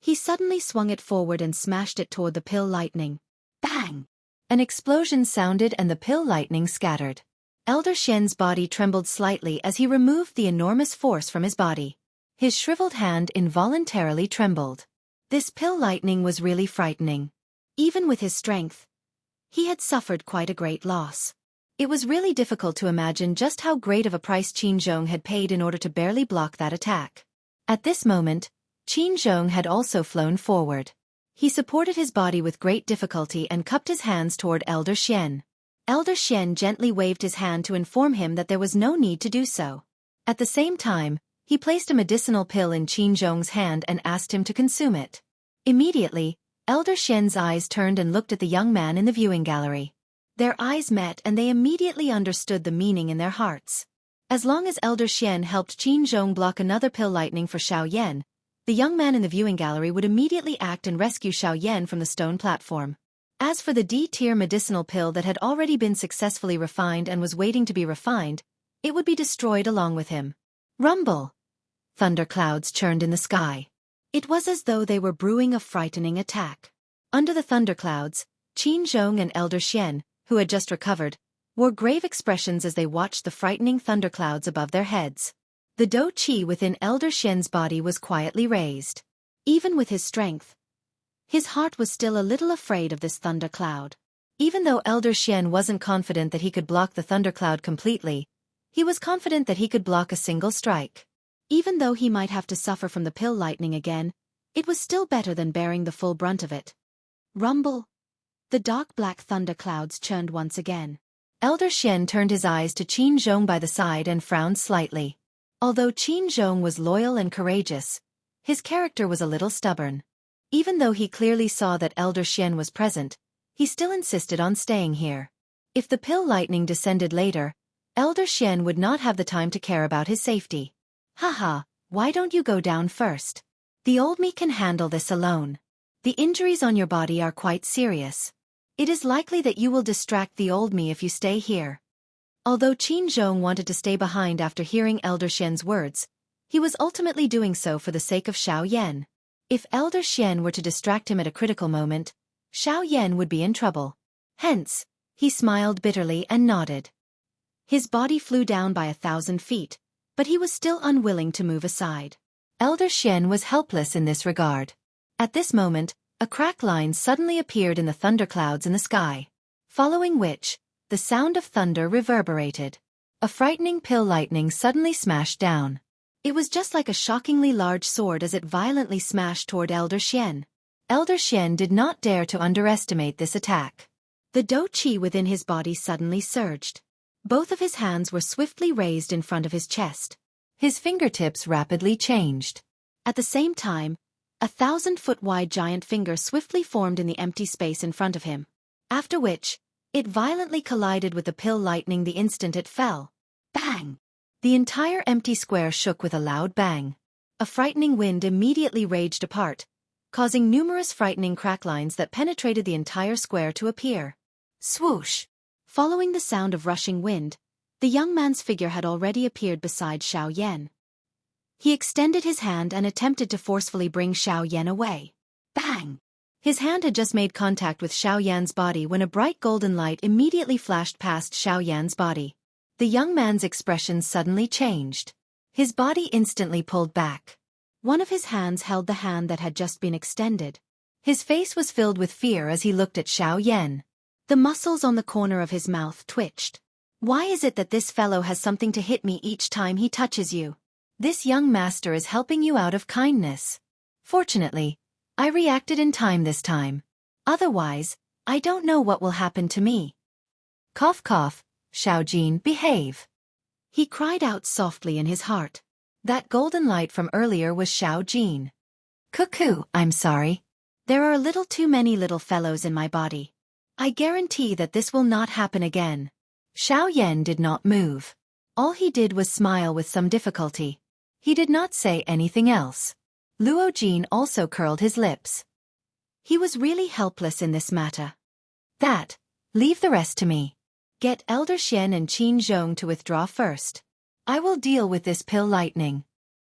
he suddenly swung it forward and smashed it toward the pill lightning. Bang! An explosion sounded and the pill lightning scattered. Elder Shen's body trembled slightly as he removed the enormous force from his body. His shriveled hand involuntarily trembled. This pill lightning was really frightening. Even with his strength, he had suffered quite a great loss. It was really difficult to imagine just how great of a price Qin Zhong had paid in order to barely block that attack. At this moment, Qin Zhong had also flown forward. He supported his body with great difficulty and cupped his hands toward Elder Shen. Elder Shen gently waved his hand to inform him that there was no need to do so. At the same time, he placed a medicinal pill in Qin Zhong's hand and asked him to consume it. Immediately, Elder Shen's eyes turned and looked at the young man in the viewing gallery. Their eyes met and they immediately understood the meaning in their hearts. As long as Elder Shen helped Qin Zhong block another pill lightning for Xiao Yan, the young man in the viewing gallery would immediately act and rescue Xiao Yan from the stone platform. As for the D-tier medicinal pill that had already been successfully refined and was waiting to be refined, it would be destroyed along with him. Rumble! Thunderclouds churned in the sky. It was as though they were brewing a frightening attack. Under the thunderclouds, Qin Zhong and Elder Shen, who had just recovered, wore grave expressions as they watched the frightening thunderclouds above their heads. The Do Qi within Elder Shen's body was quietly raised. Even with his strength, his heart was still a little afraid of this thundercloud. Even though Elder Shen wasn't confident that he could block the thundercloud completely, he was confident that he could block a single strike. Even though he might have to suffer from the pill lightning again, it was still better than bearing the full brunt of it. Rumble! The dark black thunderclouds churned once again. Elder Shen turned his eyes to Qin Zhong by the side and frowned slightly. Although Qin Zhong was loyal and courageous, his character was a little stubborn. Even though he clearly saw that Elder Shen was present, he still insisted on staying here. If the pill lightning descended later, Elder Shen would not have the time to care about his safety. Haha, why don't you go down first? The old me can handle this alone. The injuries on your body are quite serious. It is likely that you will distract the old me if you stay here. Although Qin Zhong wanted to stay behind after hearing Elder Shen's words, he was ultimately doing so for the sake of Xiao Yan. If Elder Shen were to distract him at a critical moment, Xiao Yan would be in trouble. Hence, he smiled bitterly and nodded. His body flew down by 1,000 feet, but he was still unwilling to move aside. Elder Xian was helpless in this regard. At this moment, a crack line suddenly appeared in the thunderclouds in the sky, following which, the sound of thunder reverberated. A frightening pill lightning suddenly smashed down. It was just like a shockingly large sword as it violently smashed toward Elder Xian. Elder Xian did not dare to underestimate this attack. The dou qi within his body suddenly surged. Both of his hands were swiftly raised in front of his chest. His fingertips rapidly changed. At the same time, a 1,000-foot-wide giant finger swiftly formed in the empty space in front of him. After which, it violently collided with the pill lightning the instant it fell. Bang! The entire empty square shook with a loud bang. A frightening wind immediately raged apart, causing numerous frightening crack lines that penetrated the entire square to appear. Swoosh! Following the sound of rushing wind, the young man's figure had already appeared beside Xiao Yan. He extended his hand and attempted to forcefully bring Xiao Yan away. Bang! His hand had just made contact with Xiao Yan's body when a bright golden light immediately flashed past Xiao Yan's body. The young man's expression suddenly changed. His body instantly pulled back. One of his hands held the hand that had just been extended. His face was filled with fear as he looked at Xiao Yan. The muscles on the corner of his mouth twitched. Why is it that this fellow has something to hit me each time he touches you? This young master is helping you out of kindness. Fortunately, I reacted in time this time. Otherwise, I don't know what will happen to me. Cough cough, Xiao Jin, behave. He cried out softly in his heart. That golden light from earlier was Xiao Jin. Cuckoo, I'm sorry. There are a little too many little fellows in my body. I guarantee that this will not happen again. Xiao Yan did not move. All he did was smile with some difficulty. He did not say anything else. Luo Jin also curled his lips. He was really helpless in this matter. Leave the rest to me. Get Elder Xian and Qin Zhong to withdraw first. I will deal with this pill lightning.